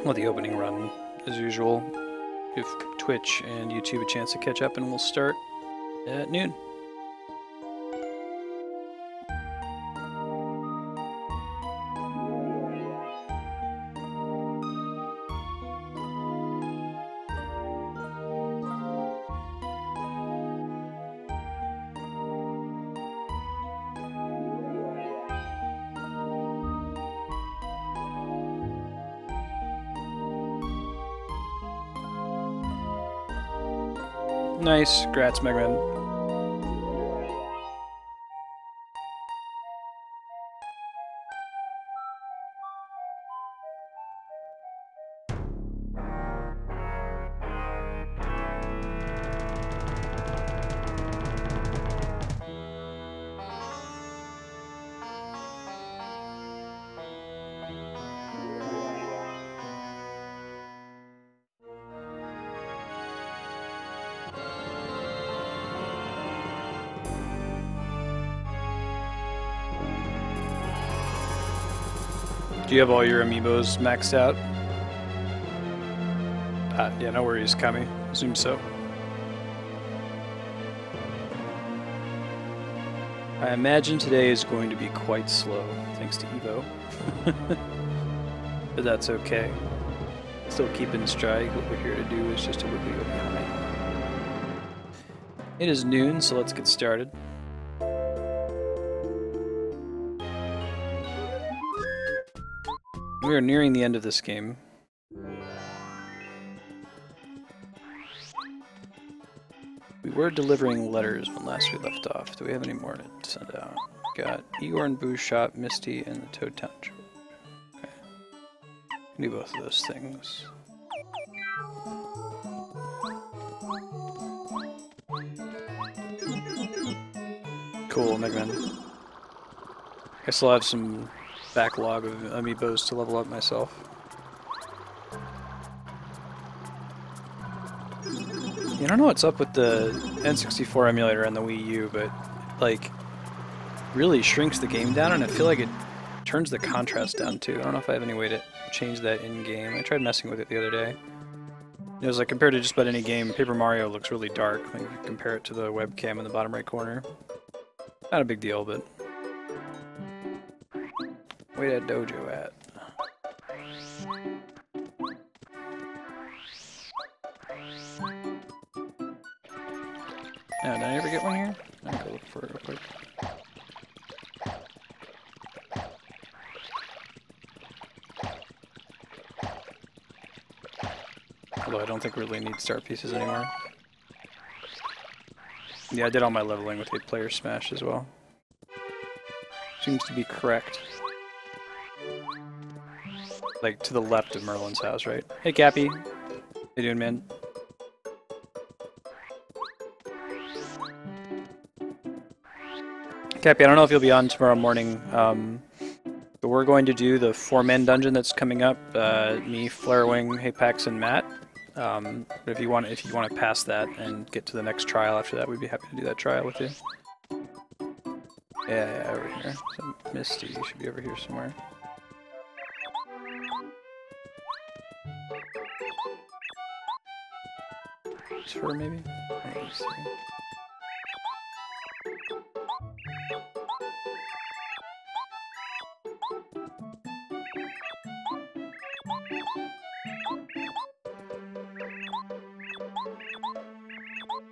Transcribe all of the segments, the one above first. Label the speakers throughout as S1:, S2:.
S1: Well, the opening run, as usual. Give Twitch and YouTube a chance to catch up, and we'll start at noon. Nice, grats, Mega Man. Do you have all your amiibos maxed out? Yeah, no worries, Kami. Assume so. I imagine today is going to be quite slow, thanks to Evo. But that's okay. Still keep in stride. What we're here to do is just a wiggly go behind. It is noon, so let's get started. We are nearing the end of this game. We were delivering letters when last we left off. Do we have any more to send out? We got Igor and Boo's shop, Misty, and the Toad Town Joke. Okay. Do both of those things. Cool, Mega Man. I still have some backlog of amiibos to level up myself. I don't know what's up with the N64 emulator and the Wii U, but like really shrinks the game down, and I feel like it turns the contrast down too. I don't know if I have any way to change that in game. I tried messing with it the other day. It was like compared to just about any game, Paper Mario looks really dark. Like if you compare it to the webcam in the bottom right corner. Not a big deal, but where that dojo at? Oh, did I ever get one here? I'll go look for it real quick. Although I don't think we really need start pieces anymore. Yeah, I did all my leveling with 8-player Smash as well. Seems to be correct. Like, to the left of Merlin's house, right? Hey, Cappy. How you doing, man? Cappy, I don't know if you'll be on tomorrow morning, but we're going to do the 4-man dungeon that's coming up. Me, Flarewing, Hapax, and Matt. But if you want to pass that and get to the next trial after that, we'd be happy to do that trial with you. Yeah, over here. So Misty should be over here somewhere. It's her, maybe? Let's see.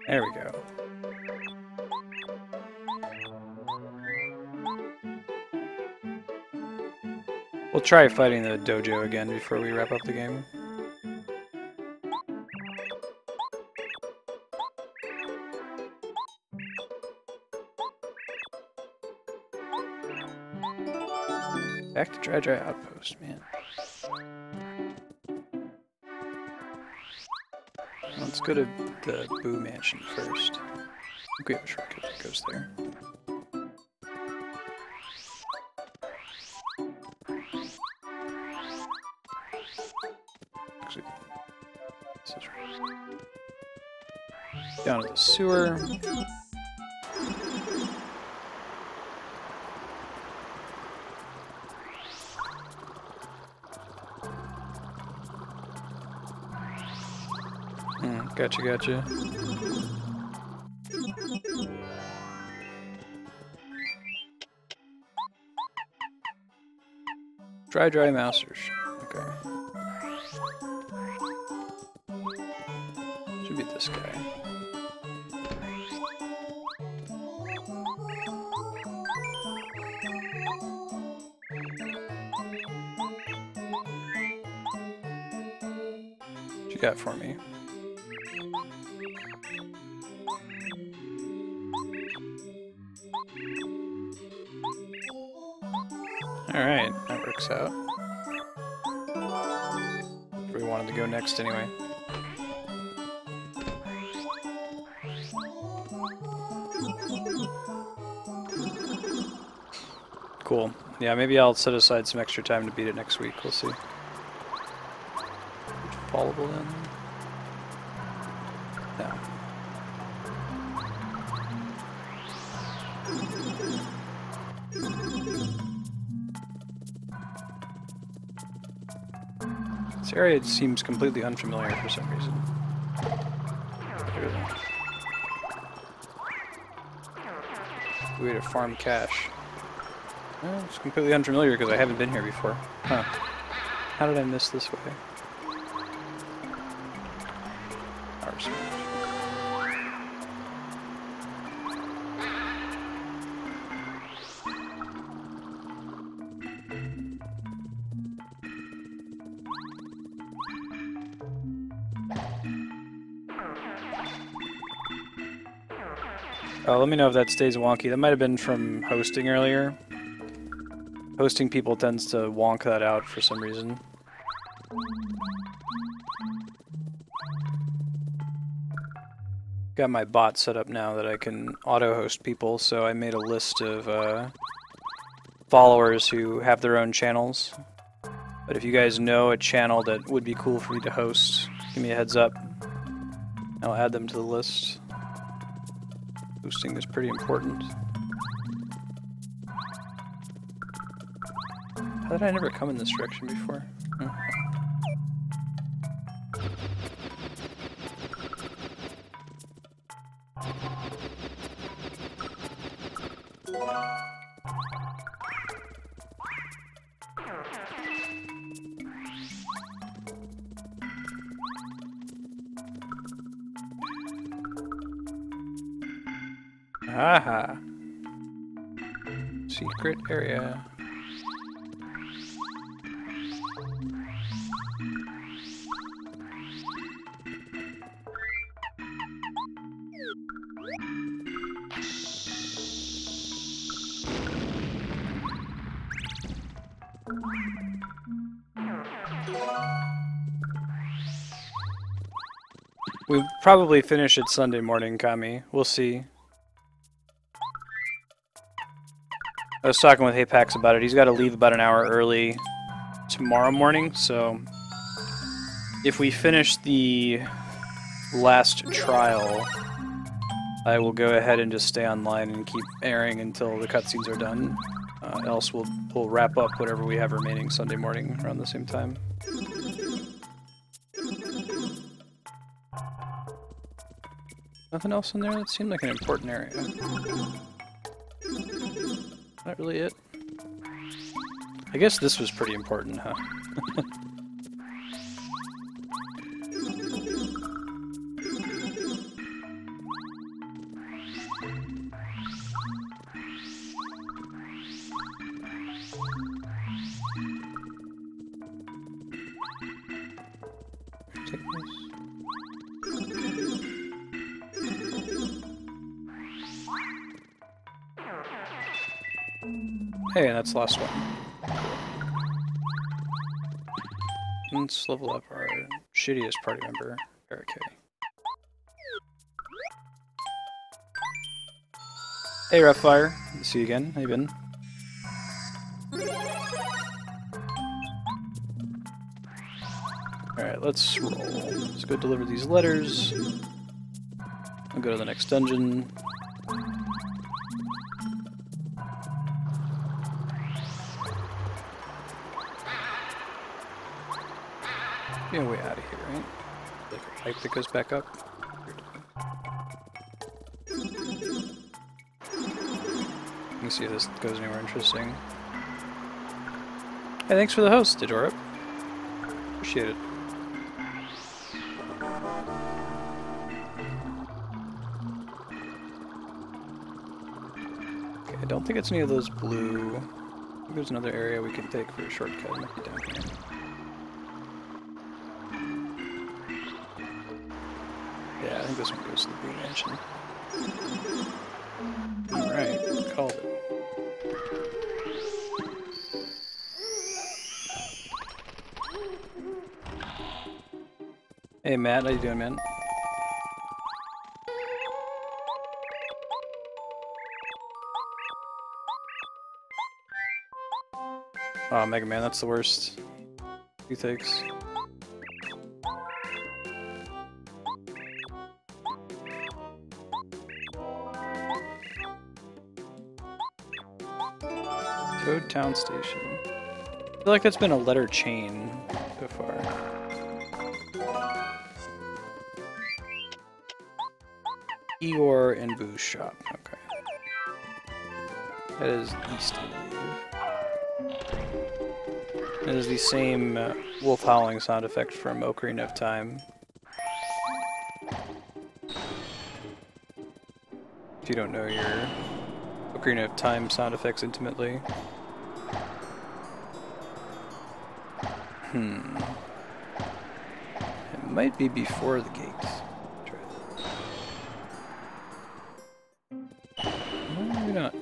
S1: There we go. We'll try fighting the dojo again before we wrap up the game. Back to Dry Outpost, man. Let's go to the Boo Mansion first. I think we have a shortcut that goes there. Actually, this is right. Down to the sewer. Gotcha, gotcha. Dry mousers. Okay. Should be this guy. What you got for me? Alright, that works out. Where we wanted to go next anyway. Cool. Yeah, maybe I'll set aside some extra time to beat it next week. We'll see. Fallable in? No. This area seems completely unfamiliar for some reason. Way to farm cash. Well, it's completely unfamiliar because I haven't been here before. Huh. How did I miss this way? Power switch. Oh, let me know if that stays wonky. That might have been from hosting earlier. Hosting people tends to wonk that out for some reason. Got my bot set up now that I can auto-host people, so I made a list of followers who have their own channels. But if you guys know a channel that would be cool for me to host, give me a heads up. I'll add them to the list. Hosting is pretty important. How did I never come in this direction before? Oh. Aha! Secret area. We'll probably finish it Sunday morning, Kami. We'll see. I was talking with Apex about it. He's got to leave about an hour early tomorrow morning, so if we finish the last trial, I will go ahead and just stay online and keep airing until the cutscenes are done. Else we'll wrap up whatever we have remaining Sunday morning around the same time. Nothing else in there? That seemed like an important area. Not really it. I guess this was pretty important, huh? Take this. Hey, that's the last one. Let's level up our shittiest party member, Barricade. Hey, Roughfire. Good to see you again. How you been? Alright, let's roll. Let's go deliver these letters. I'll go to the next dungeon. Get way out of here, right? Like a pipe that goes back up. Let me see if this goes anywhere interesting. Hey, thanks for the host, Didorip. Appreciate it. Okay, I don't think it's any of those blue. I think there's another area we can take for a shortcut. It might be down here. Yeah, I think this one goes to the blue mansion. Alright, called it. Hey Matt, how you doing, man? Oh, Mega Man, that's the worst. Toothaches. Toad Town Station. I feel like that's been a letter chain so far. Eeyore and Boo's shop. Okay. That is east, I believe. It is the same wolf howling sound effect from Ocarina of Time. If you don't know your Ocarina of Time sound effects intimately. It might be before the gates. Maybe not.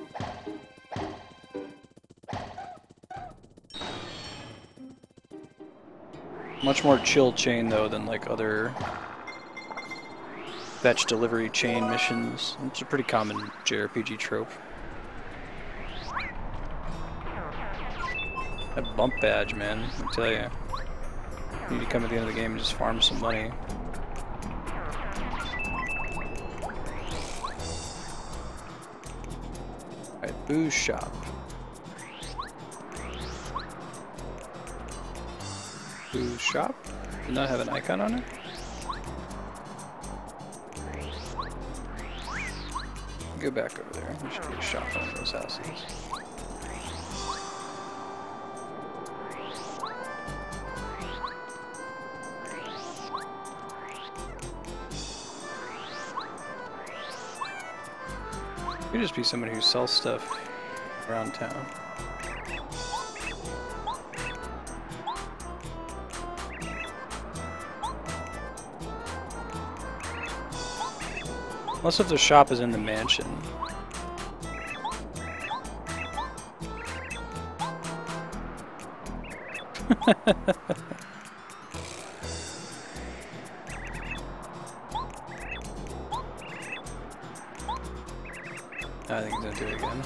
S1: Much more chill chain though than like other fetch delivery chain missions. It's a pretty common JRPG trope. That bump badge, man, I tell you. You need to come at the end of the game and just farm some money. Alright, Boo's shop. Boo's shop? Did not have an icon on it? Go back over there. There should be a shop on those houses. Could just be somebody who sells stuff around town. Unless if the shop is in the mansion. I think he's gonna do it again.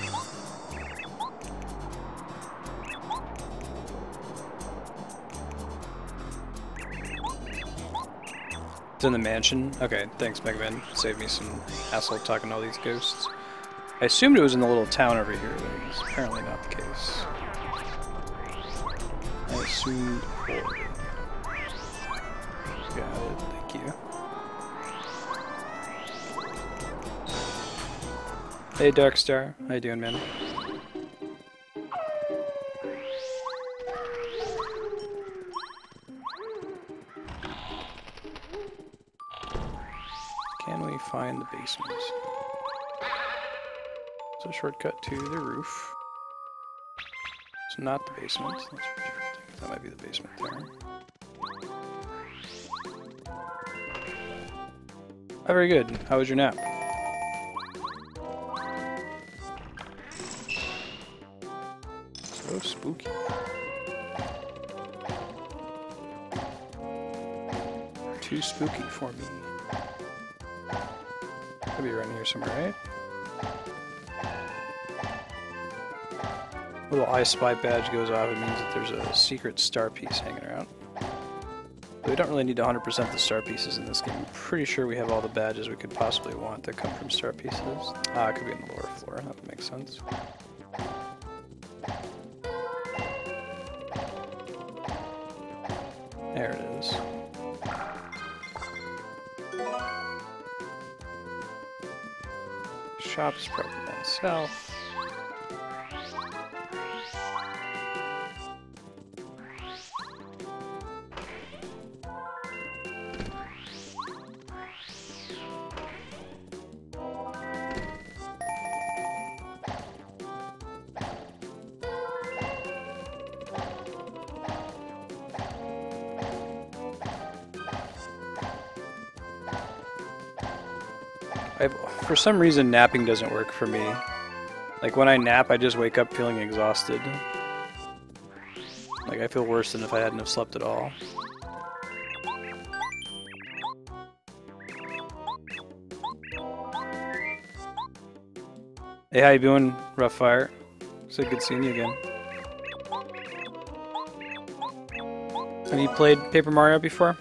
S1: It's in the mansion? Okay, thanks Mega Man. Saved me some hassle talking to all these ghosts. I assumed it was in the little town over here, but it's apparently not the case. I assumed forward. Got it, thank you. Hey Darkstar, how you doing, man? Can we find the basement? It's a shortcut to the roof. It's not the basement. That's a different thing. That might be the basement there. Oh, very good. How was your nap? So spooky. Too spooky for me. Could be around here somewhere, right? Little I Spy badge goes off, it means that there's a secret star piece hanging around. But we don't really need to 100% the star pieces in this game. I'm pretty sure we have all the badges we could possibly want that come from star pieces. Ah, it could be on the lower floor, that would make sense. There it is. shop is probably down south. For some reason, napping doesn't work for me. Like, when I nap, I just wake up feeling exhausted. Like, I feel worse than if I hadn't have slept at all. Hey, how you doing, Rough Fire? It's good seeing you again. Have you played Paper Mario before?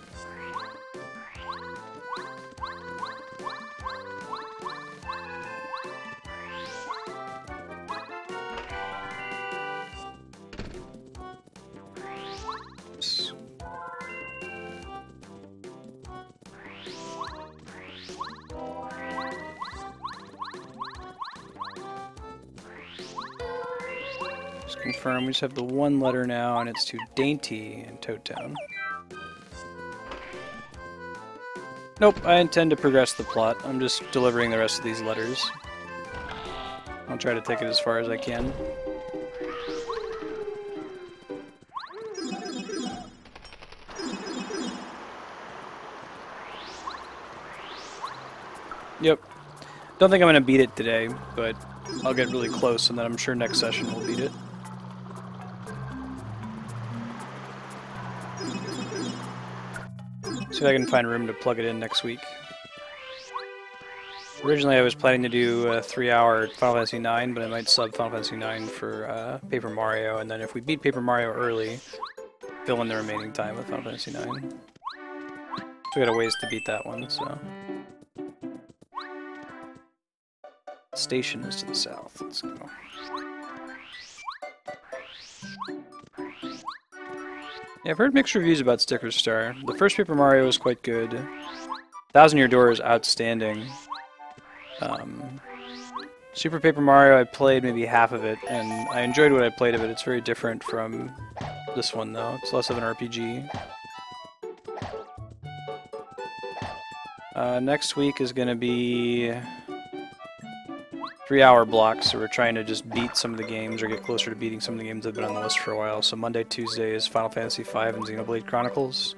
S1: Confirm, we just have the one letter now, and it's to Dainty in Toad Town. Nope, I intend to progress the plot. I'm just delivering the rest of these letters. I'll try to take it as far as I can. Yep. Don't think I'm going to beat it today, but I'll get really close, and then I'm sure next session we'll beat it. See if I can find room to plug it in next week. Originally I was planning to do a 3-hour Final Fantasy IX, but I might sub Final Fantasy IX for Paper Mario, and then if we beat Paper Mario early, fill in the remaining time with Final Fantasy IX. So we got a ways to beat that one, so... Station is to the south. Let's go. Yeah, I've heard mixed reviews about Sticker Star. The first Paper Mario was quite good. Thousand Year Door is outstanding. Super Paper Mario, I played maybe half of it, and I enjoyed what I played of it. It's very different from this one, though. It's less of an RPG. Next week is going to be 3-hour blocks, so we're trying to just beat some of the games or get closer to beating some of the games that have been on the list for a while. So Monday, Tuesday is Final Fantasy V and Xenoblade Chronicles.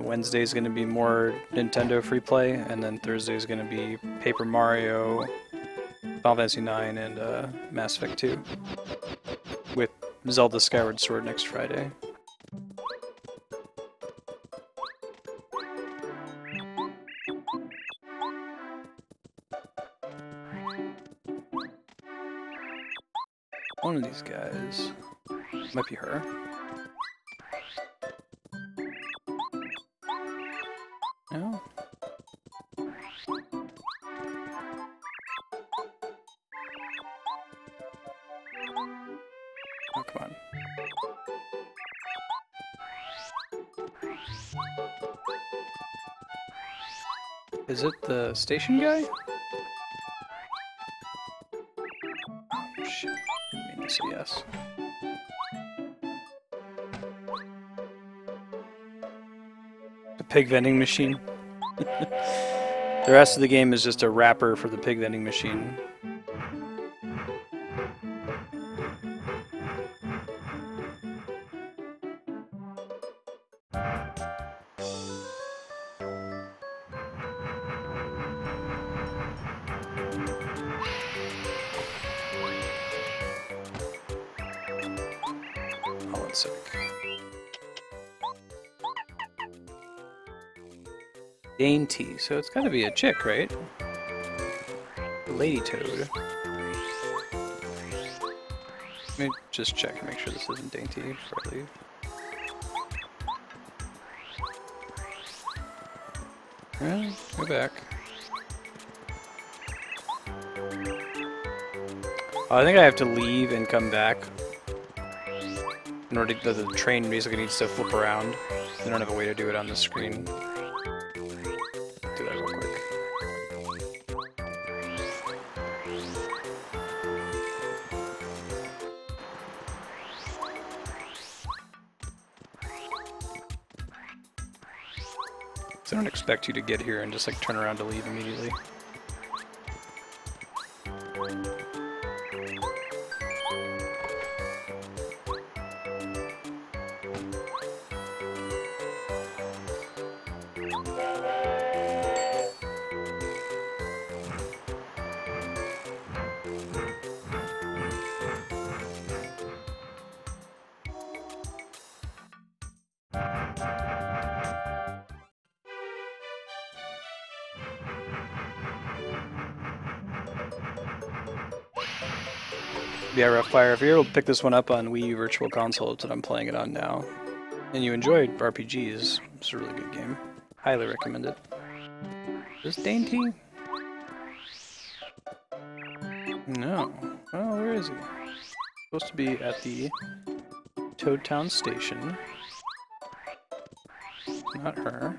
S1: Wednesday is going to be more Nintendo free play, and then Thursday is going to be Paper Mario, Final Fantasy IX, and Mass Effect 2, with Zelda Skyward Sword next Friday. One of these guys might be her. No? Oh, come on. Is it the station guy? Oh, shit. Didn't mean to say yes. The pig vending machine. The rest of the game is just a wrapper for the pig vending machine. Dainty, so it's gotta be a chick, right? Lady Toad. Let me just check and make sure this isn't Dainty before I leave. Well, go back. Oh, I think I have to leave and come back. In order to, the train basically needs to flip around. I don't have a way to do it on the screen. Do that real quick. They don't expect you to get here and just like turn around to leave immediately. Yeah, Roughfire, if you're able to pick this one up on Wii U Virtual Console, that's what I'm playing it on now, and you enjoyed RPGs, it's a really good game. Highly recommend it. Is this Dainty? No. Oh, where is he? Supposed to be at the Toad Town Station. Not her.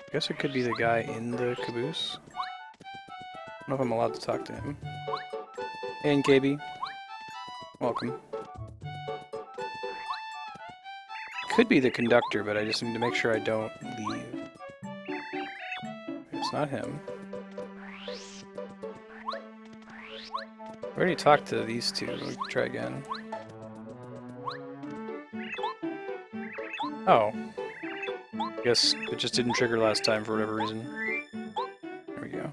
S1: I guess it could be the guy in the caboose. I don't know if I'm allowed to talk to him. Hey, NKB. Welcome. Could be the conductor, but I just need to make sure I don't leave. It's not him. I already talked to these two. We can try again. Oh. I guess it just didn't trigger last time for whatever reason. There we go.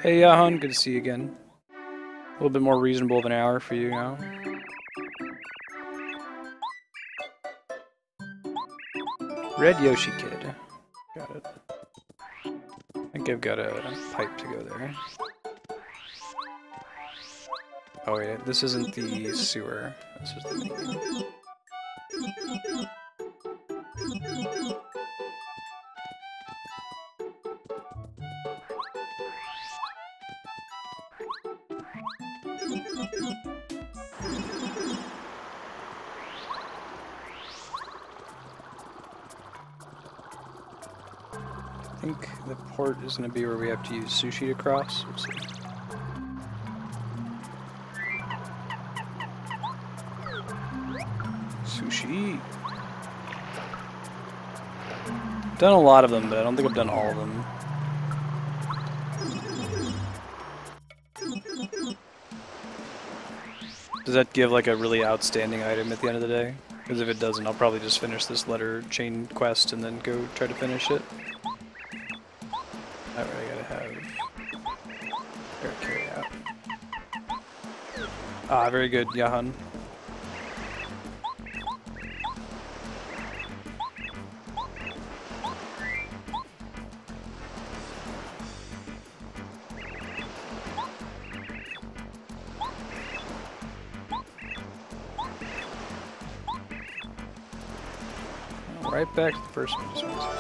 S1: Hey, Yahan, good to see you again. A little bit more reasonable of an hour for you now. Red Yoshi Kid. Got it. I think I've got a pipe to go there. Oh wait, this isn't the sewer. This is the main. I think the port is going to be where we have to use sushi to cross. We'll see. Sushi. I've done a lot of them, but I don't think I've done all of them. Does that give like a really outstanding item at the end of the day? Because if it doesn't, I'll probably just finish this letter chain quest and then go try to finish it. Alright, I gotta have... There, carry out. Ah, very good, Yahan. Right back to the first one. Just one second.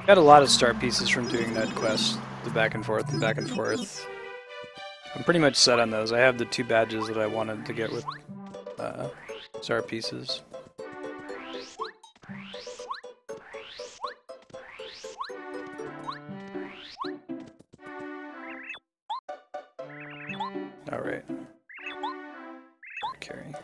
S1: Got a lot of star pieces from doing that quest, the back and forth and back and forth. I'm pretty much set on those. I have the 2 badges that I wanted to get with star pieces. Alright. Carry.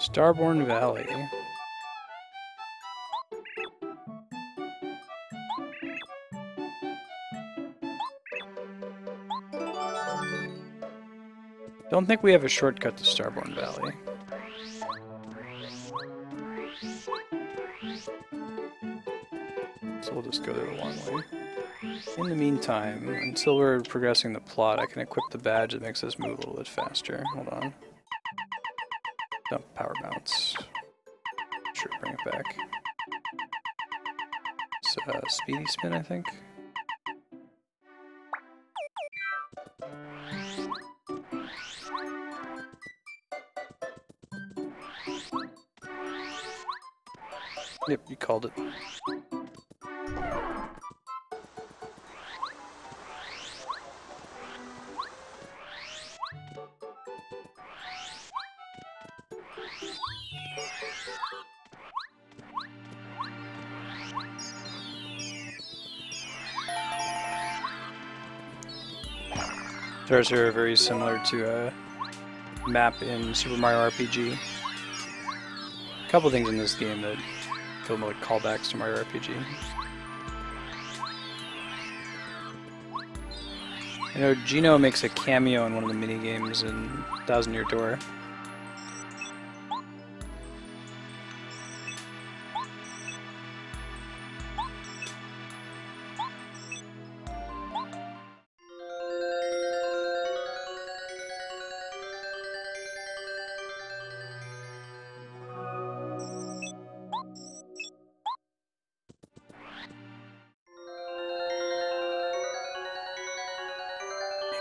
S1: Starborn Valley. Don't think we have a shortcut to Starborn Valley. we'll just go there the long way. In the meantime, until we're progressing the plot, I can equip the badge that makes us move a little bit faster. Hold on. Dump power bounce. Sure, bring it back. It's speedy spin, I think. Yep, you called it. Stars are very similar to a map in Super Mario RPG. A couple things in this game that feel more like callbacks to Mario RPG. I know Gino makes a cameo in one of the mini games in Thousand Year Door.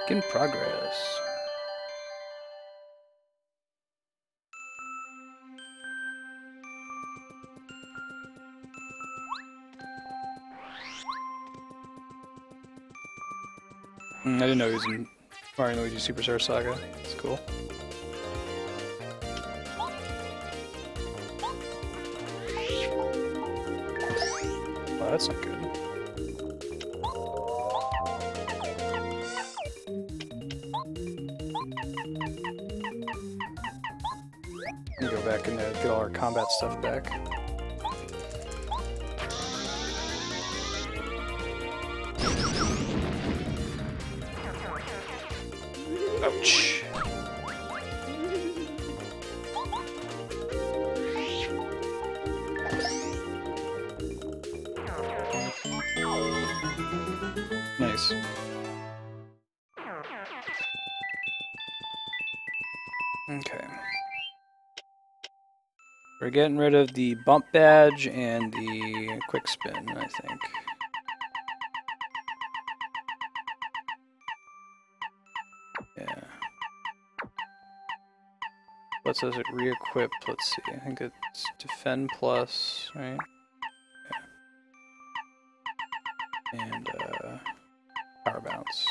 S1: In progress. I didn't know he was in Mario & Luigi Superstar Saga. It's cool. Wow, that's not good. Go back and get all our combat stuff back. Ouch. Nice. Okay. We're getting rid of the bump badge and the quick spin, I think. Yeah. What says it re-equip? Let's see. I think it's defend plus, right? Yeah. And power bounce.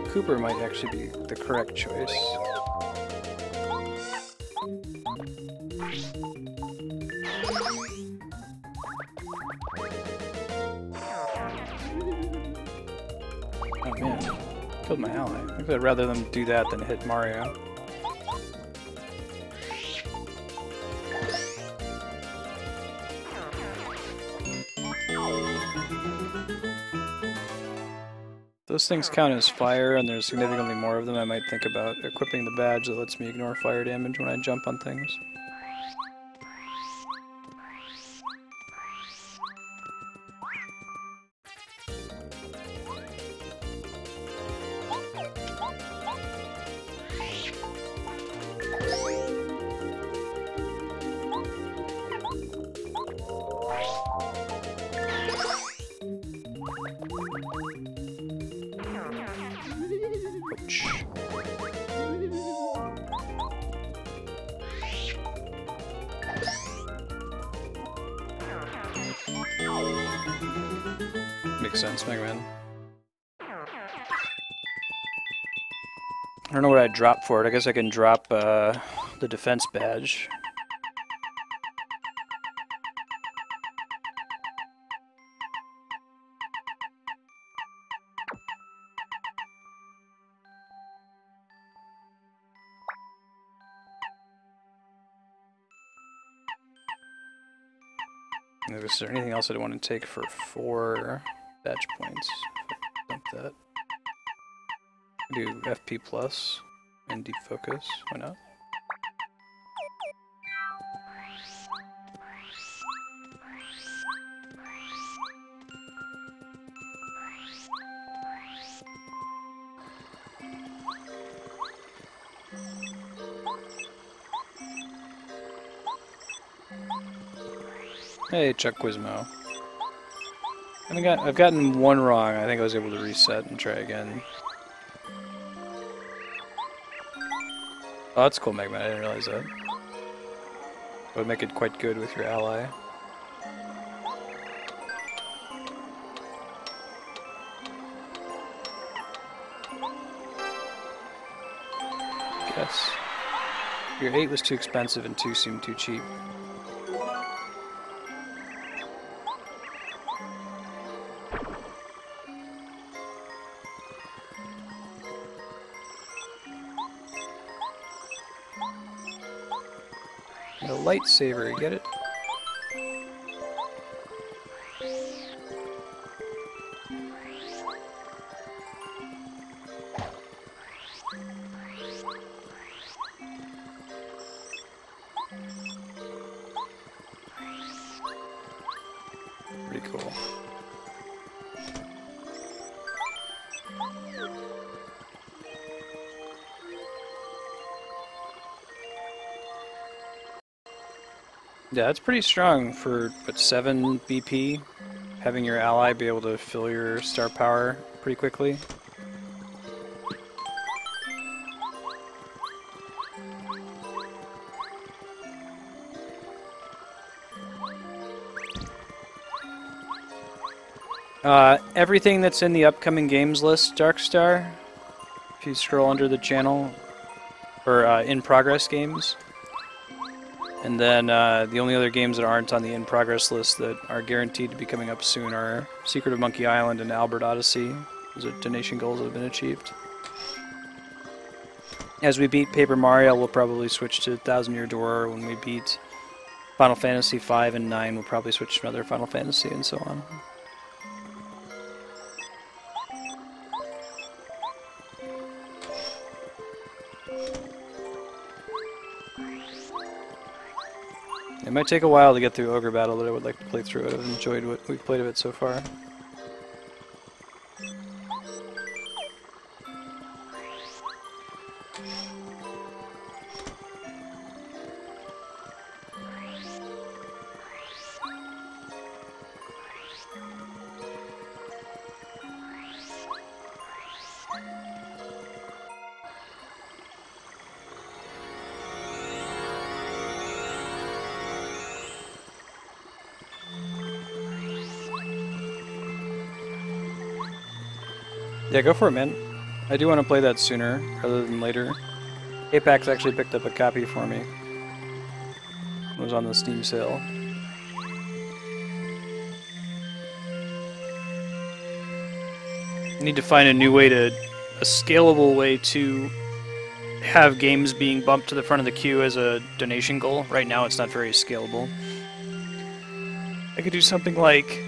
S1: Cooper might actually be the correct choice. Oh man, killed my ally. I think I'd rather them do that than hit Mario. Those things count as fire, and there's significantly more of them. I might think about equipping the badge that lets me ignore fire damage when I jump on things. Makes sense, Mega Man. I don't know what I'd drop for it. I guess I can drop the defense badge. Is there anything else I'd want to take for 4 badge points? Dump that. Do FP plus and deep focus. Why not? Hey, Chuck Quizmo. I've gotten one wrong. I think I was able to reset and try again. Oh, that's cool, Megman. I didn't realize that. That would make it quite good with your ally. Guess. Your 8 was too expensive and 2 seemed too cheap. A lightsaber, get it? Pretty cool. Yeah, it's pretty strong for, what, 7 BP? Having your ally be able to fill your star power pretty quickly. Everything that's in the upcoming games list, Darkstar, if you scroll under the channel, or in progress games. And then the only other games that aren't on the in-progress list that are guaranteed to be coming up soon are Secret of Monkey Island and Albert Odyssey. Those are donation goals that have been achieved. As we beat Paper Mario, we'll probably switch to Thousand Year Door. When we beat Final Fantasy 5 and 9, we'll probably switch to another Final Fantasy and so on. It might take a while to get through Ogre Battle, but I would like to play through it. I've enjoyed what we've played of it so far. Yeah, go for it, man. I do want to play that sooner rather than later. Apex actually picked up a copy for me. It was on the Steam sale. I need to find a new way a scalable way to have games being bumped to the front of the queue as a donation goal. Right now it's not very scalable. I could do something like,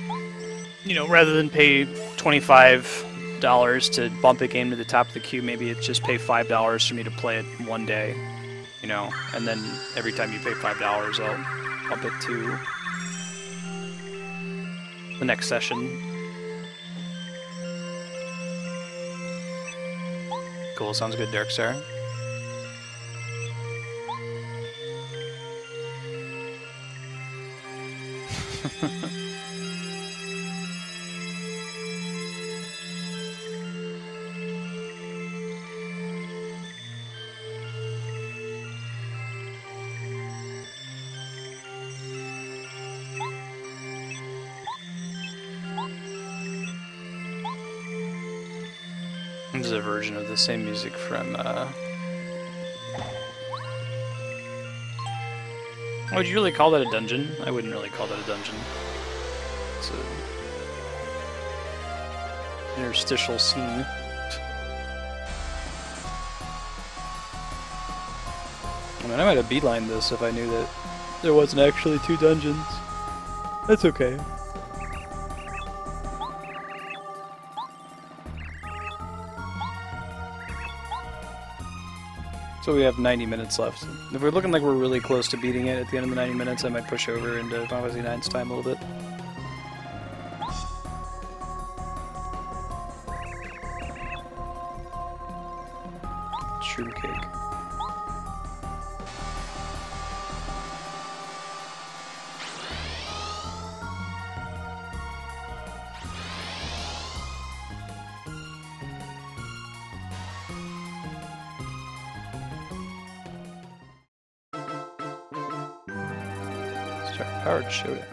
S1: you know, rather than pay $25 to bump a game to the top of the queue, maybe it's just pay $5 for me to play it one day, you know, and then every time you pay $5 I'll bump it to the next session. Cool, sounds good, Darkstar. This is a version of the same music from, would you really call that a dungeon? I wouldn't really call that a dungeon. It's an interstitial scene. I mean, I might have beelined this if I knew that there wasn't actually 2 dungeons. That's okay. So we have 90 minutes left. If we're looking like we're really close to beating it at the end of the 90 minutes, I might push over into Final Fantasy IX's time a little bit. Shroom cake. Start powered showdown.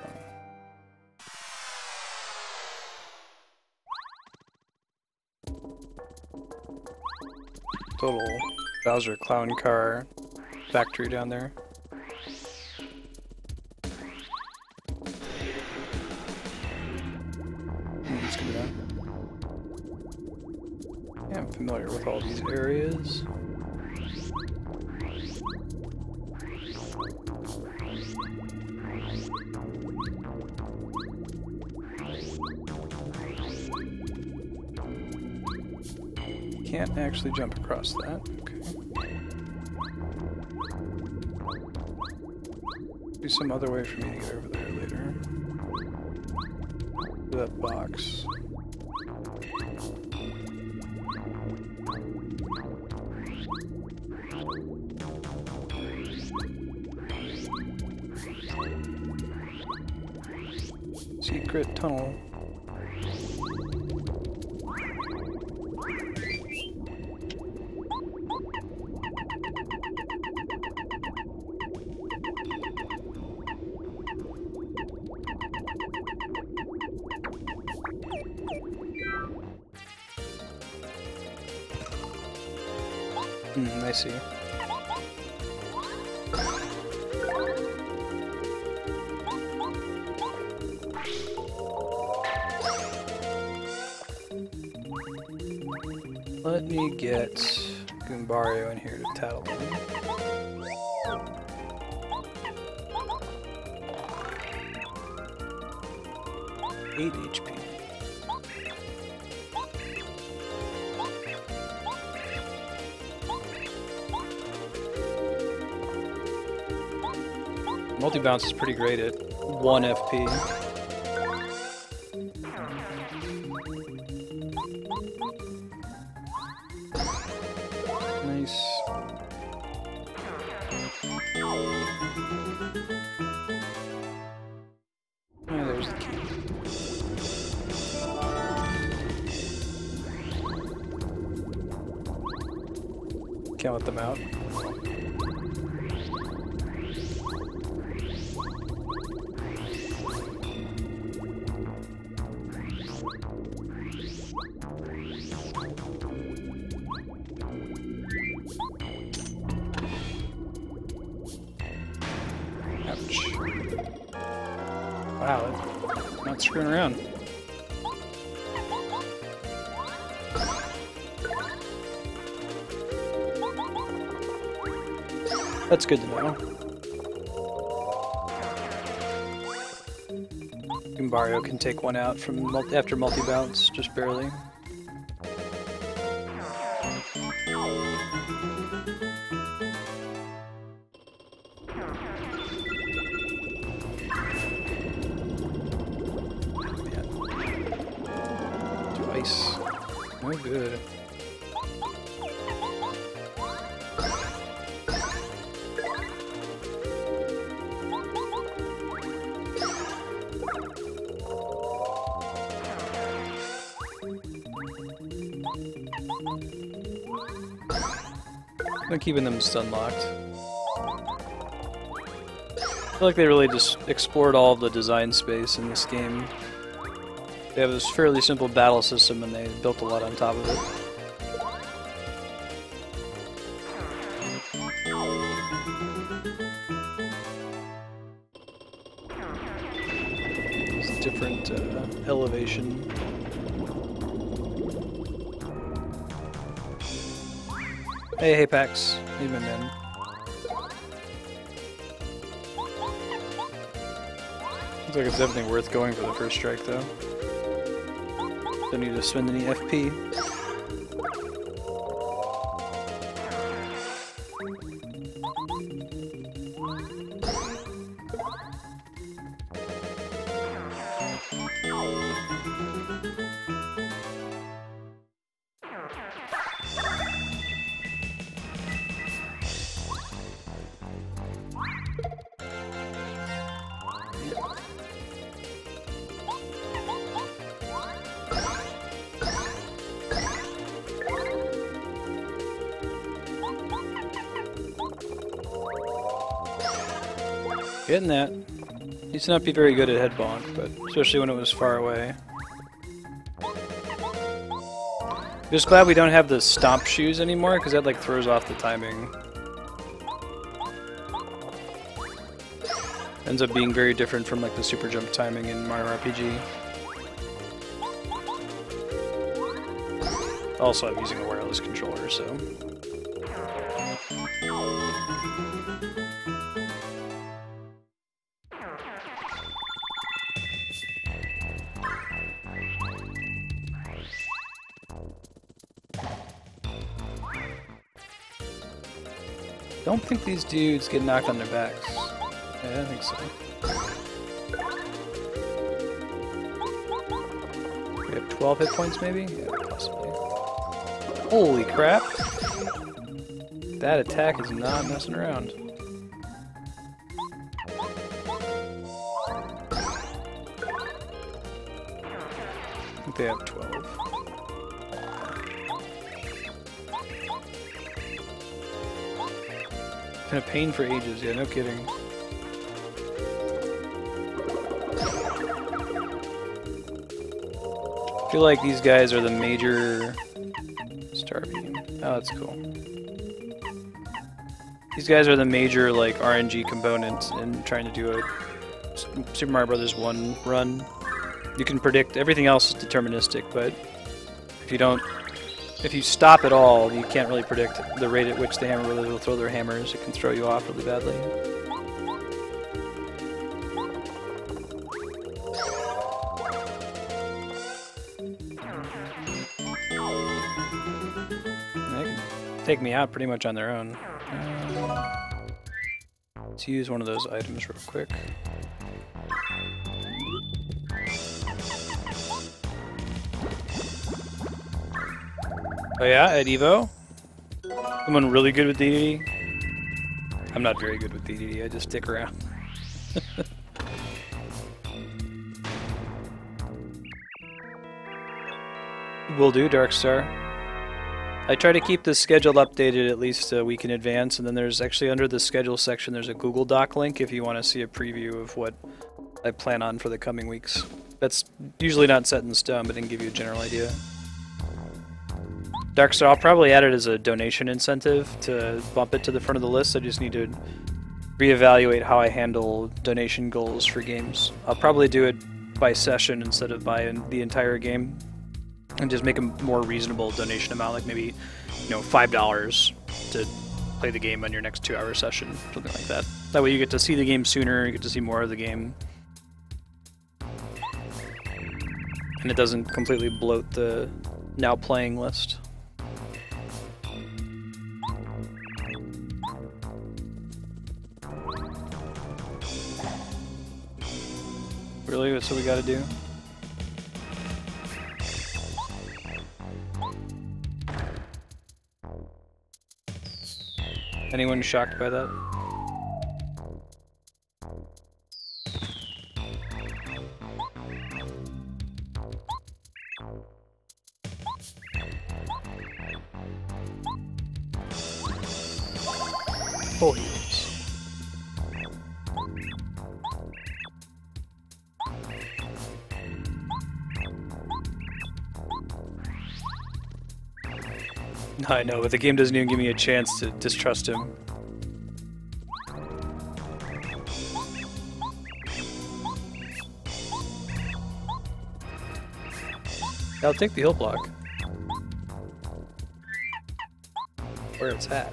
S1: Total Bowser clown car factory down there. Let's go down. Yeah, I'm familiar with all these areas. Can't actually jump across that. Okay. Be some other way for me to get over there later. To that box. Secret tunnel. I see. Let me get Goombario in here to tattle him. Eight HP. Multi-bounce is pretty great at 1 FP. Nice. Oh, there's the key. Can't let them out. Wow, not screwing around. That's good to know. Goombario can take one out from after multi-bounce, just barely. Twice. No good. I'm keeping them stun locked. I feel like they really just explored all of the design space in this game. They have this fairly simple battle system and they built a lot on top of it. It's different elevation. Hey Pax, leave him in. Looks like it's definitely worth going for the first strike, though. Don't need to spend any FP. Getting that. Used to not be very good at head bonk, but especially when it was far away. Just glad we don't have the stomp shoes anymore, because that like throws off the timing. Ends up being very different from like the super jump timing in Mario RPG. Also, I'm using a wireless controller, so. Don't think these dudes get knocked on their backs. Yeah, I don't think so. We have 12 hit points, maybe? Yeah, possibly. Holy crap! That attack is not messing around. I think they have 12. Been a pain for ages, yeah, no kidding. I feel like these guys are the major... Star Beam. Oh, that's cool. These guys are the major, like, RNG components in trying to do a Super Mario Bros. 1 run. You can predict, everything else is deterministic, but if you don't... If you stop at all, you can't really predict the rate at which the Hammer Brothers will throw their hammers. It can throw you off really badly. They can take me out pretty much on their own. Let's use one of those items real quick. Oh yeah, at Evo? Someone really good with DDD? I'm not very good with DDD, I just stick around. Will do, Darkstar. I try to keep the schedule updated at least a week in advance, and then there's actually under the schedule section there's a Google Doc link if you want to see a preview of what I plan on for the coming weeks. That's usually not set in stone, but it can give you a general idea. Darkstar, I'll probably add it as a donation incentive to bump it to the front of the list. I just need to reevaluate how I handle donation goals for games. I'll probably do it by session instead of by the entire game, and just make a more reasonable donation amount, like maybe, you know, $5 to play the game on your next 2-hour session, something like that. That way you get to see the game sooner, you get to see more of the game, and it doesn't completely bloat the now playing list. Really? That's what we gotta do? Anyone shocked by that? Full heals. I know, but the game doesn't even give me a chance to distrust him. I'll take the heal block. Where it's at.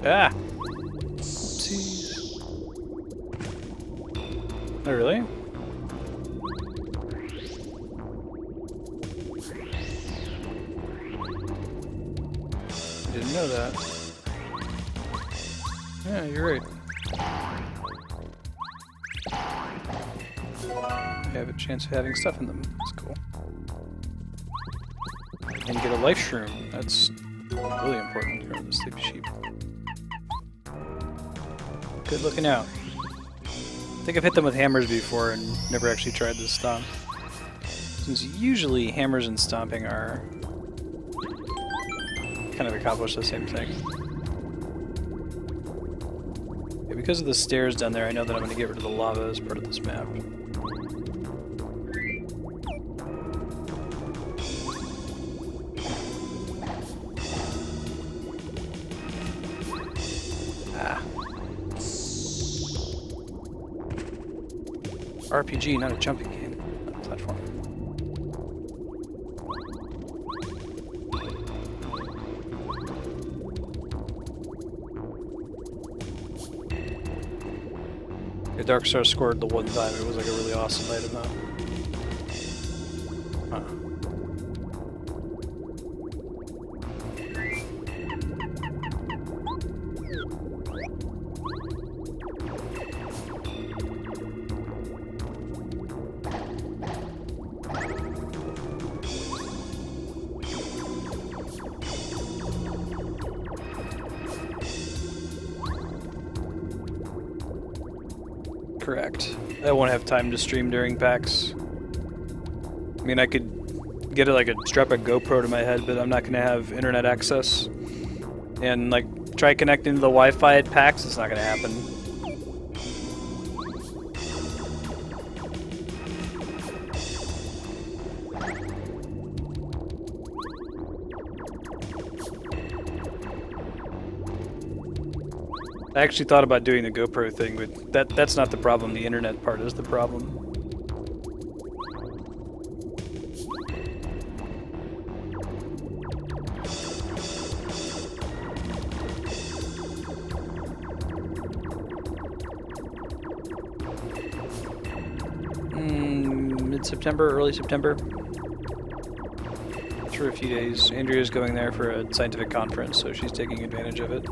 S1: Ah! Oopsies. Oh, really? Didn't know that. Yeah, you're right. They have a chance of having stuff in them. That's cool. And get a life shroom. That's really important here on the sleepy sheep. Good looking out. I think I've hit them with hammers before and never actually tried this stomp. Since usually hammers and stomping are kind of accomplish the same thing. Yeah, because of the stairs down there, I know that I'm going to get rid of the lava as part of this map. Ah. RPG, not a jumping game. Not a platform. The Dark Star scored the one time. It was like a really awesome item, though. Huh. Correct. I won't have time to stream during PAX. I mean, I could get like a strap a GoPro to my head, but I'm not going to have internet access. And like, try connecting to the Wi-Fi at PAX, it's not going to happen. I actually thought about doing the GoPro thing, but that's not the problem. The internet part is the problem. Mid-September, early September. For a few days. Andrea's going there for a scientific conference, so she's taking advantage of it.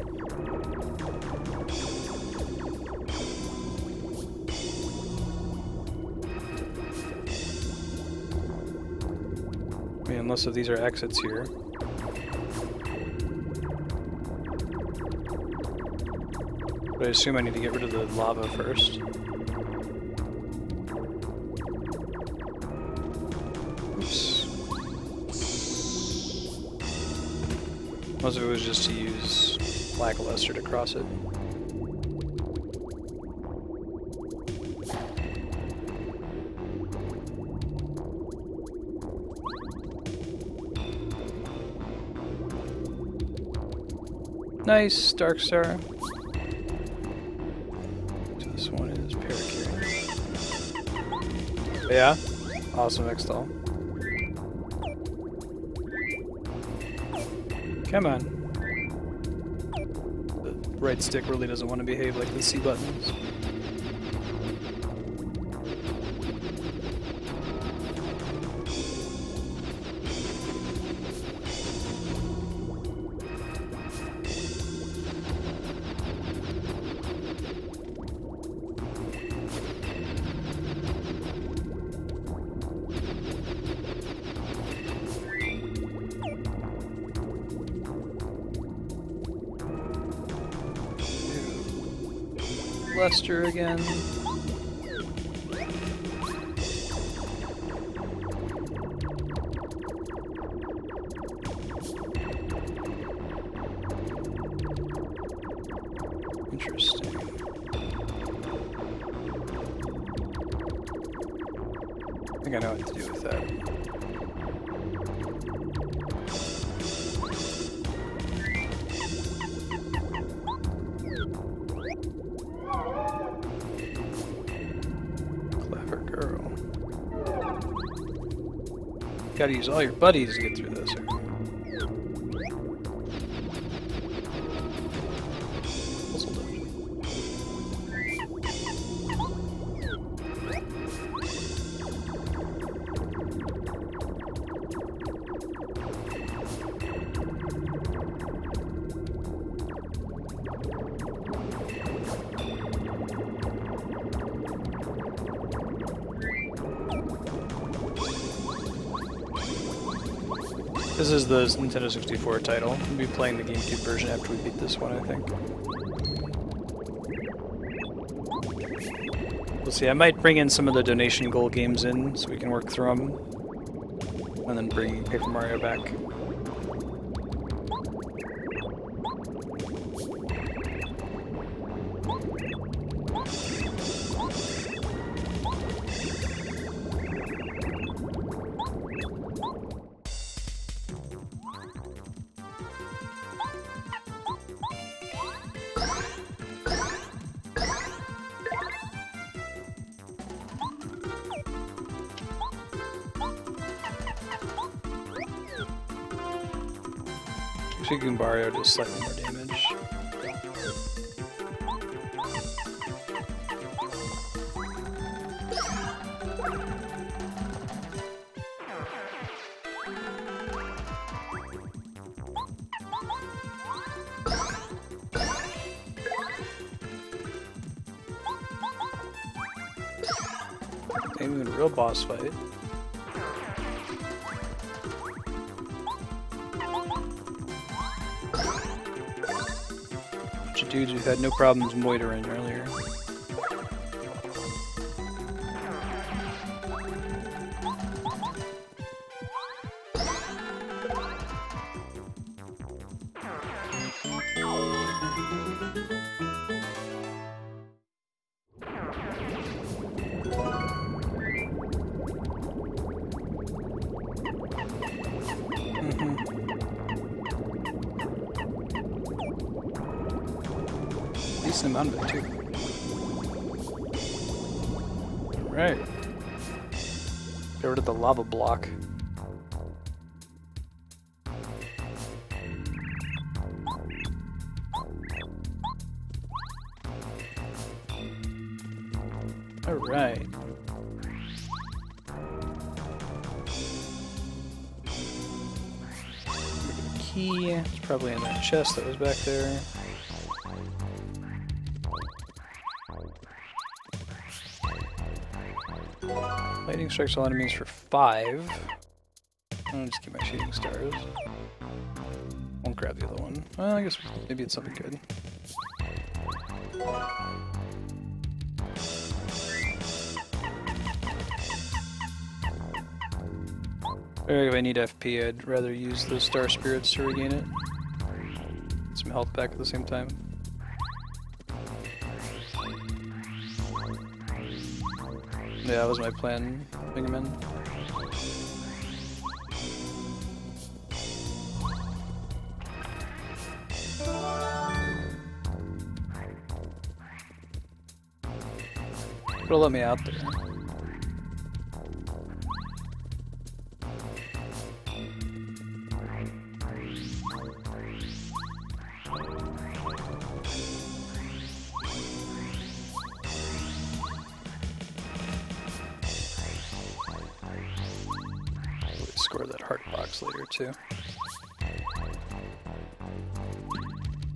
S1: Unless of these are exits here. But I assume I need to get rid of the lava first. Oops. Most of it was just to use Lackluster to cross it. Nice, Dark Star. This one is Parakarry. Yeah? Awesome X-Doll. Come on. The right stick really doesn't want to behave like the C buttons. Luster again. Interesting. I think I know what to do with that. Gotta use all your buddies to get through this. This is the Nintendo 64 title. We'll be playing the GameCube version after we beat this one, I think. We'll see. I might bring in some of the donation goal games in so we can work through them. And then bring Paper Mario back. Mario does slightly more damage. Ain't even a real boss fight. Dudes who had no problems moitering earlier. Decent amount of it, too. Right. Get rid of the lava block. Alright. Key. It's probably in that chest that was back there. Lightning strikes all enemies for 5. I'll just keep my shooting stars. Won't grab the other one. Well, I guess maybe it's something good. If I need FP, I'd rather use the Star Spirits to regain it. Get some health back at the same time. Yeah, that was my plan, bring him in. It'll let me out there. Score that heart box later too.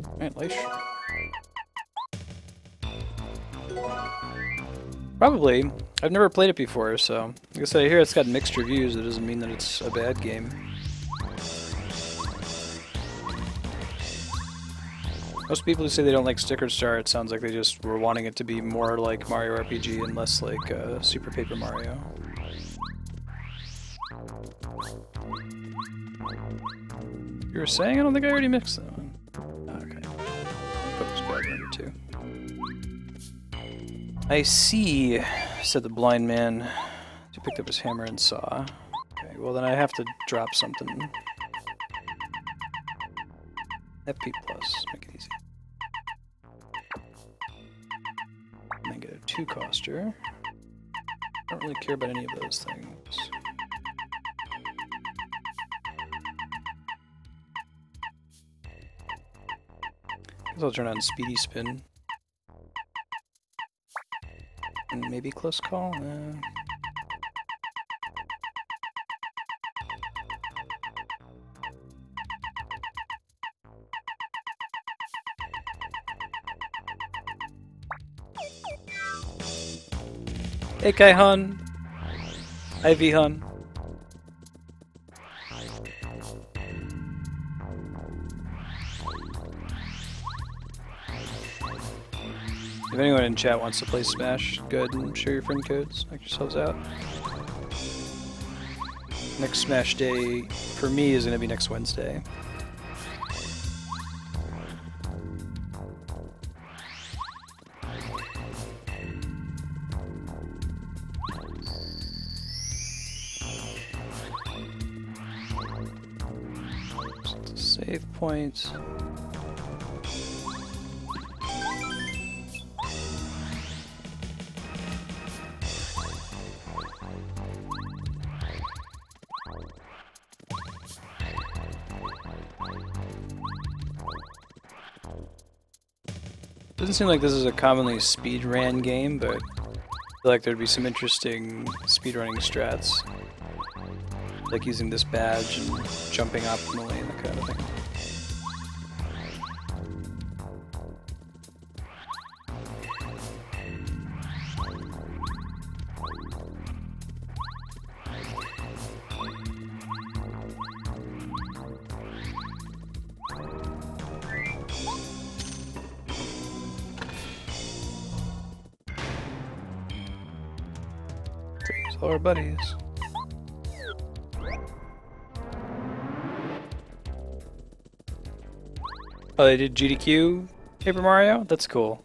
S1: Alright, life shroom. Probably. I've never played it before, so like I said, I hear it's got mixed reviews. It doesn't mean that it's a bad game. Most people who say they don't like Sticker Star, it sounds like they just were wanting it to be more like Mario RPG and less like Super Paper Mario. You were saying? I don't think I already mixed them. Okay. Focus bad number 2. I see, said the blind man. He picked up his hammer and saw. Okay, well then I have to drop something. FP plus, make it easy. And then get a 2-coster. Don't really care about any of those things. I'll turn on Speedy Spin. And maybe Close Call? Hey Kai Han! Ivy Han. If anyone in chat wants to play Smash, go ahead and share your friend codes. Knock yourselves out. Next Smash Day for me is going to be next Wednesday. Save points. Doesn't seem like this is a commonly speedrun game, but I feel like there'd be some interesting speedrunning strats. Like using this badge and jumping optimally and that kind of thing. There's all our buddies. Oh, they did GDQ Paper Mario? That's cool.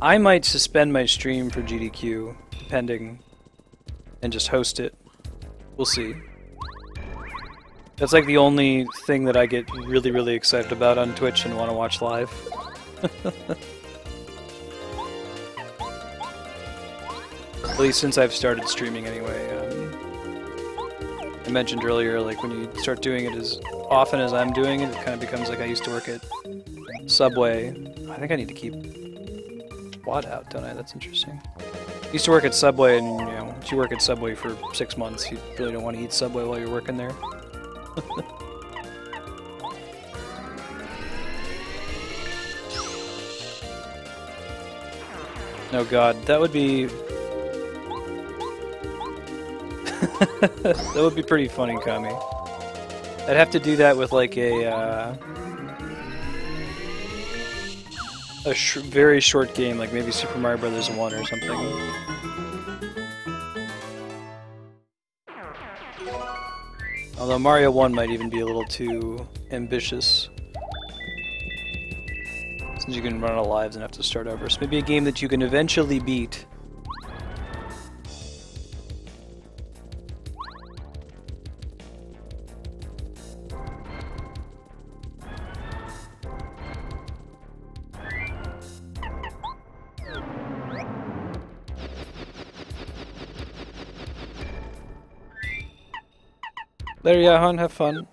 S1: I might suspend my stream for GDQ, depending, and just host it. We'll see. That's like the only thing that I get really, really excited about on Twitch and want to watch live. At least since I've started streaming anyway. I mentioned earlier, like when you start doing it as often as I'm doing it, it kind of becomes like I used to work at Subway. I think I need to keep Watt out, don't I? That's interesting. I used to work at Subway, and you know, if you work at Subway for 6 months, you really don't want to eat Subway while you're working there. Oh god, that would be... that would be pretty funny, Kami. I'd have to do that with like a very short game, like maybe Super Mario Brothers 1 or something. Although Mario 1 might even be a little too ambitious, since you can run out of lives and have to start over. So maybe a game that you can eventually beat. There, Yahan, have fun.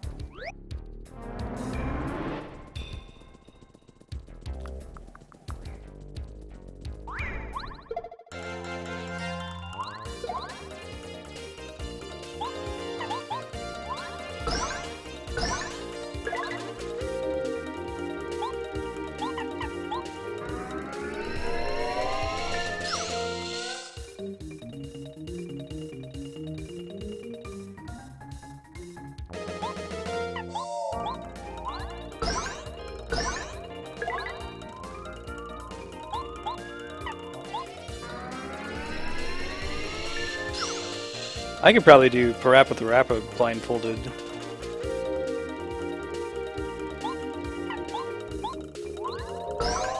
S1: I could probably do Parappa the Rappa blindfolded.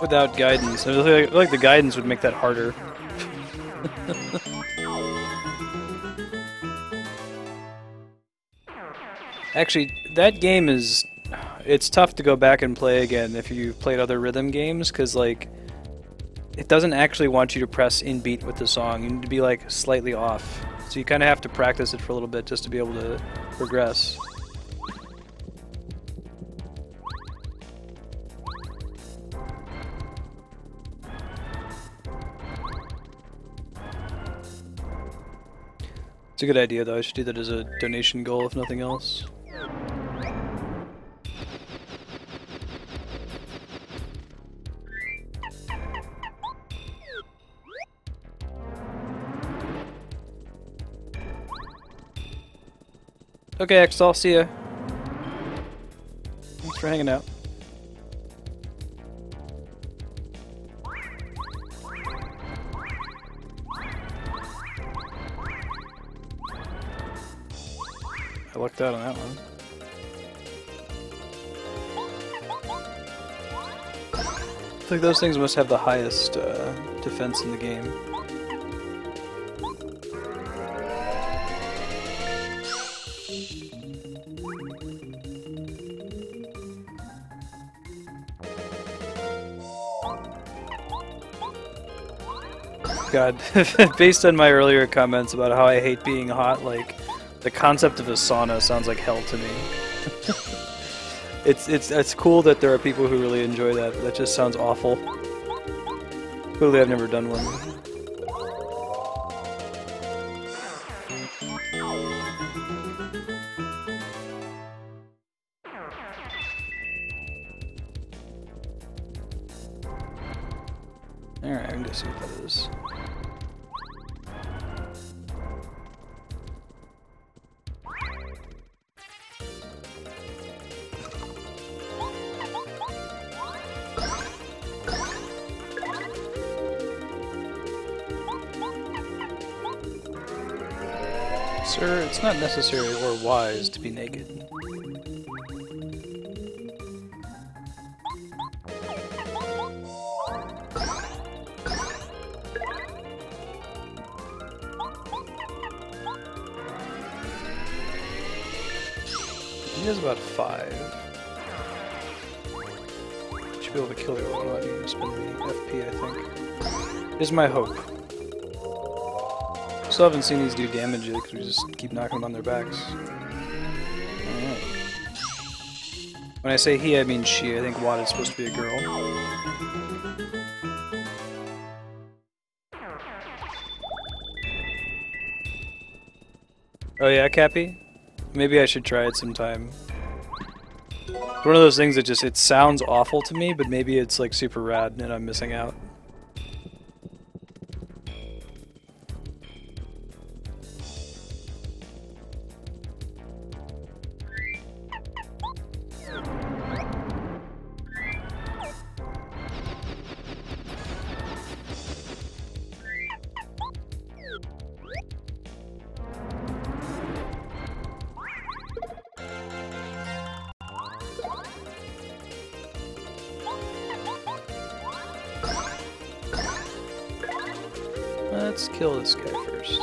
S1: Without guidance. I feel like the guidance would make that harder. Actually, that game is... It's tough to go back and play again if you've played other rhythm games, because, like, it doesn't actually want you to press in beat with the song. You need to be, like, slightly off. So you kind of have to practice it for a little bit just to be able to progress. It's a good idea though, I should do that as a donation goal if nothing else. Okay, X, I'll see ya. Thanks for hanging out. I lucked out on that one. I feel like those things must have the highest defense in the game. God, based on my earlier comments about how I hate being hot, like, the concept of a sauna sounds like hell to me. It's cool that there are people who really enjoy that, but that just sounds awful. Clearly I've never done one. Alright, I can go see what that is. Sir, it's not necessary or wise to be naked. He has about 5. Should be able to kill the other one. I need to spend the FP, I think. Is my hope. Still haven't seen these do damage yet because we just keep knocking them on their backs. Alright. When I say he, I mean she. I think Watt is supposed to be a girl. Oh yeah, Cappy? Maybe I should try it sometime. It's one of those things that just, it sounds awful to me, but maybe it's like super rad and I'm missing out. Let's kill this guy first.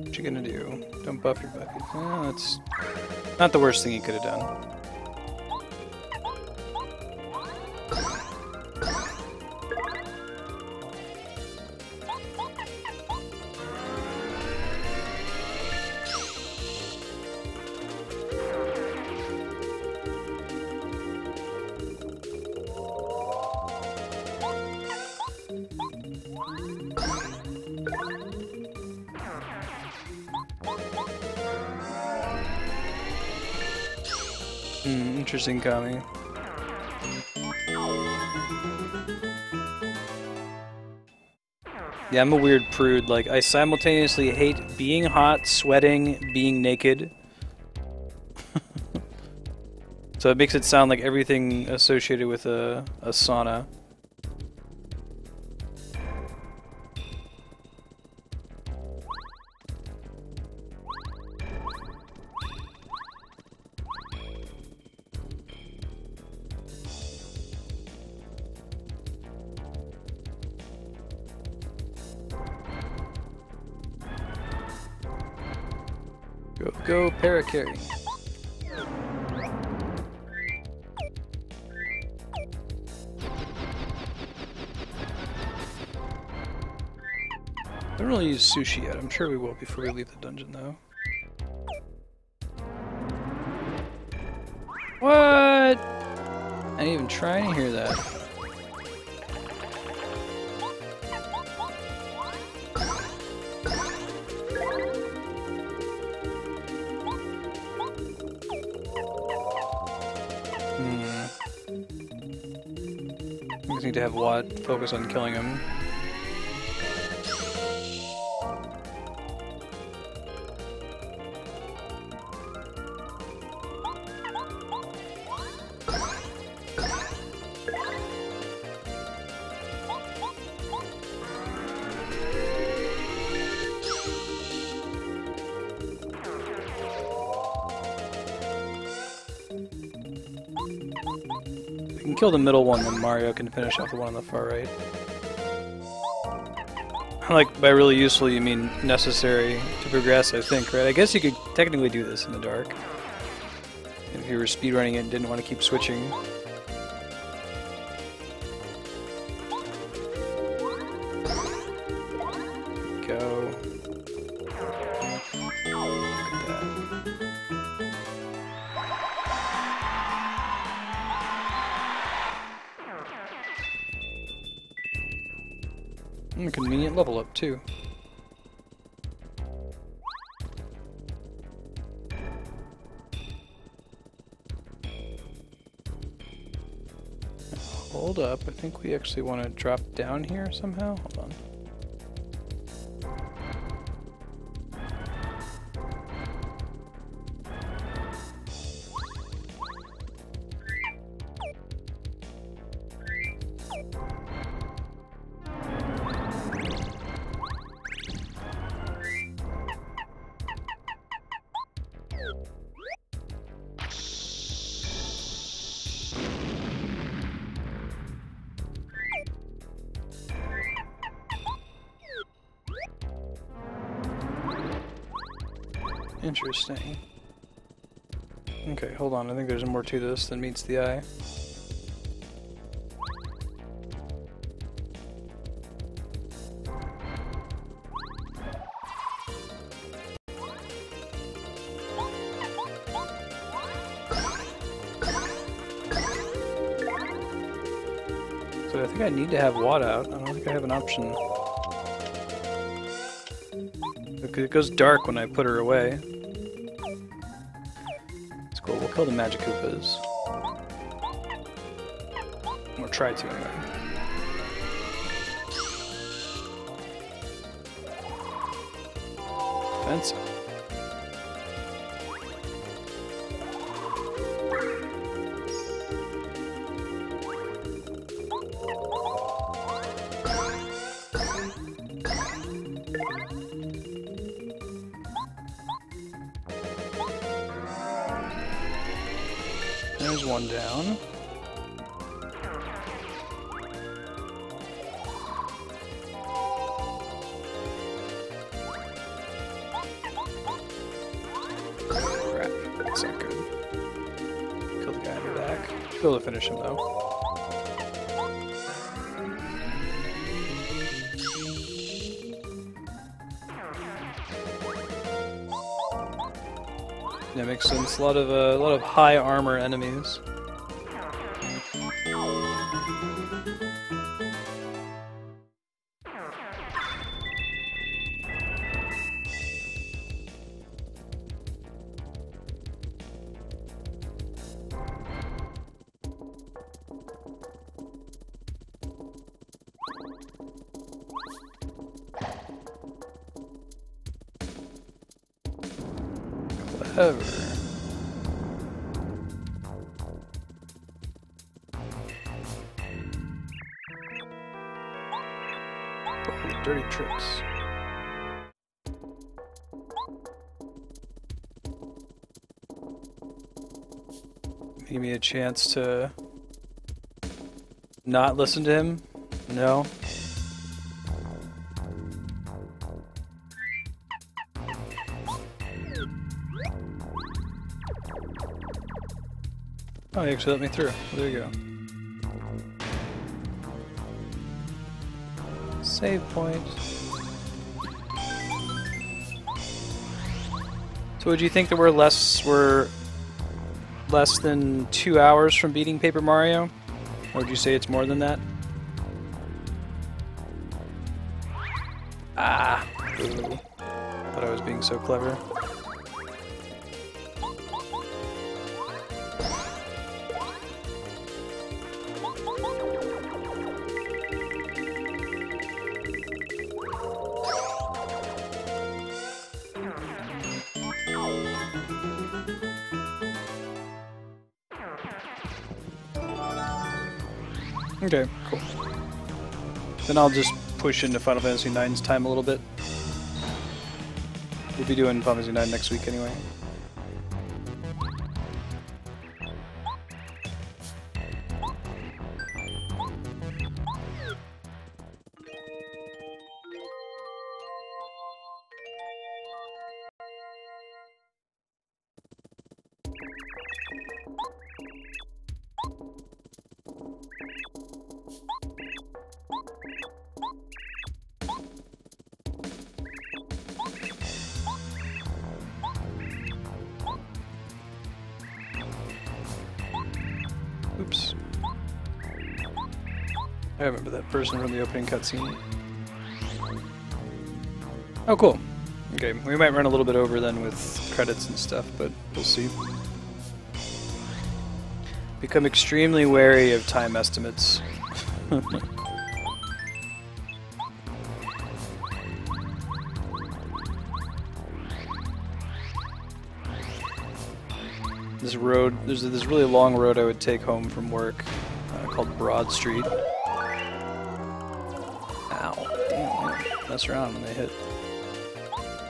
S1: What you gonna do? Don't buff your bucket. Oh, that's not the worst thing you could have done. Interesting, Kami. Yeah, I'm a weird prude. Like, I simultaneously hate being hot, sweating, being naked. So it makes it sound like everything associated with a sauna. Go para-carry. I don't really use sushi yet. I'm sure we will before we leave the dungeon, though. What? I didn't even try to hear that. I just need to have Watt focus on killing him. We can kill the middle one, then Mario can finish off the one on the far right. Like, by really useful, you mean necessary to progress, I think, right? I guess you could technically do this in the dark. If you were speedrunning it and didn't want to keep switching. Go. Look at that. Convenient level up, too. Hold up, I think we actually want to drop down here somehow. Hold on. Interesting. Okay, hold on. I think there's more to this than meets the eye. So I think I need to have Watt out. I don't think I have an option. It goes dark when I put her away. It's cool. We'll kill the Magic Koopas. Or try to, anyway. Defensive. There's one down. Crap, that's not good. Kill the guy in the back. Should be able to finish him though. Yeah, makes sense. A lot of high armor enemies. Clever. Oh, dirty tricks. Give me a chance to not listen to him? No? Oh, he actually let me through. Well, there you go. Save point. So would you think that we're less than 2 hours from beating Paper Mario? Or would you say it's more than that? Ah! Ooh. Thought I was being so clever. Okay, cool. Then I'll just push into Final Fantasy IX's time a little bit. We'll be doing Final Fantasy IX next week anyway. Oops. I remember that person from the opening cutscene. Oh, cool. Okay, we might run a little bit over then with credits and stuff, but we'll see. Become extremely wary of time estimates. This road, there's this really long road I would take home from work called Broad Street. Ow. Damn, mess around when they hit.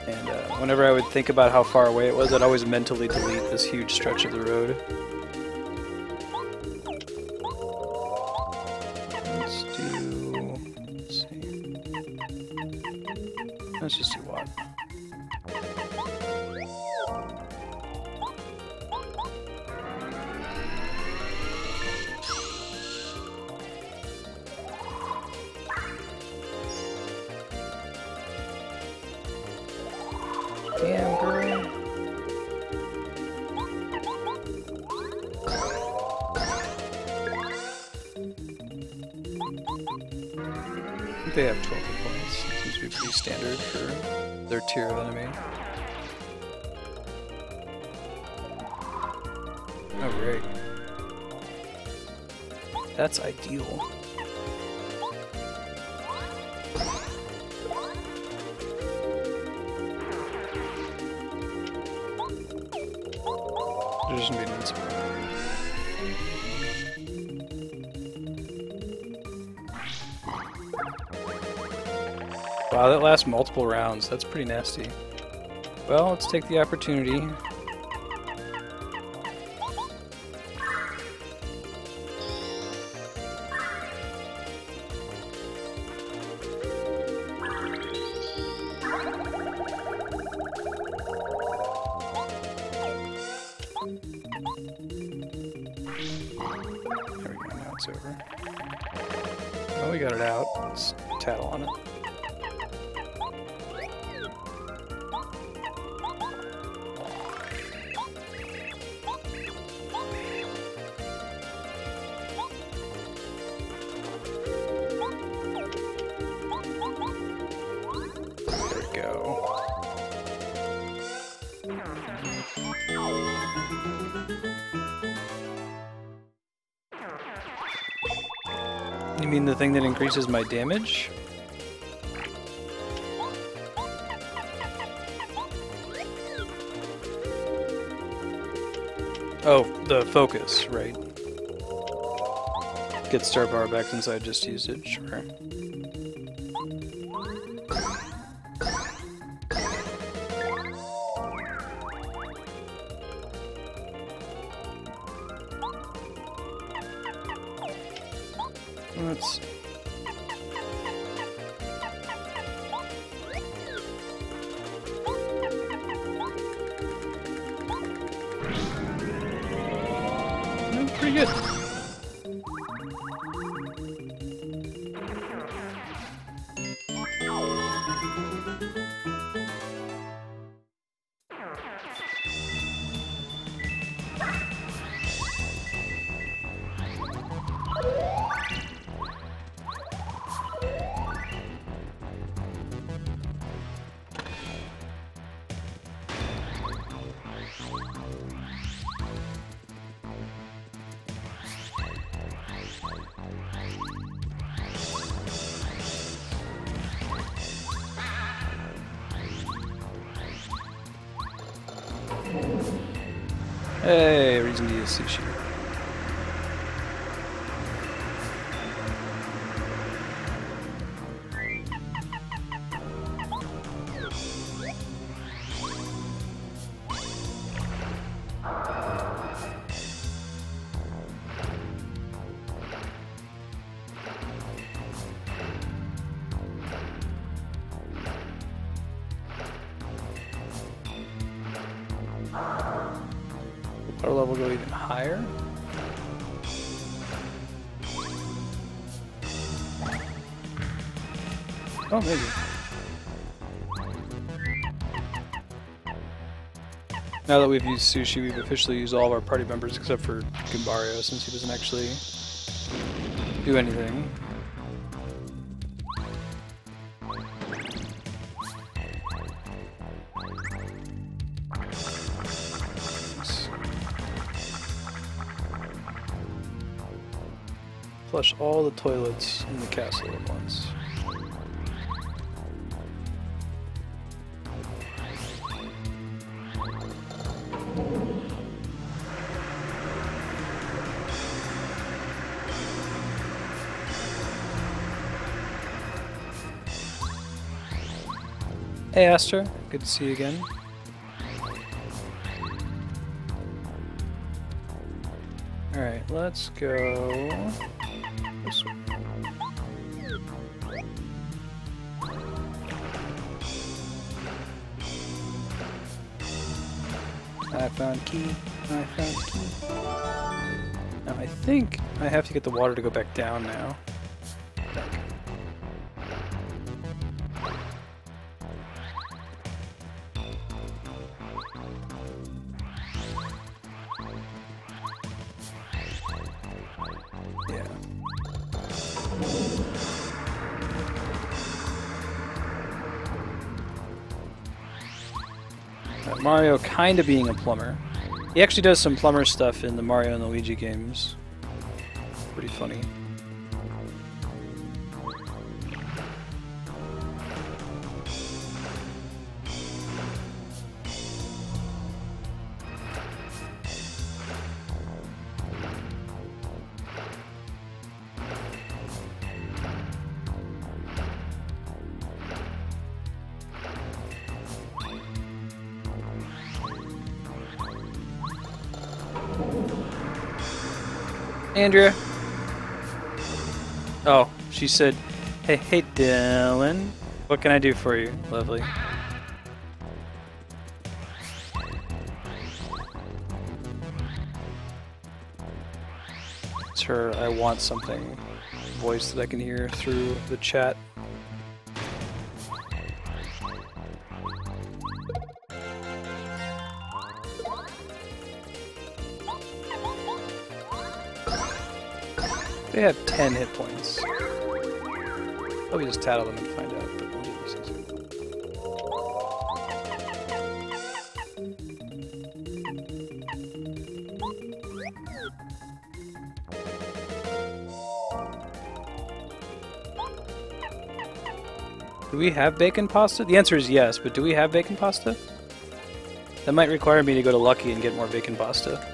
S1: And whenever I would think about how far away it was, I'd always mentally delete this huge stretch of the road. Let's just do what? Damn, girl. I think they have 12 hit points. Seems to be pretty standard for their tier of enemy. Oh, great. That's ideal. There's gonna be an incident. Wow, that lasts multiple rounds. That's pretty nasty. Well, let's take the opportunity. There we go, now it's over. Well, we got it out. Let's tattle on it. There we go. You mean the thing that increases my damage? Oh, the focus, right. Get star power back since I just used it, sure. Let's see. Pretty good. Hey, reason to use sushi. water level go even higher? Oh, maybe. Now that we've used Sushi, we've officially used all of our party members except for Gimbario, since he doesn't actually do anything. Flush all the toilets in the castle at once. Hey Astra, good to see you again. Alright, let's go this way. I found key. I found key. Now I think I have to get the water to go back down now. Mario kind of being a plumber. He actually does some plumber stuff in the Mario and Luigi games. Pretty funny. Andrea. Oh, she said, hey Dylan, what can I do for you? Lovely. It's her I want something voice that I can hear through the chat. They have 10 hit points. Probably just tattle them and find out, but we'll do this easy. Do we have bacon pasta? The answer is yes, but do we have bacon pasta? That might require me to go to Lucky and get more bacon pasta.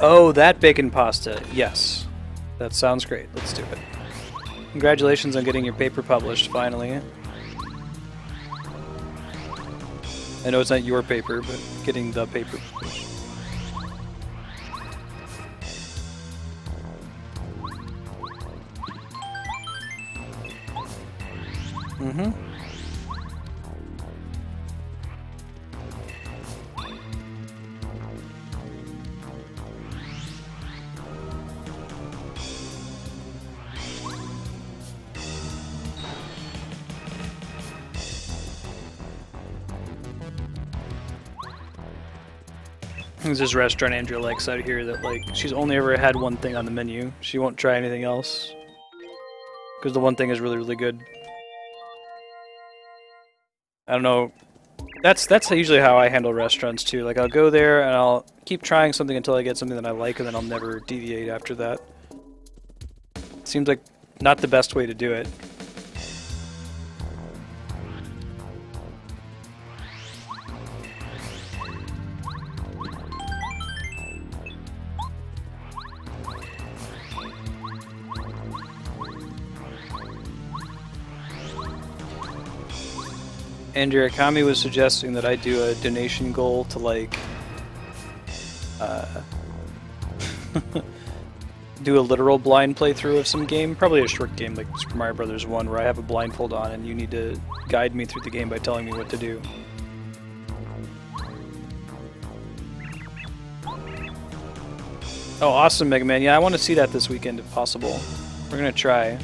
S1: Oh, that bacon pasta. Yes. That sounds great. Let's do it. Congratulations on getting your paper published, finally. I know it's not your paper, but getting the paper published. Mm-hmm. There's this restaurant Andrea likes out here that, like, she's only ever had one thing on the menu. She won't try anything else. Because the one thing is really, really good. I don't know. That's usually how I handle restaurants, too. Like, I'll go there and I'll keep trying something until I get something that I like, and then I'll never deviate after that. Seems like not the best way to do it. Andrea Kami was suggesting that I do a donation goal to like do a literal blind playthrough of some game, probably a short game like Super Mario Bros. 1 where I have a blindfold on and you need to guide me through the game by telling me what to do. Oh, awesome, Mega Man. Yeah, I want to see that this weekend if possible. We're gonna try.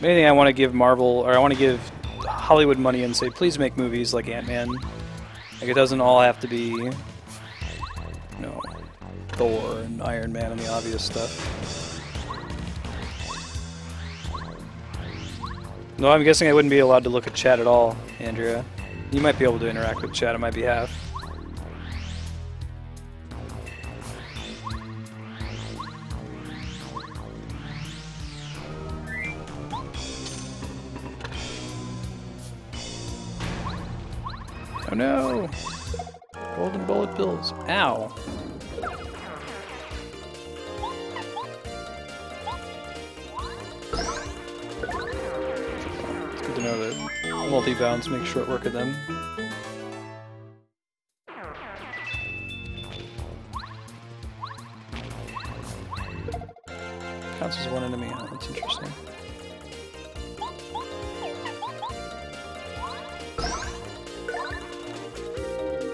S1: Anything I want to give Marvel, or I want to give Hollywood money and say, please make movies like Ant-Man. Like, it doesn't all have to be, you know, Thor and Iron Man and the obvious stuff. No, I'm guessing I wouldn't be allowed to look at chat at all, Andrea. You might be able to interact with chat on my behalf. Oh no! Golden bullet pills. Ow. It's good to know that multi-bounds make short work of them. Counts as one enemy, huh? That's interesting.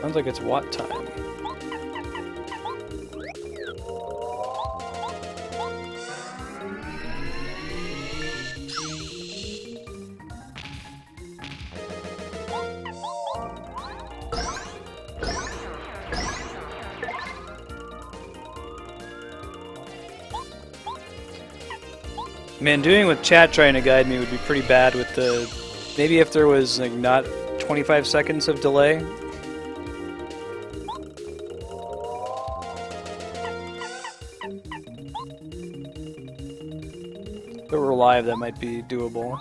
S1: Sounds like it's Watt time. Man, doing with chat trying to guide me would be pretty bad with the... Maybe if there was like not 25 seconds of delay. If it were live, that might be doable.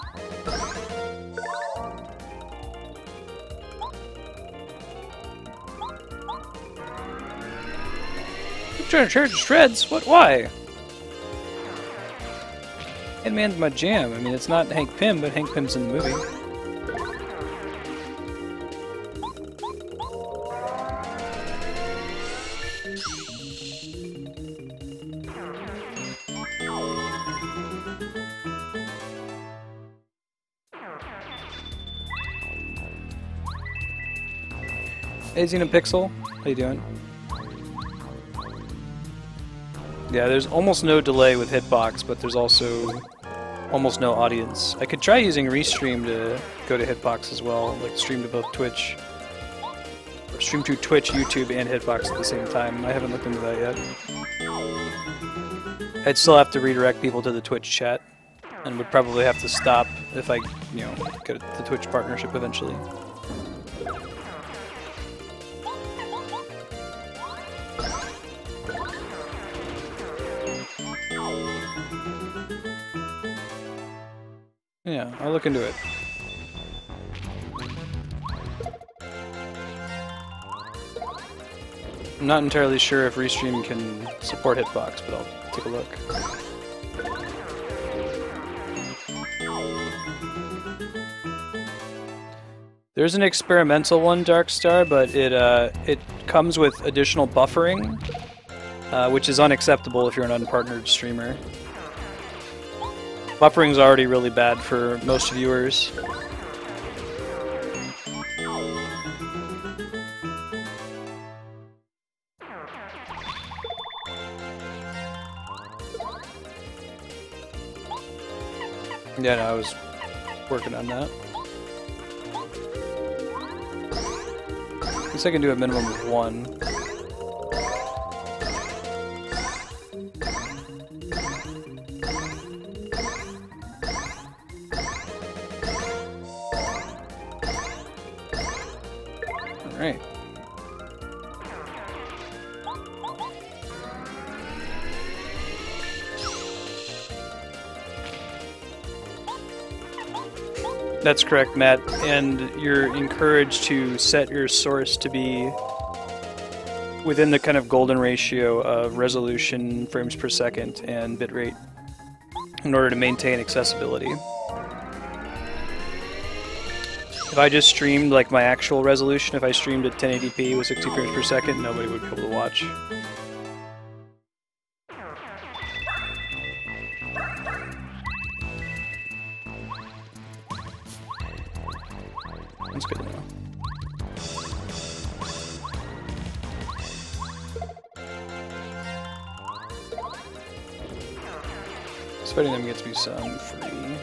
S1: I'm trying to charge shreds? What? Why? Ant-Man's my jam. I mean, it's not Hank Pym, but Hank Pym's in the movie. Hey, Xenopixel. How you doing? Yeah, there's almost no delay with Hitbox, but there's also almost no audience. I could try using Restream to go to Hitbox as well, like stream to both Twitch, or stream to Twitch, YouTube, and Hitbox at the same time. I haven't looked into that yet. I'd still have to redirect people to the Twitch chat, and would probably have to stop if I, you know, get the Twitch partnership eventually. Yeah, I'll look into it. I'm not entirely sure if Restream can support Hitbox, but I'll take a look. There's an experimental one, Darkstar, but it comes with additional buffering, which is unacceptable if you're an unpartnered streamer. Buffering's already really bad for most viewers. Yeah, no, I was working on that. I guess I can do a minimum of one. Alright. That's correct, Matt, and you're encouraged to set your source to be within the kind of golden ratio of resolution, frames per second, and bitrate in order to maintain accessibility. If I just streamed like my actual resolution, if I streamed at 1080p with 60 frames per second, nobody would be able to watch. That's good to know. Fighting them gets me some free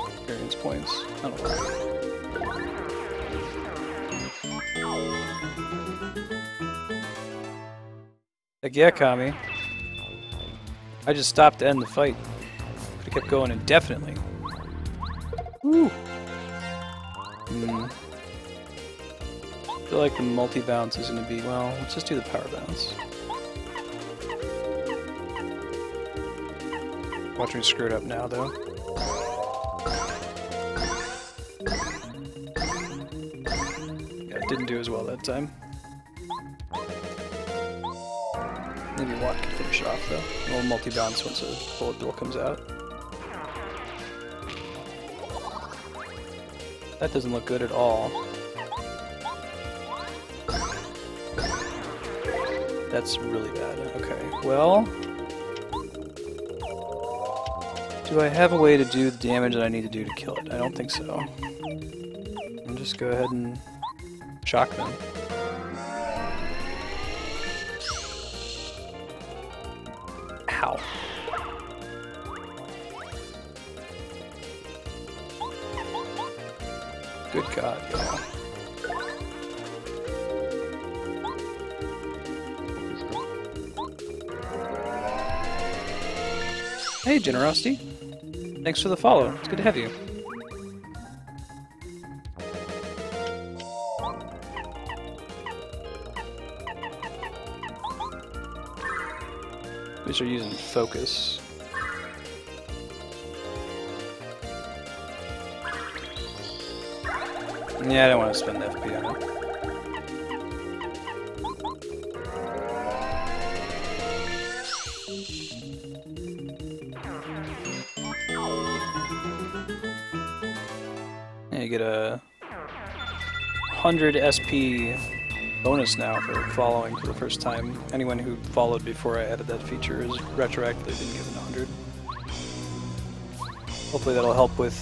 S1: experience points. I don't know. Heck yeah, Kami. I just stopped to end the fight. Could have kept going indefinitely. Woo! I feel like the multi-bounce is going to be, well, let's just do the power bounce. Watch me screw it up now, though. Yeah, it didn't do as well that time. Maybe Watt can finish it off, though. We'll multi-bounce once a bullet bill comes out. That doesn't look good at all. That's really bad. Okay, well... do I have a way to do the damage that I need to do to kill it? I don't think so. I'll just go ahead and shock them. Ow. Good God, yeah. Hey, Generosity. Thanks for the follow. It's good to have you. These are using focus. Yeah, I don't want to spend FP on it. You get a 100 SP bonus now for following for the first time. Anyone who followed before I added that feature is retroactively been given 100. Hopefully that'll help with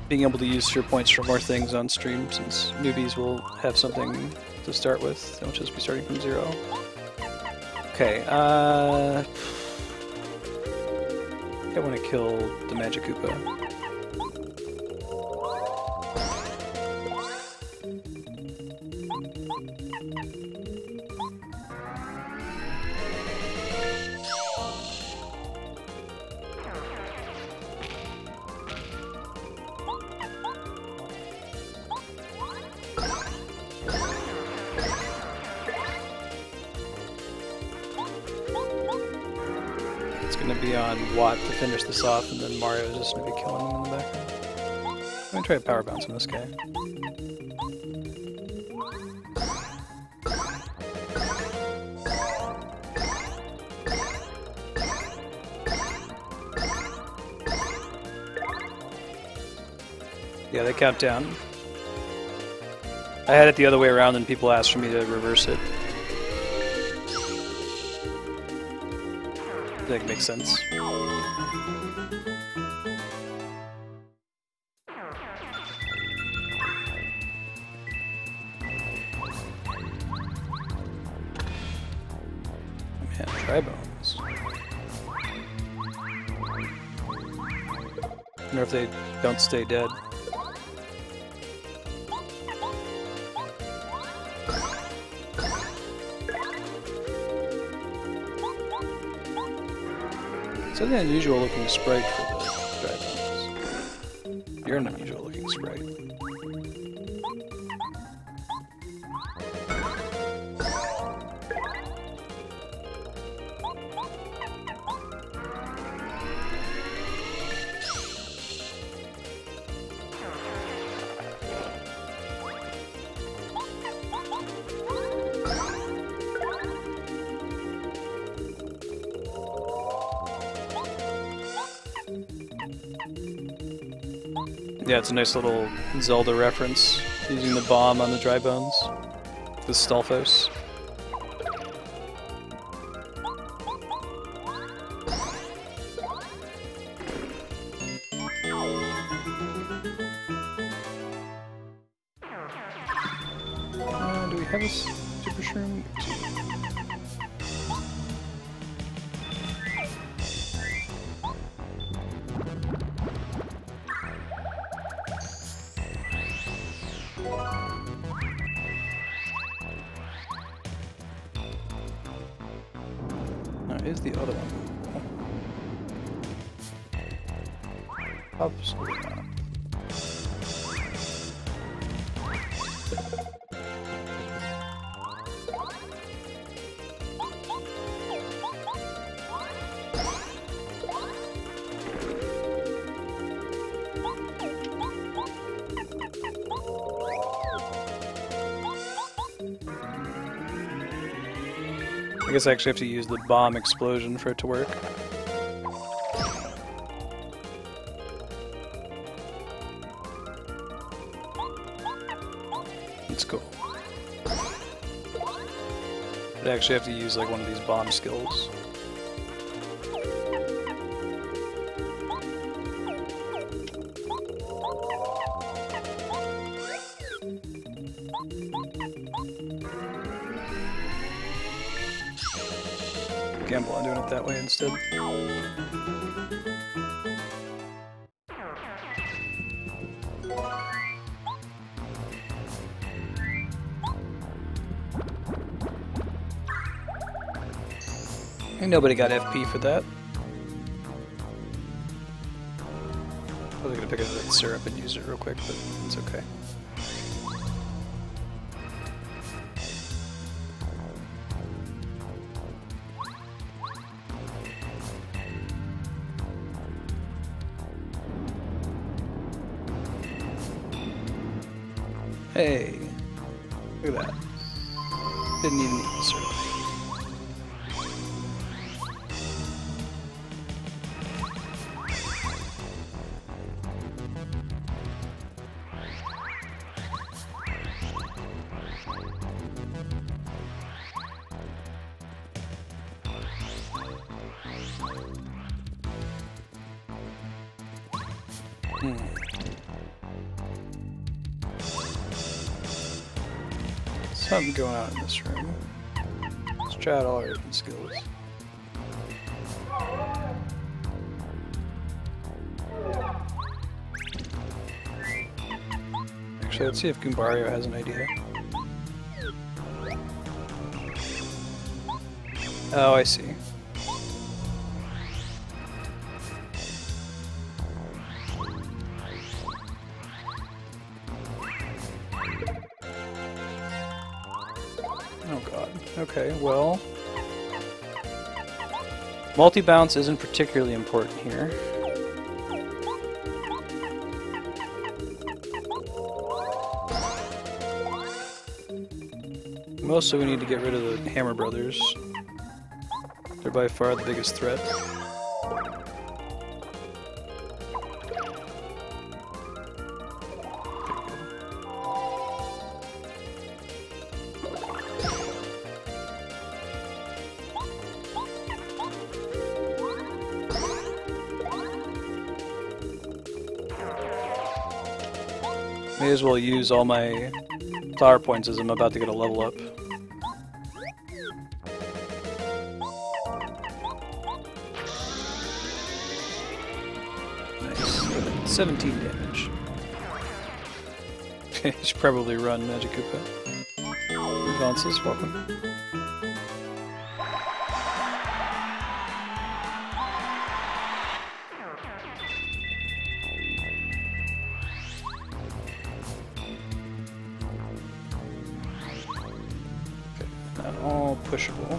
S1: being able to use sphere points for more things on stream, since newbies will have something to start with. They'll just be starting from 0. Okay, I think I want to kill the Magic Koopa. Watt to finish this off, and then Mario is just going to be killing him in the background. I'm going to try a power bounce on this guy. Yeah, they count down. I had it the other way around and people asked for me to reverse it. That makes sense. Man, tri-bones. Wonder if they don't stay dead. It's an unusual looking sprite for the tri-bones. You're an unusual looking sprite. Yeah, it's a nice little Zelda reference, using the bomb on the dry bones. The Stalfos. Do we have a super shroom? Is the other one. Absolutely not. I guess I actually have to use the bomb explosion for it to work. It's cool. I'd actually have to use like one of these bomb skills. Gamble on doing it that way instead. Ain't nobody got FP for that. I was gonna pick up that syrup and use it real quick, but it's okay. Hey, look at that. Didn't even need the syrup. Something going on in this room. Let's try out all our different skills. Actually, let's see if Goombario has an idea. Oh, I see. Oh god. Okay, well... multi-bounce isn't particularly important here. Mostly we need to get rid of the Hammer Brothers. They're by far the biggest threat. May as well use all my flower points as I'm about to get a level up. Nice. 17 damage. You should probably run, Magic Koopa. Advances, welcome. All pushable.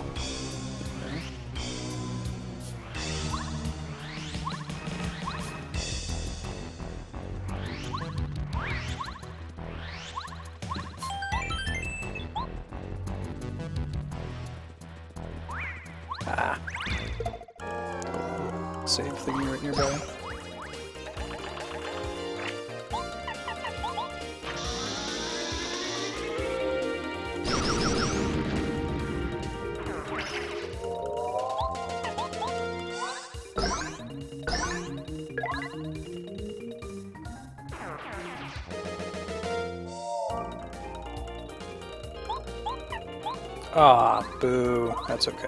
S1: Ah. Save thingy right nearby. Ah, boo. That's okay.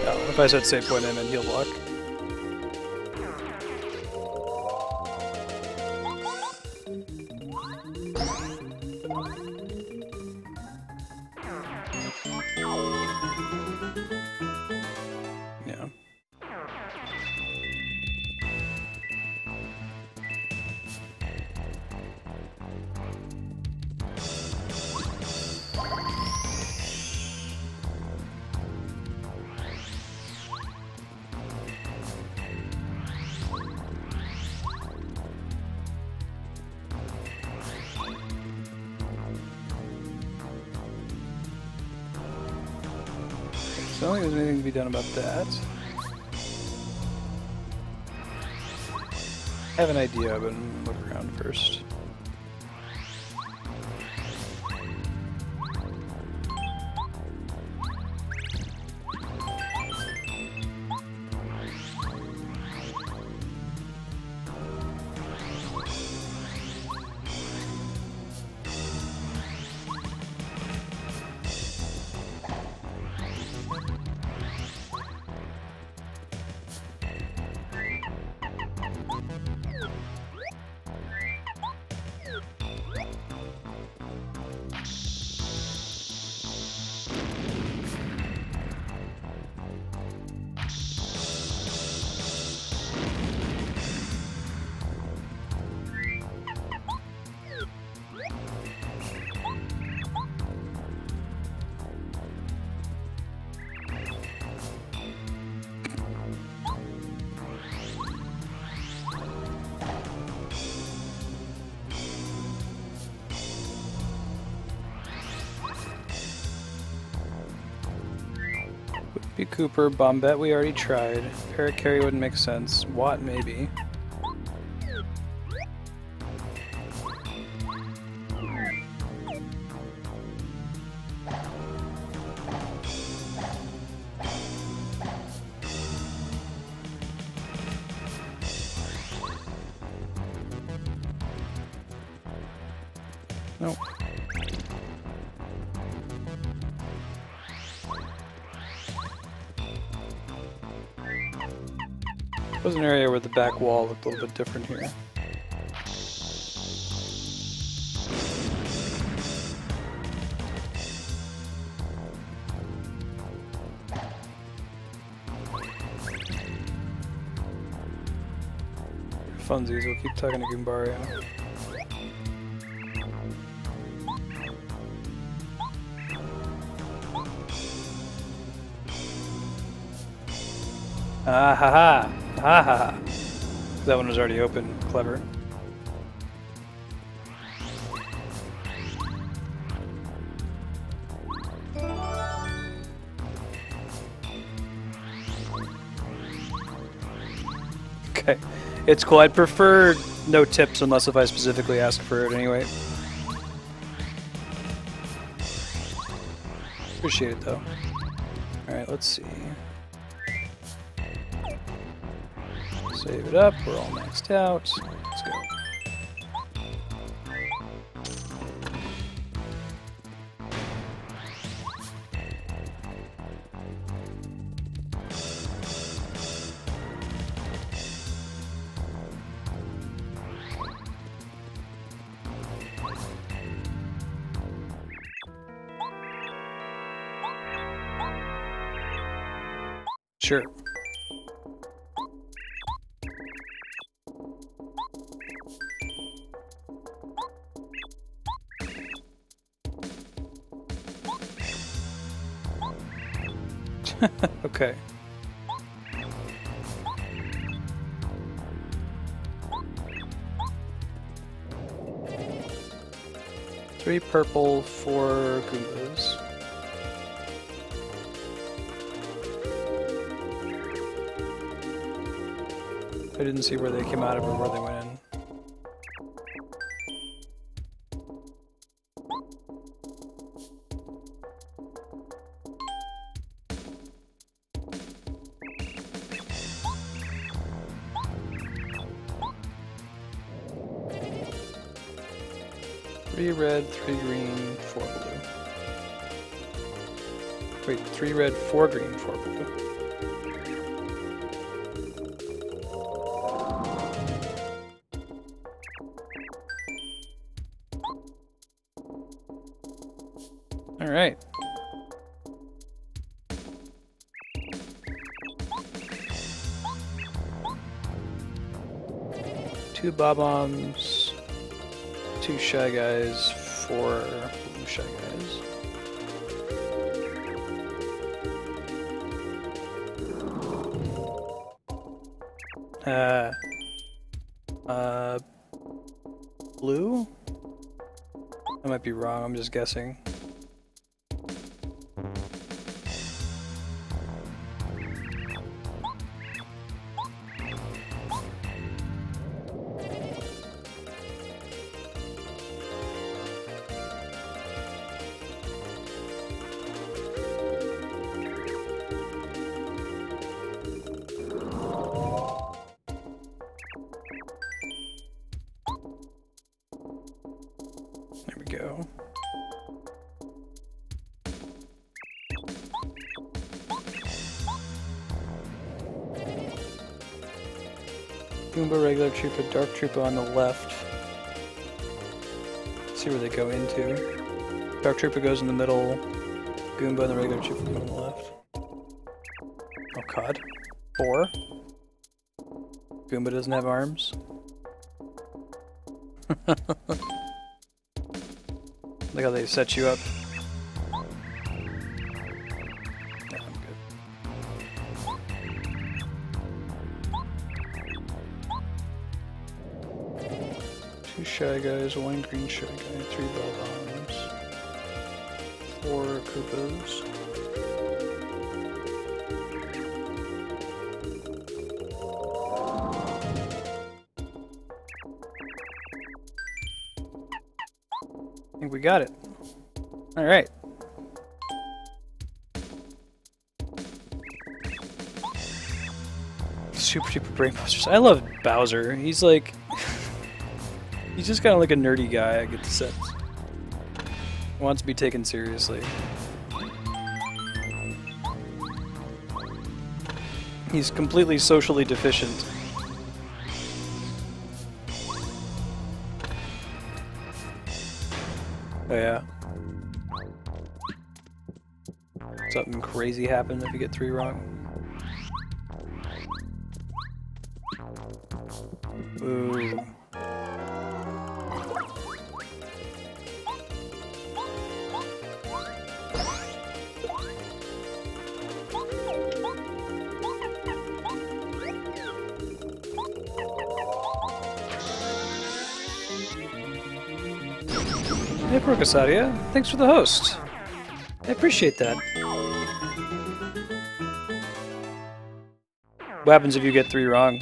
S1: Oh, if I said save point in and heal block. Yeah. So I don't think there's anything to be done about that. I have an idea, but I'm gonna look around first. Cooper, Bombette we already tried. Paracarry wouldn't make sense. Watt maybe. Nope. There's an area where the back wall looked a little bit different here. Funsies, we'll keep talking to Goombario. Ah ha ha! Ha ha ha! That one was already open. Clever. Okay. It's cool. I'd prefer no tips unless if I specifically ask for it anyway. Appreciate it though. Alright, let's see. Save it up, we're all maxed out. Let's go. Sure. Okay. Three purple, 4 Goombas. I didn't see where they came out of or where they went in. 3 red, 3 green, 4 blue. Wait, 3 red, 4 green, 4 blue. Alright. Two Bob-ombs, 2 Shy Guys, 4 blue Shy Guys. Blue? I might be wrong, I'm just guessing. There we go. Goomba, regular Troopa, Dark Troopa on the left. Let's see where they go into. Dark Troopa goes in the middle. Goomba and the regular Troopa go on the left. Oh god. 4. Goomba doesn't have arms. Look how they set you up. Yeah, I'm good. 2 Shy Guys, 1 green Shy Guy, 3 Bob-ombs, 4 Koopas. I think we got it. Alright. Super Duper Brain Busters. I love Bowser. He's like... he's just kind of like a nerdy guy I get to set. Wants to be taken seriously. He's completely socially deficient. Oh yeah. Something crazy happened if you get 3 wrong. Ooh. Hey, Procasadia. Thanks for the host. I appreciate that. What happens if you get 3 wrong?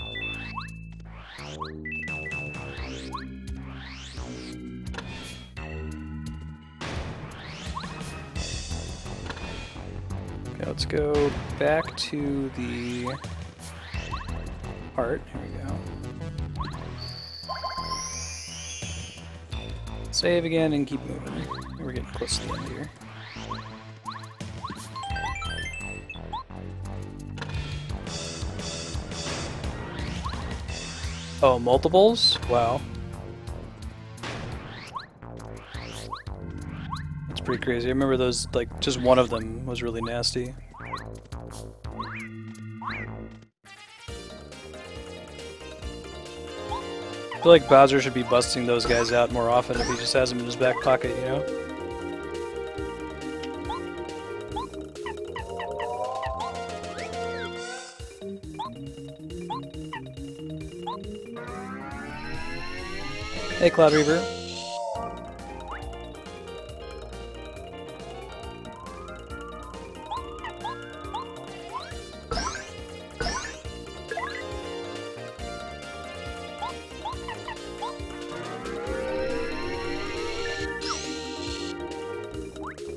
S1: Okay, let's go back to the part. Here we go. Save again and keep moving. We're getting close to the end here. Oh, multiples? Wow. That's pretty crazy. I remember those, like, just one of them was really nasty. I feel like Bowser should be busting those guys out more often if he just has them in his back pocket, you know? Hey, Cloud Reaver.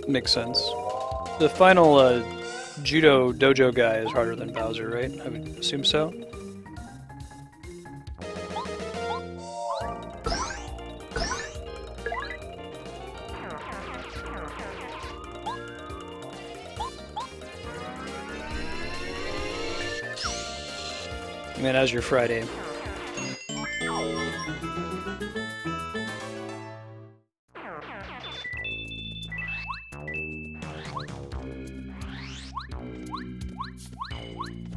S1: Makes sense. The final Judo Dojo guy is harder than Bowser, right? I would assume so. Man, how's your Friday?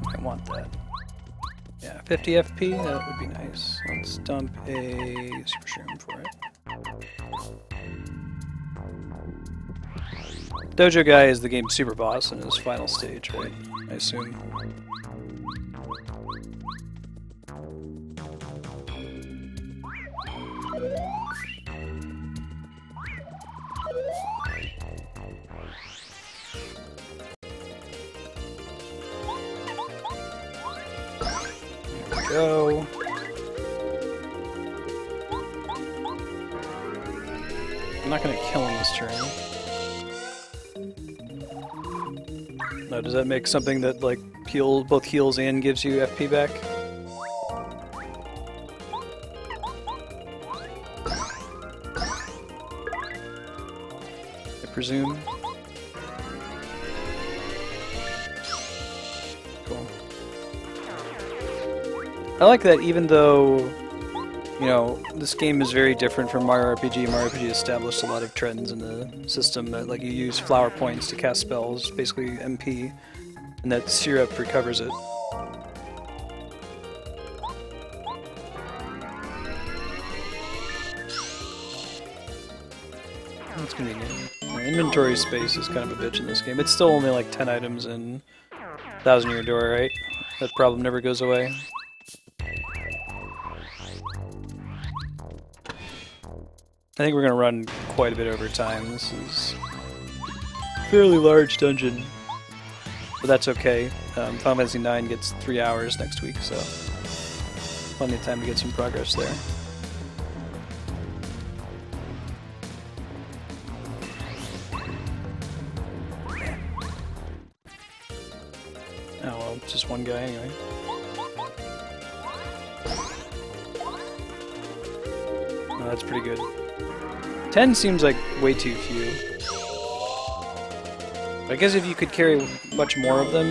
S1: I want that. Yeah, 50 FP, that would be nice. Let's dump a super shroom for it. Dojo guy is the game's super boss in his final stage, right? I assume. There we go. I'm not gonna kill him this turn. No, does that make something that like both heals and gives you FP back? I presume. Cool. I like that even though, you know, this game is very different from Mario RPG. Mario RPG established a lot of trends in the system that, like, you use flower points to cast spells, basically MP, and that syrup recovers it. That's convenient. Inventory space is kind of a bitch in this game. It's still only like 10 items in 1,000 Year Door, right? That problem never goes away. I think we're going to run quite a bit over time. This is a fairly large dungeon, but that's okay. Final Fantasy IX gets 3 hours next week, so plenty of time to get some progress there. Oh well, just one guy anyway. Oh, that's pretty good. 10 seems like way too few. I guess if you could carry much more of them,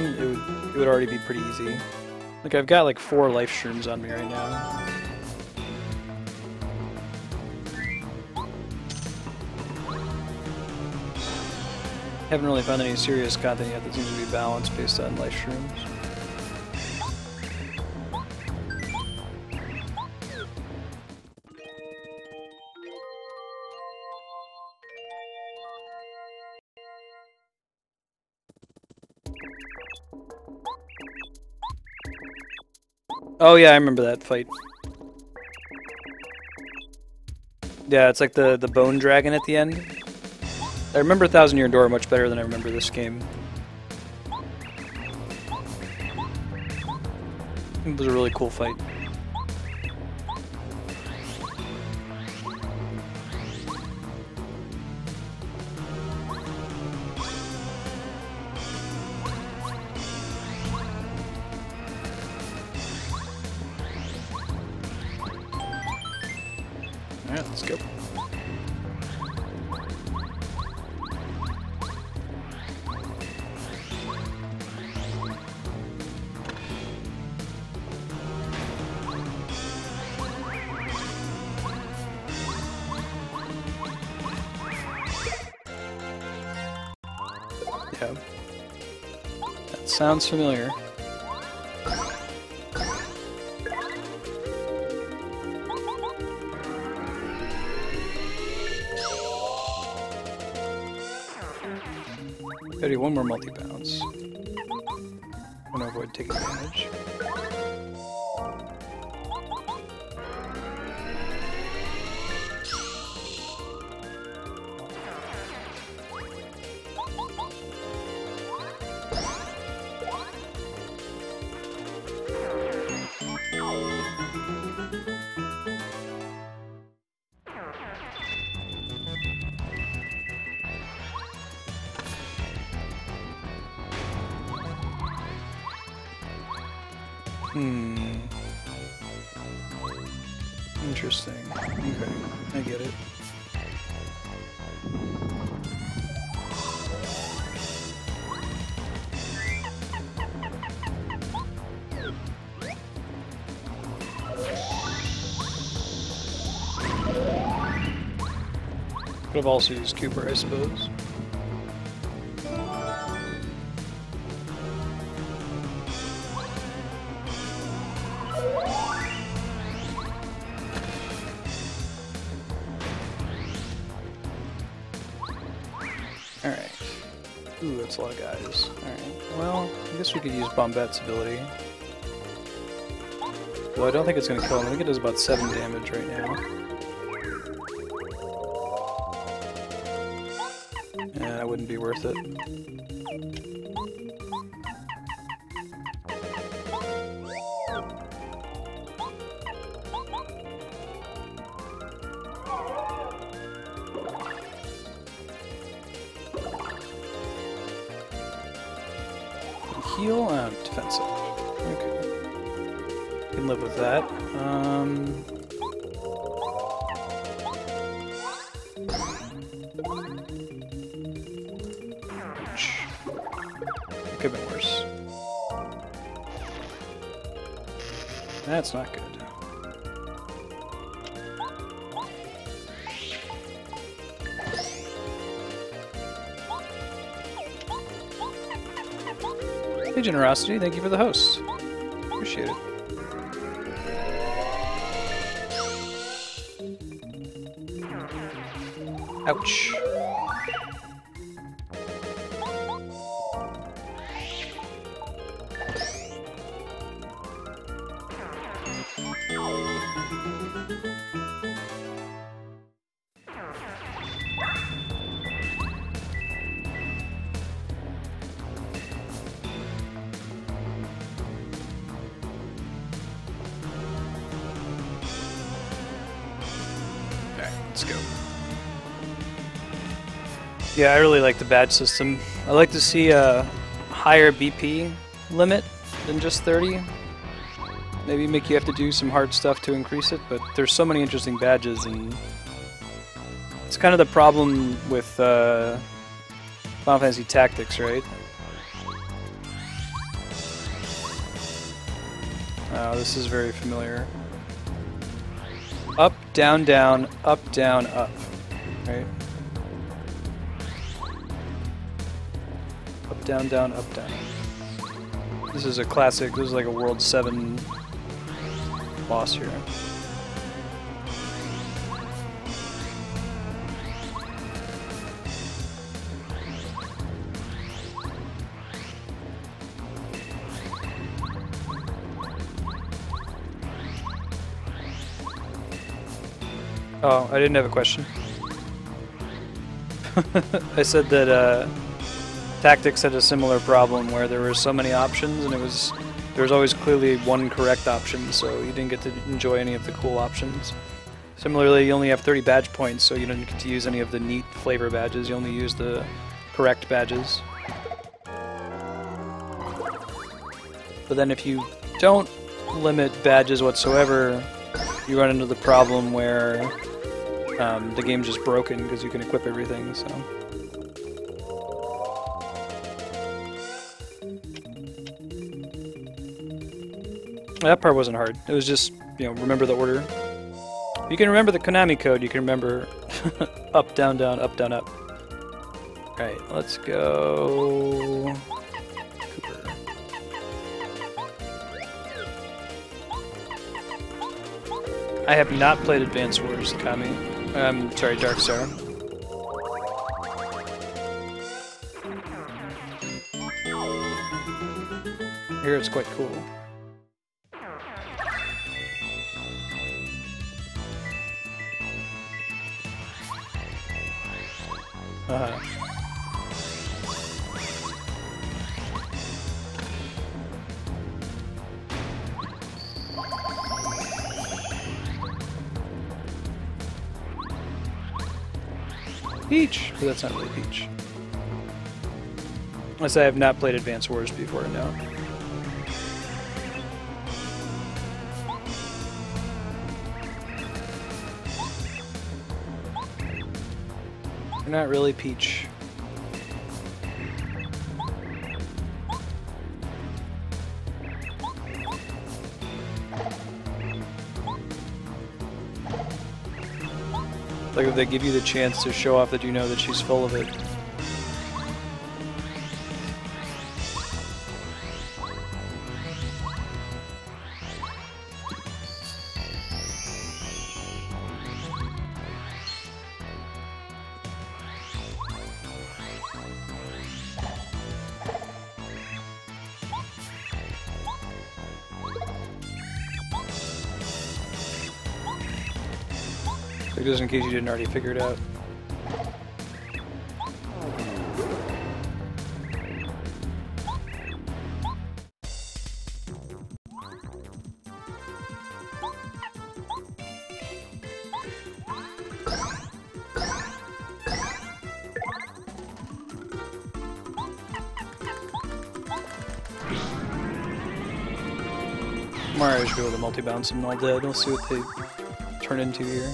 S1: it would already be pretty easy. Like, I've got like 4 life shrooms on me right now. Haven't really found any serious content yet that seems to be balanced based on life shrooms. Oh yeah, I remember that fight. Yeah, it's like the bone dragon at the end. I remember 1,000 Year Door much better than I remember this game. It was a really cool fight. Alright, let's go. Yeah. That sounds familiar. Gotta do one more multi-bounce. I want to avoid taking damage. Interesting. Okay, I get it. Could have also used Cooper, I suppose. Alright. Ooh, that's a lot of guys. Alright. Well, I guess we could use Bombette's ability. Well, I don't think it's going to kill him. I think it does about 7 damage right now. Yeah, that wouldn't be worth it. Heal? Defensive. Okay. Can live with that. Ouch. It could have been worse. That's not good. Hey, Generosity, thank you for the host. Appreciate it. Ouch. Let's go. Yeah, I really like the badge system. I like to see a higher BP limit than just 30. Maybe make you have to do some hard stuff to increase it, but there's so many interesting badges, and it's kind of the problem with Final Fantasy Tactics, right? Oh, this is very familiar. Up, down, down, up, right? Up, down, down, up, down. This is a classic, this is like a World 7 boss here. Oh, I didn't have a question. I said that Tactics had a similar problem where there were so many options and there was always clearly one correct option, so you didn't get to enjoy any of the cool options. Similarly, you only have 30 badge points, so you don't get to use any of the neat flavor badges, you only use the correct badges. But then if you don't limit badges whatsoever, you run into the problem where the game's just broken because you can equip everything, so. That part wasn't hard. It was just, you know, remember the order. If you can remember the Konami code, you can remember up, down, down, up, down, up. Alright, let's go... Cooper. I have not played Advance Wars, Kami. Sorry, Darkstar. I hear it's quite cool. Peach! But that's not really Peach. Unless I have not played Advance Wars before, no. You're not really Peach. Like if they give you the chance to show off that you know that she's full of it. Like, just in case you didn't already figure it out. Mario should be able to multi-bounce them all dead. We'll see what they turn into here.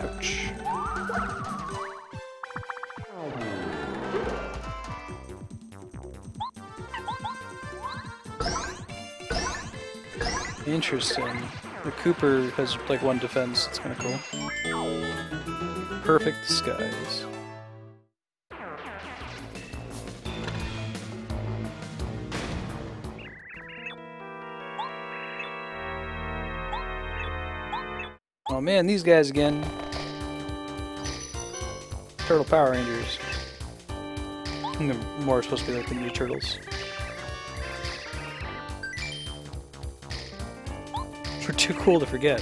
S1: Ouch. Interesting. The Cooper has like 1 defense. It's kind of cool. Perfect disguise. Oh man, these guys again. Turtle Power Rangers. I think they're more supposed to be like the Ninja Turtles. We're too cool to forget.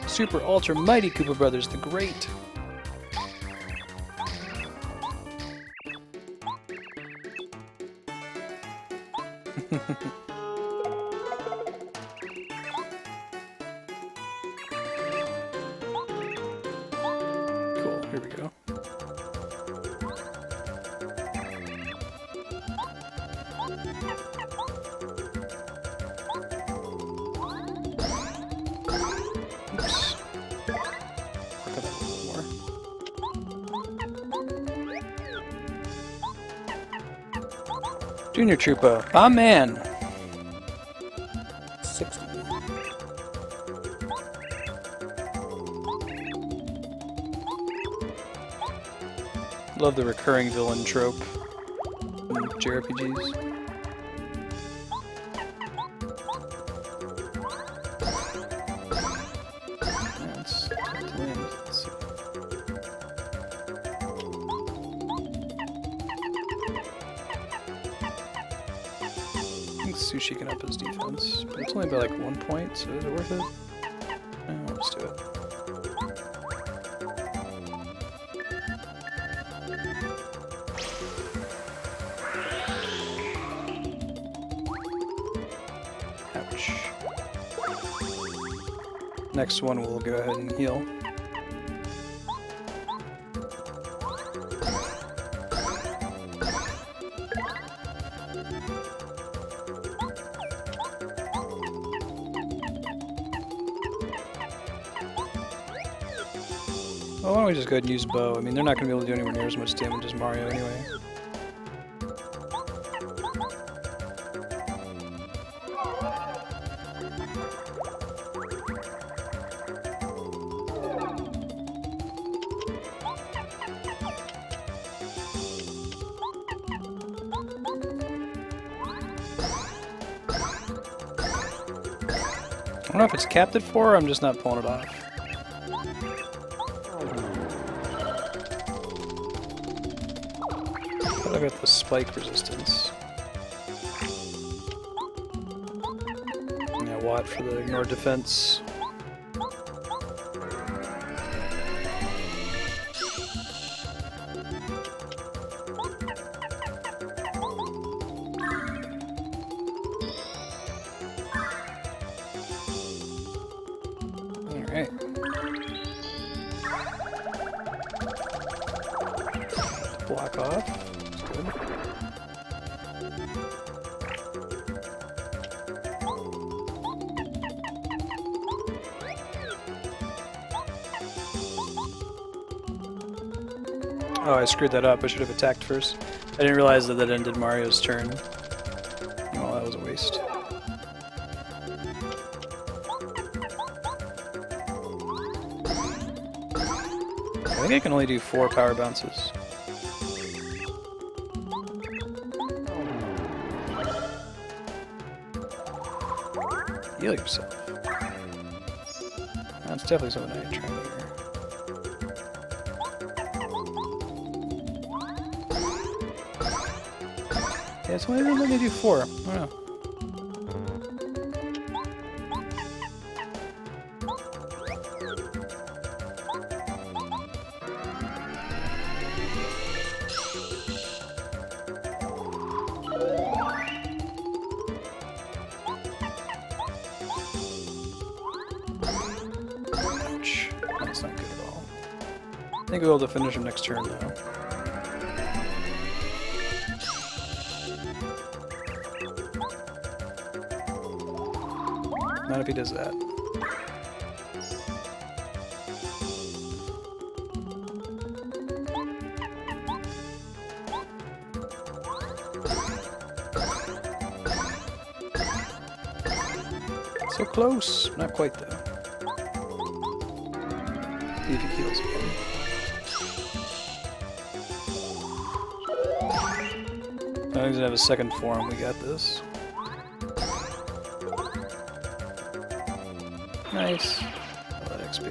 S1: Super Ultra Mighty Koopa Brothers, the Great. Cool, here we go. Oops. Work on that a little more. Junior Troopa, my man. 60. Love the recurring villain trope in JRPGs. Yeah, it's tough to land. Let's see. I think Sushi can up his defense, but it's only by like 1 point, so is it worth it? No, let's do it. Ouch. Next one we'll go ahead and heal. Well, why don't we just go ahead and use Bow? I mean, they're not going to be able to do anywhere near as much damage as Mario anyway. I don't know if it's capped at 4 or I'm just not pulling it off. But I got the spike resistance. Yeah, Watt for the ignore defense. Alright. Block off. That's good. Oh, I screwed that up. I should have attacked first. I didn't realize that that ended Mario's turn. Oh, that was a waste. I think I can only do 4 power bounces. Heal yourself. That's definitely something I try here. Yeah, it's only let me do 4. I don't know. Ouch. That's not good at all. I think we'll be able to finish him next turn, though. Not if he does that. So close! Not quite, though. See if he heals again. I think he's gonna have a second form. We got this. Nice. All that XP.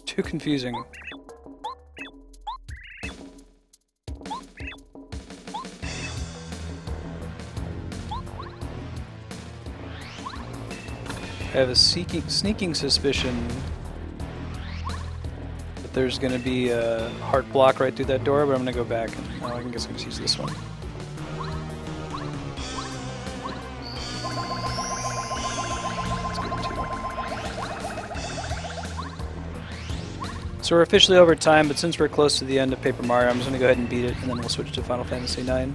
S1: Too confusing. I have a sneaking suspicion that there's going to be a heart block right through that door, but I'm going to go back and I guess I'm going to use this one. That's good too. So we're officially over time, but since we're close to the end of Paper Mario, I'm just going to go ahead and beat it, and then we'll switch to Final Fantasy IX.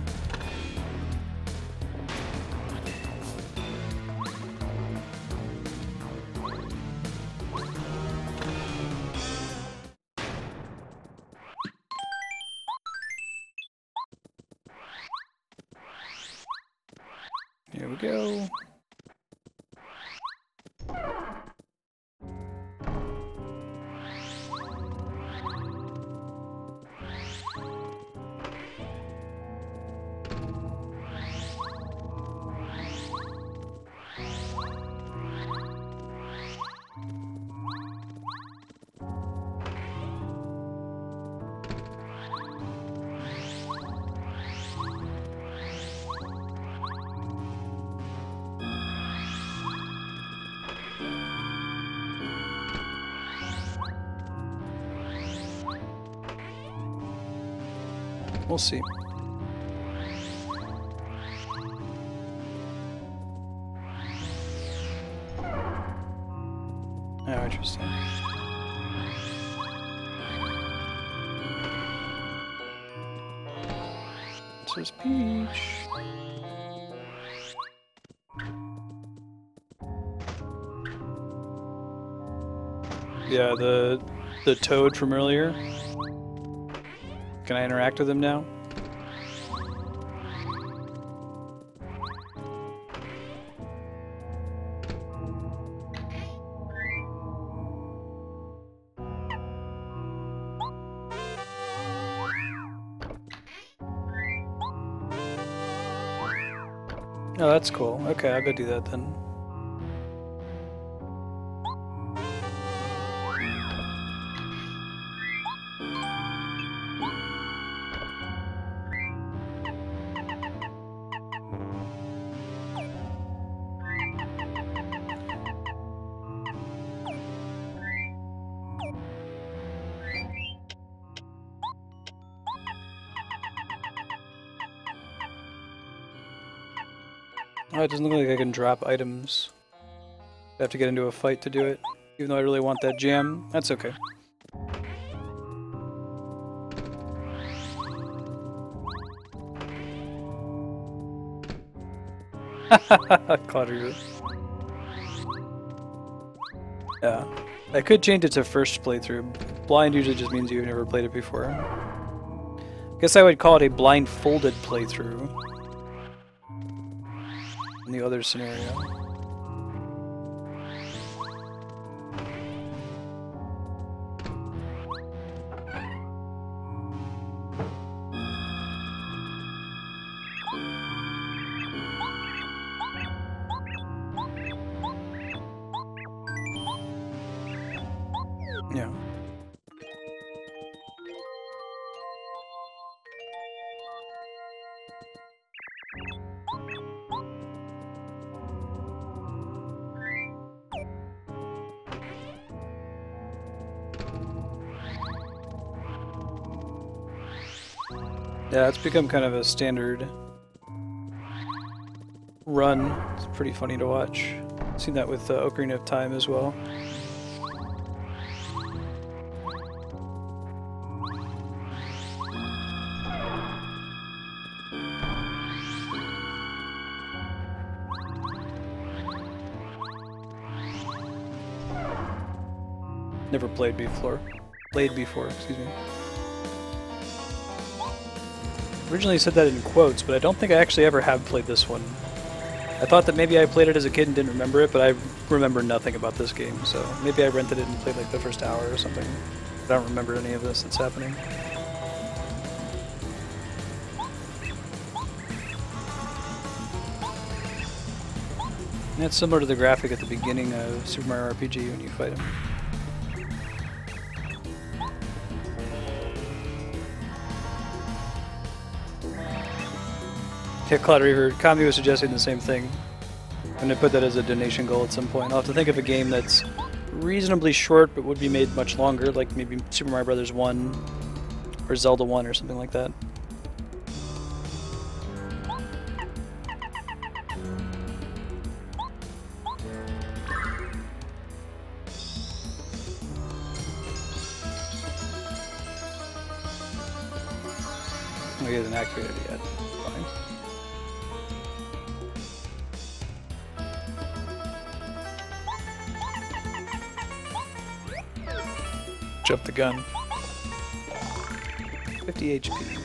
S1: Here we go. We'll see. Oh, interesting. This is Peach. Yeah, the toad from earlier. Can I interact with him now? Oh, that's cool. Okay, I'll go do that then. Oh, it doesn't look like I can drop items. I have to get into a fight to do it, even though I really want that gem. That's okay. Claudia. Yeah. I could change it to first playthrough. Blind usually just means you've never played it before. I guess I would call it a blindfolded playthrough. In the other scenario. Yeah. Yeah, it's become kind of a standard run. It's pretty funny to watch. Seen that with Ocarina of Time as well. Never played before. Excuse me. Originally said that in quotes, but I don't think I actually ever have played this one. I thought that maybe I played it as a kid and didn't remember it, but I remember nothing about this game, so maybe I rented it and played like the first hour or something. I don't remember any of this that's happening. And it's similar to the graphic at the beginning of Super Mario RPG when you fight him. Yeah, Cloud Reaver, Kami was suggesting the same thing. I'm going to put that as a donation goal at some point. I'll have to think of a game that's reasonably short but would be made much longer, like maybe Super Mario Bros. 1 or Zelda 1 or something like that. Oh, he hasn't activated it yet. Fine. Jump the gun. 50 HP.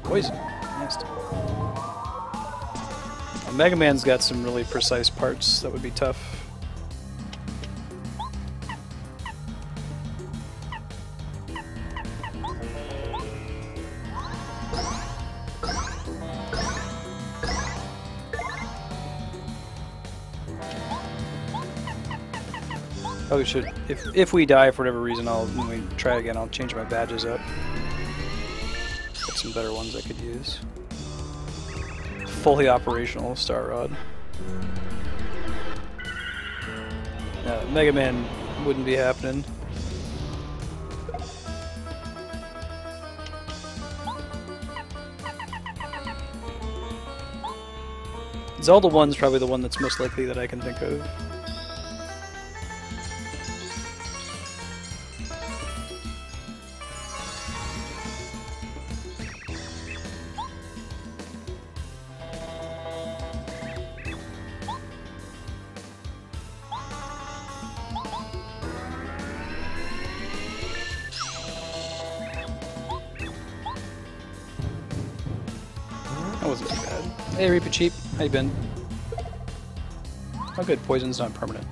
S1: Poison. Nasty. Well, Mega Man's got some really precise parts that would be tough. Probably should, if we die for whatever reason, when we try again, I'll change my badges up. Get some better ones I could use. Fully operational Star Rod. Mega Man wouldn't be happening. Zelda 1's probably the one that's most likely that I can think of. That wasn't too bad. Hey, Reaper Cheap, how you been? Oh good, poison's not permanent.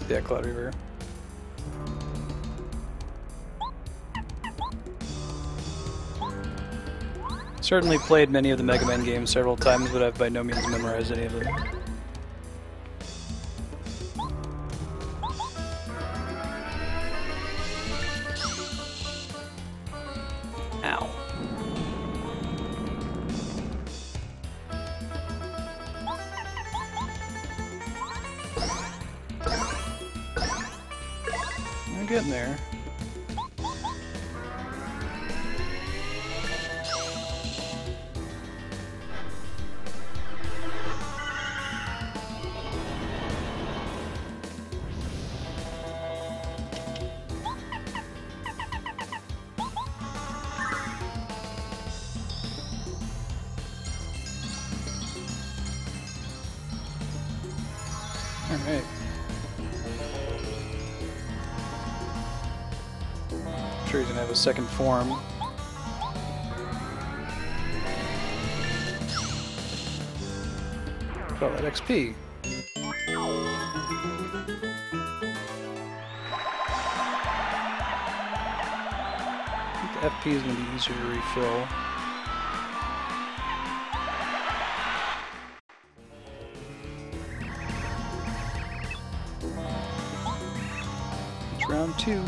S1: Yeah, Cloud Reaver. Certainly played many of the Mega Man games several times, but I've by no means memorized any of them. Ow. getting there. Alright. I'm sure he's gonna have a second form. Got that XP. I think the FP is gonna be easier to refill. Round 2.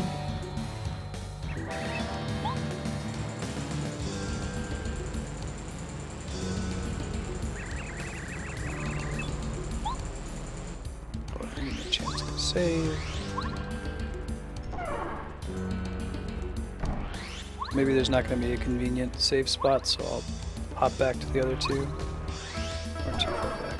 S1: Oh, I need a chance to save. Maybe there's not going to be a convenient save spot, so I'll hop back to the other two. Or too far back.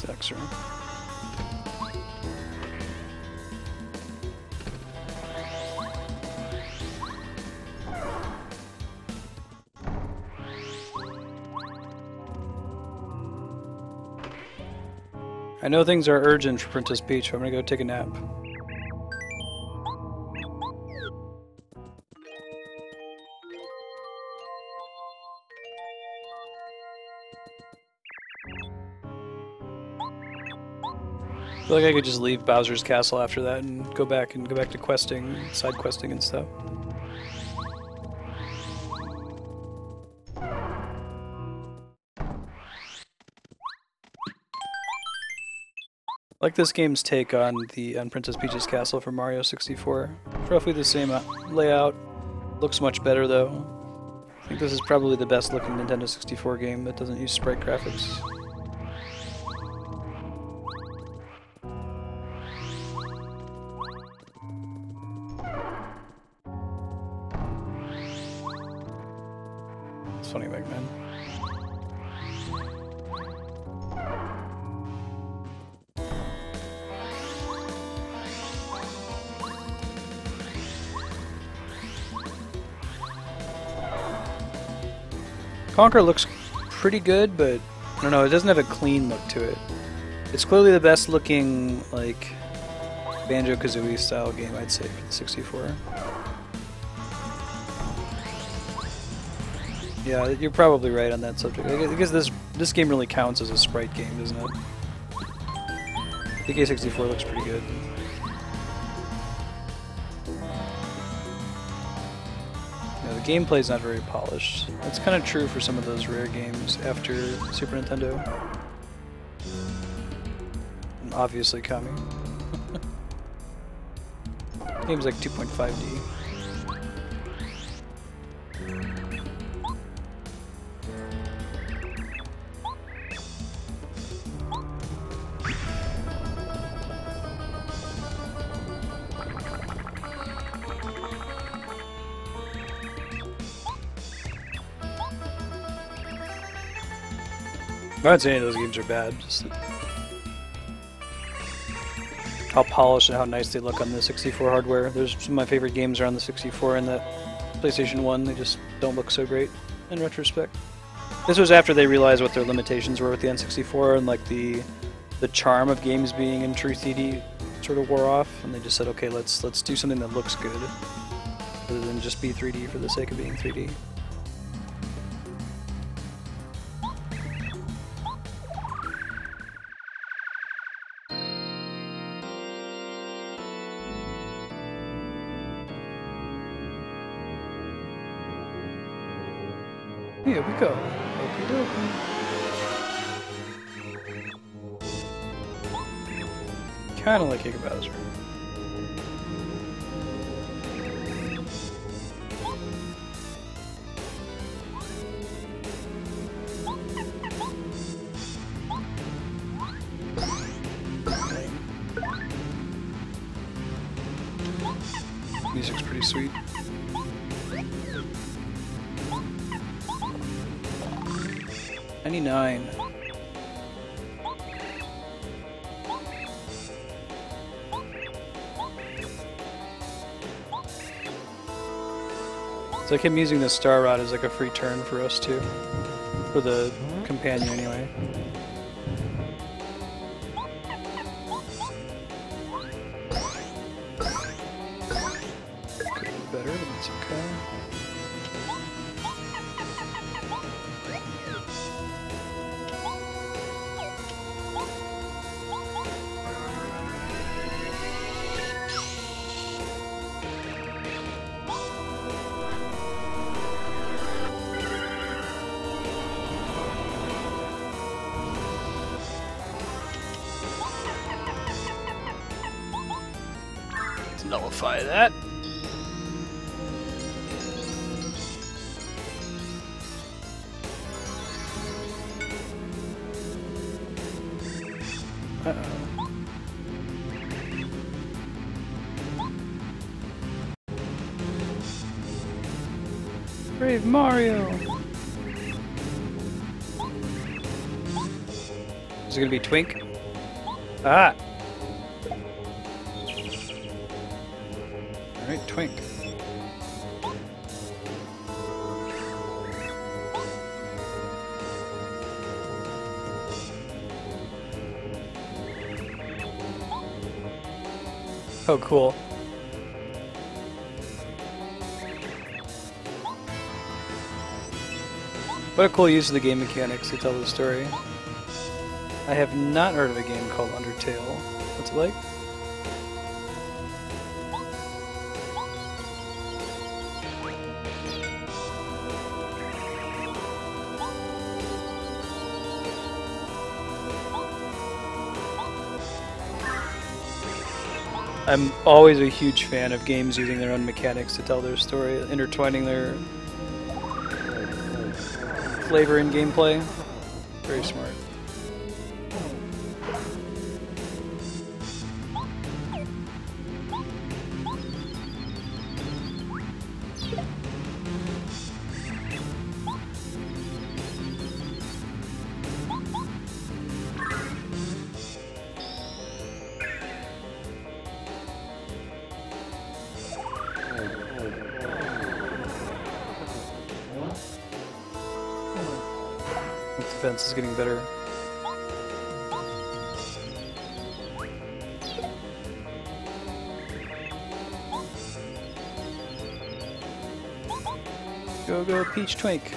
S1: X room. I know things are urgent for Princess Peach, so I'm gonna go take a nap. I feel like I could just leave Bowser's Castle after that and go back to questing, side questing and stuff. I like this game's take on Princess Peach's Castle for Mario 64. It's roughly the same layout. Looks much better though. I think this is probably the best looking Nintendo 64 game that doesn't use sprite graphics. It's funny, Eggman. Conker looks pretty good, but I don't know, it doesn't have a clean look to it. It's clearly the best looking, like, Banjo-Kazooie style game, I'd say, for the 64. Yeah, you're probably right on that subject. I guess this game really counts as a sprite game, doesn't it? The K64 looks pretty good. Yeah, the gameplay's not very polished. That's kind of true for some of those rare games after Super Nintendo. And obviously coming. Game's like 2.5D. I wouldn't say any of those games are bad, just how polished and how nice they look on the 64 hardware. There's some of my favorite games are on the 64 and the PlayStation 1, they just don't look so great in retrospect. This was after they realized what their limitations were with the N64 and like the charm of games being in true 3D sort of wore off, and they just said, okay, let's do something that looks good rather than just be 3D for the sake of being 3D. Here we go. Okie dokie. Kind of like Giga Bowser. Music's pretty sweet. $99. It's like him using the Star Rod as like a free turn for us too. For the companion anyway. Could be better, but it's okay. Nullify that. Uh-oh. Brave Mario! Is it gonna be Twink? Ah! Alright, Twink. Oh, cool. What a cool use of the game mechanics to tell the story. I have not heard of a game called Undertale. What's it like? I'm always a huge fan of games using their own mechanics to tell their story, intertwining their flavor in gameplay. Very smart. Defense is getting better. Go, go, Peach Twink.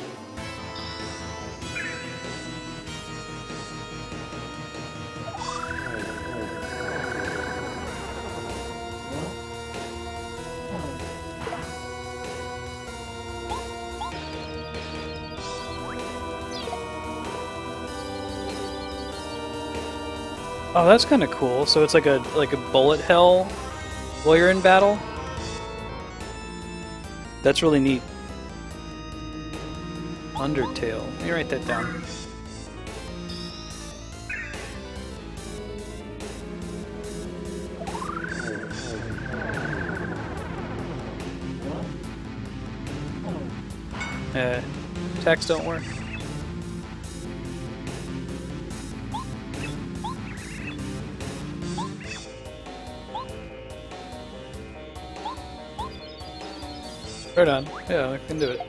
S1: Oh, that's kind of cool. So it's like a bullet hell while you're in battle. That's really neat. Undertale. Let me write that down. Attacks don't work. Right on. Yeah, I can do it.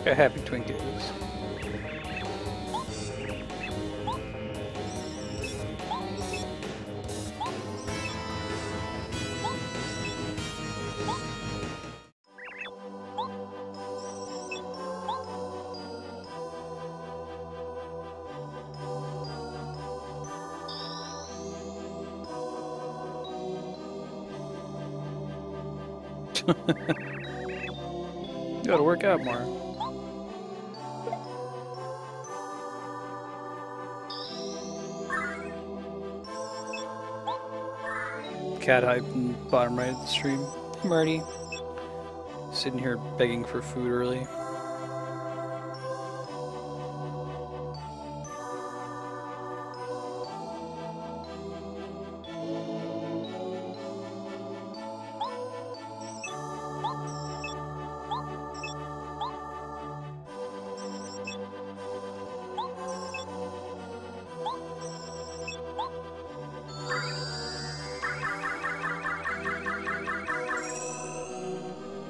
S1: A happy Twink it is. Gotta work out more. Cat hype in the bottom right of the stream. Hey Marty. Sitting here begging for food early.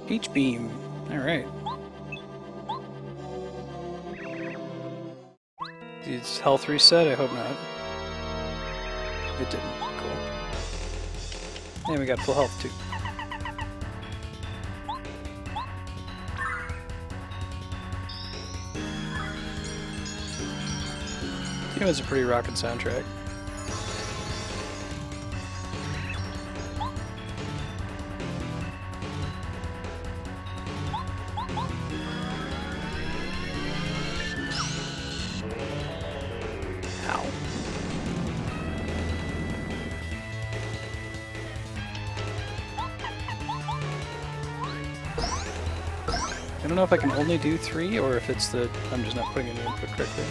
S1: Peach beam. Alright. Did its health reset? I hope not. It didn't. Cool. And we got full health too. It was a pretty rockin' soundtrack. I don't know if I can only do 3 or if it's the I'm just not putting in the input correctly.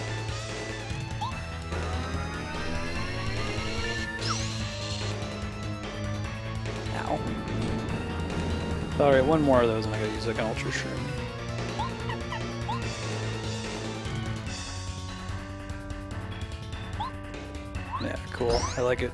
S1: Ow. Alright, one more of those and I gotta use like an ultra shroom. Yeah, cool. I like it.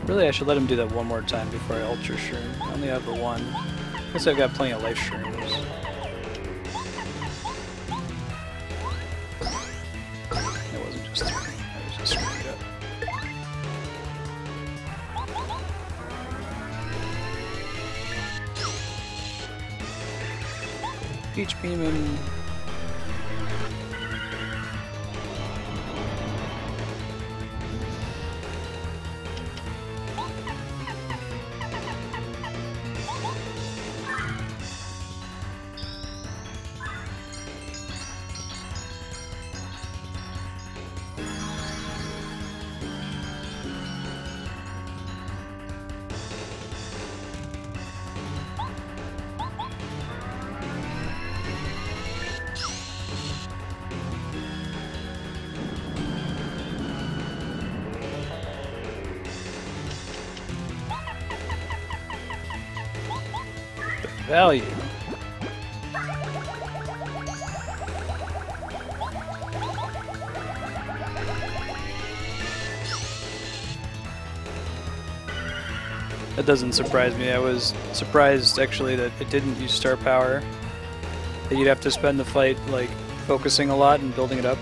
S1: Really, I should let him do that one more time before I ultra shroom. I only have the one. I guess I've got plenty of life shrooms. It wasn't just 3. I was just screwing it up. Peach beam him. Value. That doesn't surprise me. I was surprised actually that it didn't use star power. That you'd have to spend the fight like focusing a lot and building it up.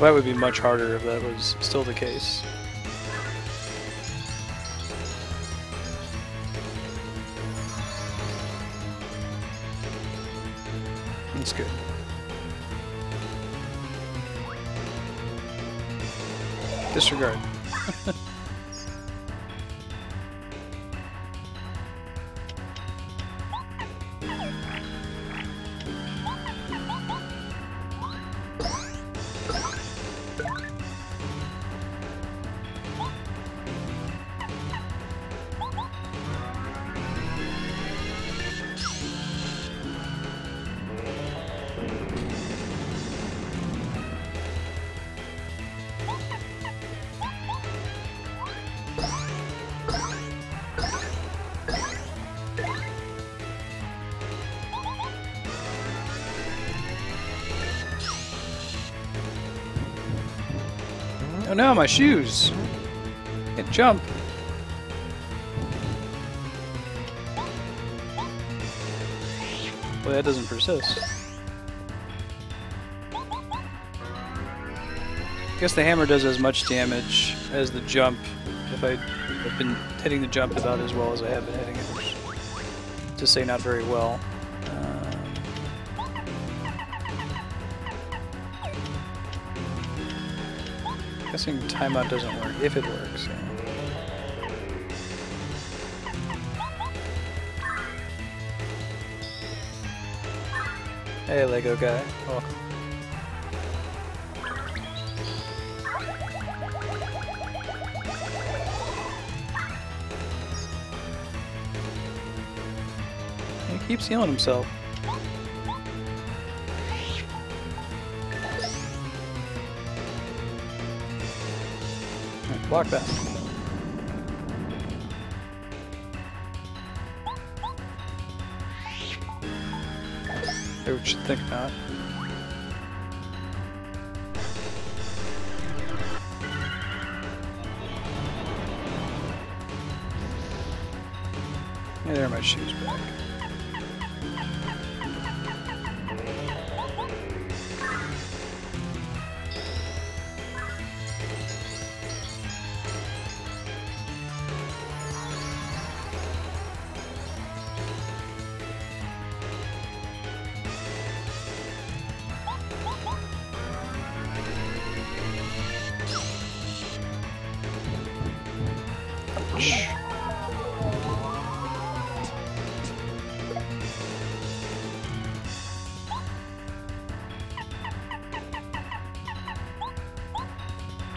S1: That would be much harder if that was still the case. That's good. Disregard. Oh no, my shoes! Can't jump. Well, that doesn't persist. I guess the hammer does as much damage as the jump if I have been hitting the jump about as well as I have been hitting it, which is to say not very well. Guessing timeout doesn't work, if it works. Yeah. Hey, Lego guy. Welcome. He keeps healing himself. Right, block that. I should think not. Yeah, there are my shoes back.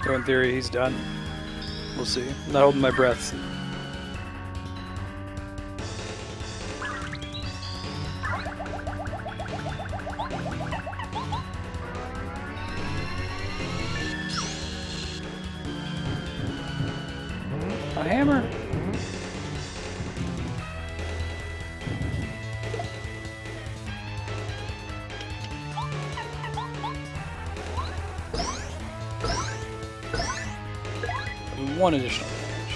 S1: So in theory, he's done. We'll see. I'm not holding my breath. A hammer. One additional damage.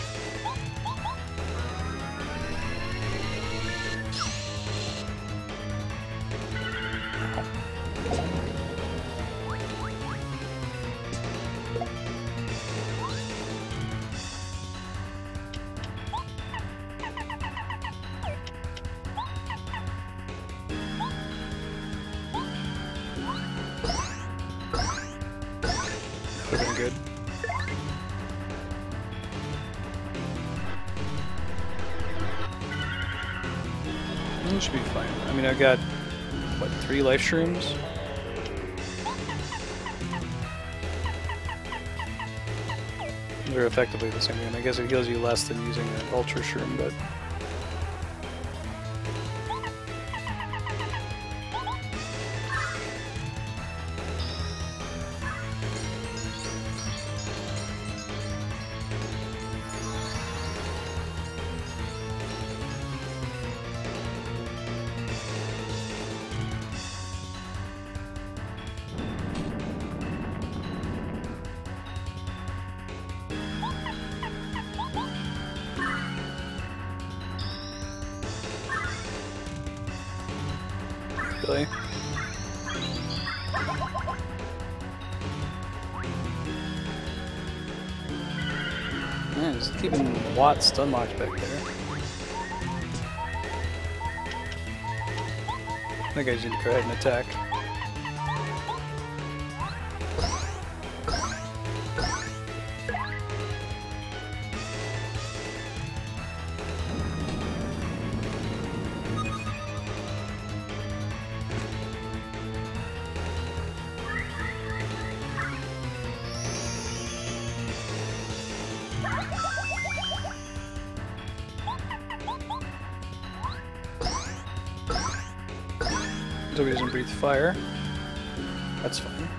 S1: That would have been good. It should be fine. I mean, I've got, what, 3 life shrooms? They're effectively the same thing. I guess it heals you less than using an ultra shroom, but... Really? Man, just keeping Watt stun locked back there. That guy's gonna go ahead and attack. So he doesn't breathe fire. That's fine.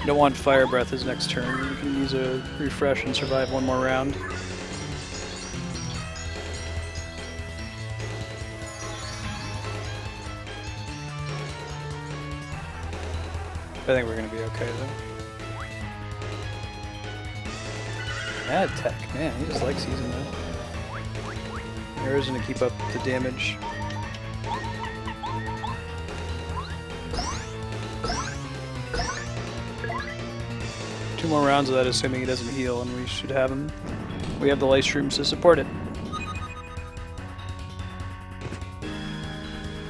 S1: You don't want fire breath his next turn. You can use a refresh and survive one more round. I think we're gonna be okay though. Mad Tech, man, he just likes using that. Arrow's gonna keep up the damage. Two more rounds of that, assuming he doesn't heal, and we should have him. We have the light shrooms to support it.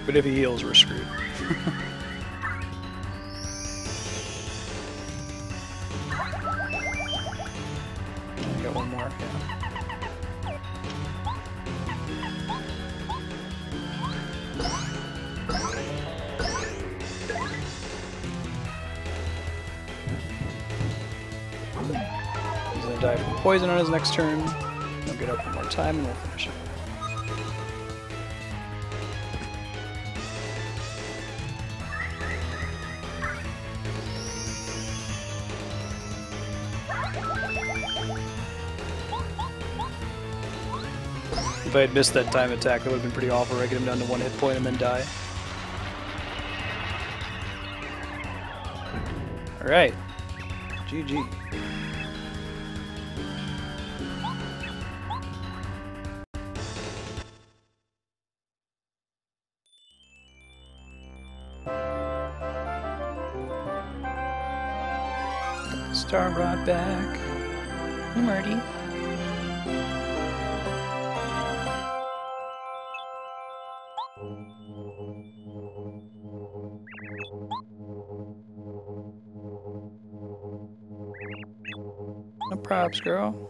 S1: But if he heals, we're screwed. Got one more, yeah. He's gonna die from poison on his next turn. He'll get up one more time and we'll finish it. If I had missed that time attack, that would have been pretty awful. I get him down to 1 hit point and then die. Alright. GG. Star brought back. Hey, Marty. No props, girl.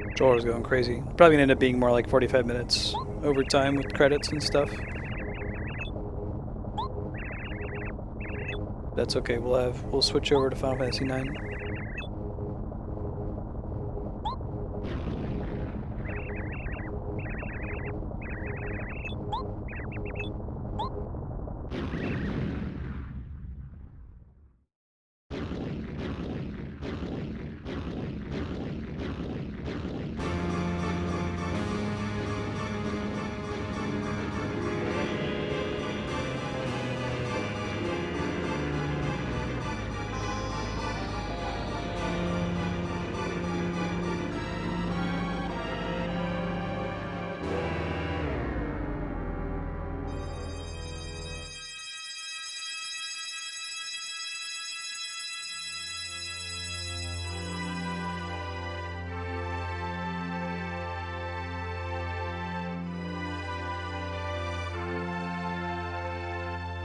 S1: Controller's going crazy. Probably gonna end up being more like 45 minutes overtime with credits and stuff. That's okay. We'll switch over to Final Fantasy IX.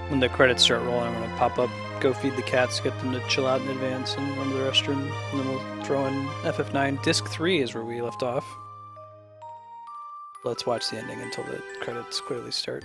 S1: When the credits start rolling, I'm gonna pop up, go feed the cats, get them to chill out in advance, and run to the restroom. And then we'll throw in FF9. Disc 3 is where we left off. Let's watch the ending until the credits clearly start.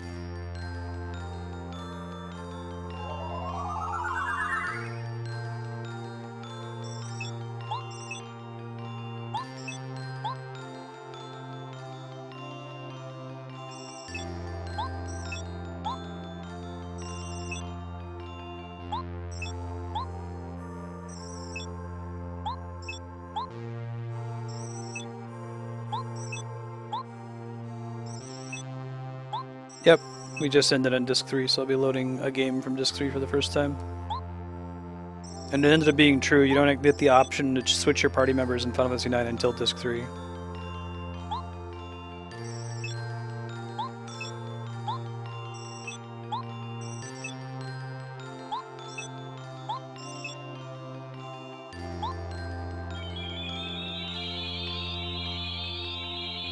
S1: Yep, we just ended on Disc 3, so I'll be loading a game from Disc 3 for the first time. And it ended up being true, you don't get the option to switch your party members in Final Fantasy IX until Disc 3.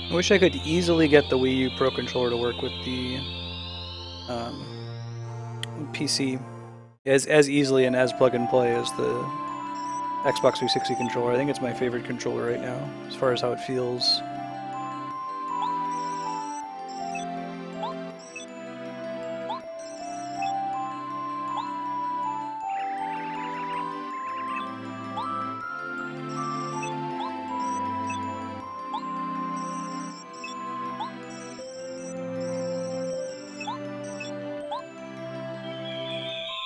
S1: I wish I could easily get the Wii U Pro Controller to work with the PC as easily and as plug and play as the Xbox 360 controller. I think it's my favorite controller right now, as far as how it feels.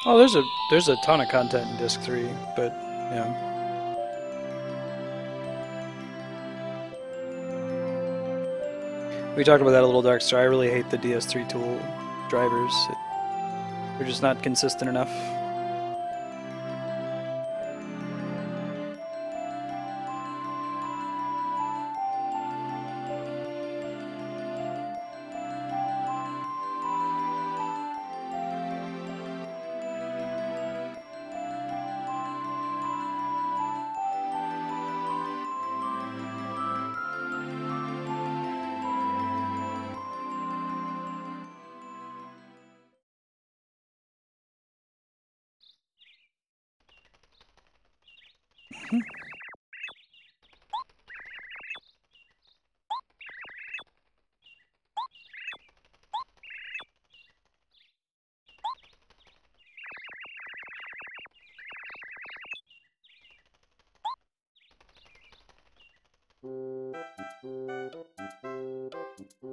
S1: Oh, there's a ton of content in Disc 3, but yeah. We talked about that a little, Darkstar. I really hate the DS3 tool drivers. They're just not consistent enough.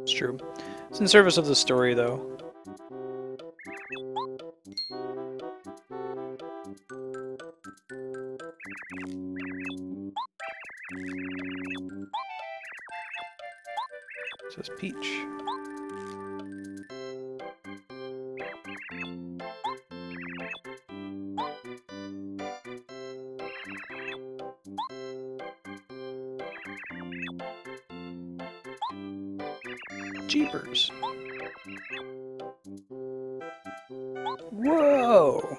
S1: It's true. It's in service of the story, though. It says Peach. Jeepers. Whoa!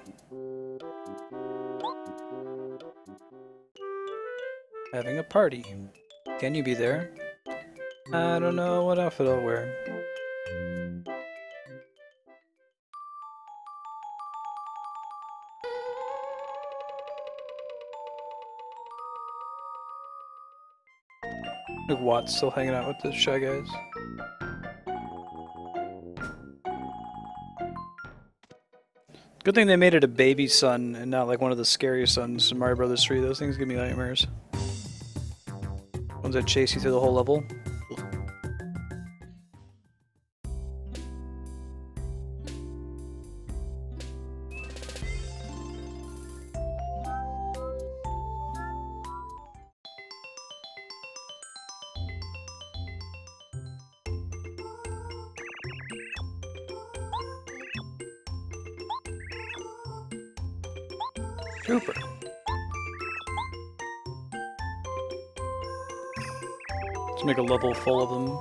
S1: Having a party. Can you be there? I don't know what outfit I'll wear. Look, Watt's still hanging out with the Shy Guys. Good thing they made it a baby son and not like one of the scary sons in Mario Bros. 3. Those things give me nightmares. Ones that chase you through the whole level. Super. Let's make a level full of them.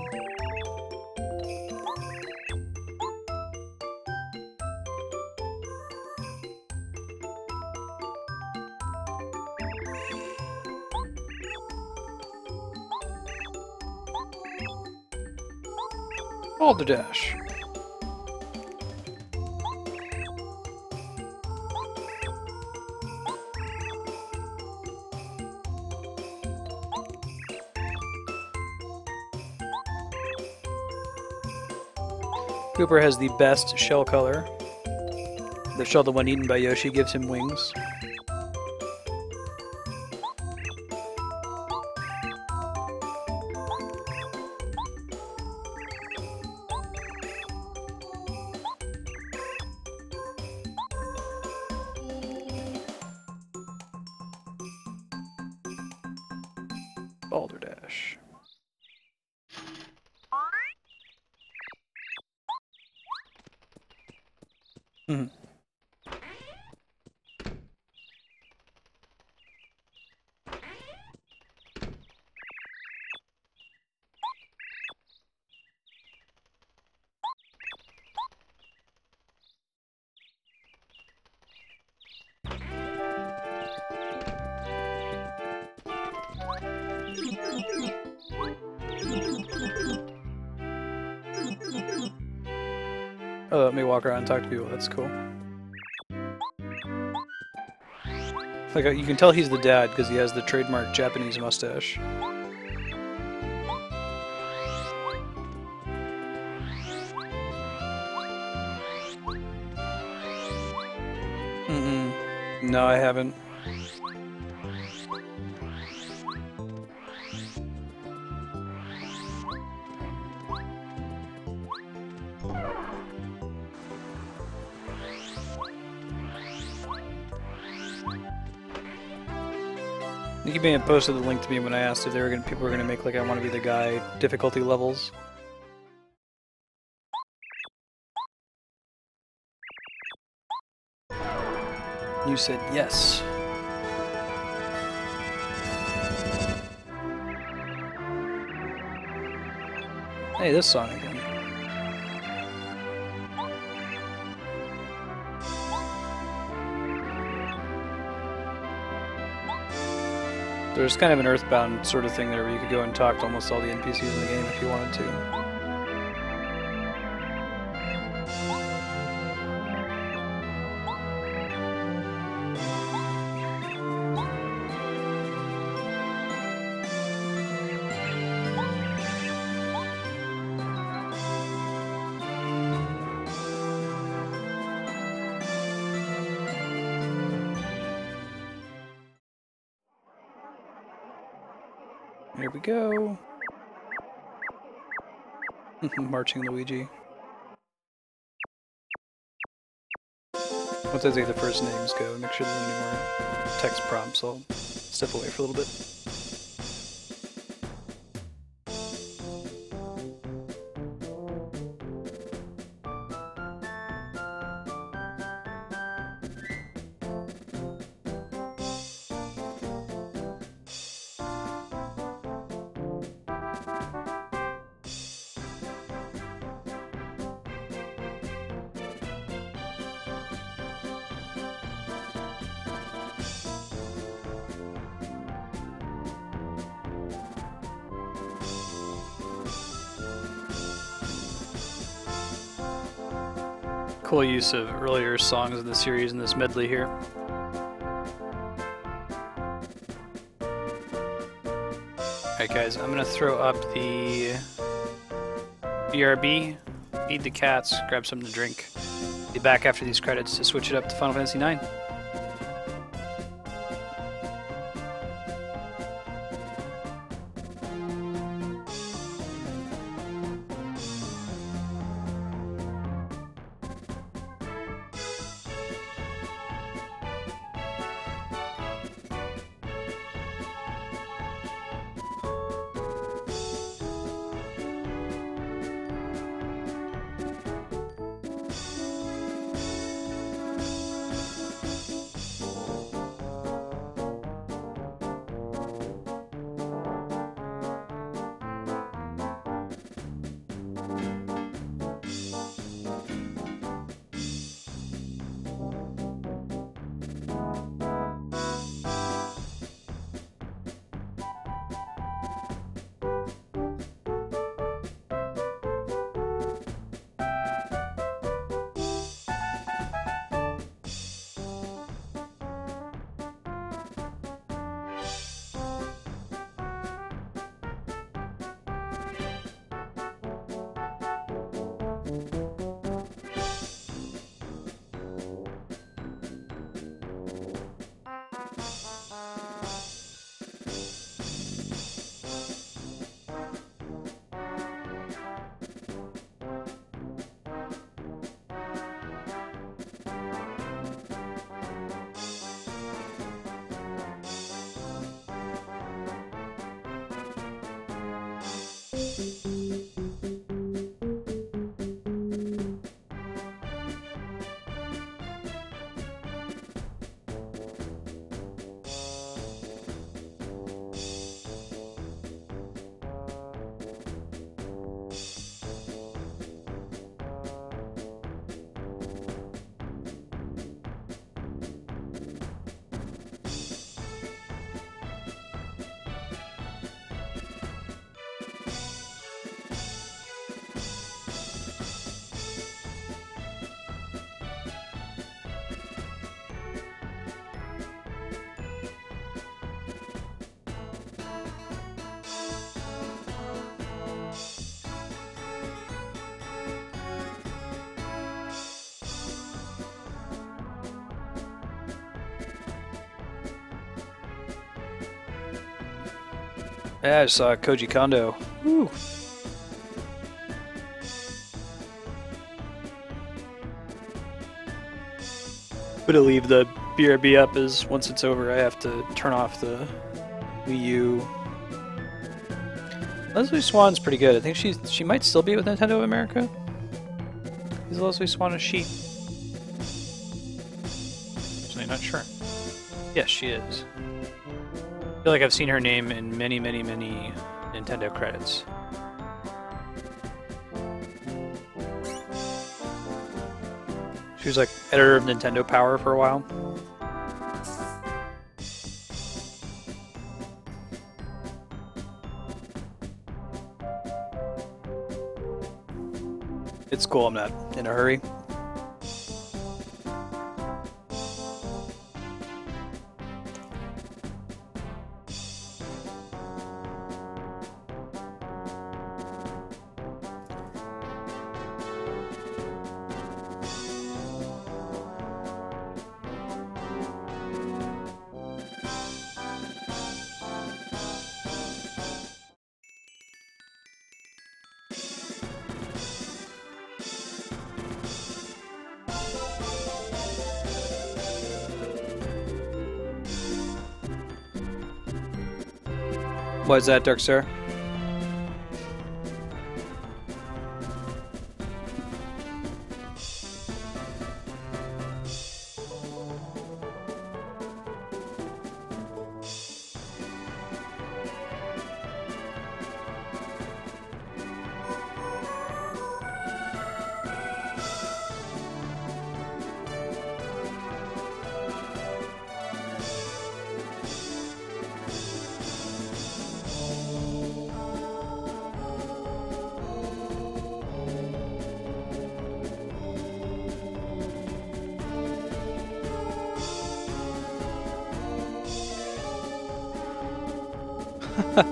S1: Balderdash. Cooper has the best shell color. The shell, the one eaten by Yoshi, gives him wings. Balderdash. Mm-hmm. Oh, let me walk around and talk to people. That's cool. Like you can tell he's the dad because he has the trademark Japanese mustache. No, I haven't. Nikki may have posted the link to me when I asked if they were gonna, people were going to make like I want to be the guy difficulty levels. You said yes. Hey, this song again. There's kind of an Earthbound sort of thing there where you could go and talk to almost all the NPCs in the game if you wanted to. Here we go. Marching Luigi. Once I say the first names go, make sure there's any more text prompts. I'll step away for a little bit. Cool use of earlier songs in the series in this medley here. Alright guys, I'm gonna throw up the BRB, feed the cats, grab something to drink. Be back after these credits to switch it up to Final Fantasy IX. Yeah, I just saw Koji Kondo. Woo. But to leave the BRB up is once it's over, I have to turn off the Wii U. Leslie Swan's pretty good. I think she might still be with Nintendo of America. Is Leslie Swan a she? Actually, not sure. Yes, she is. I feel like I've seen her name in many, many, many Nintendo credits. She was like editor of Nintendo Power for a while. It's cool, I'm not in a hurry. Why is that, Dark Sir?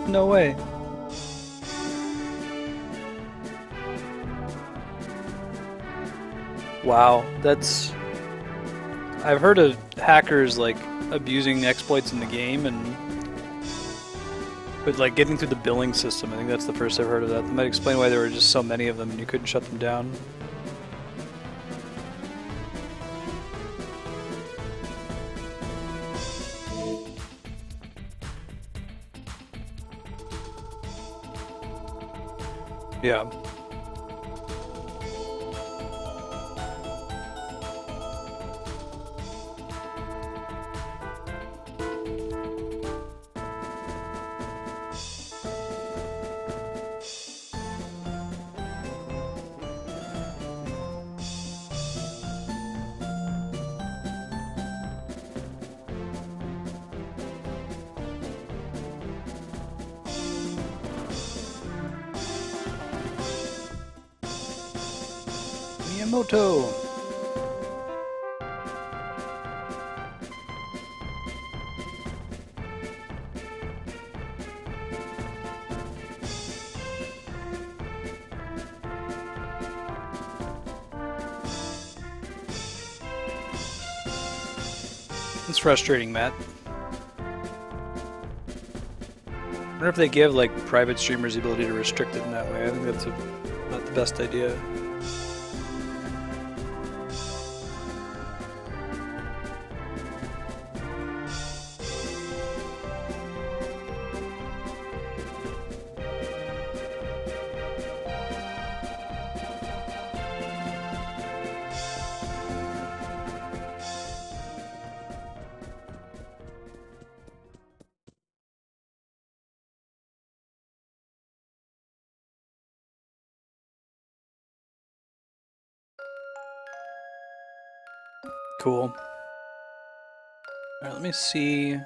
S1: No way. Wow, that's... I've heard of hackers like abusing exploits in the game, but like getting through the billing system, I think that's the first I've heard of that. That might explain why there were just so many of them and you couldn't shut them down. Yeah. Miyamoto. It's frustrating, Matt. I wonder if they give like private streamers the ability to restrict it in that way. I think that's not the best idea. Cool. Alright, let me see.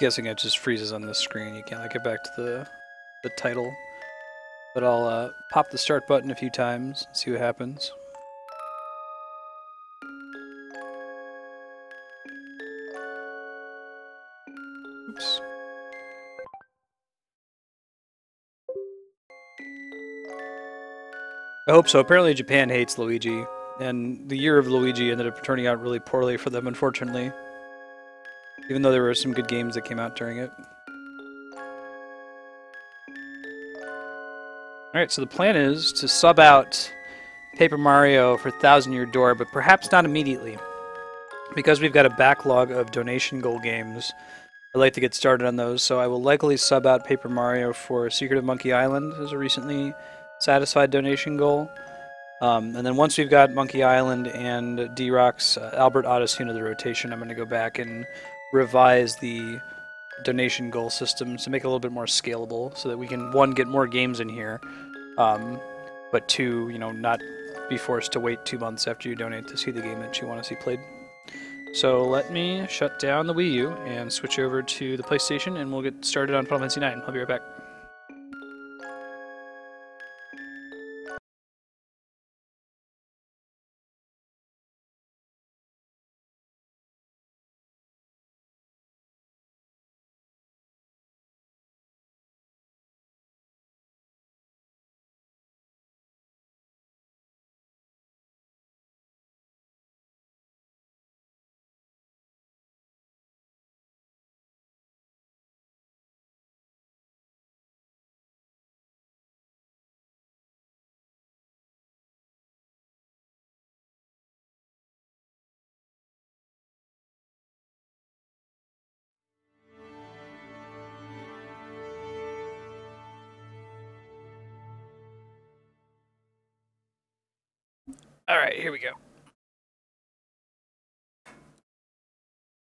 S1: Guessing it just freezes on this screen. You can't like get back to the title. But I'll pop the start button a few times and see what happens. Oops. I hope so. Apparently Japan hates Luigi. And the year of Luigi ended up turning out really poorly for them, unfortunately. Even though there were some good games that came out during it. Alright, so the plan is to sub out Paper Mario for Thousand Year Door, but perhaps not immediately. Because we've got a backlog of donation goal games I'd like to get started on those, so I will likely sub out Paper Mario for Secret of Monkey Island as a recently satisfied donation goal. And then once we've got Monkey Island and D-Rock's Albert Odyssey into the rotation, I'm going to go back and revise the donation goal system to make it a little bit more scalable so that we can, one, get more games in here, but two, not be forced to wait 2 months after you donate to see the game that you want to see played. So let me shut down the Wii U and switch over to the PlayStation, and we'll get started on Final Fantasy IX. I'll be right back. All right, here we go.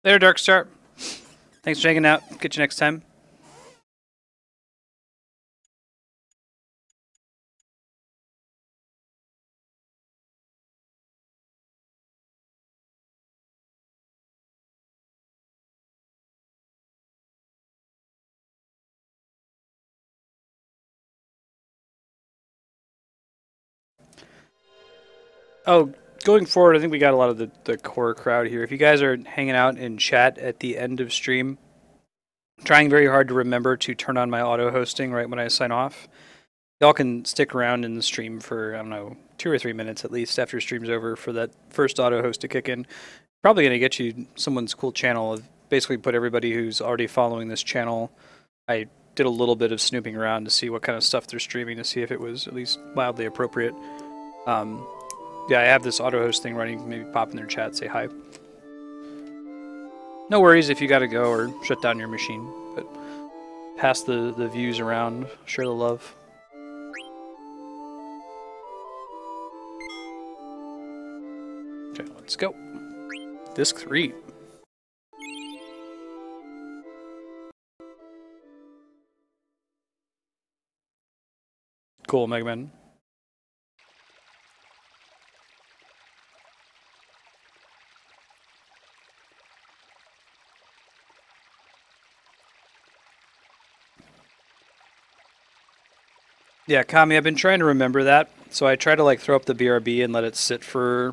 S1: There, Darkstar. Thanks for hanging out. Get you next time. Oh, going forward, I think we got a lot of the core crowd here. If you guys are hanging out in chat at the end of stream, I'm trying very hard to remember to turn on my auto hosting right when I sign off. Y'all can stick around in the stream for, I don't know, 2 or 3 minutes at least after stream's over for that first auto host to kick in. Probably going to get you someone's cool channel. Basically put everybody who's already following this channel. I did a little bit of snooping around to see what kind of stuff they're streaming to see if it was at least mildly appropriate. Yeah, I have this auto host thing running. Maybe pop in their chat, say hi. No worries if you gotta go or shut down your machine, but pass the views around, share the love. Okay, let's go. Disc 3. Cool, Mega Man. Yeah, Kami, I've been trying to remember that. So I try to like throw up the BRB and let it sit for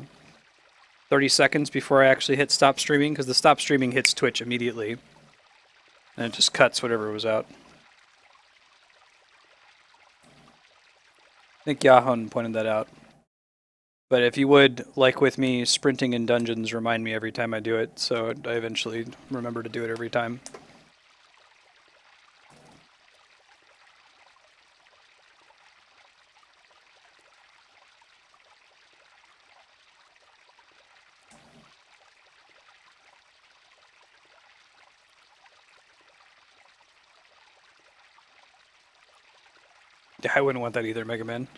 S1: 30 seconds before I actually hit stop streaming, because the stop streaming hits Twitch immediately. And it just cuts whatever was out. I think Yahon pointed that out. But if you would, like with me, sprinting in dungeons remind me every time I do it, so I eventually remember to do it every time. Yeah, I wouldn't want that either, Mega Man.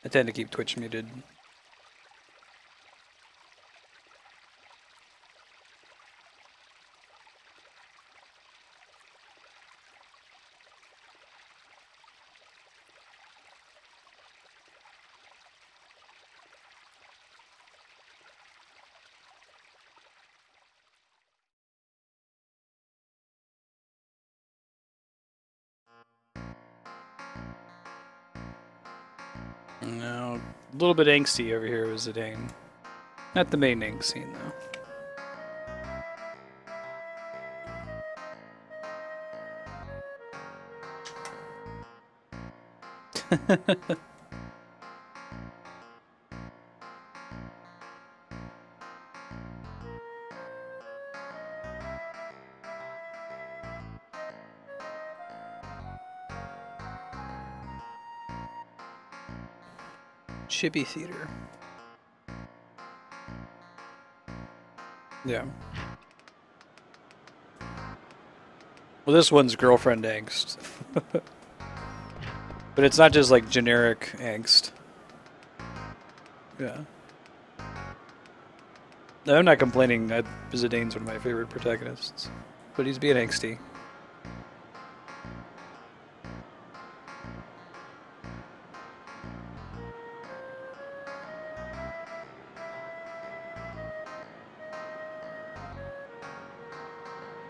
S1: I tend to keep Twitch muted. No, a little bit angsty over here was Zidane. Not the main angst scene, though. Chibi Theater. Yeah. Well, this one's girlfriend angst. But it's not just like generic angst. Yeah. No, I'm not complaining. Zidane's one of my favorite protagonists. But he's being angsty.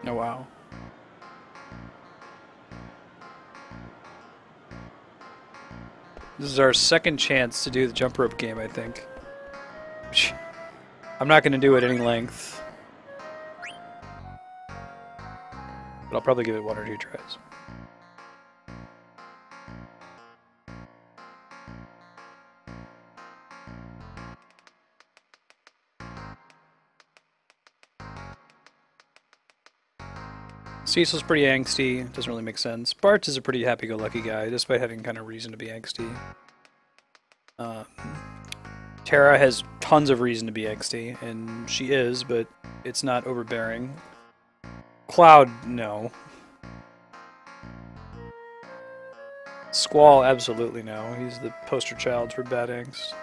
S1: Oh, wow. This is our second chance to do the jump rope game, I think. I'm not going to do it any length. But I'll probably give it 1 or 2 tries. Cecil's pretty angsty, doesn't really make sense. Bart is a pretty happy-go-lucky guy, despite having kind of reason to be angsty. Tara has tons of reason to be angsty, and she is, but it's not overbearing. Cloud, no. Squall, absolutely no. He's the poster child for bad angst.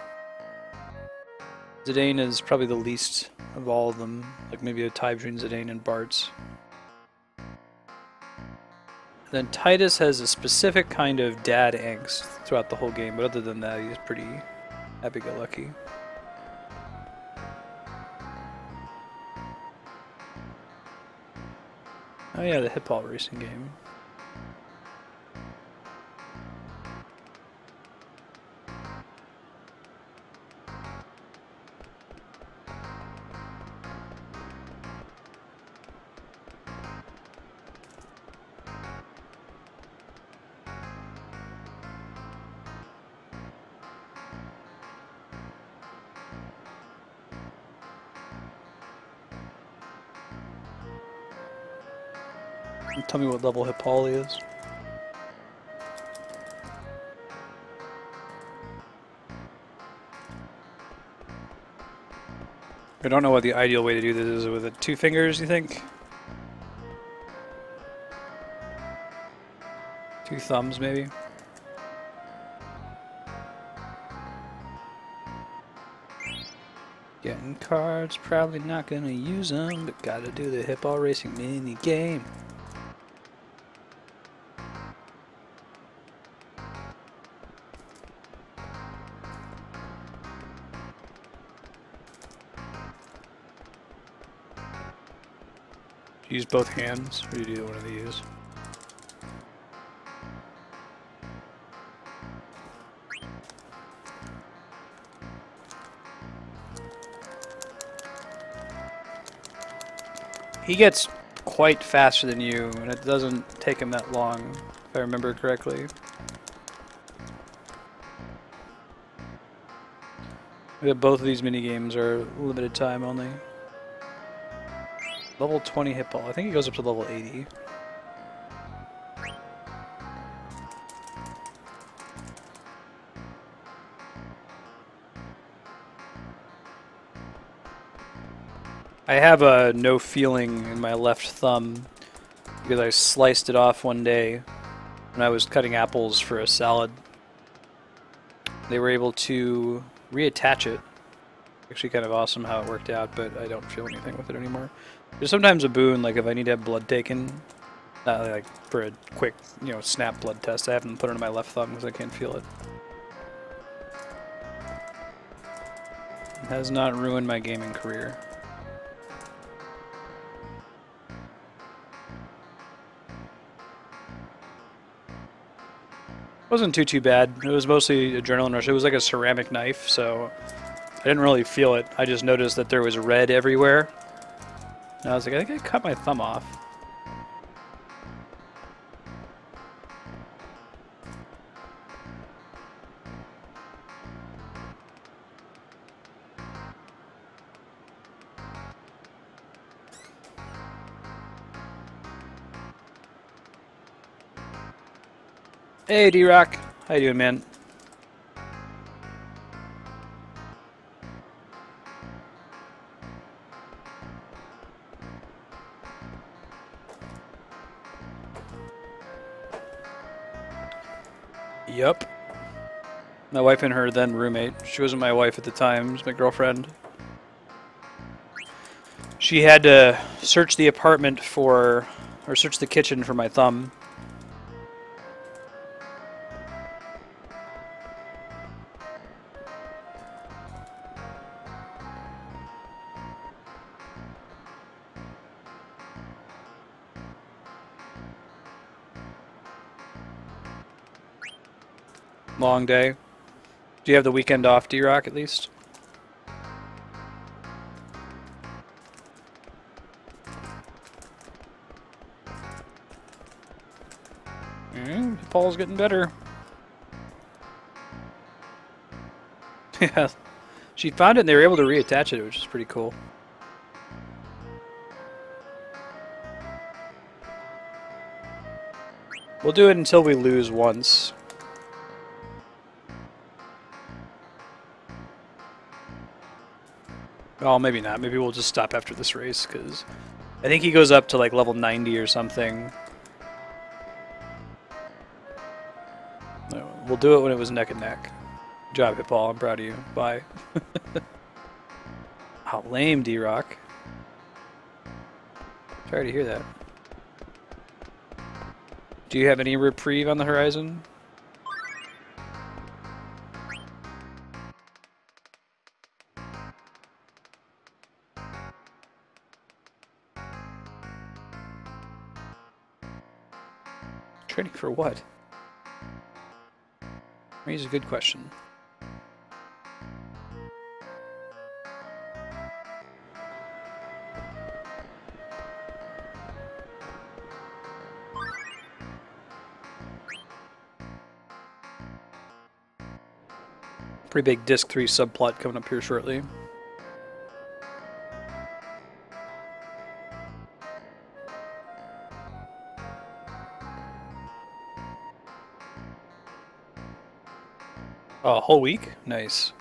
S1: Zidane is probably the least of all of them, like maybe a tie between Zidane and Bart's. Then Titus has a specific kind of dad angst throughout the whole game, but other than that, he's pretty happy-go-lucky. Oh yeah, the hip ball racing game. Tell me what level Hippoly is. I don't know what the ideal way to do this is. With it 2 fingers, you think? 2 thumbs, maybe? Getting cards, probably not gonna use them, but gotta do the hip ball racing mini game. Use both hands, or do you do one of these? He gets quite faster than you, and it doesn't take him that long, if I remember correctly. Both of these mini games are limited time only. Level 20 hit ball. I think he goes up to level 80. I have a no feeling in my left thumb because I sliced it off one day when I was cutting apples for a salad. They were able to reattach it. Actually kind of awesome how it worked out, but I don't feel anything with it anymore. There's sometimes a boon, like if I need to have blood taken, not like for a quick, snap blood test, I have them put it on my left thumb because I can't feel it. It has not ruined my gaming career. It wasn't too bad. It was mostly adrenaline rush. It was like a ceramic knife, so I didn't really feel it. I just noticed that there was red everywhere. And I was like, I think I cut my thumb off. Hey, D-Rock. How you doing, man? Yup. My wife and her then roommate. She wasn't my wife at the time, she was my girlfriend. She had to search the apartment for, or search the kitchen for my thumb. Long day. Do you have the weekend off, D-Rock, at least? Paul's getting better. Yeah. She found it and they were able to reattach it, which is pretty cool. We'll do it until we lose once. Oh, maybe not. Maybe we'll just stop after this race, because I think he goes up to like level 90 or something. No, we'll do it when it was neck and neck. Good job, Hitball. I'm proud of you. Bye. How lame, D-Rock. Sorry to hear that. Do you have any reprieve on the horizon? Training for what? Raises a good question. Pretty big Disc 3 subplot coming up here shortly. Oh, a whole week? Nice.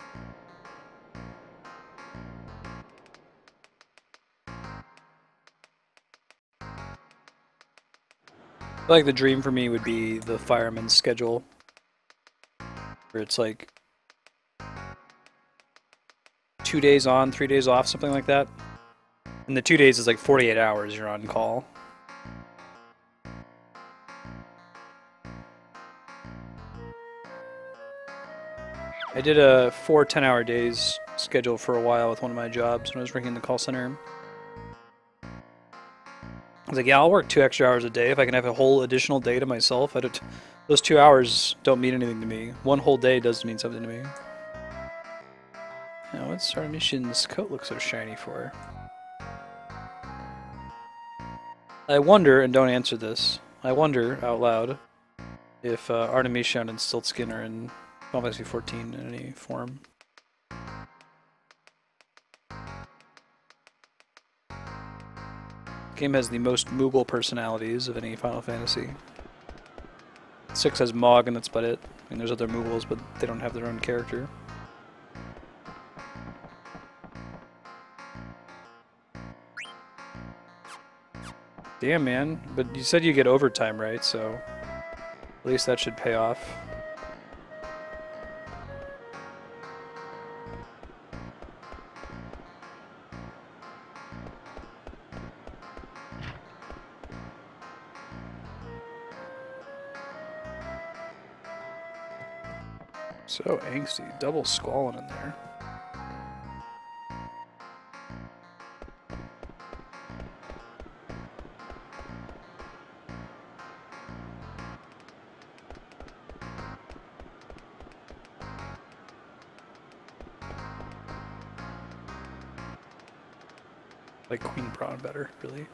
S1: I feel like the dream for me would be the fireman's schedule, where it's like 2 days on, 3 days off, something like that. And the 2 days is like 48 hours you're on call. I did a 4 10-hour days schedule for a while with one of my jobs when I was working in the call center. I was like, yeah, I'll work 2 extra hours a day if I can have a whole additional day to myself. Those 2 hours don't mean anything to me. One whole day does mean something to me. Now, what's our mission's coat look so shiny for? I wonder, and don't answer this, I wonder out loud if Artemisian and Stiltskin are in Final Fantasy 14 in any form. Game has the most Moogle personalities of any Final Fantasy. 6 has Mog, and that's about it. I mean, there's other Moogles, but they don't have their own character. Damn, man. But you said you get overtime, right? So at least that should pay off. So angsty. Double squalling in there. Like Queen Prawn better, really.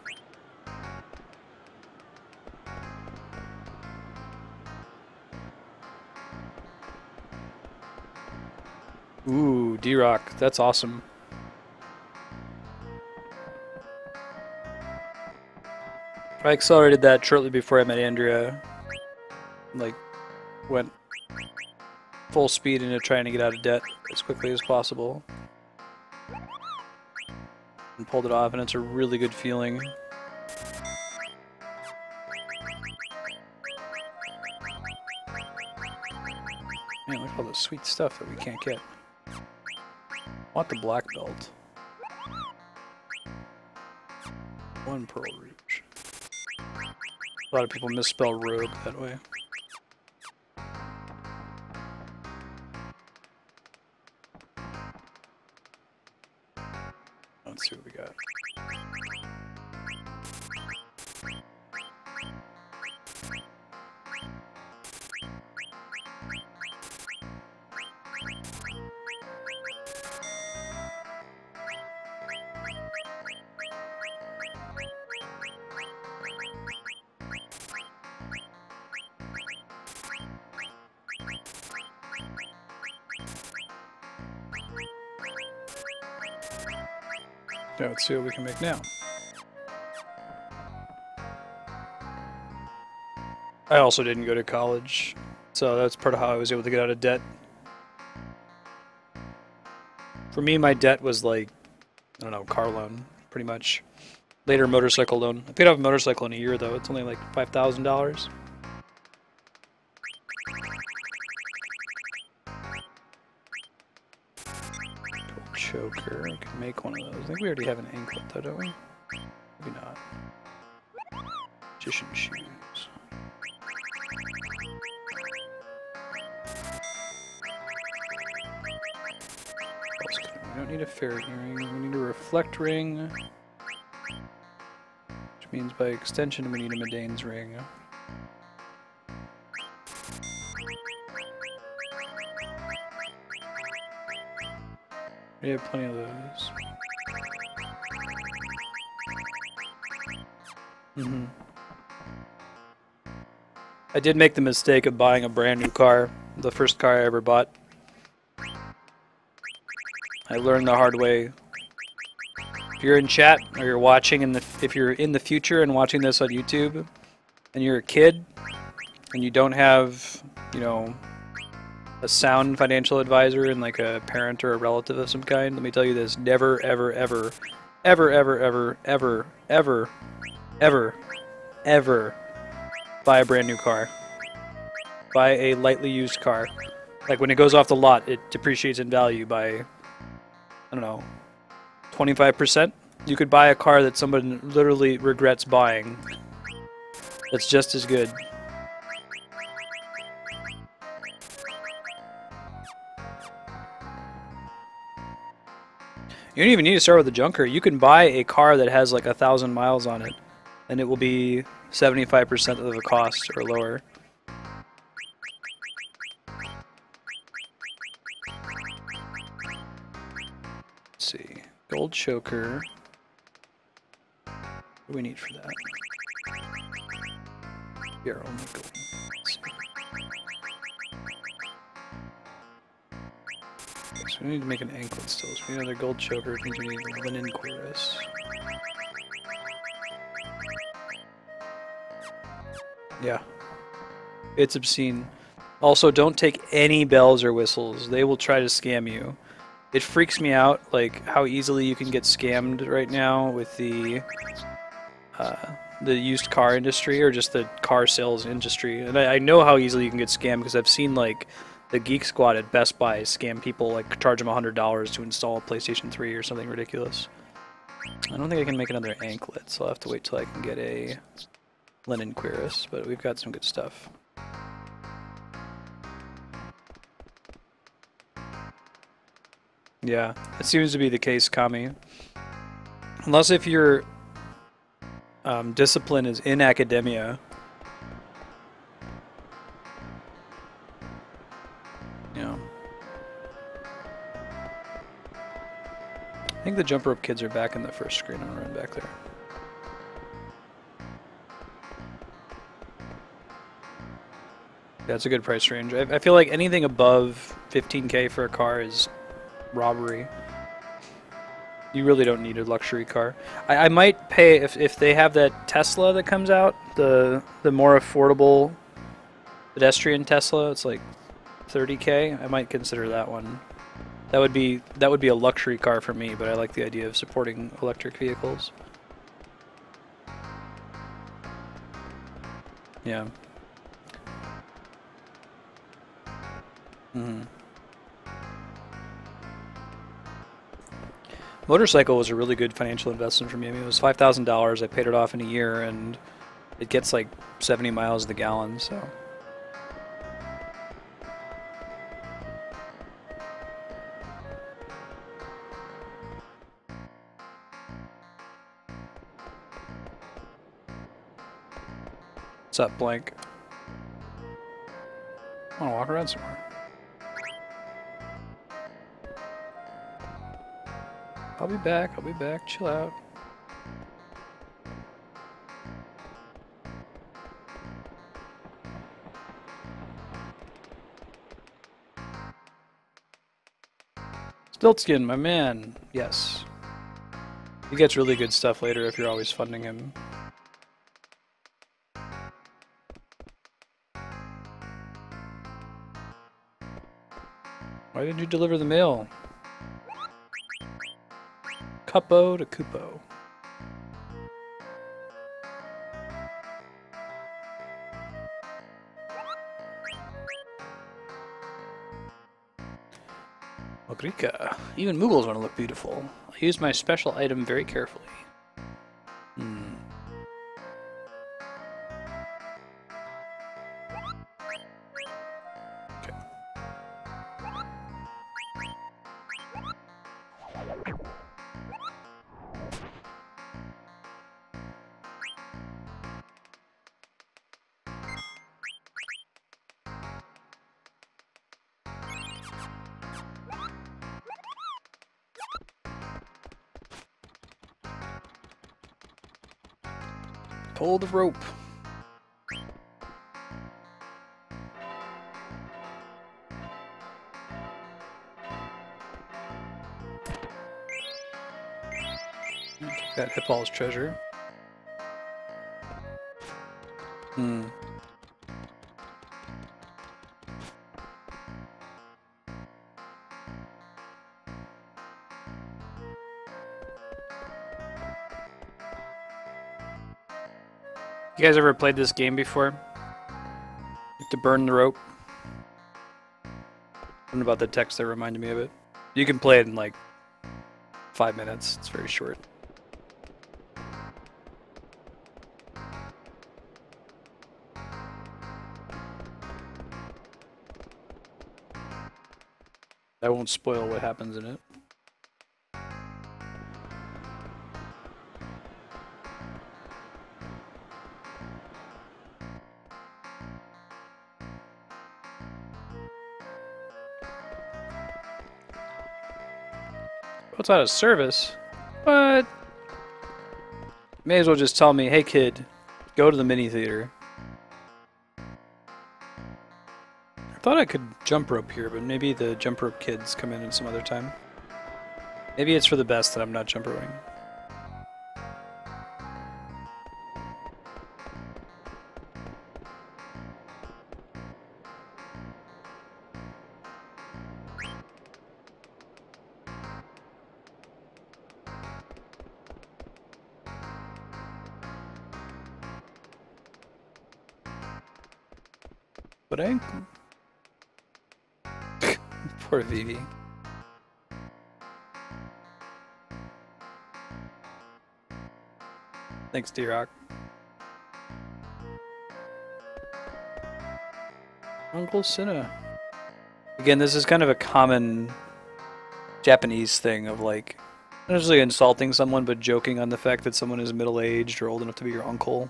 S1: Ooh, D-Rock, that's awesome. I accelerated that shortly before I met Andrea. Like, went full speed into trying to get out of debt as quickly as possible. And pulled it off, and it's a really good feeling. All the sweet stuff that we can't get. I want the black belt. 1 Pearl Rouge. A lot of people misspell rogue that way. Let's see what we got. Yeah, let's see what we can make now. I also didn't go to college, so that's part of how I was able to get out of debt. For me, my debt was like, I don't know, car loan, pretty much. Later, motorcycle loan. I paid off a motorcycle in a year, though. It's only like $5,000. Choker. I can make one of those. I think we already have an anklet, though, don't we? Maybe not. Magician shoes. We don't need a ferret earring. We need a reflect ring, which means by extension we need a Medane's ring. We have plenty of those. I did make the mistake of buying a brand new car, the first car I ever bought. I learned the hard way. If you're in chat or you're watching, if you're in the future and watching this on YouTube, and you're a kid, and you don't have, you know, a sound financial advisor and like a parent or a relative of some kind, let me tell you this: never, ever, ever, ever, ever, ever, ever, ever, ever, ever buy a brand new car. Buy a lightly used car. Like when it goes off the lot, it depreciates in value by, I don't know, 25%. You could buy a car that someone literally regrets buying. That's just as good. You don't even need to start with a junker. You can buy a car that has like 1,000 miles on it, and it will be 75% of the cost or lower. Let's see. Gold choker. What do we need for that? Here, only gold. Let's see. Okay, so we need to make an anklet still. So we need another gold choker, which means we need a linen cuirass. Yeah. It's obscene. Also, don't take any bells or whistles. They will try to scam you. It freaks me out, like, how easily you can get scammed right now with the used car industry, or just the car sales industry. And I know how easily you can get scammed, because I've seen, like, the Geek Squad at Best Buy scam people, like, charge them $100 to install a PlayStation 3 or something ridiculous. I don't think I can make another anklet, so I'll have to wait till I can get a linen cuirass, but we've got some good stuff. Yeah, it seems to be the case, Kami. Unless if your discipline is in academia. Yeah. I think the jump rope kids are back in the first screen. I'm gonna run back there. Yeah, it's a good price range. I feel like anything above 15K for a car is robbery. You really don't need a luxury car. I might pay if they have that Tesla that comes out, the more affordable pedestrian Tesla. It's like 30K. I might consider that one. That would be a luxury car for me, but I like the idea of supporting electric vehicles. Yeah. Mm-hmm. Motorcycle was a really good financial investment for me. I mean, it was $5,000. I paid it off in a year, and it gets like 70 miles the gallon, so. What's up, Blank? I want to walk around somewhere. I'll be back. I'll be back. Chill out. Stiltskin, my man. Yes. He gets really good stuff later if you're always funding him. Why didn't you deliver the mail? Cupo to Cupo. Ogre. Even Moogles want to look beautiful. I use my special item very carefully. Okay. Pull the rope. Take that Hippol's treasure. You guys ever played this game before? Like to burn the rope? Something about the text that reminded me of it. You can play it in like 5 minutes. It's very short. I won't spoil what happens in it. It's out of service, but may as well just tell me, hey kid, go to the mini theater. I thought I could jump rope here, but maybe the jump rope kids come in some other time. Maybe it's for the best that I'm not jump roping. But I... Poor Vivi. Thanks, D-Rock. Uncle Cinna. Again, this is kind of a common Japanese thing of like, not necessarily insulting someone, but joking on the fact that someone is middle-aged or old enough to be your uncle.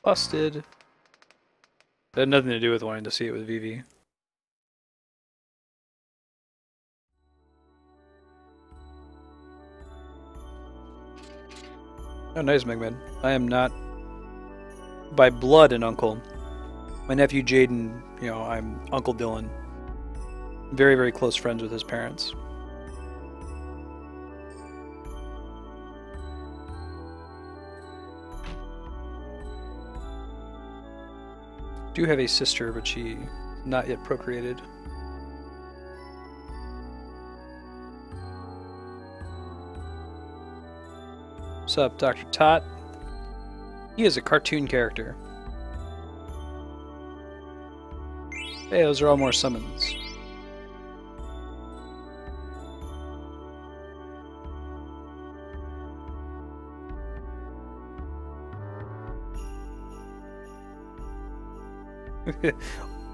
S1: Busted. It had nothing to do with wanting to see it with Vivi. Oh, nice, Megman. I am not by blood an uncle. My nephew Jaden, you know, I'm Uncle Dylan. Very, very close friends with his parents. Do have a sister, but she not yet procreated. What's up, Dr. Tot? He is a cartoon character. Hey, those are all more summons.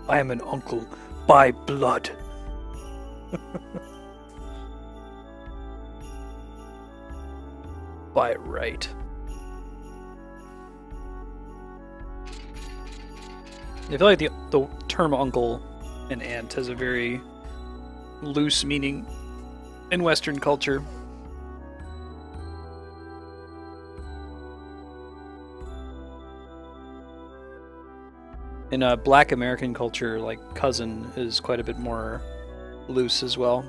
S1: I am an uncle by blood. By right. I feel like the term uncle and aunt has a very loose meaning in Western culture. In Black American culture, like cousin is quite a bit more loose as well.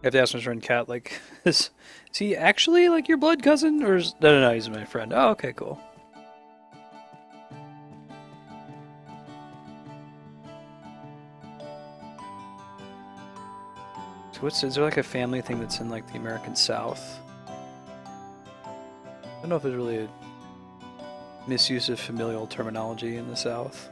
S1: I have to ask my friend Kat, like, is he actually like your blood cousin, or is no, he's my friend. Oh, okay, cool. So is there like a family thing that's in like the American South? I don't know if there's really a misuse of familial terminology in the South.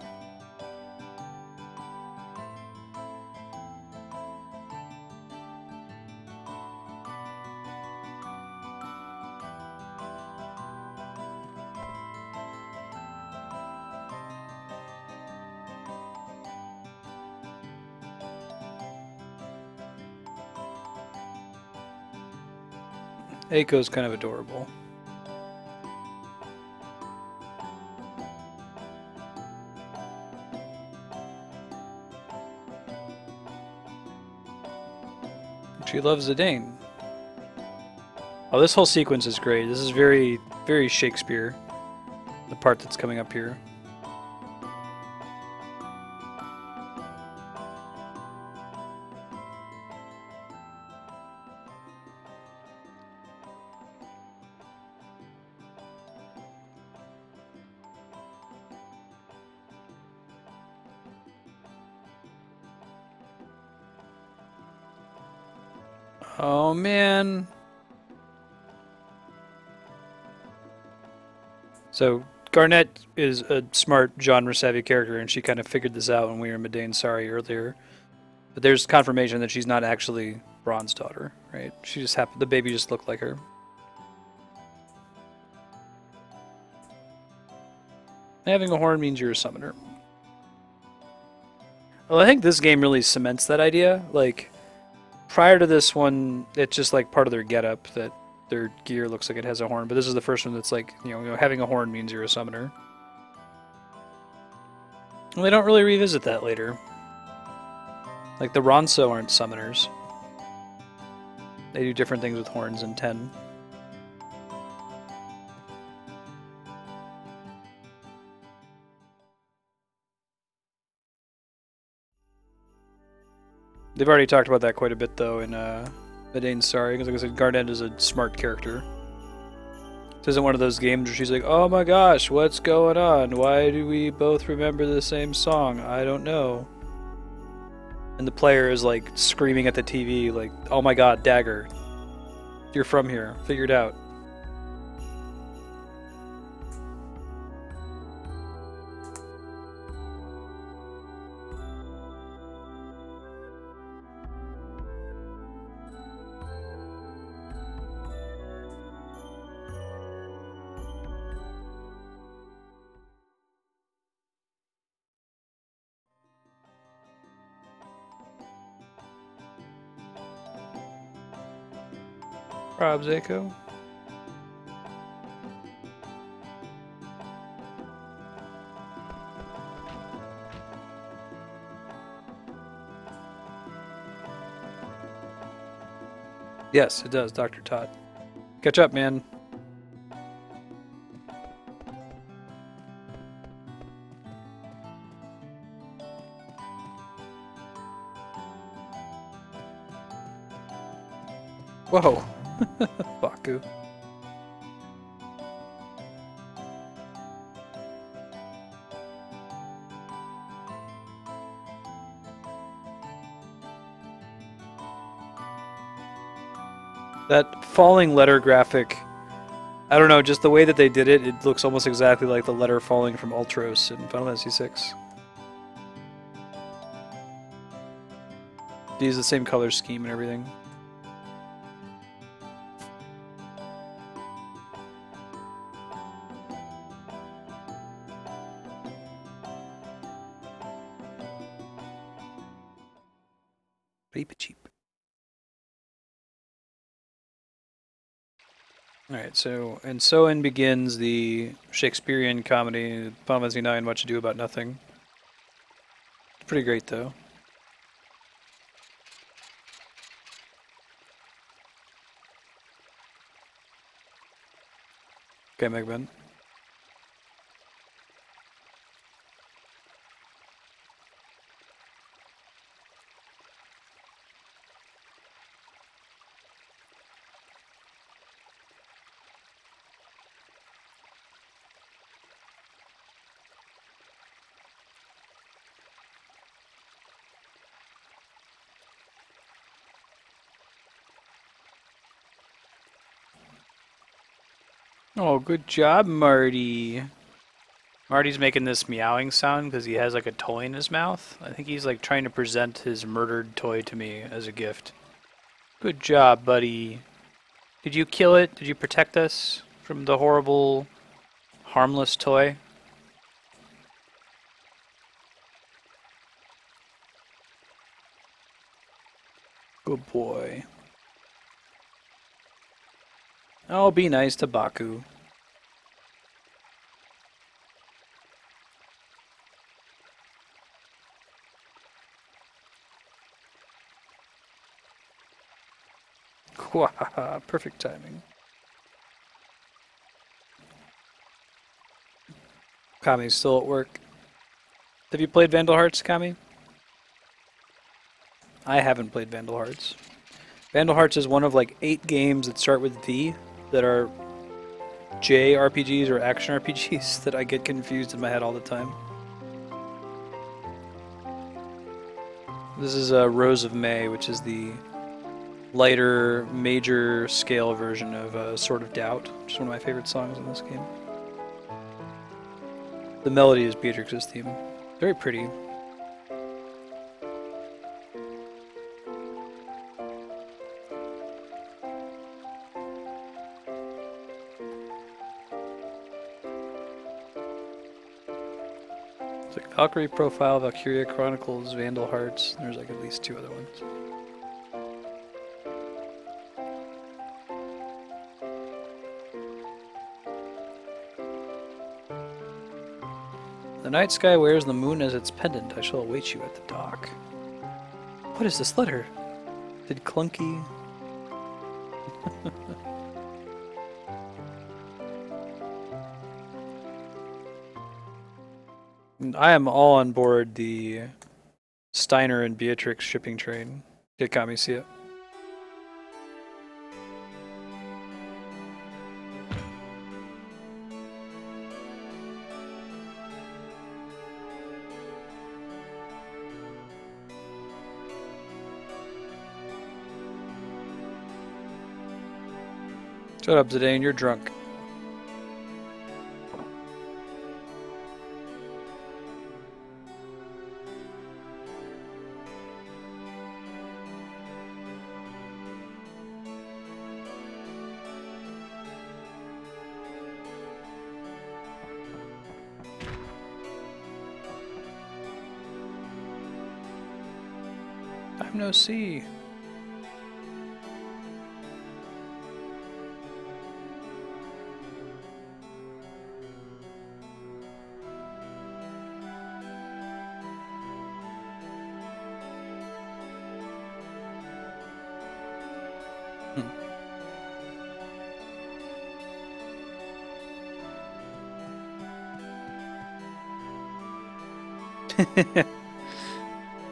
S1: Aiko's kind of adorable. She loves Zidane. Oh, this whole sequence is great. This is very, very Shakespeare. The part that's coming up here. Oh man. So Garnet is a smart, genre-savvy character, and she kind of figured this out when we were in Medane Sari earlier. But there's confirmation that she's not actually Braun's daughter, right? She just happened, the baby just looked like her. Having a horn means you're a summoner. Well, I think this game really cements that idea. Like, prior to this one, it's just like part of their getup that their gear looks like it has a horn. But this is the first one that's like, you know, having a horn means you're a summoner. And they don't really revisit that later. Like the Ronso aren't summoners. They do different things with horns in 10. They've already talked about that quite a bit, though, in Medane Sari, because like I said, Garnet is a smart character. This isn't one of those games where she's like, oh my gosh, what's going on? Why do we both remember the same song? I don't know. And the player is like screaming at the TV, like, oh my god, Dagger. You're from here. Figure it out. Rob Zako. Yes, it does, Dr. Todd. Catch up, man. Whoa. Baku. That falling letter graphic, I don't know, just the way that they did it, it looks almost exactly like the letter falling from Ultros in Final Fantasy VI. They use the same color scheme and everything. Cheap. Alright, so in begins the Shakespearean comedy, Final Fantasy IX, Much Ado About Nothing. It's pretty great though. Okay, Megben. Oh, good job, Marty. Marty's making this meowing sound because he has like a toy in his mouth. I think he's like trying to present his murdered toy to me as a gift. Good job, buddy. Did you kill it? Did you protect us from the horrible, harmless toy? Good boy. Oh, be nice to Baku. Perfect timing. Kami's still at work. Have you played Vandal Hearts, Kami? I haven't played Vandal Hearts. Vandal Hearts is one of like 8 games that start with V that are JRPGs or action RPGs that I get confused in my head all the time. This is Rose of May, which is the lighter, major scale version of Sword of Doubt, which is one of my favorite songs in this game. The melody is Beatrix's theme. Very pretty. It's like Valkyrie Profile, Valkyria Chronicles, Vandal Hearts. There's like at least 2 other ones. The night sky wears the moon as its pendant. I shall await you at the dock. What is this letter? Did Clunky... I am all on board the Steiner and Beatrix shipping train. Did Kami see it? Shut up, Zidane, you're drunk. I'm no C.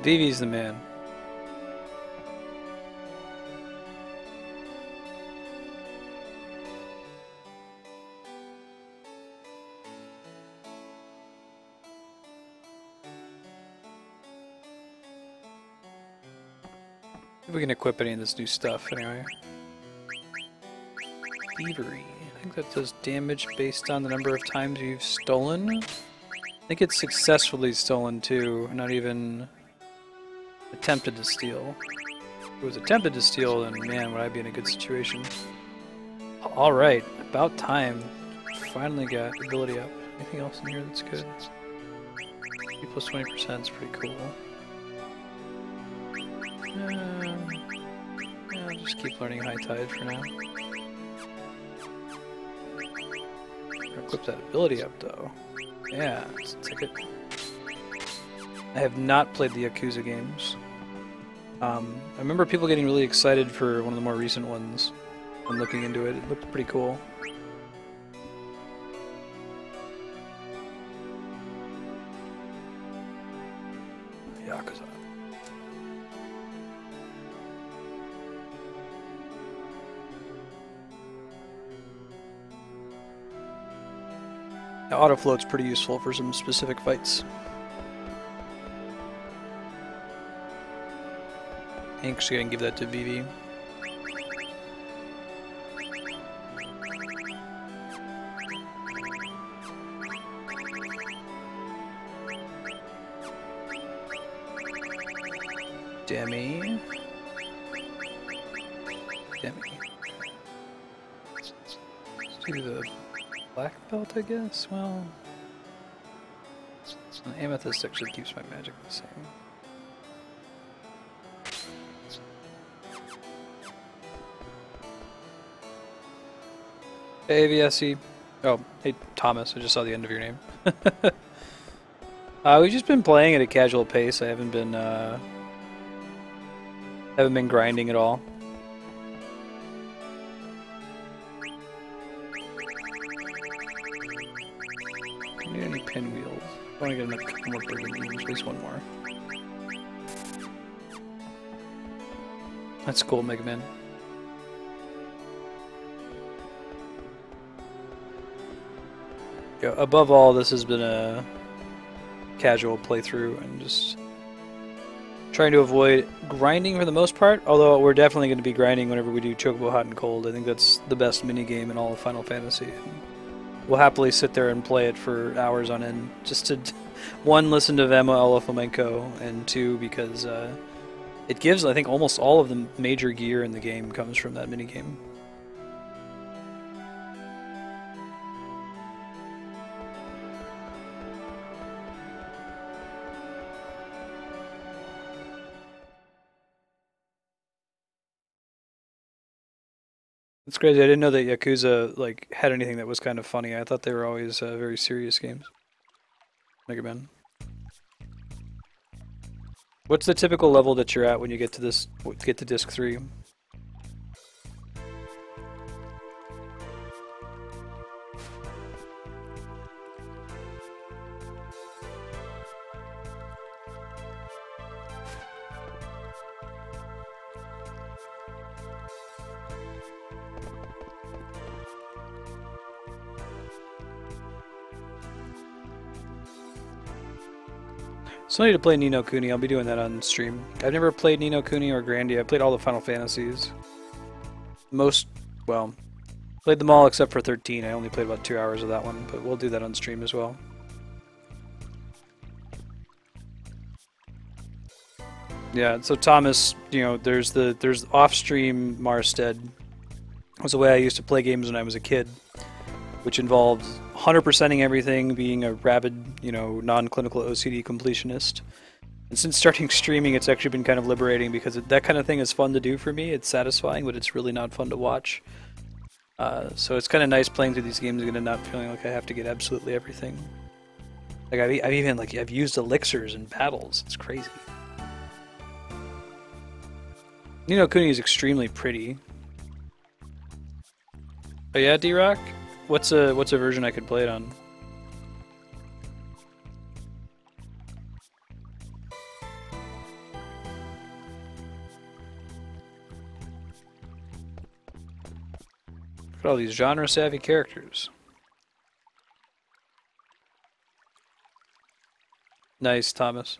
S1: Vivi's the man. If we can equip any of this new stuff anyway. thievery. I think that does damage based on the number of times you've stolen. I think it's successfully stolen too, not even attempted to steal. If it was attempted to steal, then man, would I be in a good situation. Alright, about time. Finally got ability up. Anything else in here that's good? P plus 20% is pretty cool. Yeah, I'll just keep learning High Tide for now. Equip that ability up though. Yeah, let's take it. I have not played the Yakuza games. I remember people getting really excited for one of the more recent ones and looking into it. It looked pretty cool. Yakuza. Now, auto float's pretty useful for some specific fights. Actually, I can give that to Vivi. Demi. Let's do the black belt, I guess. Well, an amethyst actually keeps my magic the same. Hey, VSE. Oh, hey, Thomas. I just saw the end of your name. We've just been playing at a casual pace. I haven't been grinding at all. I need any pinwheels. I want to get a couple more brigand beams, at least one more. That's cool, Mega Man. Yeah, above all, this has been a casual playthrough and just trying to avoid grinding for the most part, although we're definitely going to be grinding whenever we do Chocobo Hot and Cold. I think that's the best minigame in all of Final Fantasy. We'll happily sit there and play it for hours on end, just to, one, listen to Vema Ella Flamenco, and two, because it gives, I think, almost all of the major gear in the game comes from that minigame. It's crazy. I didn't know that Yakuza like had anything that was kind of funny. I thought they were always very serious games. Mega Man. What's the typical level that you're at when you get to disc 3? Still need to play Ni no Kuni. I'll be doing that on stream. I've never played Ni no Kuni or Grandia. I played all the Final Fantasies. Played them all except for 13. I only played about 2 hours of that one, but we'll do that on stream as well. Yeah, so Thomas, you know, there's off-stream Marstead. It was the way I used to play games when I was a kid, which involved 100%ing everything, being a rabid, you know, non-clinical OCD completionist. And since starting streaming, it's actually been kind of liberating because that kind of thing is fun to do for me. It's satisfying, but it's really not fun to watch. So it's kind of nice playing through these games again and not feeling like I have to get absolutely everything. Like I've used elixirs in battles. It's crazy. Ni no Kuni is extremely pretty. Oh yeah, D-Rock? What's a version I could play it on? Look at all these genre-savvy characters. Nice, Thomas.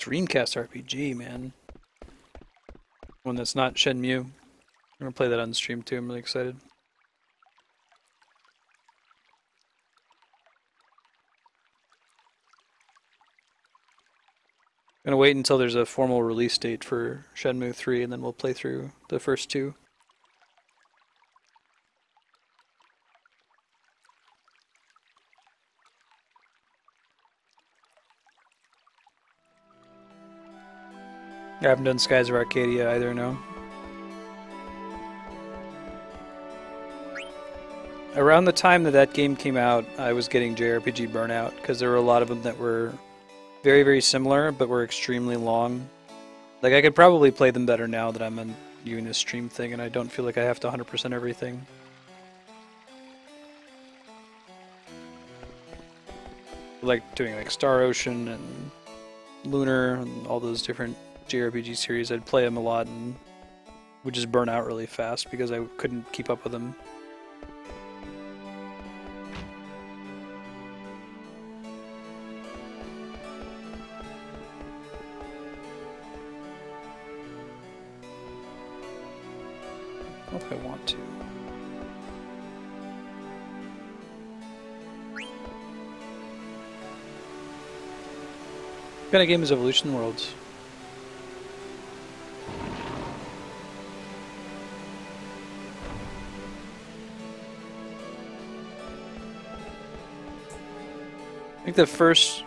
S1: Dreamcast RPG, man. One that's not Shenmue. I'm gonna play that on stream too. I'm really excited. I'm gonna wait until there's a formal release date for Shenmue 3, and then we'll play through the first two. I haven't done Skies of Arcadia either, no. Around the time that that game came out, I was getting JRPG burnout, because there were a lot of them that were very, very similar, but were extremely long. Like, I could probably play them better now that I'm doing this stream thing, and I don't feel like I have to 100% everything. Like doing like Star Ocean and Lunar and all those different JRPG series, I'd play them a lot and would just burn out really fast because I couldn't keep up with them. I don't know if I want to. What kind of game is Evolution Worlds? I think the first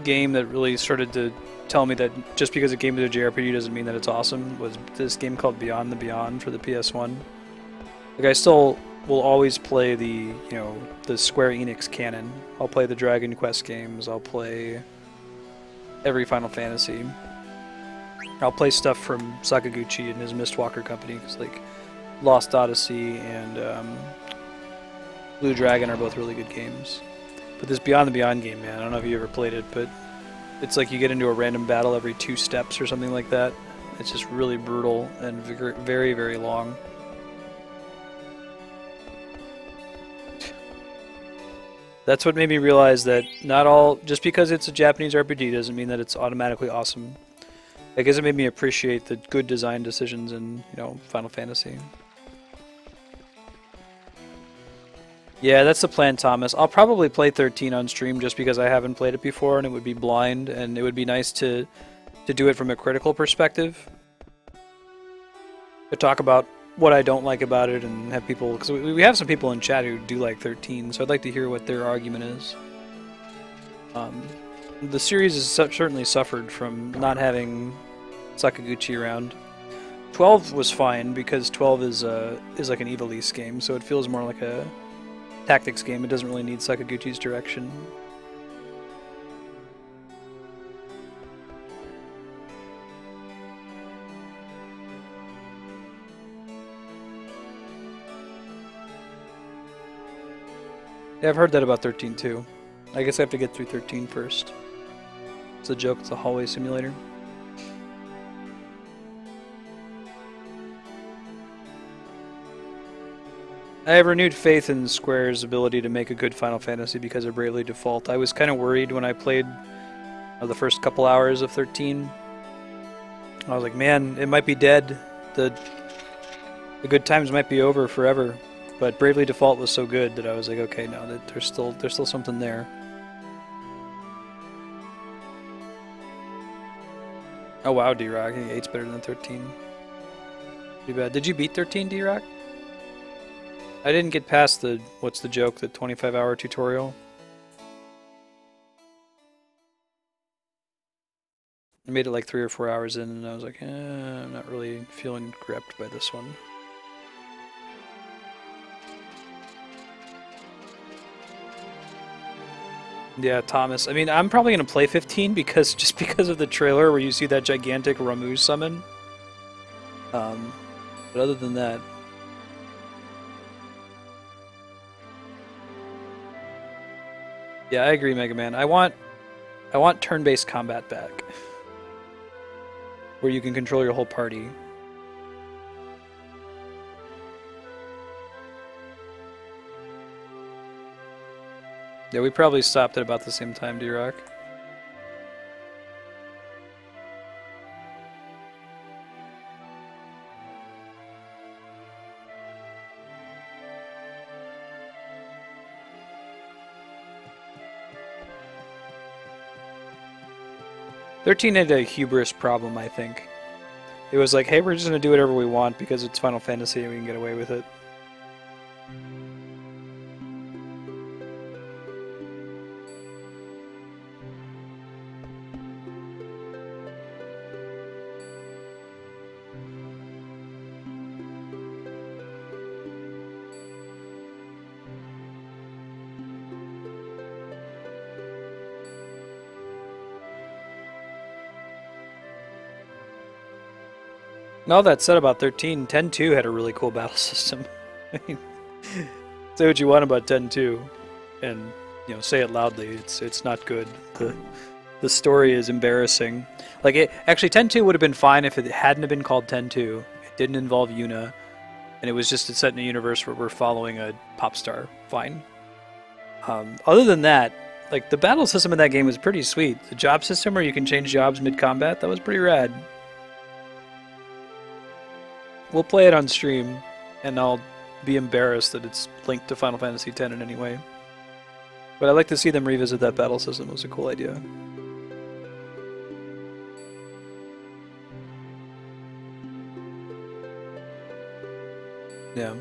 S1: game that really started to tell me that just because a game is a JRPG doesn't mean that it's awesome was this game called Beyond the Beyond for the PS1. Like, I still will always play the Square Enix canon. I'll play the Dragon Quest games, I'll play every Final Fantasy. I'll play stuff from Sakaguchi and his Mistwalker company, because like Lost Odyssey and Blue Dragon are both really good games. But this Beyond the Beyond game, man, I don't know if you ever played it, but it's like you get into a random battle every 2 steps or something like that. It's just really brutal and very, very long. That's what made me realize that not all, just because it's a Japanese RPG doesn't mean that it's automatically awesome. I guess it made me appreciate the good design decisions in, Final Fantasy. Yeah, that's the plan, Thomas. I'll probably play 13 on stream just because I haven't played it before and it would be blind, and it would be nice to do it from a critical perspective. To talk about what I don't like about it and have people, because we have some people in chat who do like 13, so I'd like to hear what their argument is. The series has certainly suffered from not having Sakaguchi around. 12 was fine because 12 is like an Ivalice game, so it feels more like a tactics game. It doesn't really need Sakaguchi's direction. Yeah, I've heard that about 13 too. I guess I have to get through 13 first. It's a joke, it's a hallway simulator. I have renewed faith in Square's ability to make a good Final Fantasy because of Bravely Default. I was kind of worried when I played the first couple hours of 13. I was like, man, it might be dead. The good times might be over forever. But Bravely Default was so good that I was like, okay, no, that there's still something there. Oh wow, D-Rock, I think 8's better than 13. Too bad. Did you beat 13, D-Rock? I didn't get past the, what's the joke, the 25-hour tutorial. I made it like 3 or 4 hours in and I was like, I'm not really feeling gripped by this one. Yeah, Thomas. I mean, I'm probably going to play 15 just because of the trailer where you see that gigantic Ramu summon. But other than that... Yeah, I agree, Mega Man. I want turn-based combat back. Where you can control your whole party. Yeah, we probably stopped at about the same time, D-Rock. 13 had a hubris problem, I think. It was like, hey, we're just going to do whatever we want because it's Final Fantasy and we can get away with it. And all that said about 13, 10.2 had a really cool battle system. I mean, say what you want about 10.2, and say it loudly. It's not good. The story is embarrassing. Like actually 10.2 would have been fine if it hadn't been called 10.2. It didn't involve Yuna, and it was just set in a universe where we're following a pop star. Fine. Other than that, like the battle system in that game was pretty sweet. The job system where you can change jobs mid-combat, that was pretty rad. We'll play it on stream, and I'll be embarrassed that it's linked to Final Fantasy X in any way. But I'd like to see them revisit that battle system. It was a cool idea. Yeah.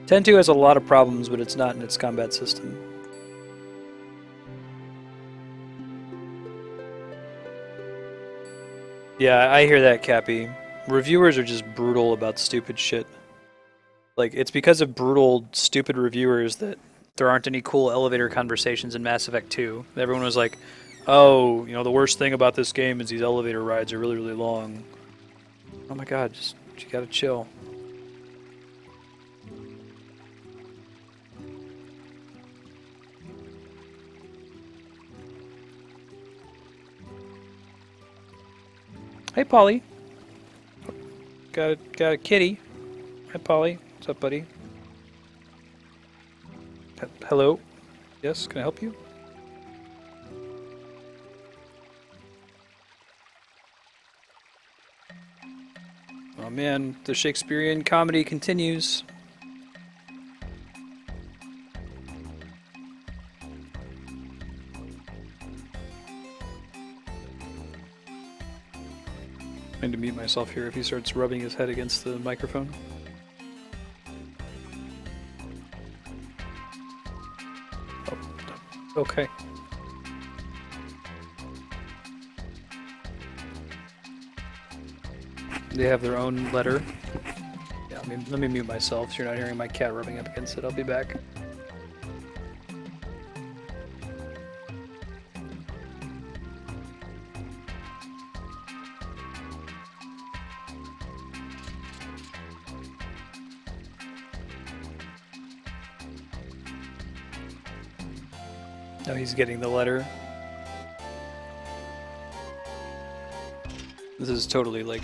S1: 10.2 has a lot of problems, but it's not in its combat system. Yeah, I hear that, Cappy. Reviewers are just brutal about stupid shit. Like, it's because of brutal, stupid reviewers that there aren't any cool elevator conversations in Mass Effect 2. Everyone was like, oh, the worst thing about this game is these elevator rides are really, really long. Oh my god, you gotta chill. Hey, Polly. Got a kitty. Hi, Polly. What's up, buddy? Hello? Yes, can I help you? Oh man, the Shakespearean comedy continues. I need to mute myself here if he starts rubbing his head against the microphone. Oh, okay. They have their own letter. Yeah, let me mute myself so you're not hearing my cat rubbing up against it. I'll be back. Now he's getting the letter. This is totally like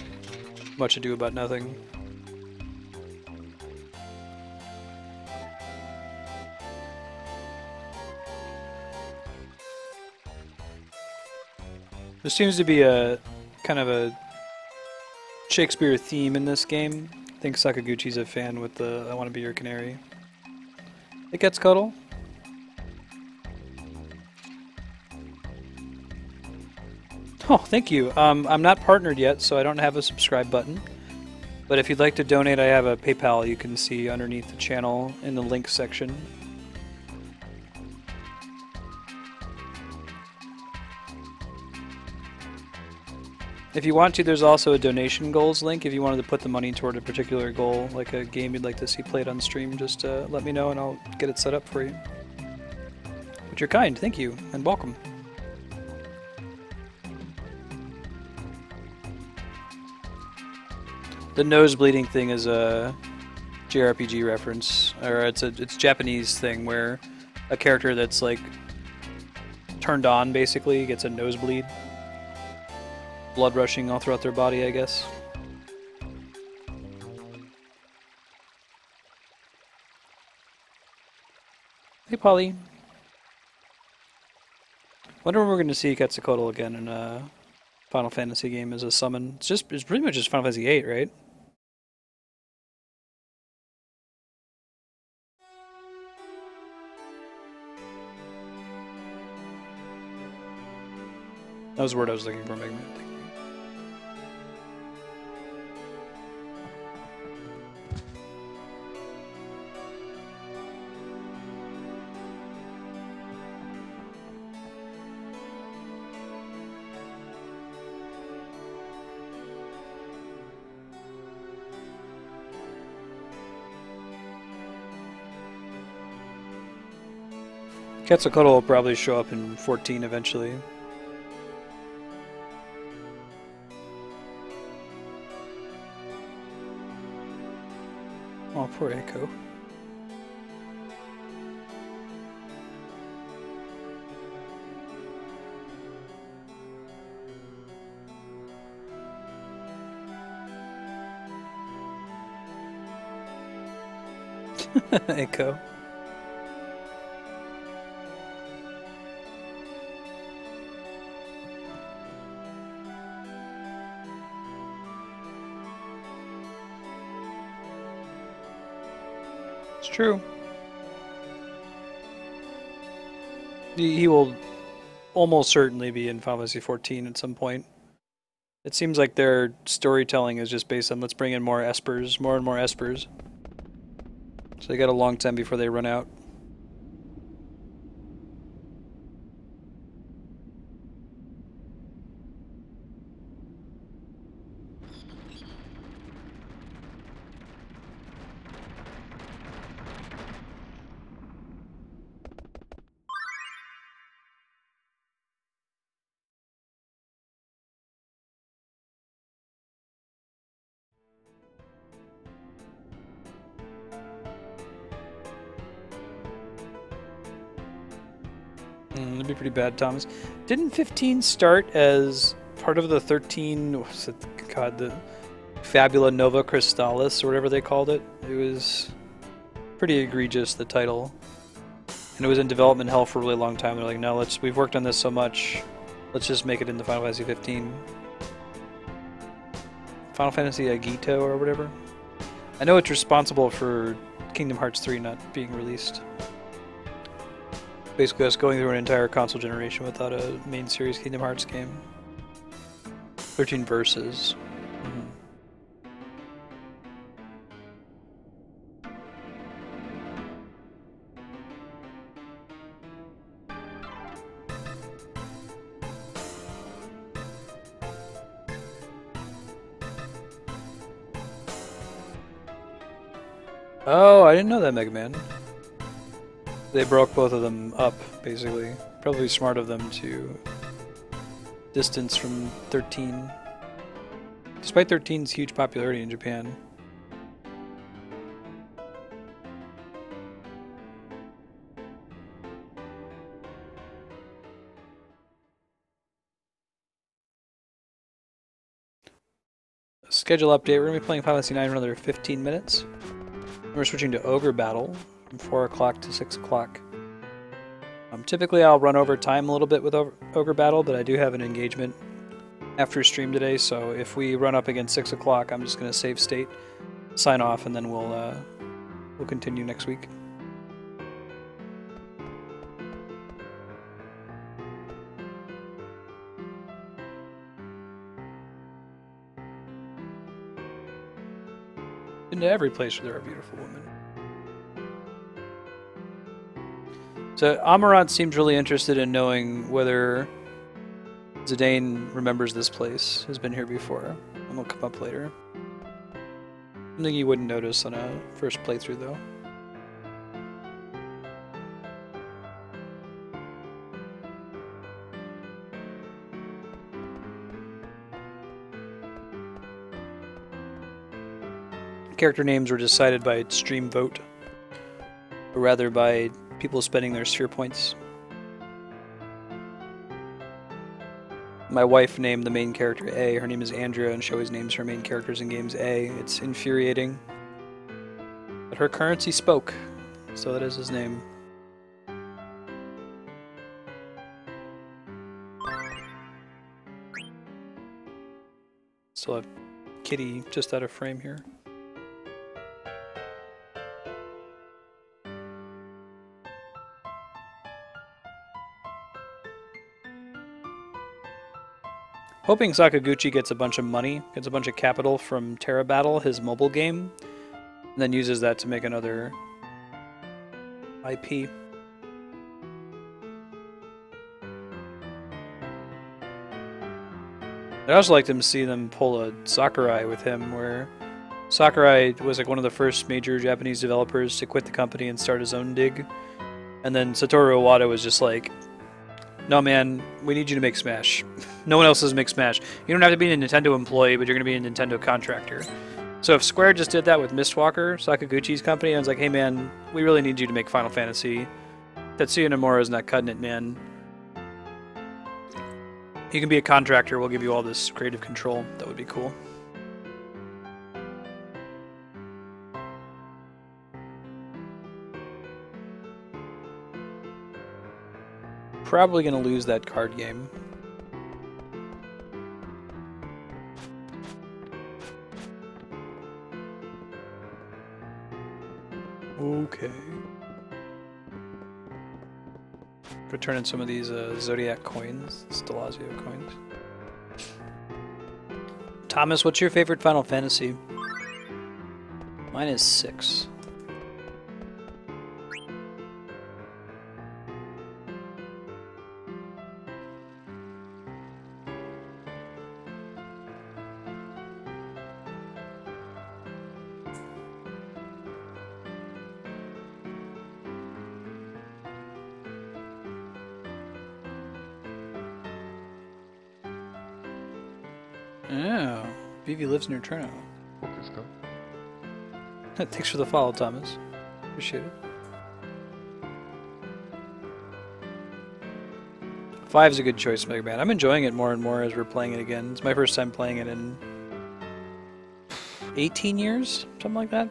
S1: Much Ado About Nothing. There seems to be a kind of a Shakespeare theme in this game. I think Sakaguchi's a fan with the I Want to Be Your Canary. It gets cuddle. Oh, thank you. I'm not partnered yet, so I don't have a subscribe button. But if you'd like to donate, I have a PayPal you can see underneath the channel in the link section. If you want to, there's also a donation goals link. If you wanted to put the money toward a particular goal, like a game you'd like to see played on stream, just let me know and I'll get it set up for you. But you're kind, thank you, and welcome. The nose bleeding thing is a JRPG reference, or it's Japanese thing where a character that's like turned on basically gets a nosebleed. Blood rushing all throughout their body, I guess. Hey, Polly. Wonder when we're going to see Quetzalcoatl again in a Final Fantasy game as a summon. It's pretty much just Final Fantasy VIII, right? That was the word I was looking for, Mega Man. Thank you. Quetzalcoatl will probably show up in 14 eventually. Oh, poor Echo. Echo. It's true. He will almost certainly be in Final Fantasy 14 at some point. It seems like their storytelling is just based on let's bring in more espers, more and more espers. So they got a long time before they run out. That'd be pretty bad, Thomas. Didn't 15 start as part of the 13? What's it? God, the Fabula Nova Crystallis or whatever they called it. It was pretty egregious, the title, and it was in development hell for a really long time. They're like, no, we've worked on this so much, let's just make it into Final Fantasy 15. Final Fantasy Agito or whatever. I know it's responsible for Kingdom Hearts 3 not being released. Basically us going through an entire console generation without a main series Kingdom Hearts game. 13 verses. Oh, I didn't know that, Mega Man. They broke both of them up, basically. Probably smart of them to distance from 13. Despite 13's huge popularity in Japan. Schedule update, we're going to be playing Final Fantasy 9 for another 15 minutes. We're switching to Ogre Battle from 4 o'clock to 6 o'clock. Typically I'll run over time a little bit with Ogre Battle, but I do have an engagement after stream today, so if we run up against 6 o'clock, I'm just going to save state, sign off, and then we'll continue next week. Into every place where there are beautiful women. So Amarant seems really interested in knowing whether Zidane remembers this place, has been here before, and will come up later. Something you wouldn't notice on a first playthrough, though. Character names were decided by stream vote, or rather by people spending their sphere points. My wife named the main character A. Her name is Andrea, and she always names her main characters in games A. It's infuriating. But her currency spoke, so that is his name. Still have Kitty just out of frame here. Hoping Sakaguchi gets a bunch of money, gets a bunch of capital from Terra Battle, his mobile game, and then uses that to make another IP. I'd also like to see them pull a Sakurai with him, where Sakurai was like one of the first major Japanese developers to quit the company and start his own dig. And then Satoru Iwata was just like, no man, we need you to make Smash. No one else does make Smash. You don't have to be a Nintendo employee, but you're going to be a Nintendo contractor. So if Square just did that with Mistwalker, Sakaguchi's company, and was like, hey man, we really need you to make Final Fantasy. Tetsuya Nomura's not cutting it, man. You can be a contractor, we'll give you all this creative control. That would be cool. Probably going to lose that card game. Okay. Go turn in some of these Zodiac coins, Stelazio coins. Thomas, what's your favorite Final Fantasy? Mine is 6. Oh, Vivi lives near Toronto. Thanks for the follow, Thomas. Appreciate it. 5's a good choice, Mega Man. I'm enjoying it more and more as we're playing it again. It's my first time playing it in 18 years, something like that.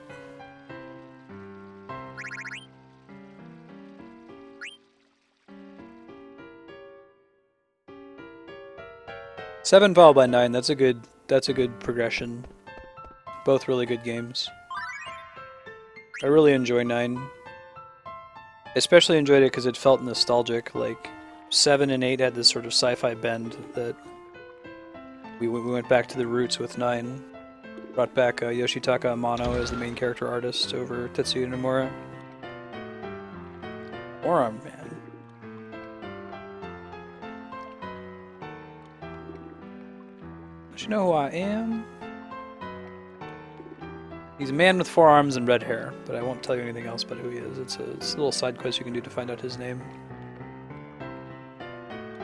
S1: Seven followed by 9. That's a good progression. Both really good games. I really enjoy 9. Especially enjoyed it because it felt nostalgic. Like 7 and 8 had this sort of sci-fi bend that we went back to the roots with 9. Brought back Yoshitaka Amano as the main character artist over Tetsuya Nomura. Forearm, man. Don't you know who I am? He's a man with 4 arms and red hair, but I won't tell you anything else about who he is. It's a little side quest you can do to find out his name.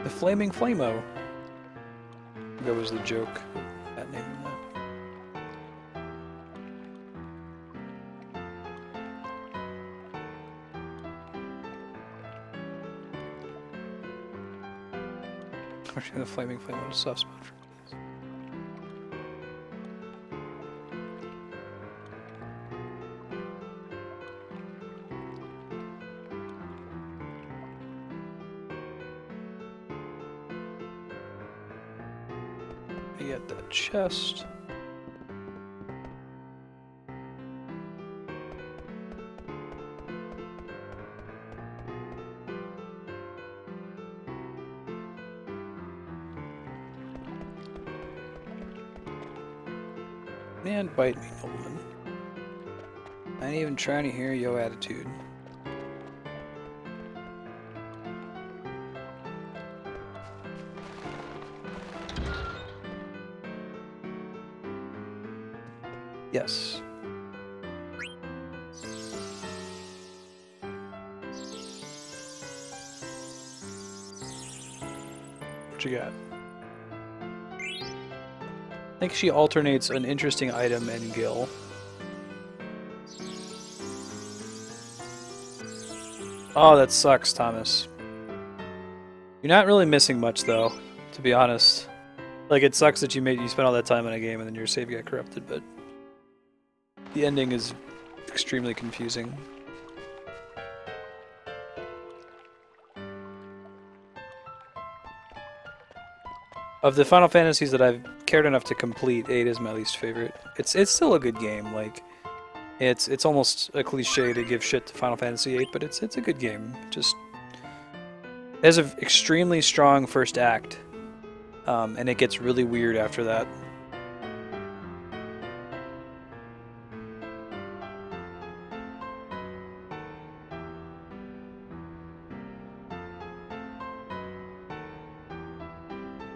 S1: The Flaming Flamo. That was the joke. That name. Actually, the Flaming Flamo is a soft spot for me. Get that chest. Man, bite me, nobleman. I ain't even trying to hear your attitude. Yes. What you got? I think she alternates an interesting item and Gil. Oh, that sucks, Thomas. You're not really missing much, though, to be honest. Like, it sucks that you spent all that time in a game and then your save got corrupted, but the ending is extremely confusing. Of the Final Fantasies that I've cared enough to complete, 8 is my least favorite. It's still a good game. Like, it's almost a cliche to give shit to Final Fantasy 8, but it's a good game. Just it has an extremely strong first act. and it gets really weird after that.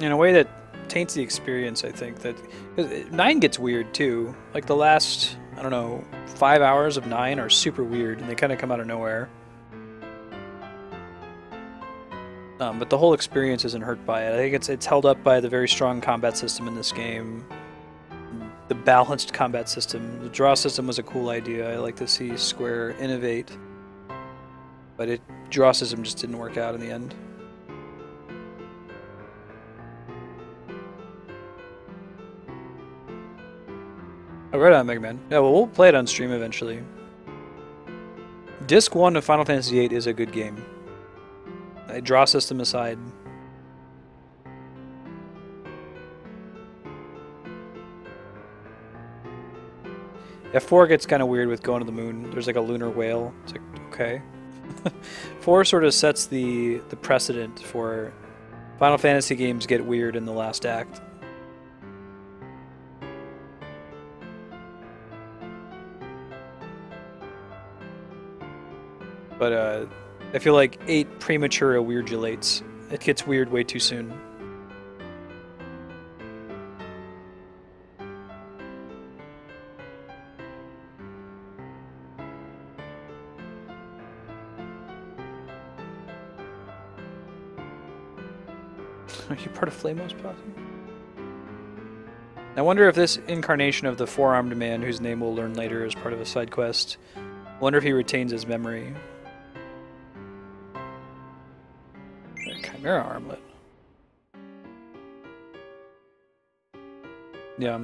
S1: In a way that taints the experience, I think. That 'cause 9 gets weird too. Like the last, I don't know, 5 hours of 9 are super weird, and they kind of come out of nowhere. But the whole experience isn't hurt by it. I think it's held up by the very strong combat system in this game. The balanced combat system. The draw system was a cool idea. I like to see Square innovate. But draw system just didn't work out in the end. Oh, right on, Mega Man. Yeah, well, we'll play it on stream eventually. Disc 1 of Final Fantasy VIII is a good game. Draw system aside. Yeah, 4 gets kind of weird with going to the moon. There's like a lunar whale. It's like, okay. 4 sort of sets the precedent for Final Fantasy games get weird in the last act. But I feel like 8 premature weirdulates. It gets weird way too soon. Are you part of Flamo's posse? I wonder if this incarnation of the four-armed man, whose name we'll learn later as part of a side quest, I wonder if he retains his memory. Chimera armlet. Yeah.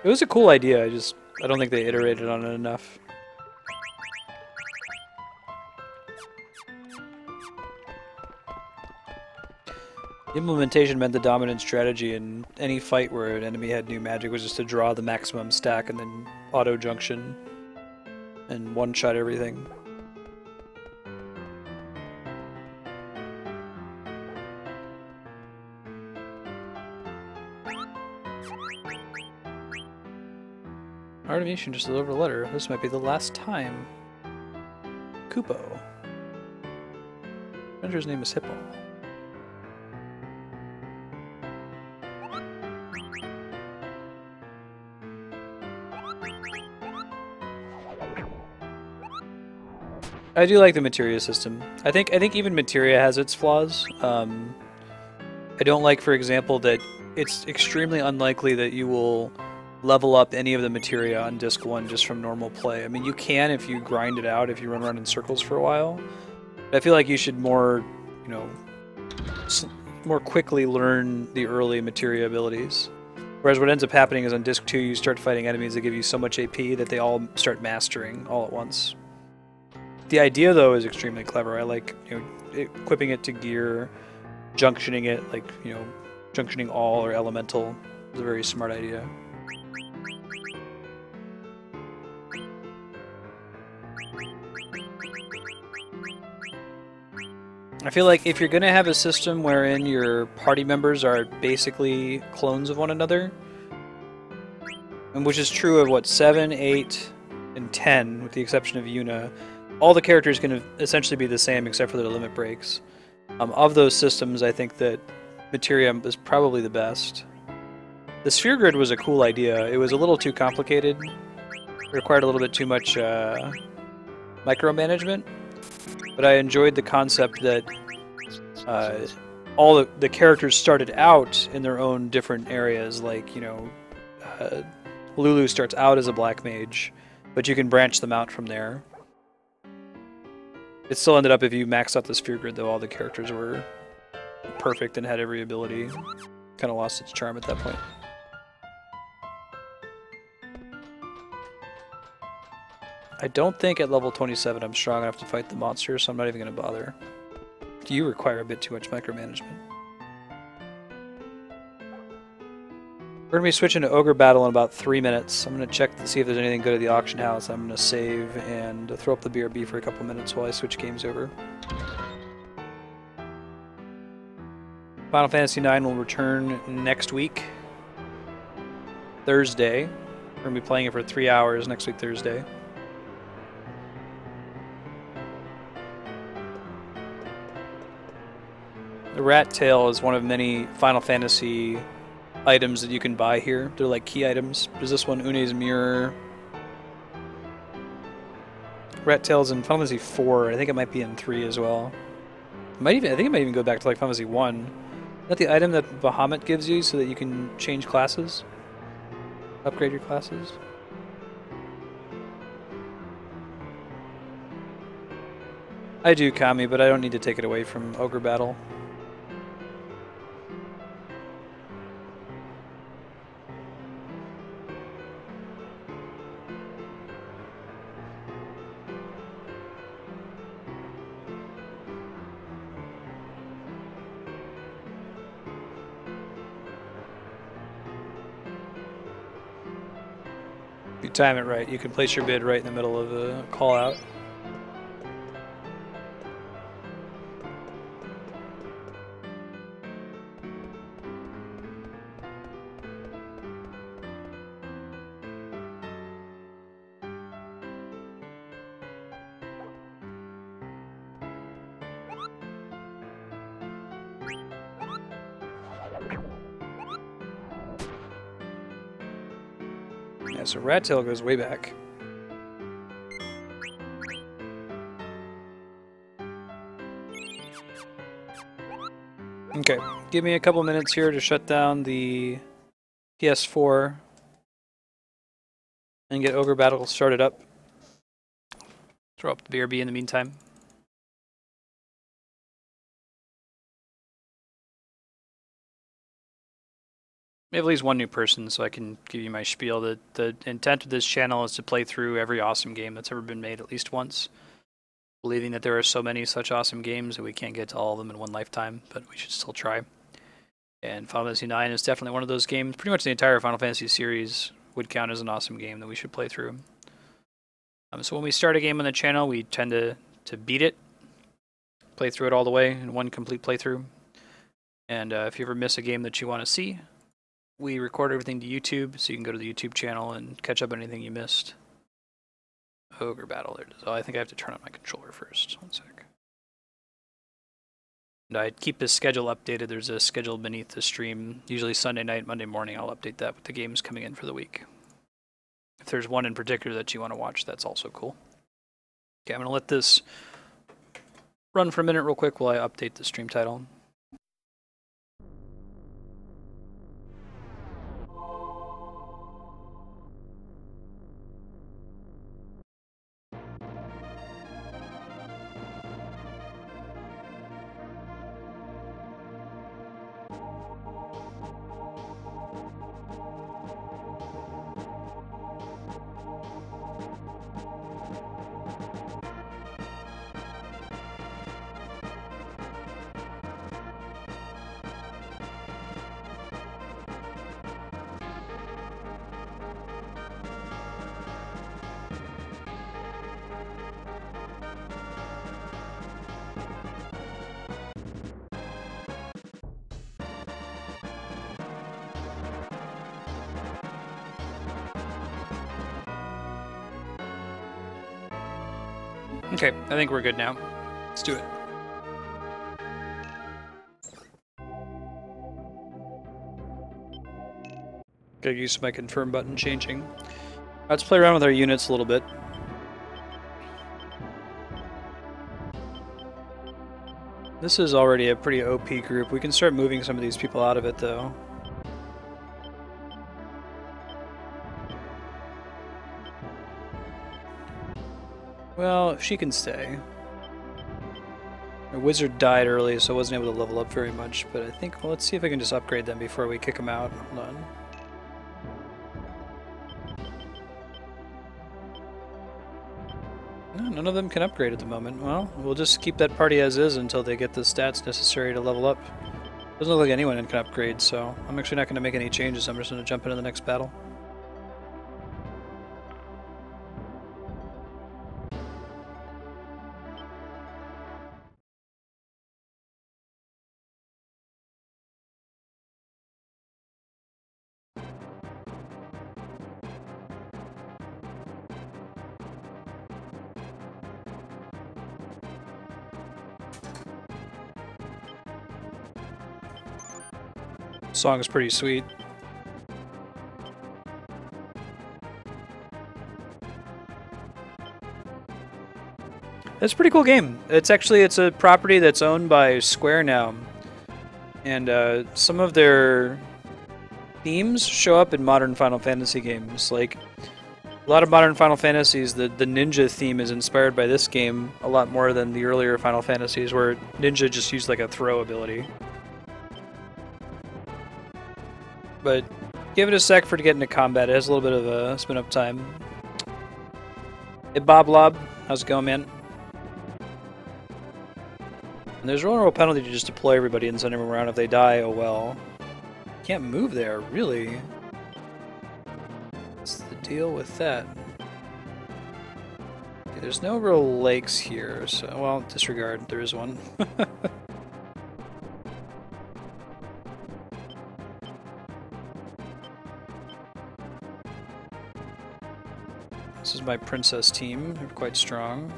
S1: It was a cool idea, I don't think they iterated on it enough. The implementation meant the dominant strategy in any fight where an enemy had new magic was just to draw the maximum stack and then auto junction and one-shot everything. Artemisian just delivered a letter. This might be the last time. Kupo. Ranger's name is Hippo. I do like the materia system. I think even materia has its flaws. I don't like, for example, that it's extremely unlikely that you will level up any of the materia on disc 1 just from normal play. I mean, you can if you grind it out, if you run around in circles for a while. But I feel like you should more quickly learn the early materia abilities. Whereas what ends up happening is on disc 2 you start fighting enemies that give you so much AP that they all start mastering all at once. The idea, though, is extremely clever. I like, equipping it to gear, junctioning it, like, junctioning all or elemental is a very smart idea. I feel like if you're going to have a system wherein your party members are basically clones of one another, and which is true of, what, 7, 8, and 10, with the exception of Yuna, all the characters can essentially be the same except for their limit breaks. Of those systems, I think that materia is probably the best. The sphere grid was a cool idea. It was a little too complicated. It required a little bit too much micromanagement. But I enjoyed the concept that all the characters started out in their own different areas. Like, Lulu starts out as a black mage, but you can branch them out from there. It still ended up, if you maxed out the sphere grid, though, all the characters were perfect and had every ability. Kind of lost its charm at that point. I don't think at level 27 I'm strong enough to fight the monster, so I'm not even going to bother. You require a bit too much micromanagement. We're going to be switching to Ogre Battle in about 3 minutes. I'm going to check to see if there's anything good at the auction house. I'm going to save and throw up the BRB for a couple minutes while I switch games over. Final Fantasy IX will return next week, Thursday. We're going to be playing it for 3 hours next week, Thursday. The rat tail is one of many Final Fantasy items that you can buy here. They're like key items. There's this one, Une's Mirror. Rat tail's in Final Fantasy 4. I think it might be in 3 as well. I think it might even go back to like Final Fantasy 1. Is that the item that Bahamut gives you so that you can change classes? Upgrade your classes? I do, Kami, but I don't need to take it away from Ogre Battle. If you time it right, you can place your bid right in the middle of a call out. Yeah, so rat tail goes way back. Okay, give me a couple minutes here to shut down the PS4 and get Ogre Battle started up. Throw up the BRB in the meantime. We have at least one new person, so I can give you my spiel. The intent of this channel is to play through every awesome game that's ever been made at least once. Believing that there are so many such awesome games that we can't get to all of them in one lifetime, but we should still try. And Final Fantasy IX is definitely one of those games. Pretty much the entire Final Fantasy series would count as an awesome game that we should play through. So when we start a game on the channel, we tend to beat it, play through it all the way in one complete playthrough. And if you ever miss a game that you want to see, we record everything to YouTube, so you can go to the YouTube channel and catch up on anything you missed. Ogre Battle, there it is. Oh, I think I have to turn on my controller first. One sec. And I keep this schedule updated. There's a schedule beneath the stream. Usually Sunday night, Monday morning, I'll update that with the games coming in for the week. If there's one in particular that you want to watch, that's also cool. Okay, I'm going to let this run for a minute real quick while I update the stream title. Okay, I think we're good now. Let's do it. Gotta use my confirm button changing. Let's play around with our units a little bit. This is already a pretty OP group. We can start moving some of these people out of it, though. Well, she can stay. Our wizard died early, so I wasn't able to level up very much, but I think, well, let's see if I can just upgrade them before we kick them out. Hold on. No, none of them can upgrade at the moment. Well, we'll just keep that party as is until they get the stats necessary to level up. Doesn't look like anyone can upgrade, so I'm actually not going to make any changes. I'm just going to jump into the next battle. Song is pretty sweet. It's a pretty cool game. It's a property that's owned by Square now, and some of their themes show up in modern Final Fantasy games. Like a lot of modern Final Fantasies, the ninja theme is inspired by this game a lot more than the earlier Final Fantasies, where ninja just used like a throw ability. But give it a sec for to get into combat. It has a little bit of a spin up time. Hey Bob Lob, how's it going, man? And there's a real penalty to just deploy everybody and send them around. If they die, oh well. Can't move there, really. What's the deal with that? Okay, there's no real lakes here, so well, disregard. There is one. This is my princess team. They're quite strong.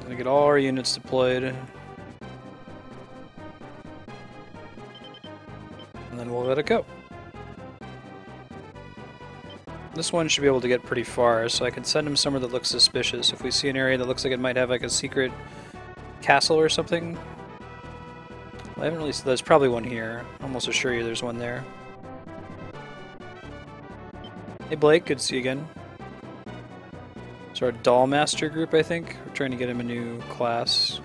S1: Gonna get all our units deployed. And then we'll let it go. This one should be able to get pretty far, so I can send him somewhere that looks suspicious. If we see an area that looks like it might have like a secret castle or something. Well, I haven't really seen, there's probably one here. Almost assure you there's one there. Hey Blake, good to see you again. It's our Doll Master group, I think. We're trying to get him a new class.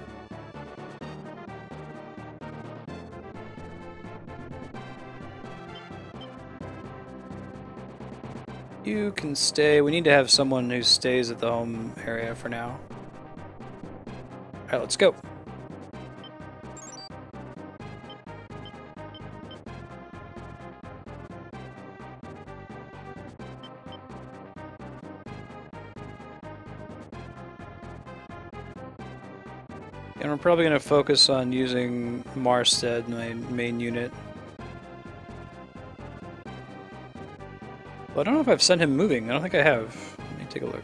S1: You can stay. We need to have someone who stays at the home area for now. Alright, let's go. And we're probably going to focus on using Marstead, my main unit. Well, I don't know if I've sent him moving. I don't think I have. Let me take a look.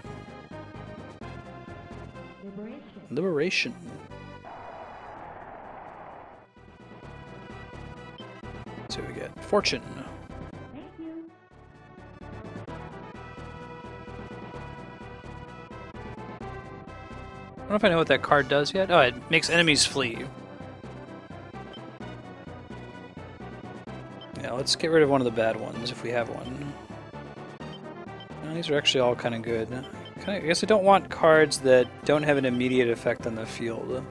S1: Liberation. Let's see what we get. Fortune.
S2: Thank you.
S1: I don't know if I know what that card does yet. Oh, it makes enemies flee. Yeah, let's get rid of one of the bad ones if we have one. No, these are actually all kind of good. I guess I don't want cards that don't have an immediate effect on the field.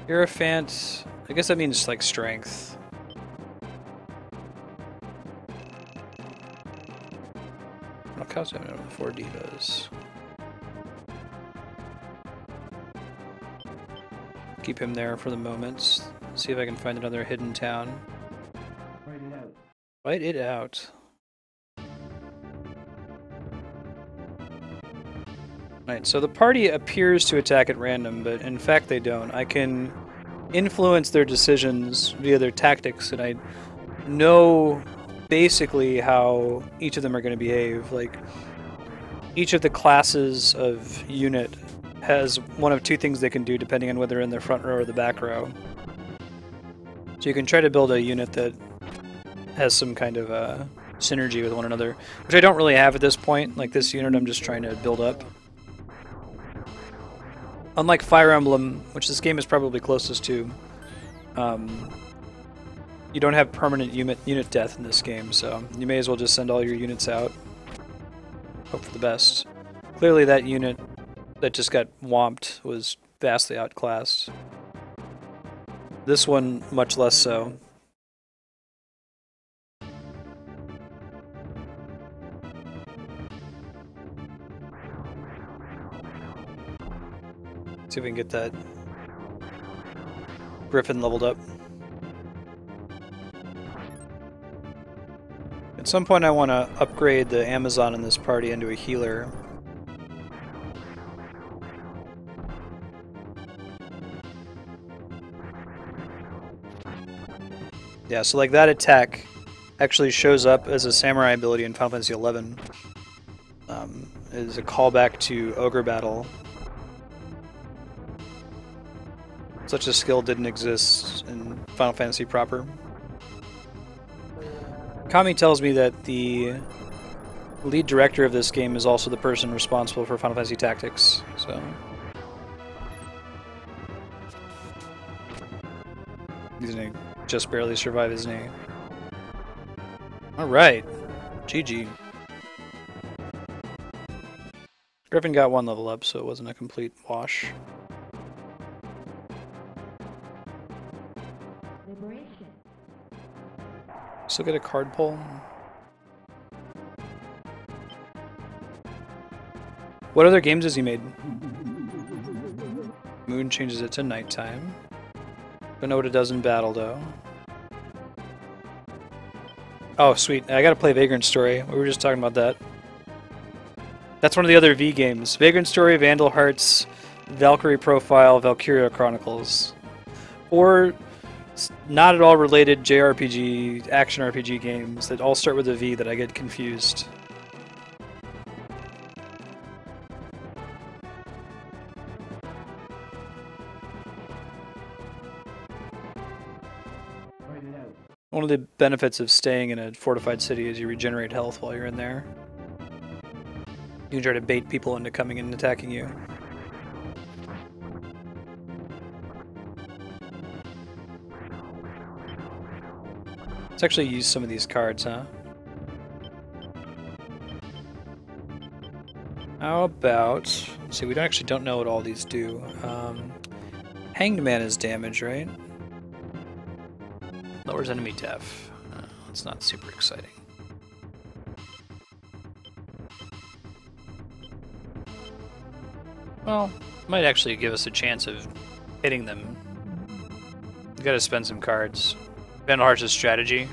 S1: Hierophant, I guess that means like strength. What cost I have 4 divas. Keep him there for the moment. See if I can find another hidden town.
S2: Write it out.
S1: Write it out. Right, so the party appears to attack at random, but in fact they don't. I can influence their decisions via their tactics, and I know basically how each of them are going to behave. Like, each of the classes of unit has one of 2 things they can do depending on whether they're in the front row or the back row. So you can try to build a unit that has some kind of synergy with one another, which I don't really have at this point. Like this unit I'm just trying to build up. Unlike Fire Emblem, which this game is probably closest to, you don't have permanent unit death in this game, so you may as well just send all your units out. Hope for the best. Clearly that unit that just got whomped was vastly outclassed. This one, much less so. See if we can get that Griffin leveled up. At some point I want to upgrade the Amazon in this party into a healer. Yeah, so like that attack actually shows up as a samurai ability in Final Fantasy XI. It is a callback to Ogre Battle. Such a skill didn't exist in Final Fantasy proper. Kami tells me that the lead director of this game is also the person responsible for Final Fantasy Tactics, so... He's gonna just barely survive, isn't he? Alright. GG. Griffin got 1 level up, so it wasn't a complete wash.
S2: Liberation.
S1: Still get a card pull. What other games has he made? Moon changes it to nighttime. Don't know what it does in battle, though. Oh, sweet. I gotta play Vagrant Story. We were just talking about that. That's one of the other V games. Vagrant Story, Vandal Hearts, Valkyrie Profile, Valkyria Chronicles. Or not at all related JRPG, action RPG games that all start with a V that I get confused. One of the benefits of staying in a fortified city is you regenerate health while you're in there. You can try to bait people into coming in and attacking you. Let's actually use some of these cards, huh? How about... Let's see, we actually don't know what all these do. Hanged Man is damage, right? Lowers enemy def. It's not super exciting. Well, might actually give us a chance of hitting them. We gotta spend some cards. Vandal Hearts' strategy.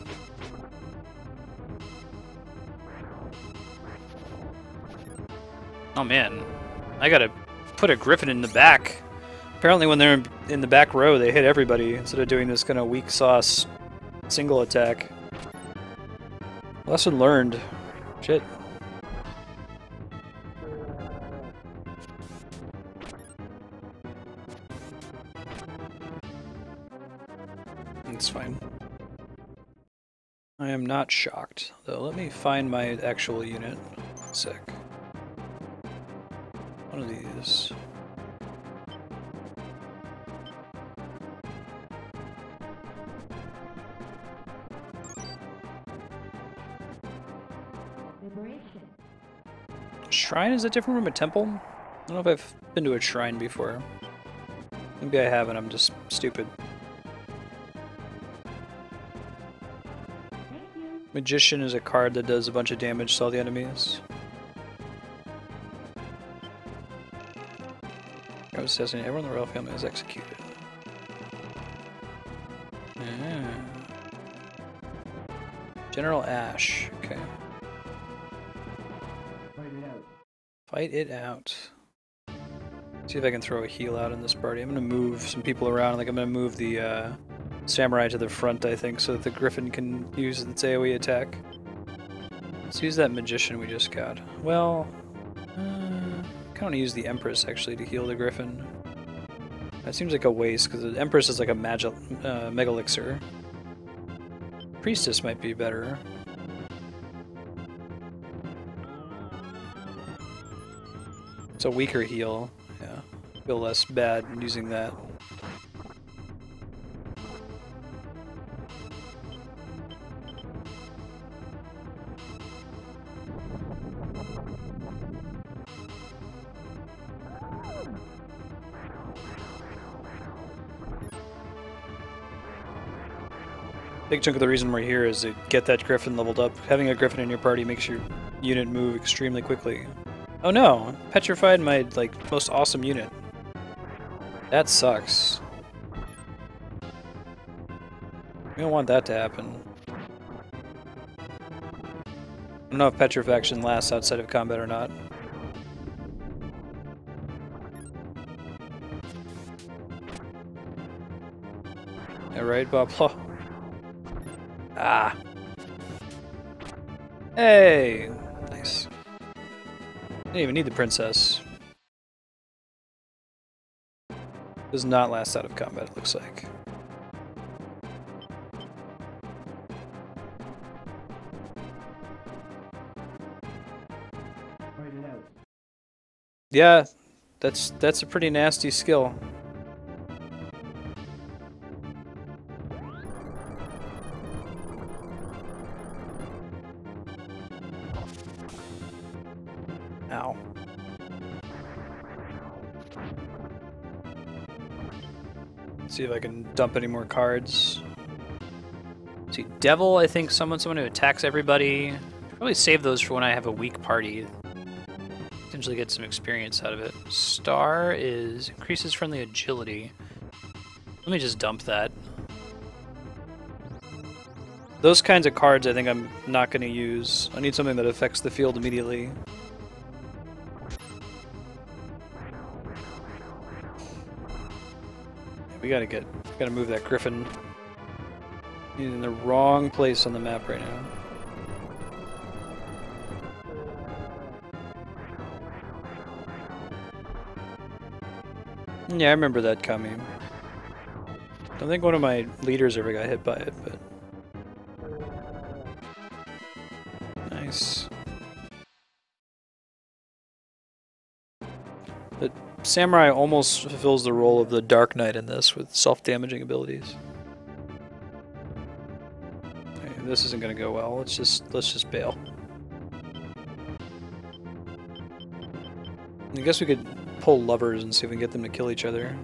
S1: Oh man, I gotta put a Griffin in the back. Apparently when they're in the back row, they hit everybody instead of doing this kind of weak sauce single attack. Lesson learned. Shit. It's fine. I am not shocked, though. Let me find my actual unit. Sick. One of these.
S2: Liberation.
S1: Shrine is that different from a temple? I don't know if I've been to a shrine before. Maybe I haven't, I'm just stupid.
S2: Thank you.
S1: Magician is a card that does a bunch of damage to all the enemies. I was assassinated. Everyone in the royal family was executed. Ah. General Ash, okay.
S2: Fight it out.
S1: Fight it out. See if I can throw a heal out in this party. I'm gonna move some people around. Like I'm gonna move the samurai to the front, I think, so that the griffin can use its AoE attack. Let's use that magician we just got. Well, I want to use the Empress actually to heal the griffin. That seems like a waste because the Empress is like a Mega Elixir. Priestess might be better. It's a weaker heal. Yeah, feel less bad using that. Big chunk of the reason we're here is to get that griffin leveled up. Having a griffin in your party makes your unit move extremely quickly. Oh no! Petrified my, like, most awesome unit. That sucks. We don't want that to happen. I don't know if petrifaction lasts outside of combat or not. Yeah, right, Bob? Ah! Hey! Nice. Didn't even need the princess. Does not last out of combat, it looks like. Yeah, that's a pretty nasty skill. Ow. Let's see if I can dump any more cards. Let's see, Devil, I think someone who attacks everybody. Probably save those for when I have a weak party. Potentially get some experience out of it. Star is increases friendly agility. Let me just dump that. Those kinds of cards I think I'm not going to use. I need something that affects the field immediately. We gotta move that Griffin. He's in the wrong place on the map right now. Yeah, I remember that coming. I don't think one of my leaders ever got hit by it, but... Nice. The Samurai almost fulfills the role of the Dark Knight in this, with self-damaging abilities. Okay, this isn't gonna go well, let's just bail. I guess we could pull lovers and see if we can get them to kill each other.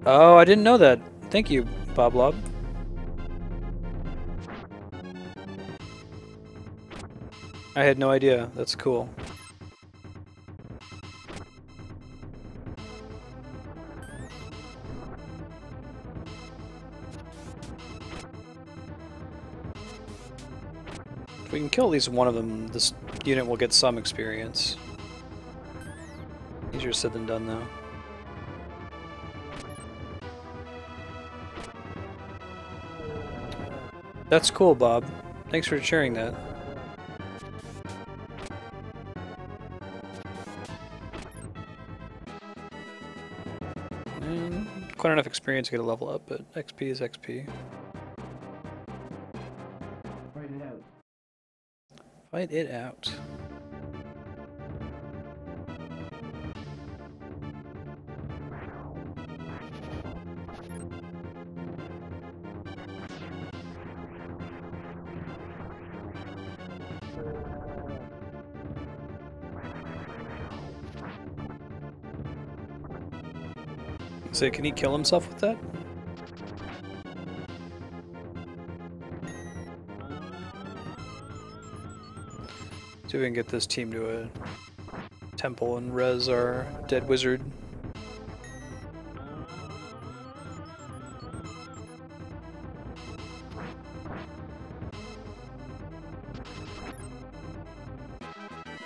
S1: Oh, I didn't know that. Thank you, Bob Lob. I had no idea. That's cool. If we can kill at least one of them, this unit will get some experience. Easier said than done, though. That's cool, Bob. Thanks for sharing that. And quite enough experience to get a level up, but XP is XP. Fight it out. So can he kill himself with that? See if we can get this team to a temple and res our dead wizard.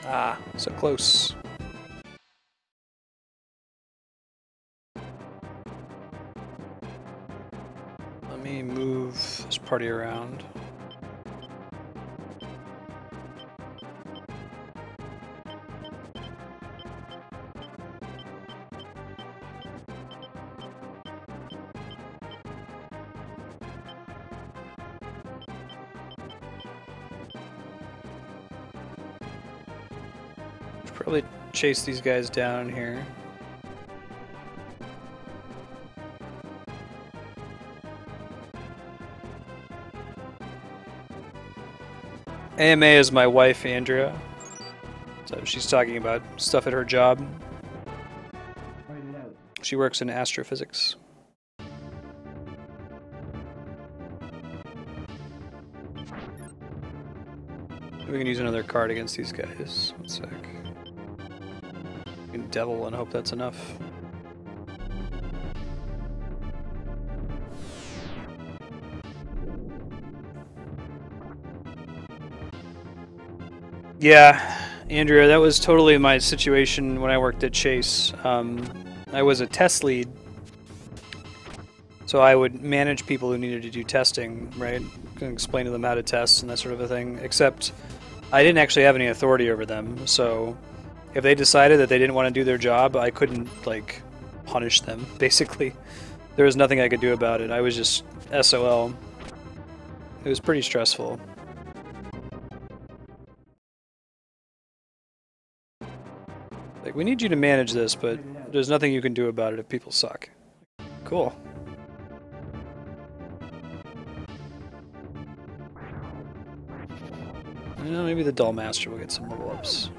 S1: Ah, so close. Let me move this party around. Probably chase these guys down here. AMA is my wife, Andrea. So she's talking about stuff at her job. She works in astrophysics. We can use another card against these guys. One sec. We can devil and hope that's enough. Yeah, Andrea, that was totally my situation when I worked at Chase. I was a test lead, so I would manage people who needed to do testing, right? Explain to them how to test and that sort of a thing. Except I didn't actually have any authority over them, so if they decided that they didn't want to do their job, I couldn't, like, punish them, basically. There was nothing I could do about it. I was just SOL. It was pretty stressful. Like, we need you to manage this, but there's nothing you can do about it if people suck. Cool. Well, maybe the Dull Master will get some level ups.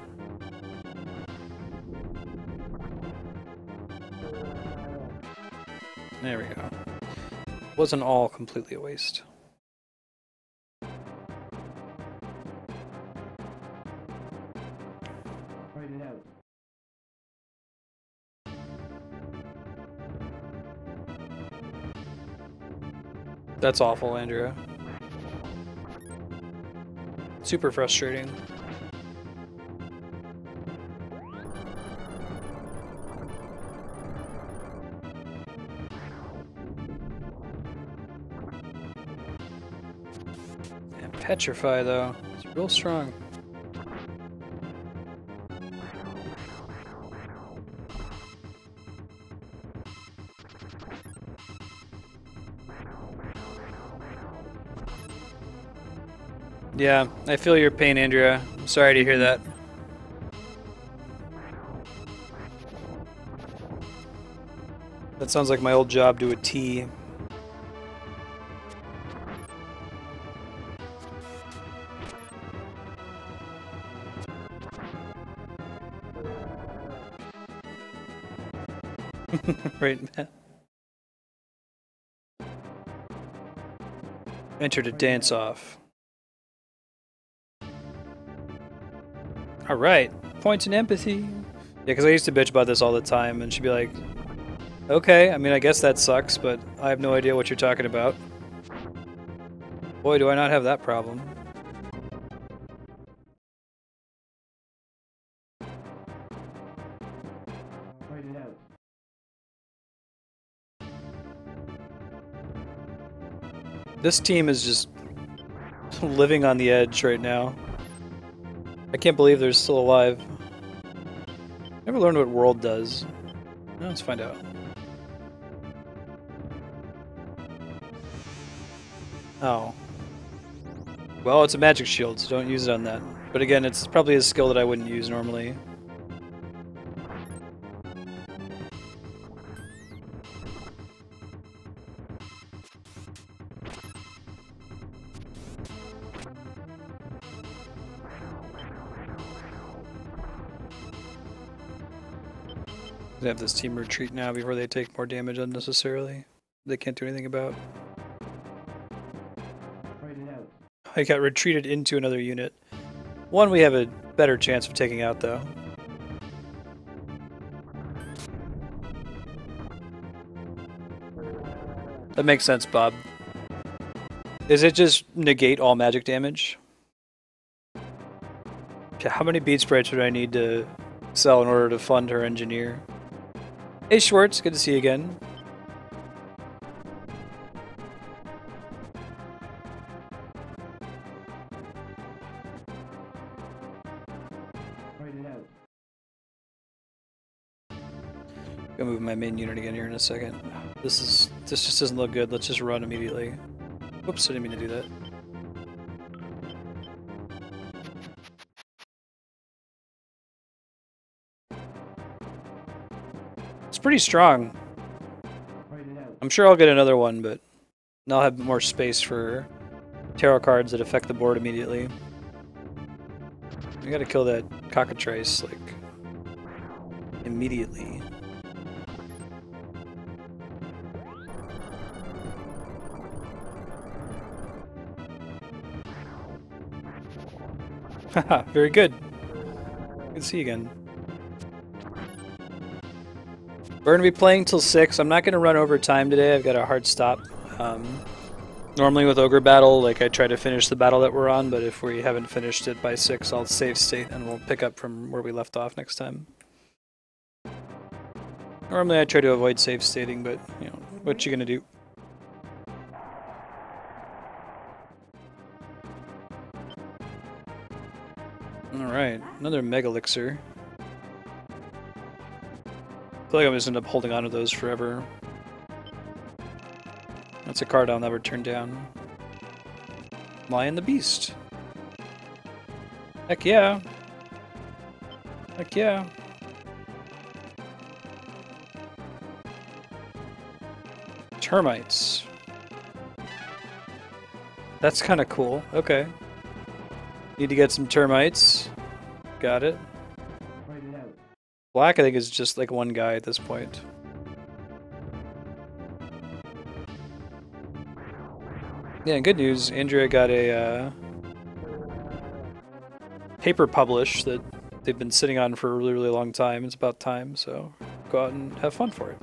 S1: There we go. Wasn't all completely a waste. That's awful, Andrea. Super frustrating. And Petrify, though, it's real strong. Yeah, I feel your pain, Andrea. I'm sorry to hear that. That sounds like my old job to a T. Right, Matt. Enter to dance off. Alright, points in empathy. Yeah, because I used to bitch about this all the time, and she'd be like, okay, I mean, I guess that sucks, but I have no idea what you're talking about. Boy, do I not have that problem. This team is just living on the edge right now. I can't believe they're still alive. Never learned what world does. Well, let's find out. Oh. Well, it's a magic shield, so don't use it on that. But again, it's probably a skill that I wouldn't use normally. They have this team retreat now before they take more damage unnecessarily. They can't do anything about. I got retreated into another unit. One we have a better chance of taking out, though. That makes sense, Bob. Is it just negate all magic damage? How many beat sprites would I need to sell in order to fund her engineer? Hey Schwartz, good to see you again. Gonna move my main unit again here in a second. This just doesn't look good. Let's just run immediately. Whoops, I didn't mean to do that. It's pretty strong. I'm sure I'll get another one, but I'll have more space for tarot cards that affect the board immediately. I gotta kill that cockatrice, like, immediately. Haha, very good. Good to see you again. We're going to be playing till 6. I'm not going to run over time today. I've got a hard stop. Normally with Ogre Battle, like, I try to finish the battle that we're on, but if we haven't finished it by 6, I'll save state and we'll pick up from where we left off next time. Normally I try to avoid safe stating, but, you know, what you gonna do? Alright, another Mega Elixir. I feel like I'm just end up holding on to those forever. That's a card I'll never turn down. Lion the Beast. Heck yeah. Heck yeah. Termites. That's kind of cool. Okay. Need to get some termites. Got it. Black, I think, is just like one guy at this point. Yeah, good news. Andrea got a paper published that they've been sitting on for a really, really long time. It's about time, so go out and have fun for it.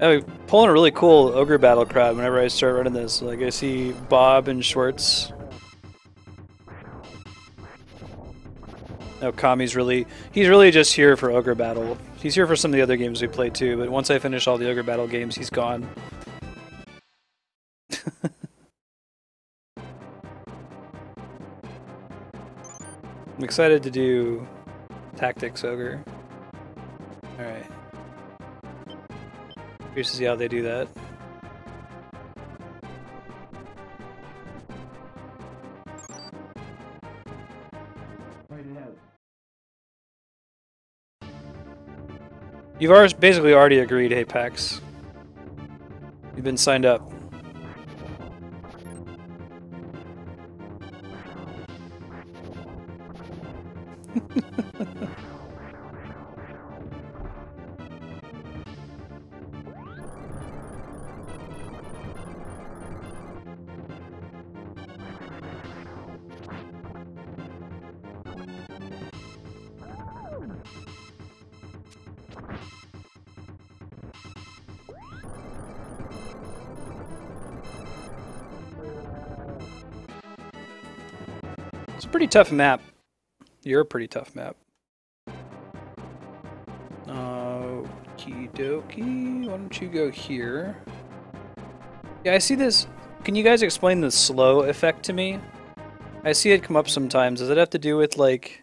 S1: Oh, pulling a really cool Ogre battle crowd whenever I start running this. Like, I see Bob and Schwartz. No, Kami's he's really just here for Ogre battle. He's here for some of the other games we play too, but once I finish all the Ogre battle games, he's gone. I'm excited to do Tactics Ogre. Alright. Curious to see how they do that. You've basically already agreed, Apex. You've been signed up. It's a pretty tough map. You're a pretty tough map. Okie dokie. Why don't you go here? Yeah, I see this. Can you guys explain the slow effect to me? I see it come up sometimes. Does it have to do with, like,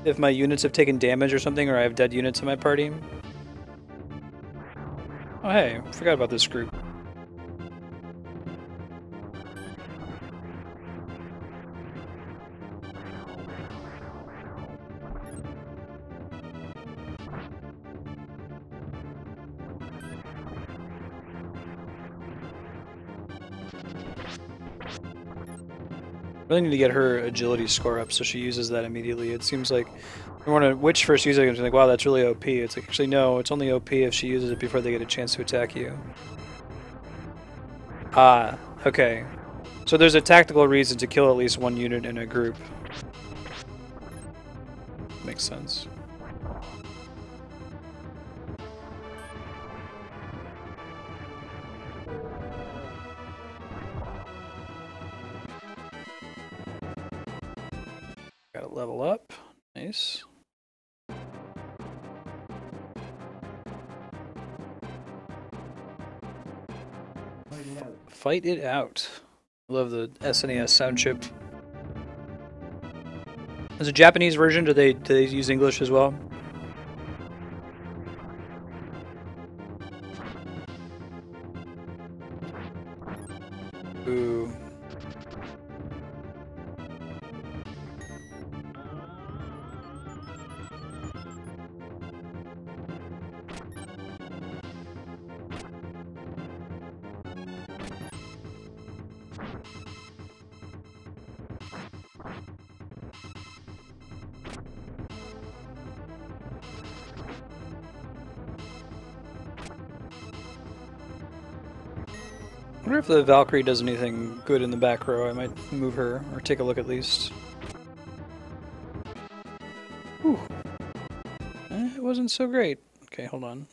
S1: if my units have taken damage or something, or I have dead units in my party? Oh, hey. Forgot about this group. Really need to get her agility score up so she uses that immediately. It seems like when a witch first uses it, it's like, wow, that's really OP. It's like, actually, no, it's only OP if she uses it before they get a chance to attack you. Ah, okay. So there's a tactical reason to kill at least one unit in a group. Makes sense. Gotta level up. Nice. Fight it out. Love the SNES sound chip. There's a Japanese version. Do they use English as well? Ooh. wonder if the Valkyrie does anything good in the back row. I might move her, or take a look at least. Whew. It wasn't so great. Okay, hold on.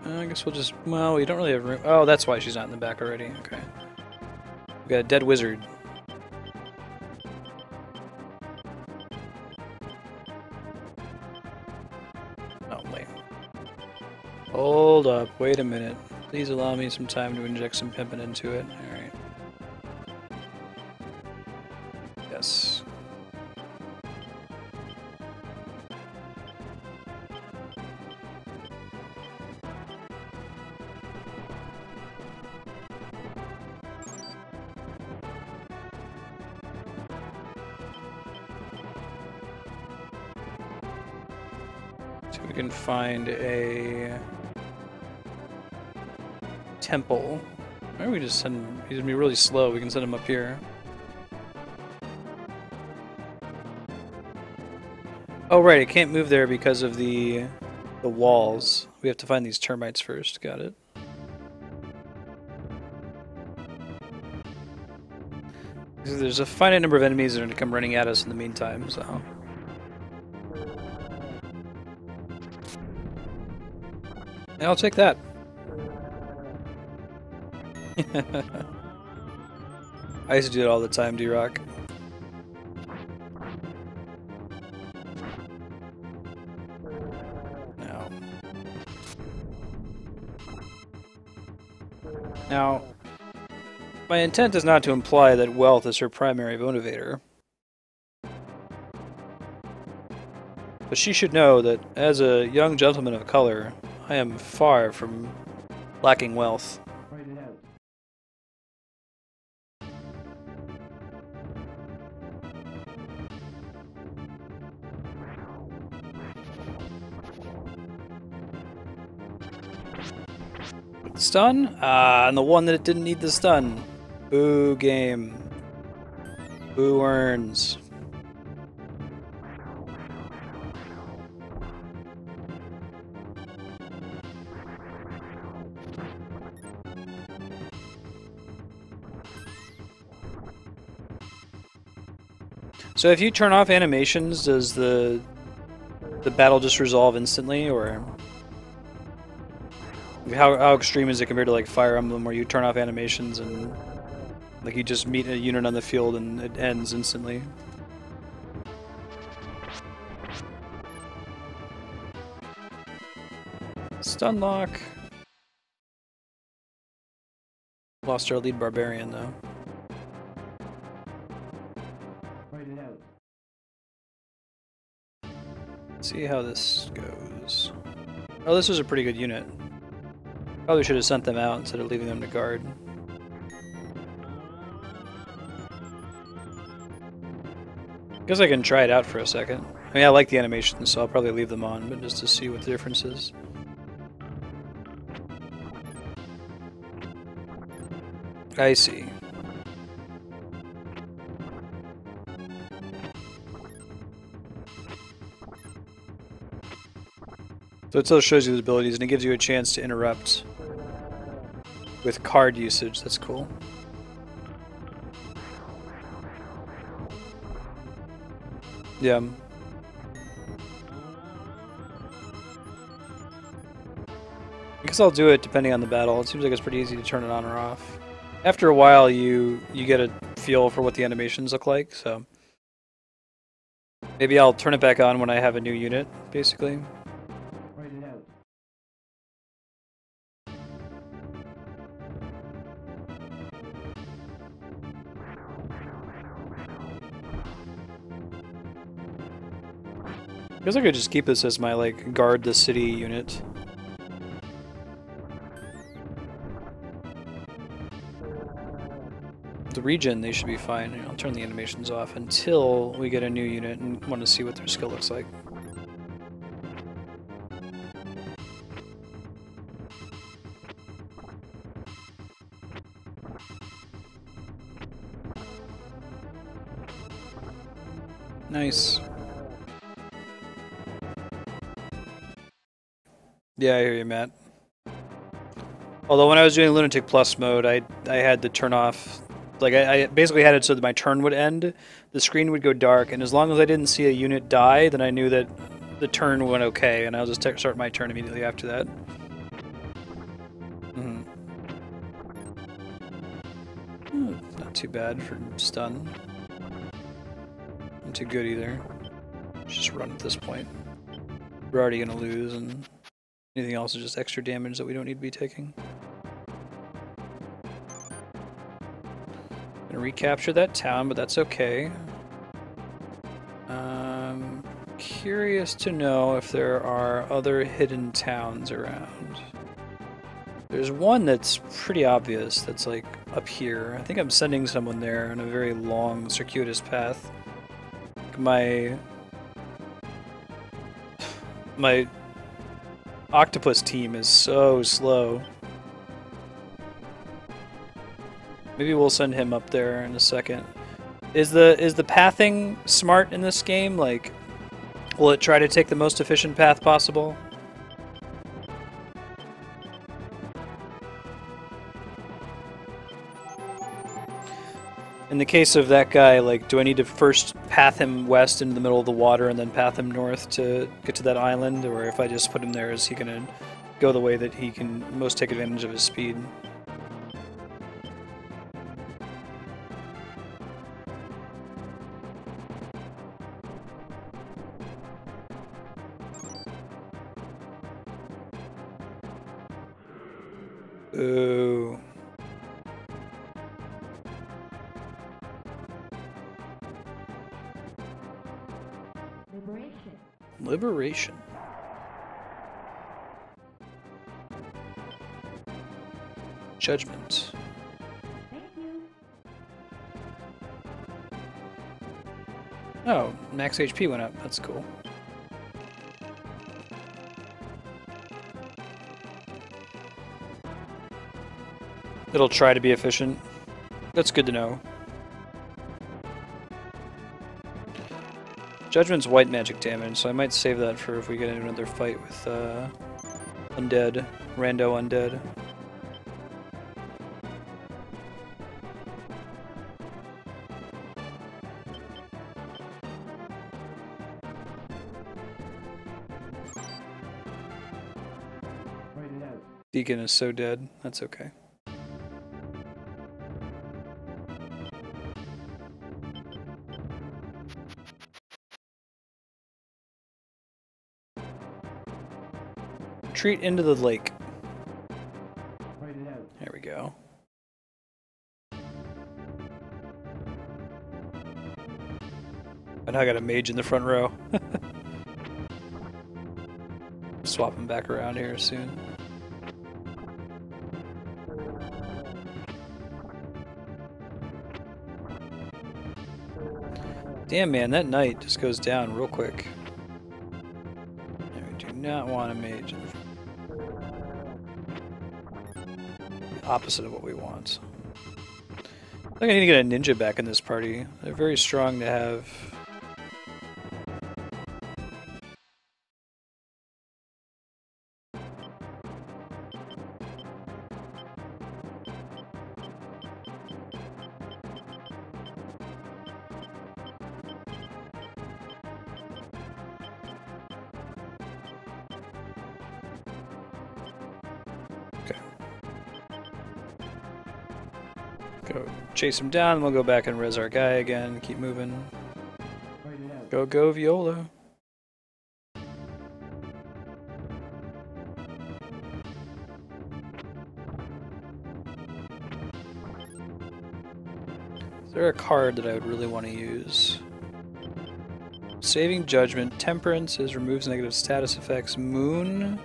S1: I guess we'll just... Well, we don't really have room... Oh, that's why she's not in the back already. Okay. We got a dead wizard. Oh, wait. Hold up. Wait a minute. Please allow me some time to inject some pimpin' into it. Alright. Yes. So we can find a temple. Why don't we just send him? He's gonna be really slow. We can send him up here. Oh right, it can't move there because of the walls. We have to find these termites first. Got it. There's a finite number of enemies that are going to come running at us in the meantime, so... Yeah, I'll take that. I used to do it all the time, D-Rock. Now, my intent is not to imply that wealth is her primary motivator. But she should know that, as a young gentleman of color, I am far from lacking wealth.
S2: Write it out.
S1: Stun? Ah, and the one that it didn't need the stun. Boo game. Boo earns. So if you turn off animations, does the battle just resolve instantly, or how extreme is it compared to like Fire Emblem, where you turn off animations and like you just meet a unit on the field and it ends instantly? Stun lock. Lost our lead barbarian though.
S2: Write it out.
S1: Let's see how this goes. Oh, this was a pretty good unit. Probably should have sent them out instead of leaving them to guard. Guess I can try it out for a second. I mean, I like the animations, so I'll probably leave them on, but just to see what the difference is. I see. So it still shows you the abilities, and it gives you a chance to interrupt with card usage. That's cool. Yeah. I guess I'll do it depending on the battle. It seems like it's pretty easy to turn it on or off. After a while, you get a feel for what the animations look like, so maybe I'll turn it back on when I have a new unit, basically.
S2: Write it out.
S1: I guess I could just keep this as my, like, guard the city unit. The region, they should be fine. I'll turn the animations off until we get a new unit and want to see what their skill looks like. Nice. Yeah, I hear you, Matt. Although when I was doing Lunatic Plus mode, I had to turn off, like I basically had it so that my turn would end, the screen would go dark, and as long as I didn't see a unit die, then I knew that the turn went okay, and I'll just start my turn immediately after that. Not too bad for stun. Not too good either. Just run at this point. We're already gonna lose, and anything else is just extra damage that we don't need to be taking. Gonna recapture that town, but that's okay. Curious to know if there are other hidden towns around. There's one that's pretty obvious that's like up here. I think I'm sending someone there on a very long, circuitous path. My octopus team is so slow. Maybe we'll send him up there in a second. Is the pathing smart in this game? Like, will it try to take the most efficient path possible? In the case of that guy, like, do I need to first path him west into the middle of the water and then path him north to get to that island? Or if I just put him there, is he gonna go the way that he can most take advantage of his speed? Ooh. Liberation. Judgment.
S3: Thank you.
S1: Oh, max HP went up. That's cool. It'll try to be efficient. That's good to know. Judgment's white magic damage, so I might save that for if we get into another fight with undead, rando undead. Deacon is so dead. That's okay. Retreat into the lake. There we go. And I got a mage in the front row. Swap him back around here soon. Damn, man, that knight just goes down real quick. Yeah, we do not want a mage in the front. The opposite of what we want. I think I need to get a ninja back in this party. They're very strong to have. Go chase him down, and we'll go back and res our guy again, keep moving. Go, Viola. Is there a card that I would really want to use? Saving Judgment. Temperance is removes negative status effects. Moon?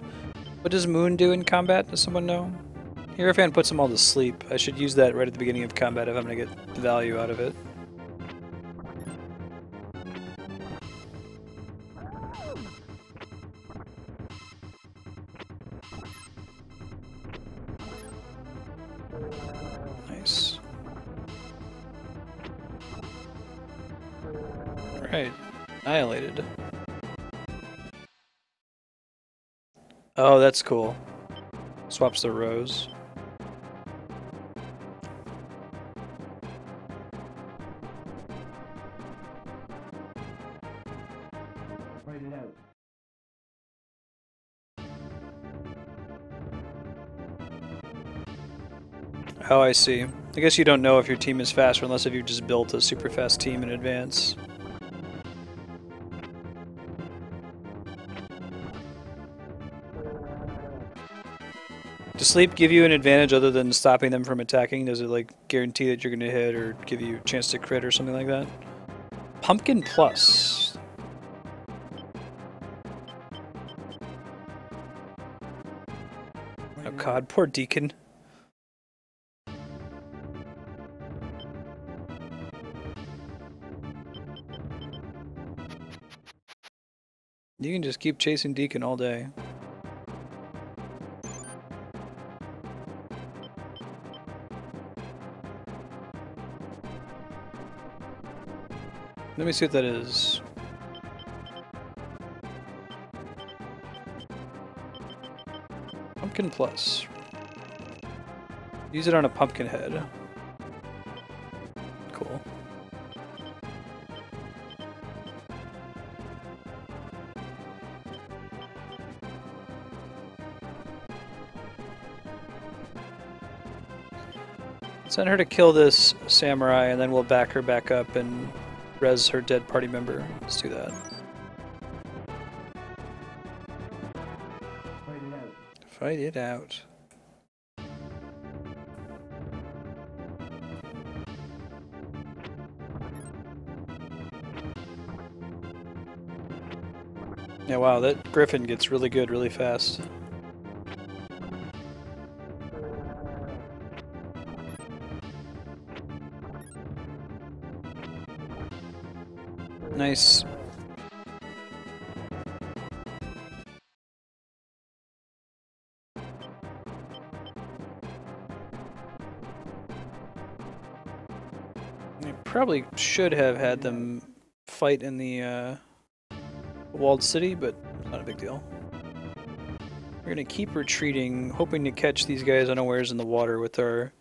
S1: What does Moon do in combat? Does someone know? Hierophant puts them all to sleep. I should use that right at the beginning of combat if I'm going to get value out of it. Nice. Alright. Annihilated. Oh, that's cool. Swaps the rows.
S2: Write it out.
S1: Oh, I see. I guess you don't know if your team is faster unless if you just built a super fast team in advance. Does sleep give you an advantage other than stopping them from attacking? Does it like guarantee that you're going to hit or give you a chance to crit or something like that? Pumpkin Plus. Oh god, poor Deacon. You can just keep chasing Deacon all day. Let me see what that is. Pumpkin Plus. Use it on a pumpkin head. Cool. Send her to kill this samurai and then we'll back her back up and res her dead party member. Let's do that.
S2: Write it out.
S1: Fight it out. Yeah, wow, that griffin gets really good really fast. Nice. I probably should have had them fight in the walled city, but not a big deal. We're gonna keep retreating, hoping to catch these guys unawares in the water with our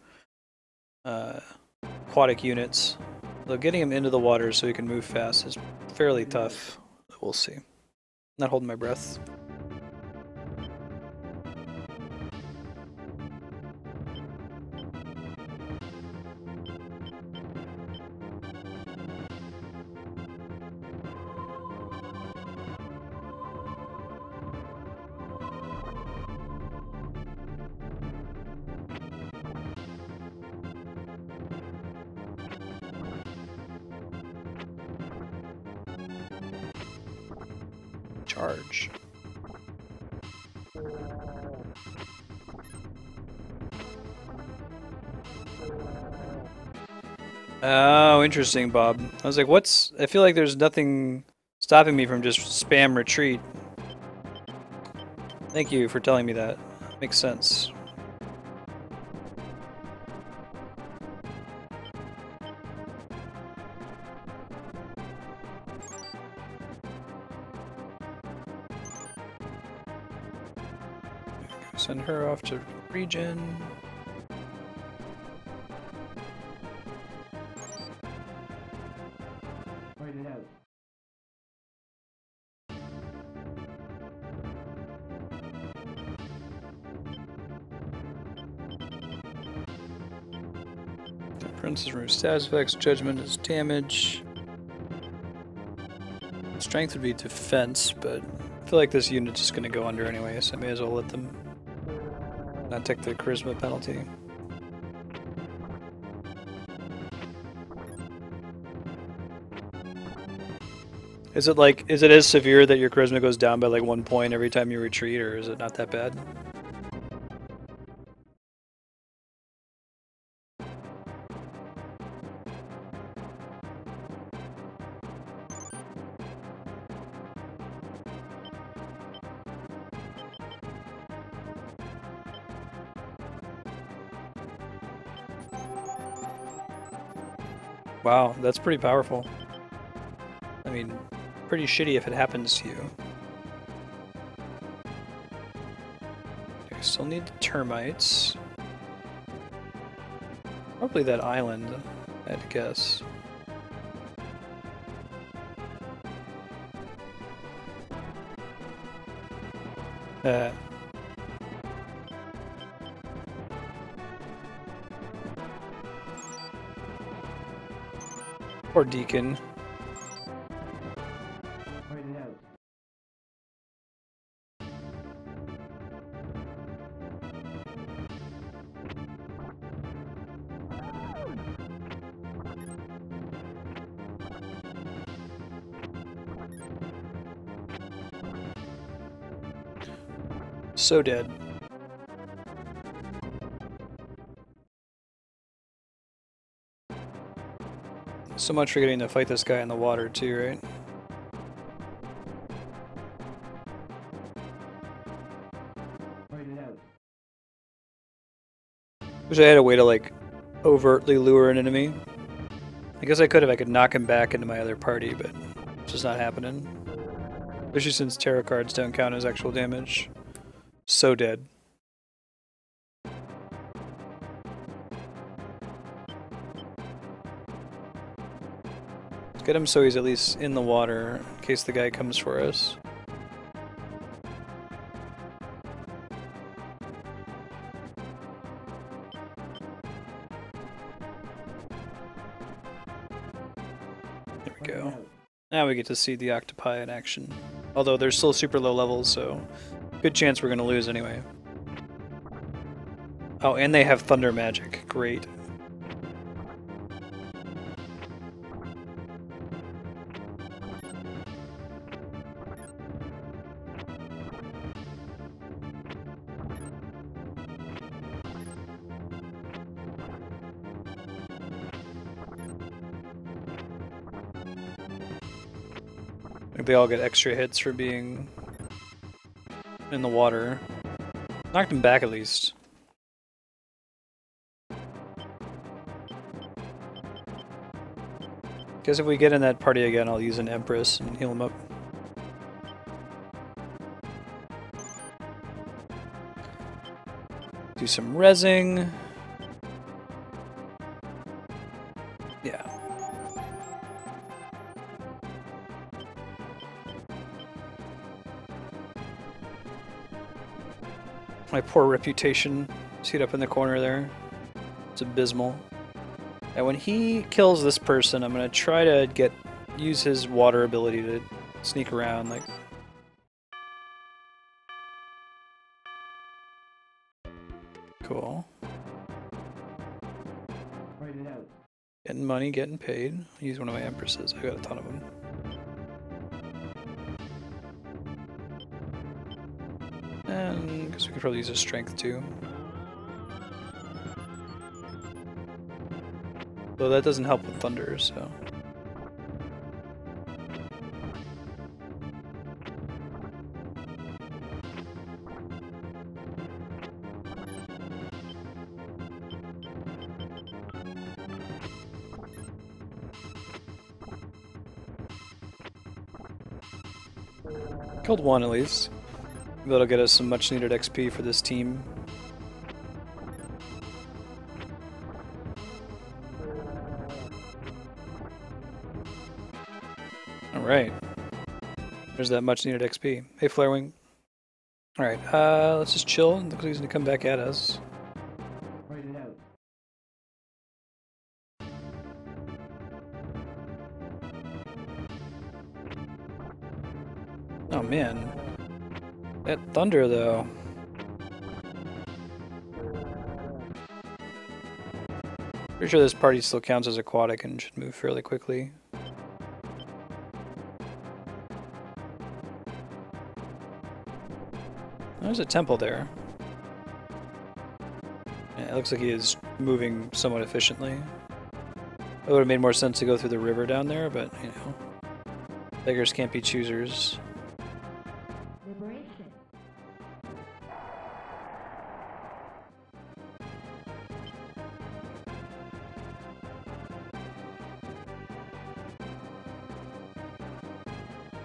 S1: aquatic units. Though getting them into the water so we can move fast is fairly tough. We'll see. Not holding my breath. Charge. Oh, interesting, Bob. I was like, what's... I feel like there's nothing stopping me from just spam retreat. Thank you for telling me that. Makes sense. Send her off to region.
S2: Write it out.
S1: Princess removes status effects, judgment is damage. Strength would be defense, but I feel like this unit's just gonna go under anyway, so I may as well let them not take the charisma penalty. Is it as severe that your charisma goes down by like 1 point every time you retreat, or is it not that bad? Wow, that's pretty powerful. I mean, pretty shitty if it happens to you. I still need the termites. Probably that island, I'd guess. Poor Deacon.
S2: Point it out.
S1: So dead. So much for getting to fight this guy in the water too, right?
S2: Point it out.
S1: Wish I had a way to like overtly lure an enemy. I guess I could if I could knock him back into my other party, but it's just not happening. Especially since tarot cards don't count as actual damage. So dead. Let's get him so he's at least in the water in case the guy comes for us. There we go. Now we get to see the octopi in action. Although they're still super low levels, so good chance we're going to lose anyway. Oh, and they have thunder magic. Great. They all get extra hits for being in the water. Knocked him back at least. Guess if we get in that party again, I'll use an Empress and heal him up. Do some rezzing. Yeah. My poor reputation. See it up in the corner there. It's abysmal. And when he kills this person, I'm gonna try to use his water ability to sneak around, like. Cool.
S2: Point it out.
S1: Getting money, getting paid. Use one of my Empresses. I got a ton of them. And I guess we could probably use his strength too. Though that doesn't help with thunder, so. Killed one at least. That'll get us some much needed XP for this team. Alright. There's that much needed XP. Hey Flarewing. Alright, let's just chill. Looks like he's gonna come back at us.
S2: Point it out.
S1: Oh man. That thunder though. Pretty sure this party still counts as aquatic and should move fairly quickly. There's a temple there. Yeah, it looks like he is moving somewhat efficiently. It would have made more sense to go through the river down there, but, you know, beggars can't be choosers.
S3: Liberation.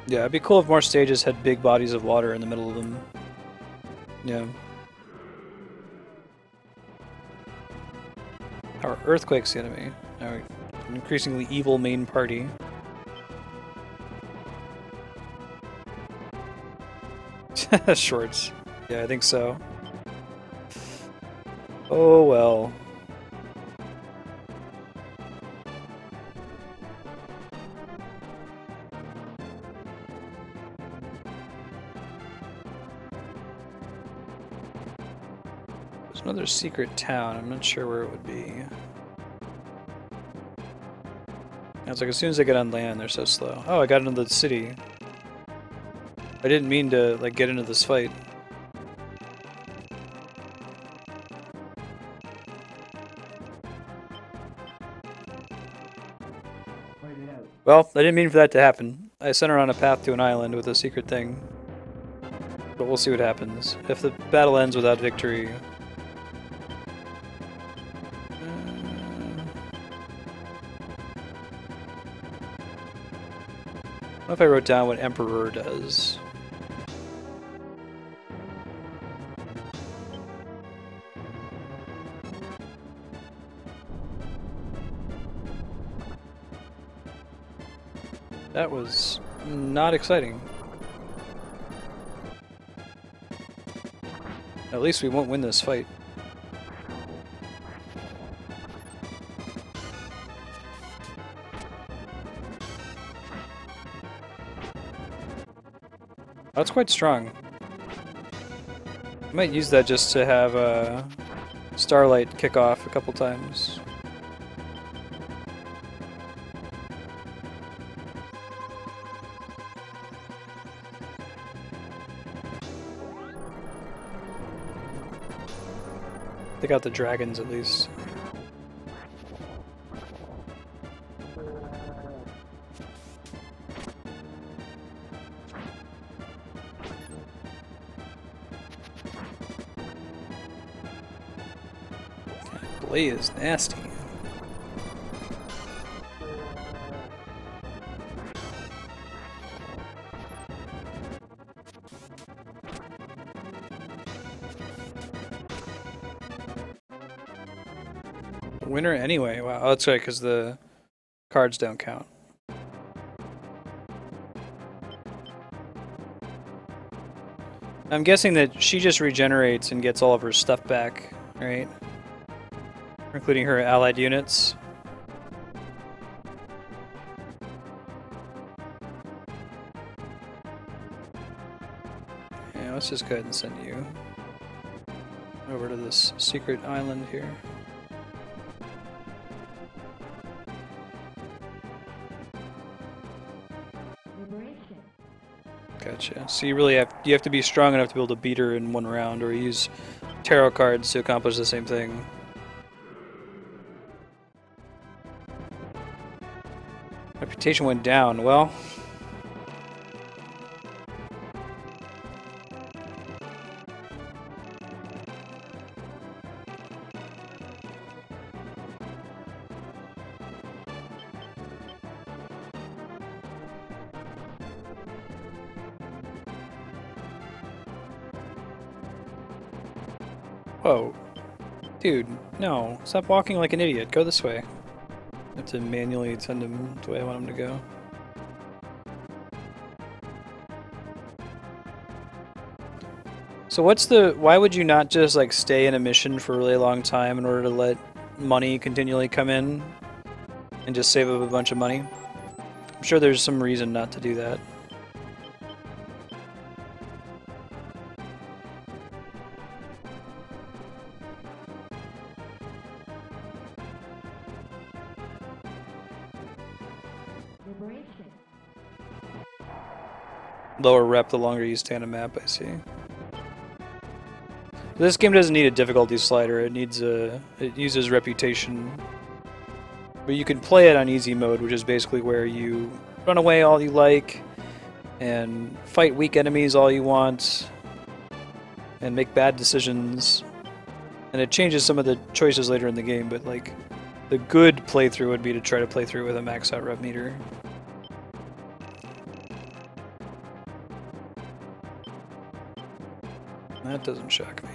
S1: Yeah, it'd be cool if more stages had big bodies of water in the middle of them. Yeah. Our Earthquake's the enemy. Now an increasingly evil main party. Shorts. Yeah, I think so. Oh well. There's another secret town. I'm not sure where it would be. It's like as soon as I get on land, they're so slow. Oh, I got into the city. I didn't mean to like get into this fight.
S2: Fight it out.
S1: Well, I didn't mean for that to happen. I sent her on a path to an island with a secret thing. But we'll see what happens. If the battle ends without victory... What if I wrote down what Emperor does? That was not exciting. At least we won't win this fight. That's quite strong. I might use that just to have Starlight kick off a couple times. They got the dragons at least. Blade is nasty. Winner anyway. Wow, oh, that's right, because the cards don't count. I'm guessing that she just regenerates and gets all of her stuff back, right? Including her allied units. Yeah, let's just go ahead and send you over to this secret island here.
S3: Liberation.
S1: Gotcha. So you really have to be strong enough to be able to beat her in one round, or use tarot cards to accomplish the same thing. Reputation went down. Well, whoa. Dude, no. Stop walking like an idiot. Go this way. I have to manually send him the way I want him to go. So why would you not just like stay in a mission for a really long time in order to let money continually come in and just save up a bunch of money? I'm sure there's some reason not to do that.
S3: Liberation.
S1: Lower rep the longer you stay on a map, I see. This game doesn't need a difficulty slider, it uses reputation. But you can play it on easy mode, which is basically where you run away all you like, and fight weak enemies all you want, and make bad decisions. And it changes some of the choices later in the game, but like, the good playthrough would be to try to play through with a max out rep meter. That doesn't shock me.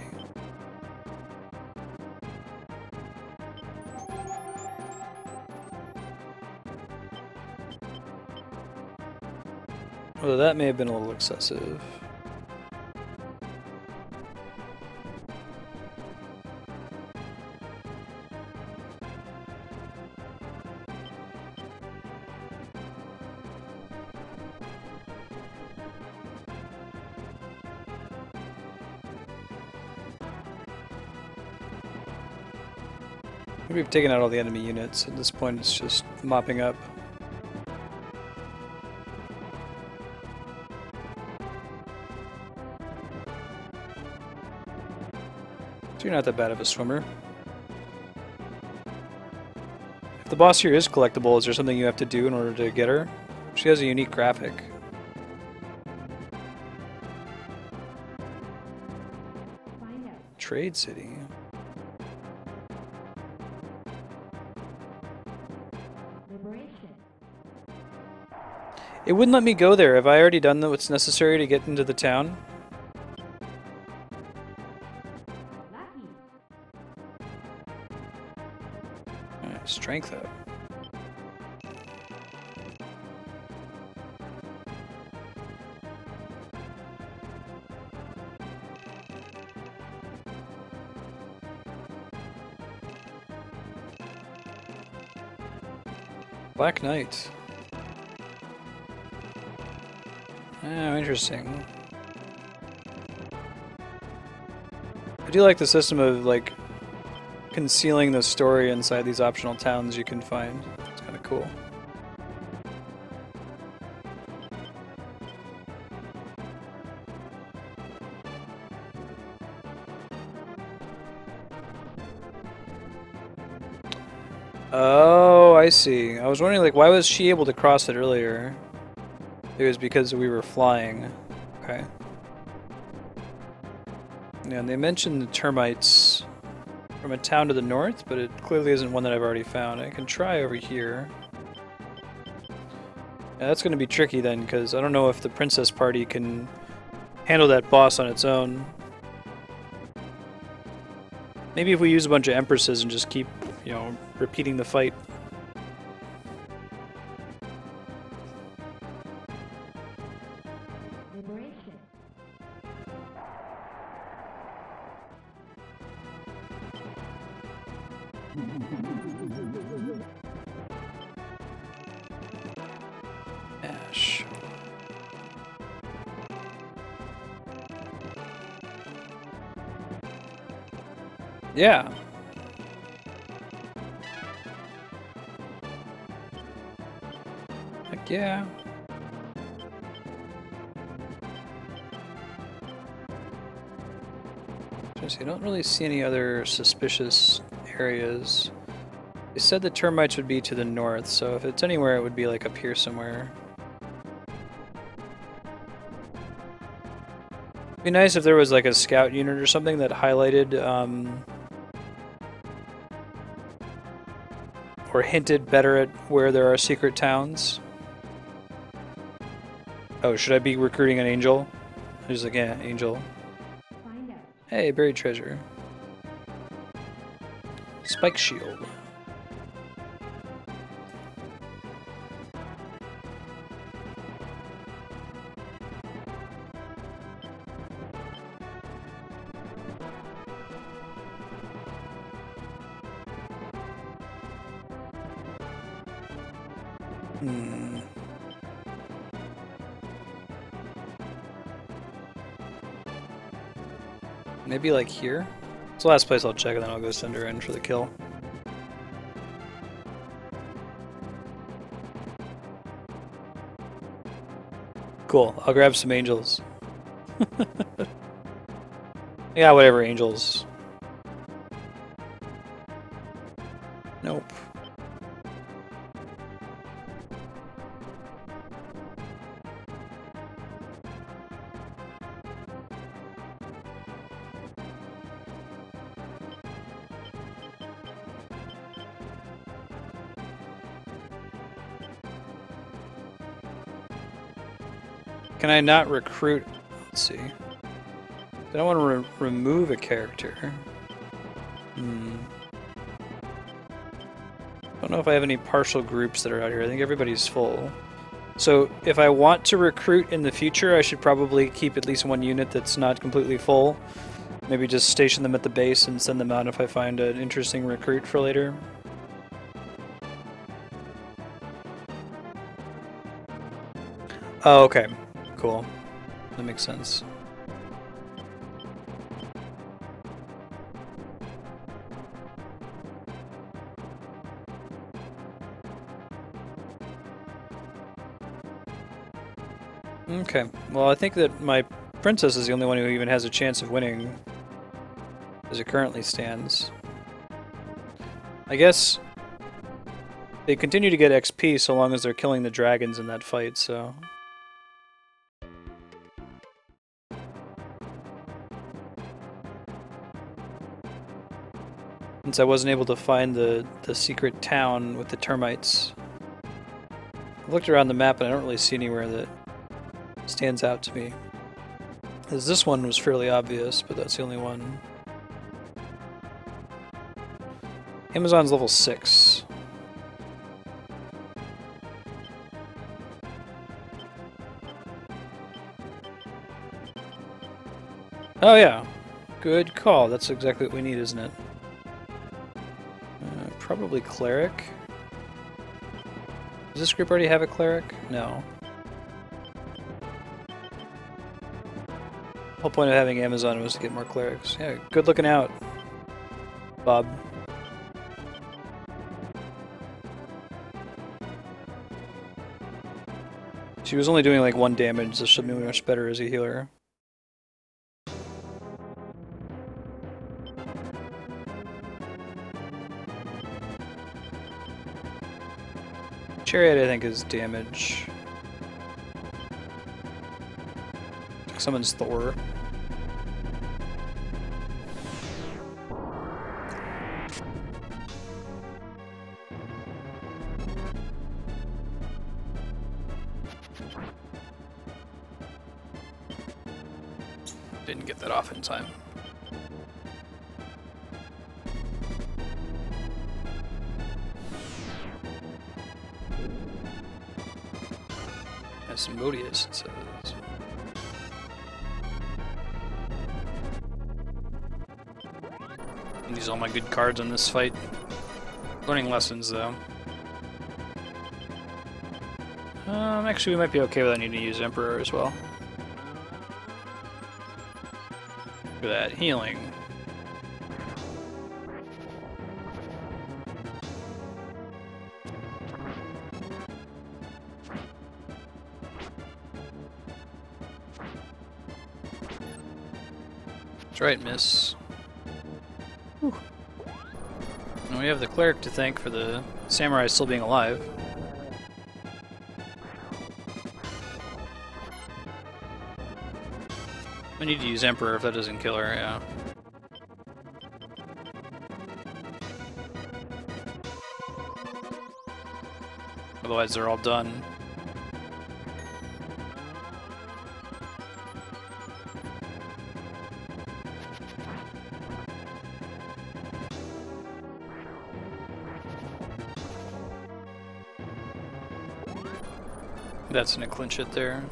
S1: Although that may have been a little excessive. We've taken out all the enemy units. At this point, it's just mopping up. So you're not that bad of a swimmer. If the boss here is collectible, is there something you have to do in order to get her? She has a unique graphic.
S3: Find out.
S1: Trade City.
S3: Liberation.
S1: It wouldn't let me go there. Have I already done what's necessary to get into the town?
S3: Lucky.
S1: Alright, strength up. Black Knight. Oh, interesting. I do like the system of, like, concealing the story inside these optional towns you can find. It's kind of cool. Oh, I see. I was wondering, like, why was she able to cross it earlier? It was because we were flying. Okay. Yeah, and they mentioned the termites from a town to the north, but it clearly isn't one that I've already found. I can try over here. Yeah, that's going to be tricky then, because I don't know if the princess party can handle that boss on its own. Maybe if we use a bunch of empresses and just keep, you know, repeating the fight.
S3: Liberation.
S1: Ash. Yeah. Heck yeah. I don't really see any other suspicious areas. They said the termites would be to the north, so if it's anywhere, it would be like up here somewhere. It'd be nice if there was like a scout unit or something that highlighted or hinted better at where there are secret towns. Oh, should I be recruiting an angel? He's like, yeah, angel.
S3: Find out.
S1: Hey, buried treasure. Spike shield. Maybe like here? It's the last place I'll check and then I'll go send her in for the kill. Cool, I'll grab some angels. Yeah, whatever, angels. Nope. Can I not recruit? Let's see. I don't want to remove a character. Don't know if I have any partial groups that are out here. I think everybody's full. So if I want to recruit in the future, I should probably keep at least one unit that's not completely full. Maybe just station them at the base and send them out if I find an interesting recruit for later. Oh, okay. Cool. That makes sense. Okay. Well, I think that my princess is the only one who even has a chance of winning, as it currently stands. I guess they continue to get XP so long as they're killing the dragons in that fight, so... Since I wasn't able to find the secret town with the termites. I looked around the map and I don't really see anywhere that stands out to me. As this one was fairly obvious, but that's the only one. Amazon's level 6. Oh yeah, good call. That's exactly what we need, isn't it? Probably cleric. Does this group already have a cleric? No. The whole point of having Amazon was to get more clerics. Yeah, good looking out, Bob. She was only doing like 1 damage, so she'll be much better as a healer. Chariot, I think, is damage. Summons Thor. Didn't get that off in time. Asmodeus, it says. Use all my good cards on this fight. Learning lessons, though. Actually, we might be okay without needing to use Emperor as well. For that healing. That's right, miss. Whew. And we have the cleric to thank for the samurai still being alive. I need to use Emperor if that doesn't kill her, yeah. Otherwise they're all done. That's gonna clinch it there.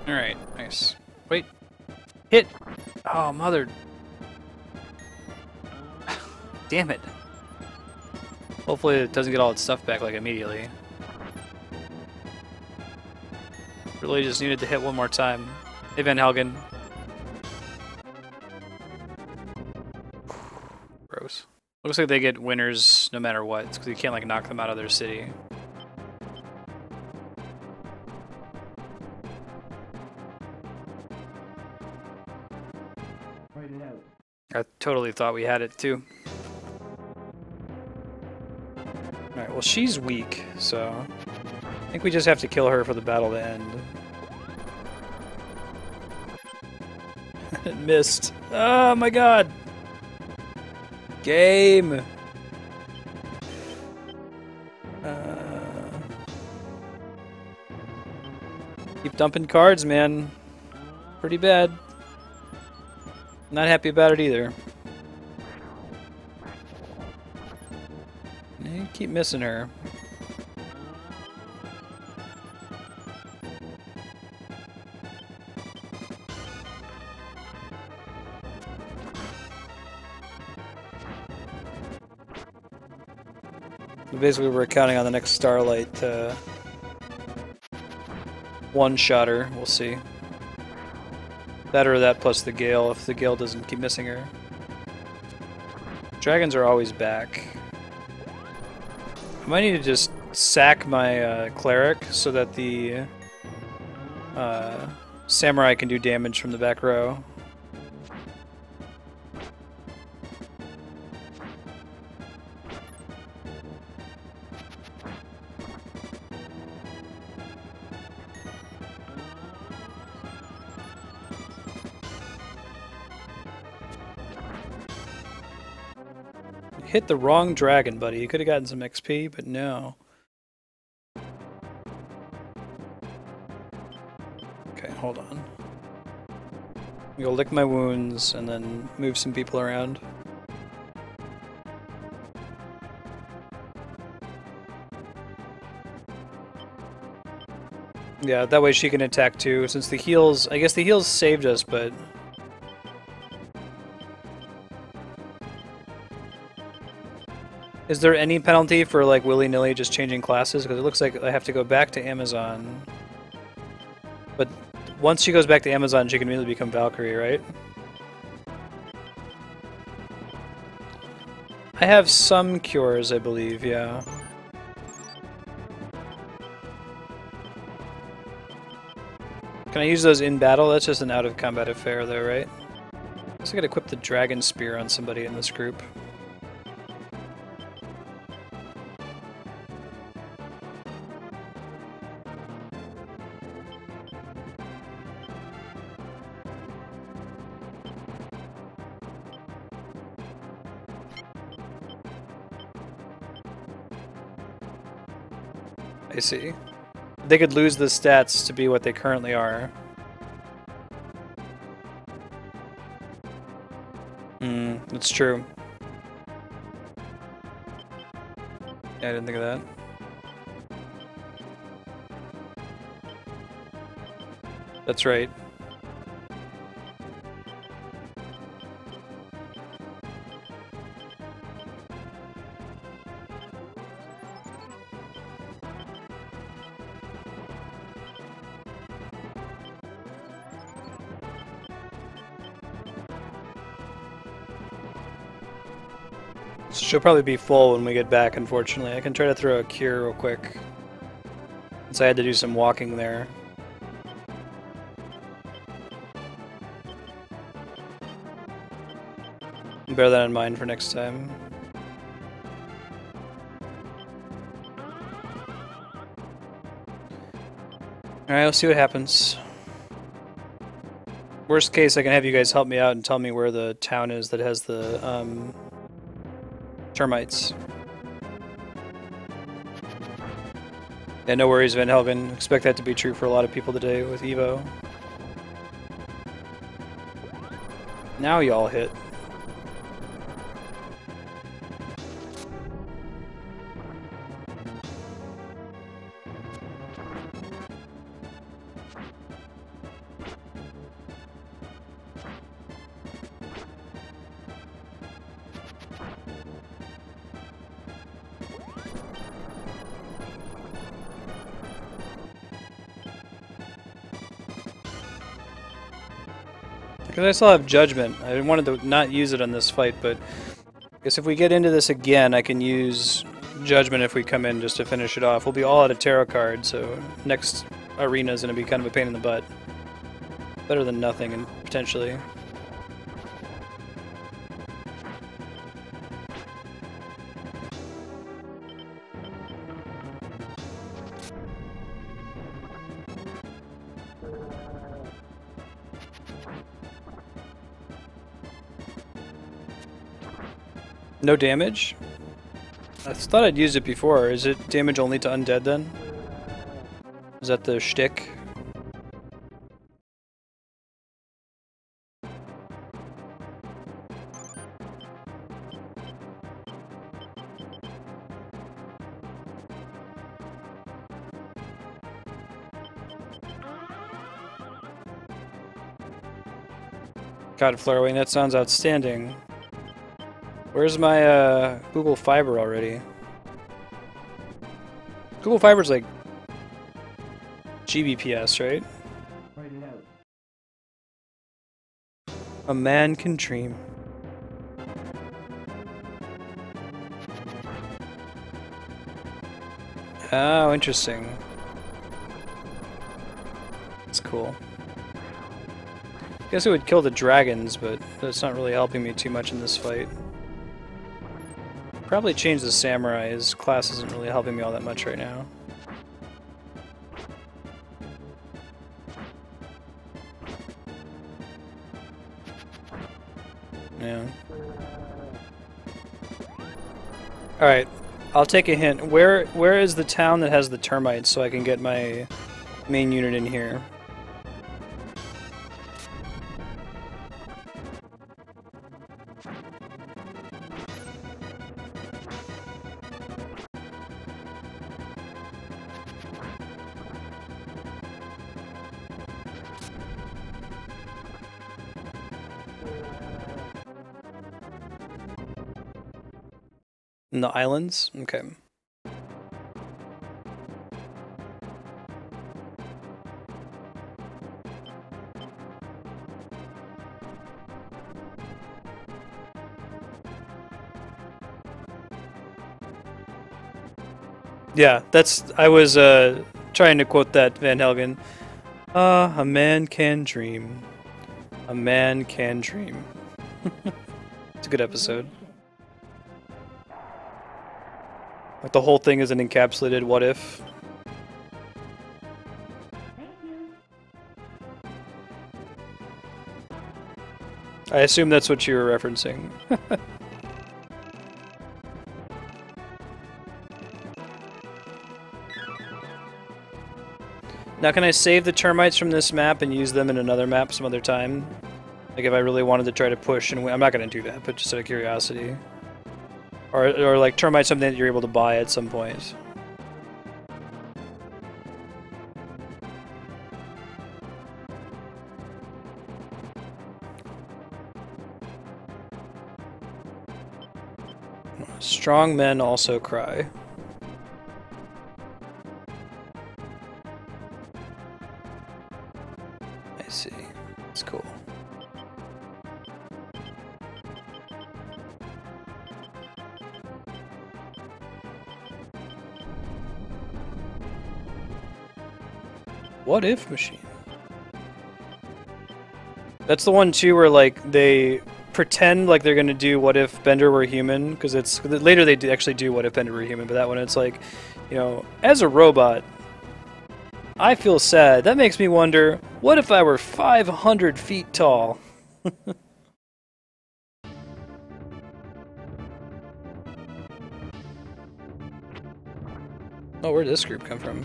S1: Alright, nice. Wait. Hit! Oh, mother. Damn it. Hopefully it doesn't get all its stuff back like immediately. Really just needed to hit one more time. Hey, Van Helgen. Gross. Looks like they get winners no matter what. It's because you can't like knock them out of their city. I totally thought we had it too. Alright, well she's weak, so I think we just have to kill her for the battle to end. It missed. Oh my god! Game! Keep dumping cards, man. Pretty bad. Not happy about it either. You keep missing her. Basically, we're counting on the next Starlight one-shotter. We'll see. That or that plus the Gale, if the Gale doesn't keep missing her. Dragons are always back. I might need to just sack my Cleric so that the Samurai can do damage from the back row. Hit the wrong dragon, buddy. You could have gotten some XP, but no. Okay, hold on. I'm gonna lick my wounds and then move some people around. Yeah, that way she can attack too, since the heals... I guess the heals saved us, but... Is there any penalty for like willy-nilly just changing classes? Because it looks like I have to go back to Amazon. But once she goes back to Amazon, she can immediately become Valkyrie, right? I have some cures, I believe, yeah. Can I use those in battle? That's just an out-of-combat affair though, right? I guess I could equip the Dragon Spear on somebody in this group. I see. They could lose the stats to be what they currently are. That's true. Yeah, I didn't think of that. That's right. She'll probably be full when we get back, unfortunately. I can try to throw a cure real quick, since I had to do some walking there. Bear that in mind for next time. Alright, we'll see what happens. Worst case, I can have you guys help me out and tell me where the town is that has the, termites. Yeah, no worries, Van Helgen. Expect that to be true for a lot of people today with Evo. Now y'all hit. Because I still have Judgment. I wanted to not use it on this fight, but I guess if we get into this again, I can use Judgment if we come in just to finish it off. We'll be all out of tarot cards, so next arena is going to be kind of a pain in the butt. Better than nothing, and potentially. No damage? I thought I'd used it before. Is it damage only to undead then? Is that the shtick? God, Flare, that sounds outstanding. Where's my Google Fiber already? Google Fiber's like Gbps, right?
S2: Write it out.
S1: A man can dream. Oh, interesting. That's cool. Guess it would kill the dragons, but that's not really helping me too much in this fight. Probably change the samurai. His class isn't really helping me all that much right now. Yeah. Alright, I'll take a hint. Where is the town that has the termites so I can get my main unit in here? In the islands? Okay. Yeah, I was trying to quote that Van Helgen. A man can dream. A man can dream. It's a good episode. Like the whole thing is an encapsulated what if.
S3: Thank you.
S1: I assume that's what you were referencing. Now can I save the termites from this map and use them in another map some other time? Like if I really wanted to try to push and win. I'm not going to do that, but just out of curiosity. Or like termites something that you're able to buy at some point. Strong men also cry. I see. It's cool. What if machine? That's the one too where like they pretend like they're gonna do what if Bender were human, because it's later they actually do what if Bender were human, but that one it's like, you know, as a robot, I feel sad. That makes me wonder, what if I were 500 feet tall? Oh, where'd this group come from?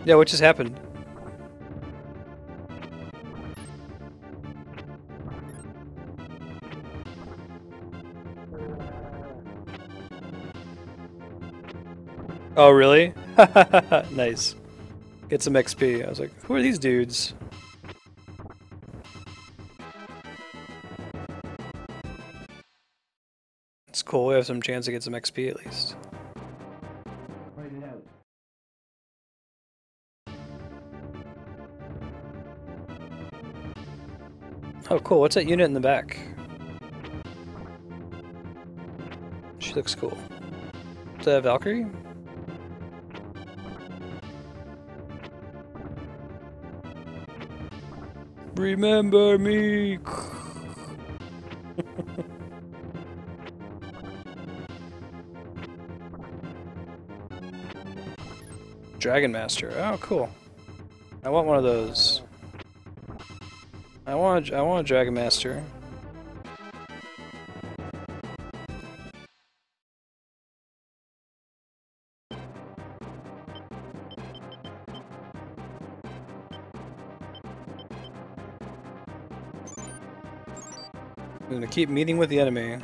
S1: Yeah, what just happened? Oh, really? Nice. Get some XP. I was like, who are these dudes? It's cool, we have some chance to get some XP at least.
S2: Write it out.
S1: Oh, cool. What's that unit in the back? She looks cool. Is that a Valkyrie? Remember me! Dragon Master. Oh, cool. I want one of those. I want a Dragon Master. I'm gonna keep meeting with the enemy.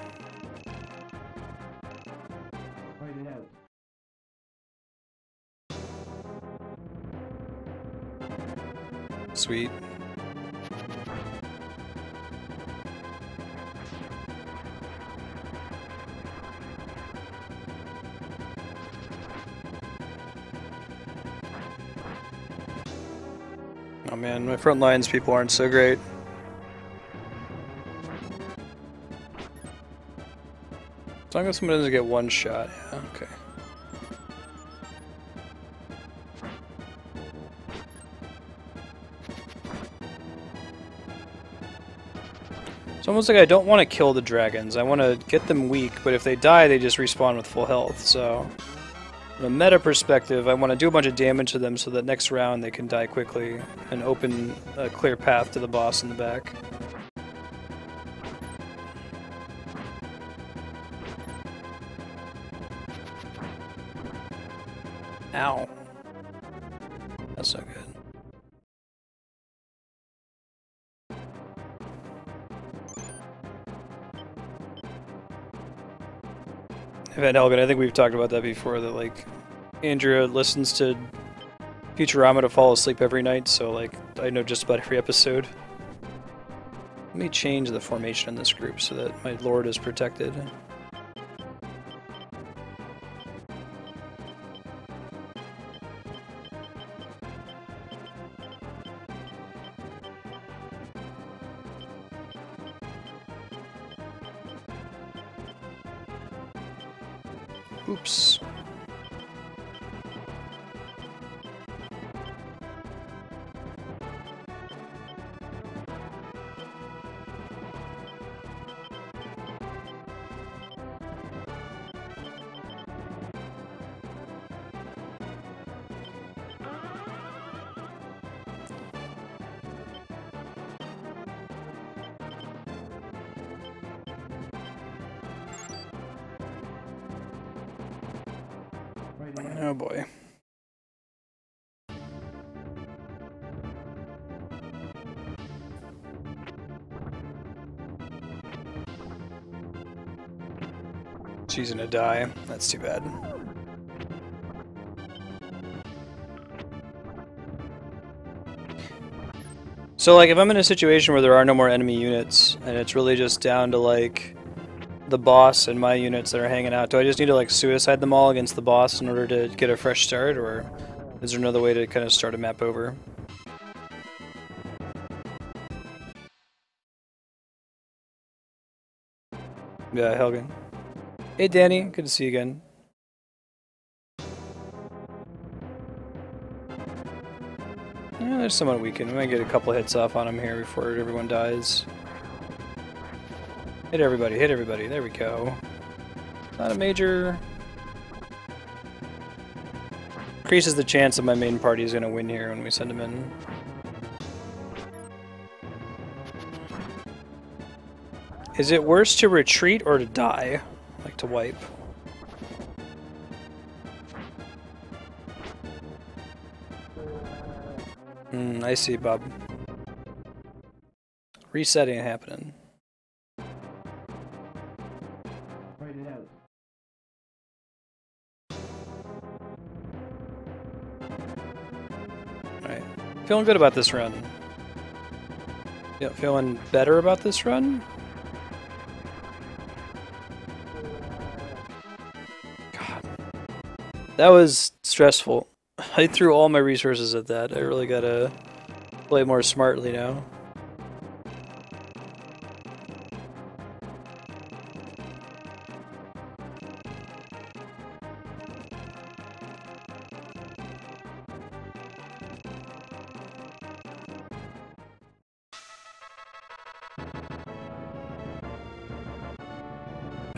S2: Write it out.
S1: Sweet. Oh man, my front lines people aren't so great. As long as someone doesn't get one shot, yeah, okay. It's almost like I don't want to kill the dragons. I want to get them weak, but if they die, they just respawn with full health, so... From a meta perspective, I want to do a bunch of damage to them so that next round they can die quickly and open a clear path to the boss in the back. Ow. That's not good. Van Helgen, I think we've talked about that before, that like Andrea listens to Futurama to fall asleep every night, so like I know just about every episode. Let me change the formation in this group so that my lord is protected. Oops. Oh boy. She's gonna die. That's too bad. So like if I'm in a situation where there are no more enemy units and it's really just down to like the boss and my units that are hanging out, do I just need to like suicide them all against the boss in order to get a fresh start, or is there another way to kind of start a map over? Yeah, Helgen. Hey Danny, good to see you again. Yeah, there's someone weakened. We might get a couple hits off on him here before everyone dies. Hit everybody, hit everybody. There we go. Not a major... Increases the chance that my main party is going to win here when we send him in. Is it worse to retreat or to die? Like to wipe? I see, Bob. Resetting happening.
S2: Fight it out.
S1: Alright. Feeling good about this run. Yeah, feeling better about this run? God. That was stressful. I threw all my resources at that. I really gotta play more smartly now.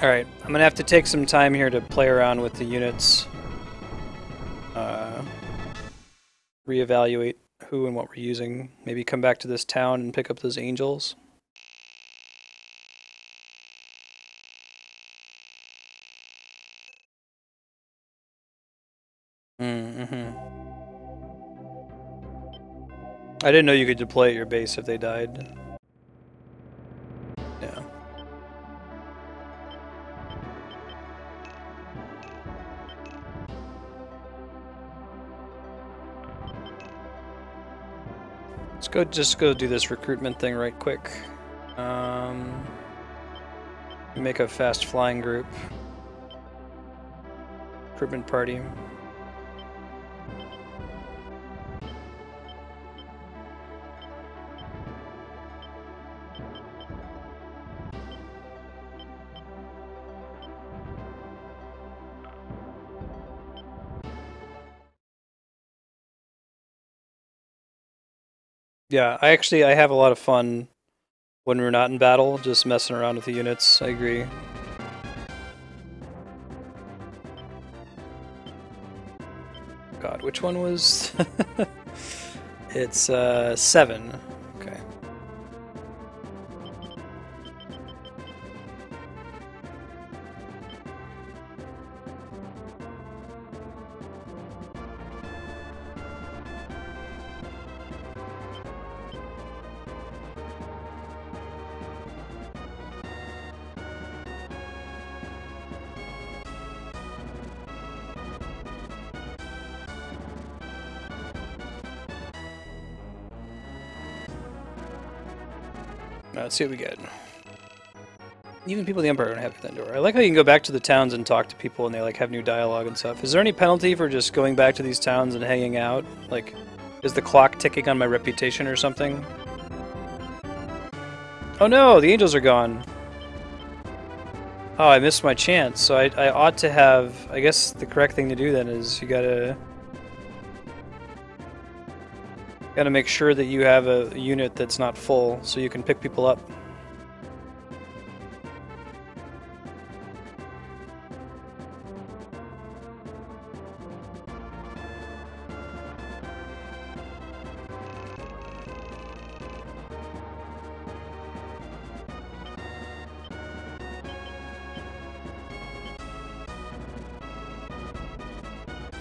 S1: Alright, I'm gonna have to take some time here to play around with the units. Reevaluate who and what we're using. Maybe come back to this town and pick up those angels. I didn't know you could deploy at your base if they died. Yeah. Just go do this recruitment thing right quick. Make a fast flying group. Recruitment party. Yeah, I have a lot of fun when we're not in battle, just messing around with the units. I agree. God, which one was? It's 7. Okay. Let's see what we get. Even people in the Empire don't have that door. I like how you can go back to the towns and talk to people and they like have new dialogue and stuff. Is there any penalty for just going back to these towns and hanging out? Like, is the clock ticking on my reputation or something? Oh no, the angels are gone. Oh, I missed my chance. So I ought to have... I guess the correct thing to do then is you gotta make sure that you have a unit that's not full so you can pick people up.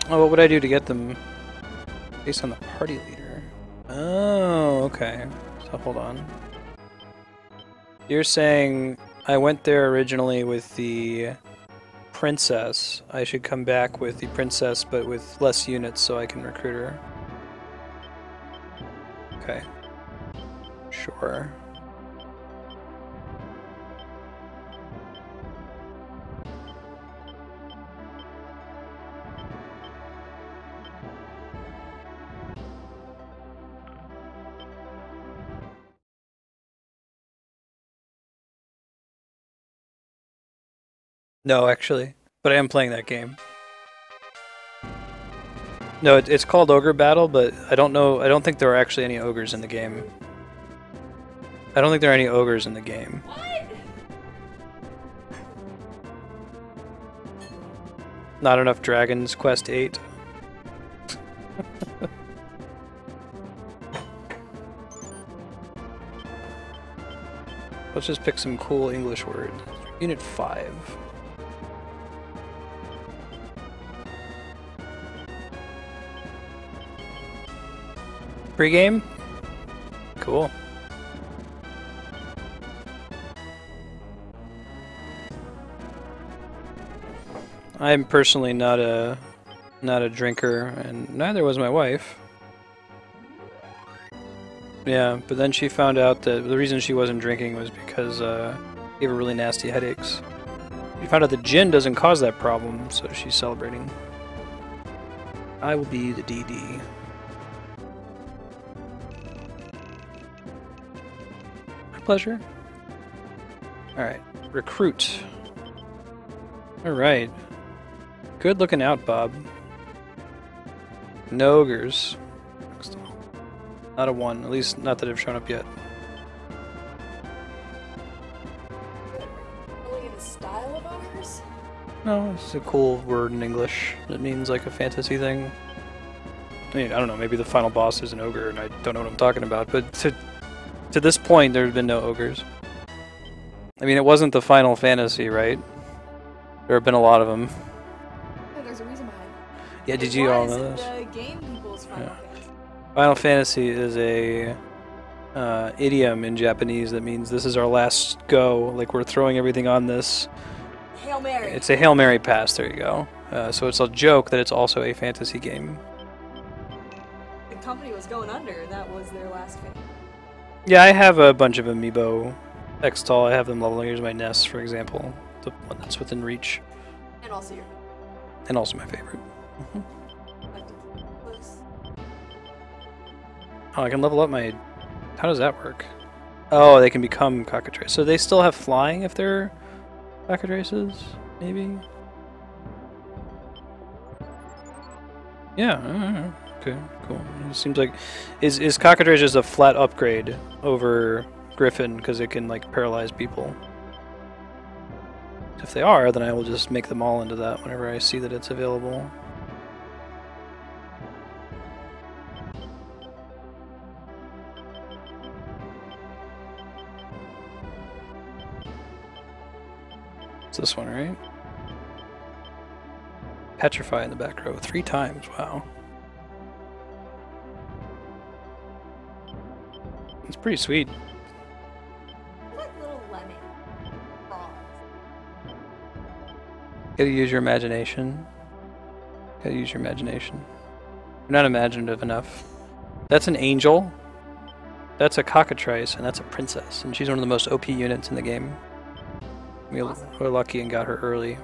S1: Oh, what would I do to get them based on the party leader? Oh, okay. So hold on. You're saying I went there originally with the princess. I should come back with the princess, but with less units so I can recruit her. Okay. Sure. No, actually, but I am playing that game. No, it's called Ogre Battle, but I don't know. I don't think there are actually any ogres in the game. I don't think there are any ogres in the game.
S4: What?
S1: Not enough dragons. Quest 8. Let's just pick some cool English words. Unit 5. Pre-game? Cool. I'm personally not a drinker, and neither was my wife. Yeah, but then she found out that the reason she wasn't drinking was because she gave her really nasty headaches. She found out that gin doesn't cause that problem, so she's celebrating. I will be the DD. My pleasure. Alright, recruit. Alright. Good looking out, Bob. No ogres. Not a 1, at least not that have shown up yet.
S4: Really in the style of ours?
S1: No, it's a cool word in English. It means like a fantasy thing. I mean, I don't know, maybe the final boss is an ogre and I don't know what I'm talking about, but to this point there have been no ogres. I mean, it wasn't the Final Fantasy, right? There have been a lot of them.
S4: Yeah, there's a reason behind it.
S1: Yeah, did you all know this?
S4: The game people's Final Fantasy.
S1: Final Fantasy is a idiom in Japanese that means this is our last go, like we're throwing everything on this.
S4: Hail Mary.
S1: It's a Hail Mary pass, there you go. So it's a joke that it's also a fantasy game.
S4: The company was going under, that was their last fan.
S1: Yeah, I have a bunch of amiibo X-Tall. I have them leveling. Here's my Ness, for example. The one that's within reach.
S4: And also your
S1: And also my favorite.
S4: looks.
S1: Oh, I can level up my... How does that work? Oh, they can become cockatrices. So they still have flying if they're cockatrices? Maybe? Yeah, Okay, cool. It seems like is Cockatrice just a flat upgrade over Griffin because it can like paralyze people? If they are, then I will just make them all into that whenever I see that it's available. It's this one, right? Petrify in the back row 3 times. Wow. It's pretty sweet.
S4: They're like little lemming frogs.
S1: Gotta use your imagination. Gotta use your imagination. You're not imaginative enough. That's an angel. That's a cockatrice, and that's a princess. And she's one of the most OP units in the game. We're lucky and got her early.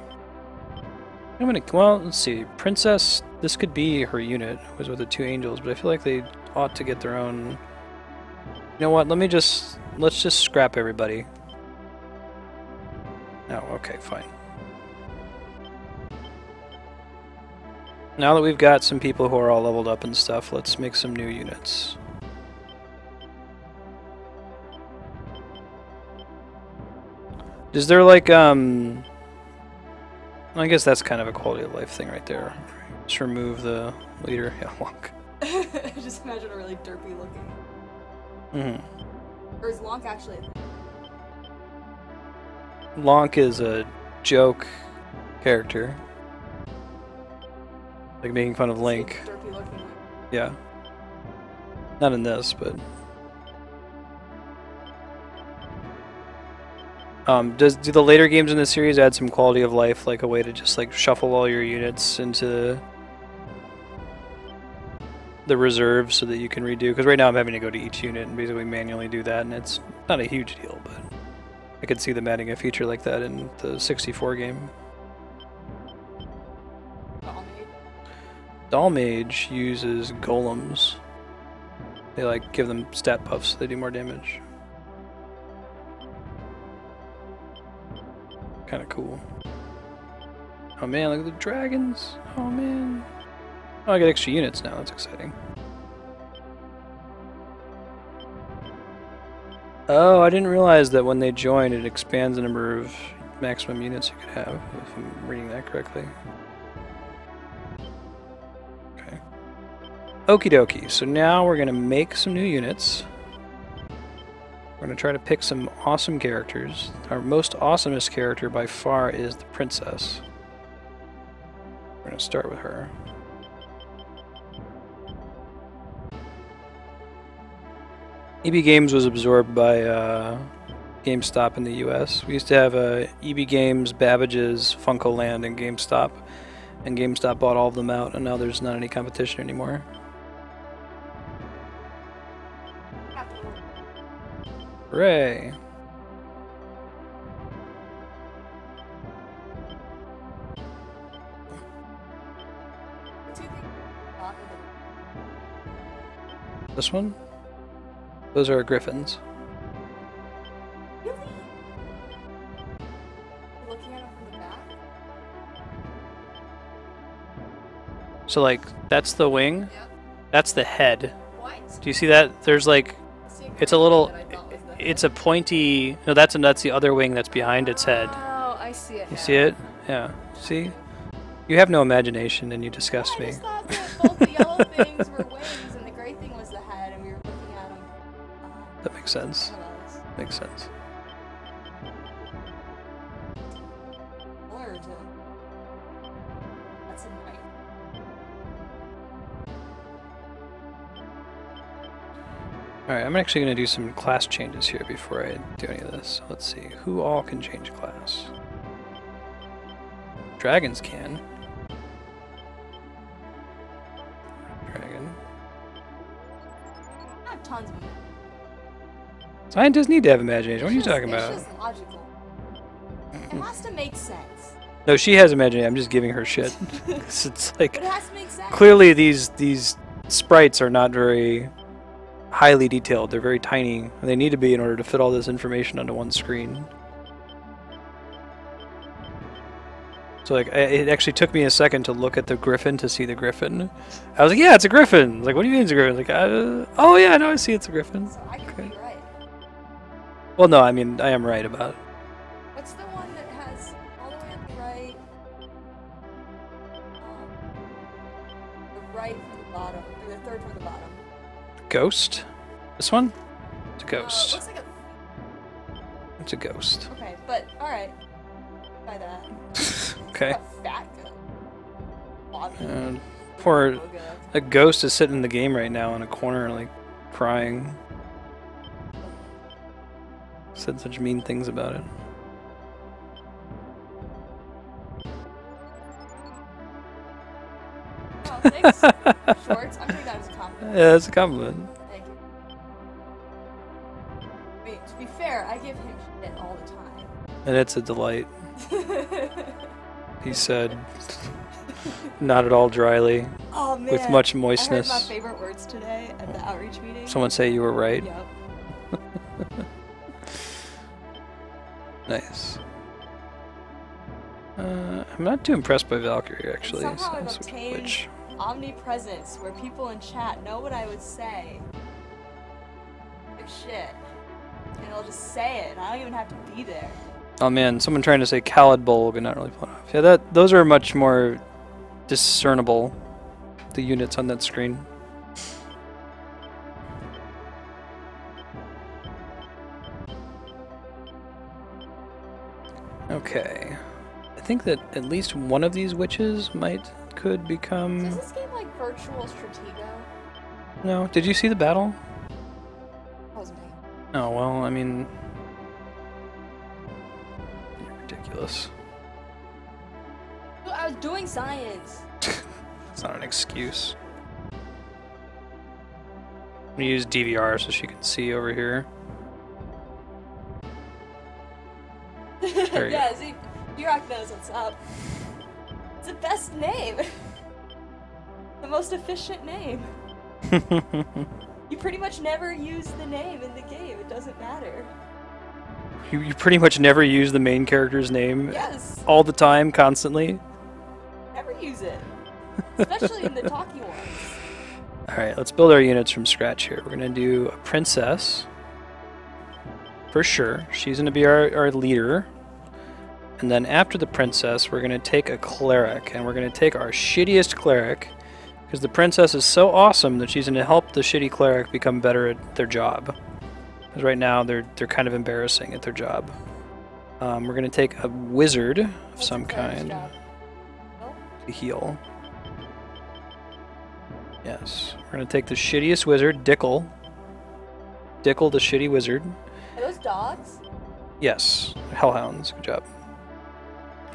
S1: Well, let's see. Princess, this could be her unit. It was with the 2 angels, but I feel like they ought to get their own... You know what, let's just scrap everybody. Oh, okay, fine. Now that we've got some people who are all leveled up and stuff, let's make some new units. Is there like, I guess that's kind of a quality of life thing right there. Just remove the leader. Yeah, Lonk.
S4: Just imagine a really derpy looking.
S1: Mm-hmm.
S4: Or is Lonk actually a thing?
S1: Lonk is a joke character. Like making fun of Link.
S4: Derpy looking.
S1: Yeah. Not in this, but... do the later games in the series add some quality of life, like a way to just like shuffle all your units into the reserve so that you can redo? Because right now I'm having to go to each unit and basically manually do that, and it's not a huge deal, but I could see them adding a feature like that in the 64 game. Dollmage uses golems. They like give them stat buffs so they do more damage. Kind of cool. Oh man, look at the dragons. Oh man. Oh, I got extra units now. That's exciting. Oh, I didn't realize that when they join, it expands the number of maximum units you could have, if I'm reading that correctly. Okay. Okie dokie. So now we're going to make some new units. We're going to try to pick some awesome characters. Our most awesomest character by far is the princess. We're going to start with her. EB Games was absorbed by GameStop in the US. We used to have EB Games, Babbage's, Funko Land, and GameStop bought all of them out, and now there's not any competition anymore. Hooray! This one? Those are griffins.
S4: Really? Looking at it from the back?
S1: So like, that's the wing,
S4: Yep.
S1: that's the head.
S4: What?
S1: Do you see that? There's like, it's a little, it's a pointy, no, that's the other wing that's behind its head.
S4: Oh, I see it.
S1: You see it? Yeah. See? You have no imagination and you disgust
S4: I
S1: me.
S4: just thought that both the yellow things were wings and the gray thing was the head, and we were looking at them.
S1: That makes sense. Makes sense.
S4: Blurred. That's a night.
S1: Alright, I'm actually going to do some class changes here before I do any of this. Let's see. Who all can change class? Dragons can. Dragon.
S4: I have tons of them.
S1: Scientists need to have imagination. What are you talking about?
S4: It's just logical. It has to make sense.
S1: No, she has imagination. I'm just giving her shit. 'Cause it's like,
S4: But it has to make sense.
S1: clearly these sprites are not very highly detailed. They're very tiny. And they need to be in order to fit all this information onto one screen. So like, it actually took me a second to look at the griffin to see the griffin. I was like, yeah, it's a griffin. I was like, what do you mean it's a griffin? Like, oh yeah, no, I see it's a griffin.
S4: So I could
S1: Okay.
S4: be right.
S1: Well, no, I mean, I am right about it.
S4: What's the one that has all the way on the right? The right from the bottom, or the third from the bottom.
S1: Ghost? This one? It's a
S4: It
S1: ghost.
S4: looks like a.
S1: It's a ghost.
S4: Okay, but alright. Try that.
S1: Okay.
S4: A fat guy. Bobby.
S1: Poor
S4: Logo.
S1: a ghost is sitting in the game right now in a corner, like crying. Said such mean things about it.
S4: Oh, thanks, Shorts. I'm taking that as a compliment.
S1: Yeah, it's a compliment.
S4: Thank you. Wait, to be fair, I give him shit all the time.
S1: And it's a delight, he said, not at all dryly,
S4: Oh man.
S1: with much
S4: I heard my
S1: moistness.
S4: favorite words today at the outreach meeting.
S1: Someone say you were right.
S4: Yep.
S1: Nice. I'm not too impressed by Valkyrie, actually.
S4: Somehow I've
S1: so-
S4: obtained
S1: which,
S4: omnipresence, where people in chat know what I would say. Like shit. And they'll just say it, and I don't even have to be there.
S1: oh man, someone trying to say Khaled Bulg and not really pulling off. Yeah, those are much more discernible, the units on that screen. Okay. I think that at least one of these witches could
S4: So
S1: become...
S4: is this game like virtual Stratego?
S1: No, did you see the battle?
S4: That was me.
S1: Oh, well, I mean... You're ridiculous.
S4: Dude, I was doing science.
S1: It's not an excuse. I'm gonna use DVR so she can see over here. There you
S4: Yeah, see, D-Rock knows what's up. It's the best name. The most efficient name.
S1: go.
S4: You pretty much never use the name in the game. It doesn't matter.
S1: You pretty much never use the main character's name
S4: Yes,
S1: all the time, constantly.
S4: never use it. Especially in the talkie ones.
S1: Alright, let's build our units from scratch here. We're gonna do a princess. For sure. She's gonna be our leader. And then after the princess, we're gonna take a cleric. And we're gonna take our shittiest cleric. Because the princess is so awesome that she's gonna help the shitty cleric become better at their job. Because right now they're kind of embarrassing at their job. We're gonna take a wizard of
S4: What's
S1: some
S4: a cleric's
S1: kind
S4: job? Oh,
S1: to heal. Yes. We're gonna take the shittiest wizard, Dickel. Dickel, the shitty wizard.
S4: are those dogs?
S1: Yes. Hellhounds. Good job.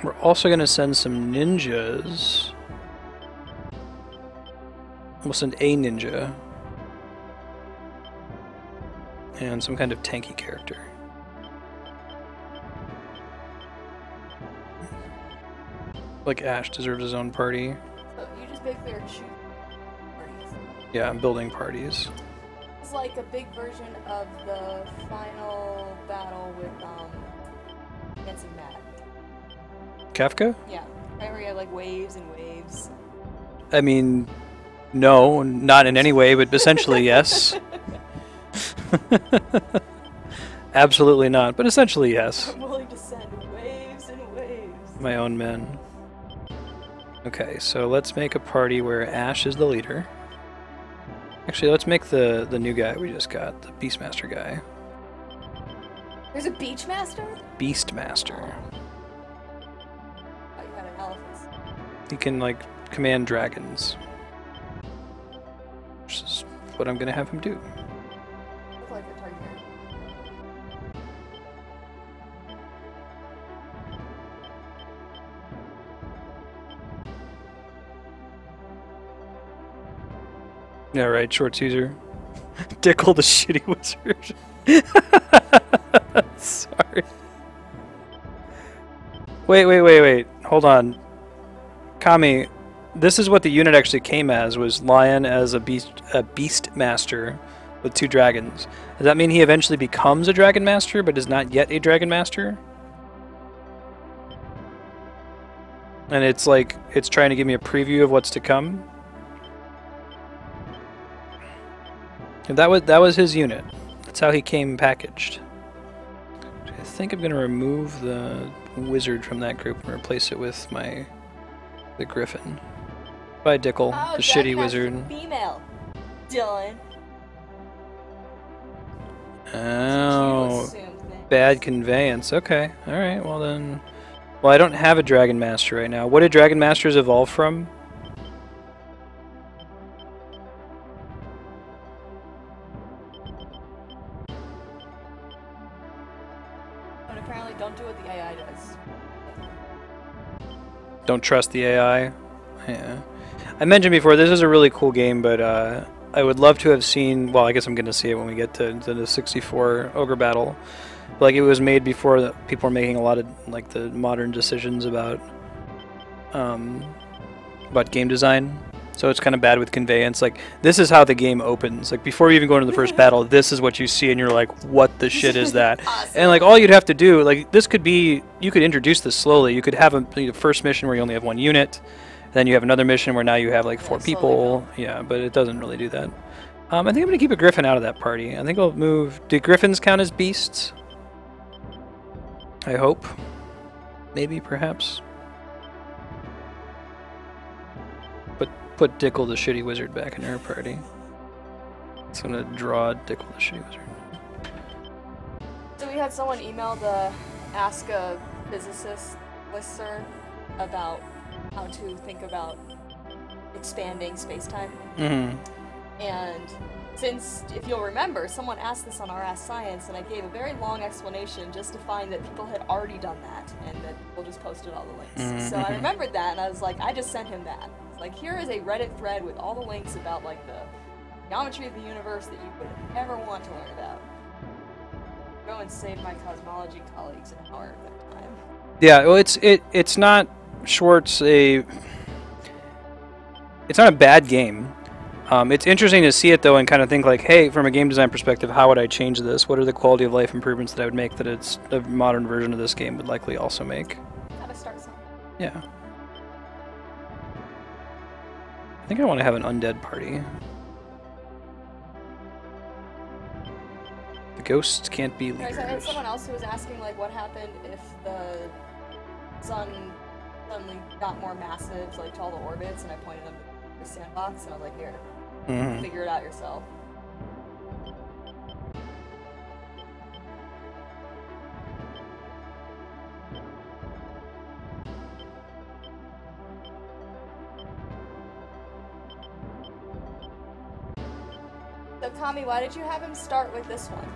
S1: We're also gonna send some ninjas. We'll send a ninja. And some kind of tanky character. Like Ash deserves his own party.
S4: So you just basically are choosing parties.
S1: Yeah, I'm building parties.
S4: It's like a big version of the final battle with Dancing Mad.
S1: Kafka?
S4: Yeah, right where you have like waves and waves.
S1: I mean, no, not in any way, but essentially yes. Absolutely not, but essentially yes.
S4: I'm willing to send waves and waves.
S1: My own men. Okay, so let's make a party where Ash is the leader. Actually, let's make the new guy we just got, the Beastmaster guy.
S4: There's a Beachmaster?
S1: Beastmaster.
S4: Oh, you got an elephant.
S1: He can, like, command dragons. Which is what I'm gonna have him do.
S4: Look like a target.
S1: Yeah, right, short Caesar. Dickel the shitty wizard. Sorry. Wait. Hold on. Kami, this is what the unit actually came as, was Lion as a beast master with 2 dragons. Does that mean he eventually becomes a dragon master, but is not yet a dragon master? And it's like, it's trying to give me a preview of what's to come. And that was his unit. That's how he came packaged. I think I'm gonna remove the wizard from that group and replace it with the griffin. Bye, Dickel,
S4: Oh,
S1: the shitty
S4: Dragon Master's
S1: wizard.
S4: Female. Dylan.
S1: Oh,
S4: You assume things.
S1: bad conveyance. Okay, all right. Well then, well I don't have a Dragon Master right now. What did Dragon Masters evolve from?
S4: But apparently, don't do what the AI does.
S1: Don't trust the AI. Yeah. I mentioned before, this is a really cool game, but I would love to have seen, well, I guess I'm going to see it when we get to the 64 Ogre battle. Like, it was made before people were making a lot of, like, the modern decisions about game design. So it's kind of bad with conveyance. Like, this is how the game opens. Like, before you even go into the first battle, this is what you see, and you're like, what the shit is that?
S4: Awesome.
S1: And, like, all you'd have to do, like, this could be, you could introduce this slowly. You could have a first mission where you only have one unit. Then you have another mission where now you have, like, 4 people. Yeah, but it doesn't really do that. I think I'm going to keep a griffin out of that party. I think I'll move... Do griffins count as beasts? I hope. Maybe, perhaps. Put Dickel the shitty wizard back in her party. It's gonna draw Dickel the shitty wizard.
S4: So we had someone email the Ask a Physicist listserv about how to think about expanding space-time.
S1: Mm-hmm.
S4: And since, if you'll remember, someone asked this on our Ask Science, and I gave a very long explanation just to find that people had already done that, and that people just posted all the links.
S1: Mm-hmm.
S4: So I remembered that, and I was like, I just sent him that. It's like, here is a Reddit thread with all the links about, like, the geometry of the universe that you would ever want to learn about. Go and save my cosmology colleagues an hour of their time.
S1: Yeah, well, it's not Schwartz it's not a bad game. It's interesting to see it though and kind of think like, hey, from a game design perspective, how would I change this? What are the quality of life improvements that I would make that it's a modern version of this game would likely also make?
S4: Gotta start something.
S1: Yeah. I think I want to have an undead party. The ghosts can't be
S4: Guys, I had
S1: leaders.
S4: someone else who was asking, like, what happened if the sun suddenly got more massive, like, to all the orbits, and I pointed them to the sandbox, and I was like, here,
S1: Mhm.
S4: figure it out yourself. So, Kami, why did you have him start with this one?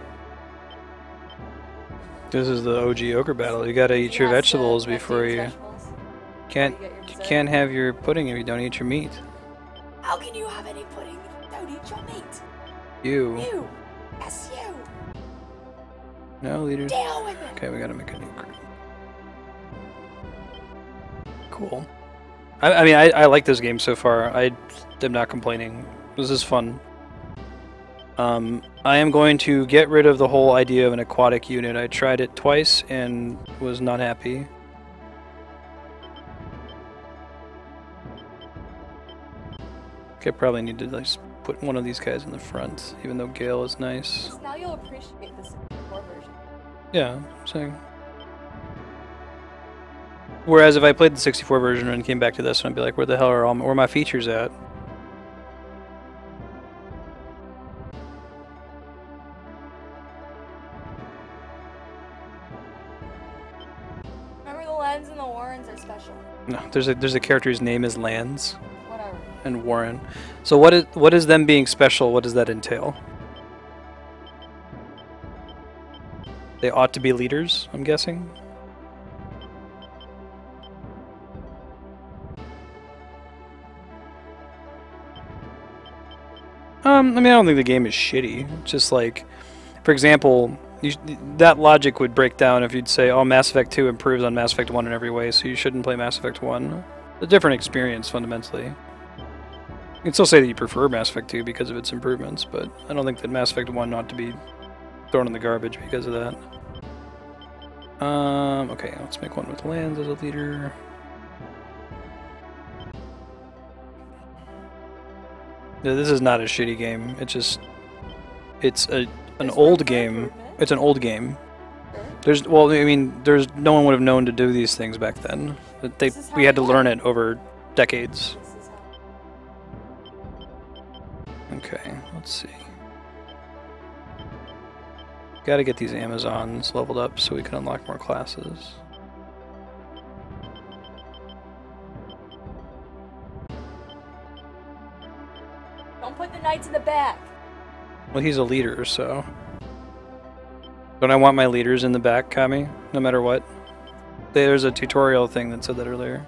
S1: This is the OG ogre battle. You gotta eat
S4: He
S1: your
S4: has to
S1: vegetables
S4: have
S1: before
S4: these
S1: you
S4: vegetables
S1: can't
S4: before you get your
S1: you
S4: dessert.
S1: can't have your pudding if you don't eat your meat.
S4: How can you have any pudding if you don't eat your meat?
S1: You.
S4: You! Yes, you!
S1: No, leader.
S4: Deal with it!
S1: Okay, we gotta make a new group. Cool. I mean, I like this game so far. I am not complaining. This is fun. I am going to get rid of the whole idea of an aquatic unit. I tried it twice and was not happy. Okay, probably need to like put one of these guys in the front, even though Gale is nice.
S4: Now you'll appreciate this core version.
S1: Yeah, so. Whereas if I played the 64 version and came back to this one, I'd be like, where the hell are where are my features at?
S4: Remember, the Lens and the Warrens are special.
S1: No, there's a character whose name is Lands
S4: Whatever.
S1: and Warren. So what is them being special? What does that entail? They ought to be leaders, I'm guessing. I mean, I don't think the game is shitty. It's just like, for example, that logic would break down if you'd say, oh, Mass Effect 2 improves on Mass Effect 1 in every way, so you shouldn't play Mass Effect 1. A different experience, fundamentally. You can still say that you prefer Mass Effect 2 because of its improvements, but I don't think that Mass Effect 1 ought to be thrown in the garbage because of that. Okay, let's make one with Lands as a leader. No, this is not a shitty game. It's just, it's an
S4: There's
S1: old
S4: room for
S1: game.
S4: improvement.
S1: It's an old game.
S4: Sure.
S1: There's, well, I mean, there's no one would have known to do these things back then.
S4: This is how
S1: We had to
S4: we
S1: learn
S4: learn.
S1: it over decades.
S4: This is how.
S1: Okay, let's see. Got to get these Amazons leveled up so we can unlock more classes.
S4: Don't put the knights in the back.
S1: Well, he's a leader, so. Don't I want my leaders in the back, Kami? No matter what? There's a tutorial thing that said that earlier.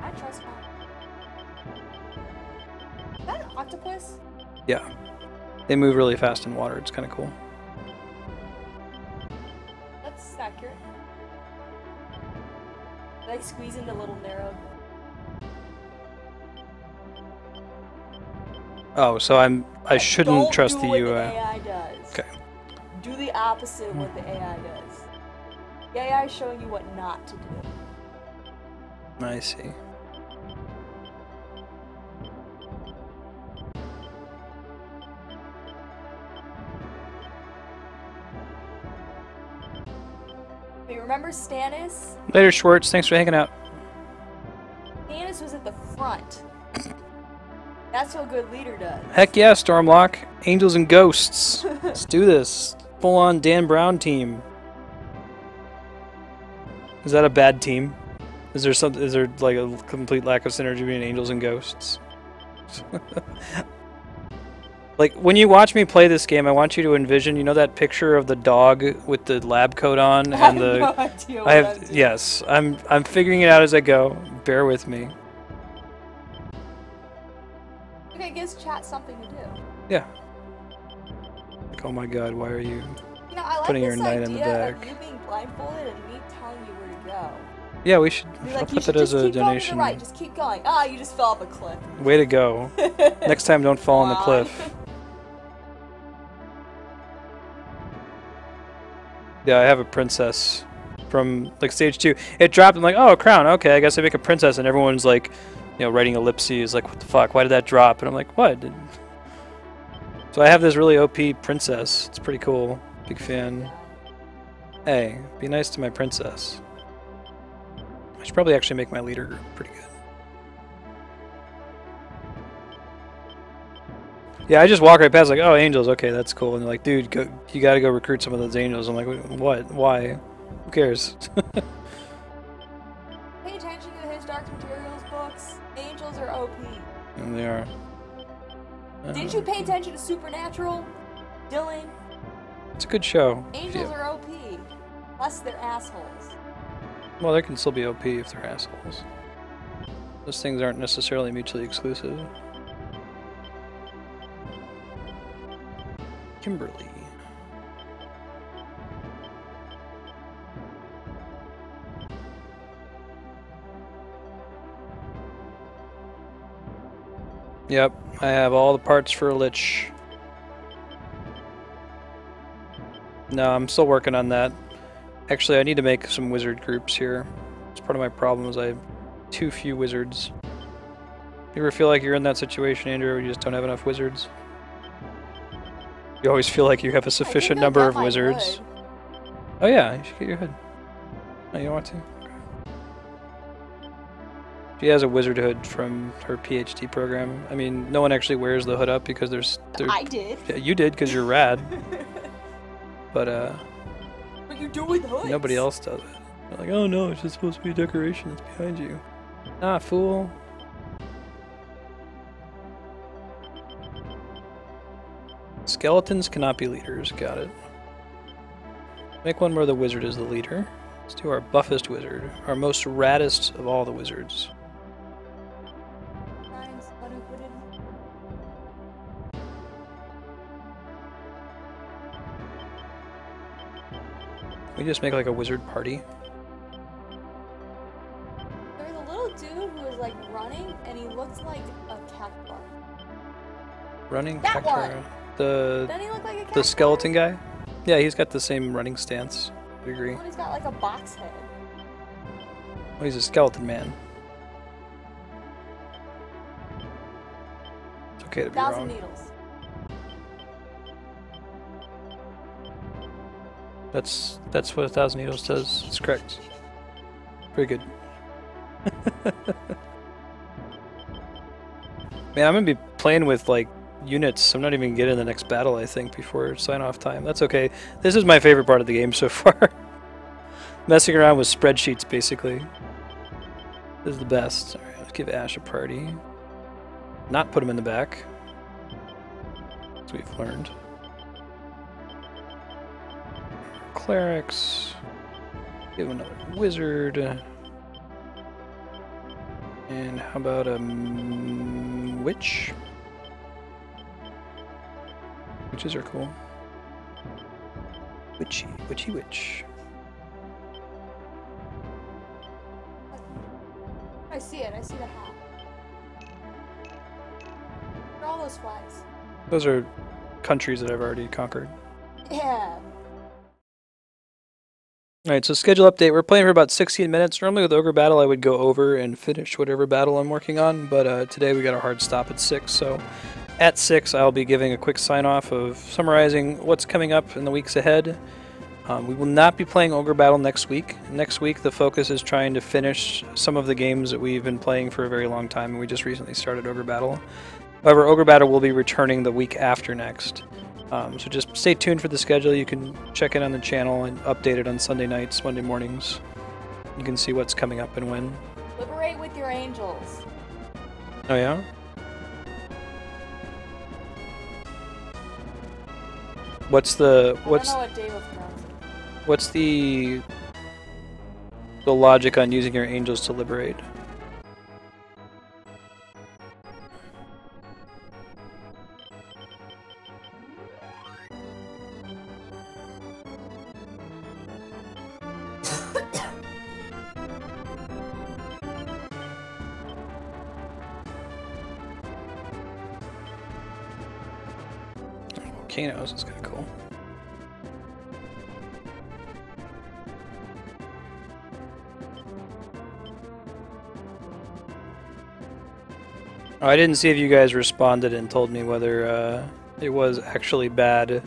S4: I trust mine. Is that an octopus?
S1: Yeah. They move really fast in water. It's kind of cool.
S4: That's accurate. Like squeeze into little narrow.
S1: Oh, so I shouldn't
S4: Don't
S1: trust
S4: do
S1: the
S4: what
S1: UI.
S4: The AI does.
S1: Okay.
S4: Do the opposite of what the AI does. The AI is showing you what not to do.
S1: I see.
S4: Wait, remember Stannis?
S1: Later, Schwartz. Thanks for hanging out.
S4: Stannis was at the front. That's what a good leader does.
S1: Heck yeah, Stormlock. Angels and Ghosts. Let's do this. Full-on Dan Brown team. Is that a bad team? Is there something? Is there like a complete lack of synergy between Angels and Ghosts? Like when you watch me play this game, I want you to envision, you know, that picture of the dog with the lab coat on
S4: I
S1: and
S4: have
S1: the.
S4: no idea what
S1: I
S4: I'm
S1: have
S4: doing.
S1: yes. I'm figuring it out as I go. Bear with me.
S4: Okay, it gives chat something to do.
S1: Yeah. Like, oh my God, why are you?
S4: You know, I like
S1: Putting your
S4: this
S1: knight in the
S4: idea of
S1: back.
S4: you being blindfolded and me telling you where to go.
S1: Yeah, we should.
S4: Be
S1: I'll
S4: like, you
S1: put
S4: should
S1: that as
S4: just
S1: a
S4: keep going to the
S1: donation.
S4: right, just keep going. Ah, you just fell off a cliff.
S1: Way to go. Next time, don't fall on the
S4: Wow.
S1: cliff. Yeah, I have a princess from like stage 2. It dropped. I'm like, oh, a crown. Okay, I guess I make a princess, and everyone's like, you know, writing ellipses. Like, what the fuck? Why did that drop? And I'm like, what? So I have this really OP princess. It's pretty cool. Big fan. Hey, be nice to my princess. I should probably actually make my leader pretty good. Yeah, I just walk right past like, oh, angels, okay, that's cool. And they're like, dude, go, you gotta go recruit some of those angels. I'm like, what? Why? Who cares?
S4: Pay attention to his Dark Materials books. Angels are OP.
S1: And they are.
S4: Didn't you pay attention to Supernatural? Dylan?
S1: It's a good show.
S4: Angels are OP. Unless they're assholes.
S1: Well, they can still be OP if they're assholes. Those things aren't necessarily mutually exclusive. Kimberly. Yep, I have all the parts for a lich. No, I'm still working on that. Actually, I need to make some wizard groups here. It's part of my problem is I have too few wizards. You ever feel like you're in that situation, Andrew, where you just don't have enough wizards? You always feel like you have a sufficient number of wizards. Oh yeah, you should get your hood. No, you don't want to? Okay. She has a wizard hood from her PhD program. I mean, no one actually wears the hood up because there's...
S4: I did.
S1: Yeah, you did because you're rad. But,
S4: What you do with hoods?
S1: nobody else does it. They're like, oh no, it's just supposed to be a decoration that's behind you. Nah, fool. Skeletons cannot be leaders, got it. Make one where the wizard is the leader. Let's do our buffest wizard, our most raddest of all the wizards.
S4: Times, what do- what did-
S1: We just make like a wizard party.
S4: There was a little dude who was like running, and he looks like a cactuar.
S1: Running
S4: That
S1: Cactuar.
S4: one!
S1: The
S4: Doesn't he look like a cactuar?
S1: the skeleton guy? Yeah, he's got the same running stance. I agree.
S4: Oh, he's got like a box head.
S1: Oh, he's a skeleton man. okay to be
S4: 1,000
S1: wrong.
S4: needles.
S1: That's what 1,000 needles does. It's correct. Pretty good. Man, I'm gonna be playing with like units. I'm not even getting the next battle, I think, before sign-off time. That's okay. This is my favorite part of the game so far. Messing around with spreadsheets, basically. This is the best. Alright, let's give Ash a party. Not put him in the back. As we've learned. Clerics. Give him another wizard. And how about a witch? Witches are cool. Witchy, witchy, witch.
S4: I see it. I see the hat. What are all those flags?
S1: Those are countries that I've already conquered.
S4: Yeah.
S1: Alright, so schedule update. We're playing for about 16 minutes. Normally with Ogre Battle I would go over and finish whatever battle I'm working on, but today we got a hard stop at 6, so at 6 I'll be giving a quick sign-off of summarizing what's coming up in the weeks ahead. We will not be playing Ogre Battle next week. Next week the focus is trying to finish some of the games that we've been playing for a very long time, and we just recently started Ogre Battle. However, Ogre Battle will be returning the week after next. So just stay tuned for the schedule. You can check in on the channel and update it on Sunday nights, Monday mornings. You can see what's coming up and when.
S4: Liberate with your angels.
S1: Oh yeah? What's the
S4: I don't know what Dave of Thrones is.
S1: what's the logic on using your angels to liberate? Volcanoes is kind of cool. Oh, I didn't see if you guys responded and told me whether it was actually bad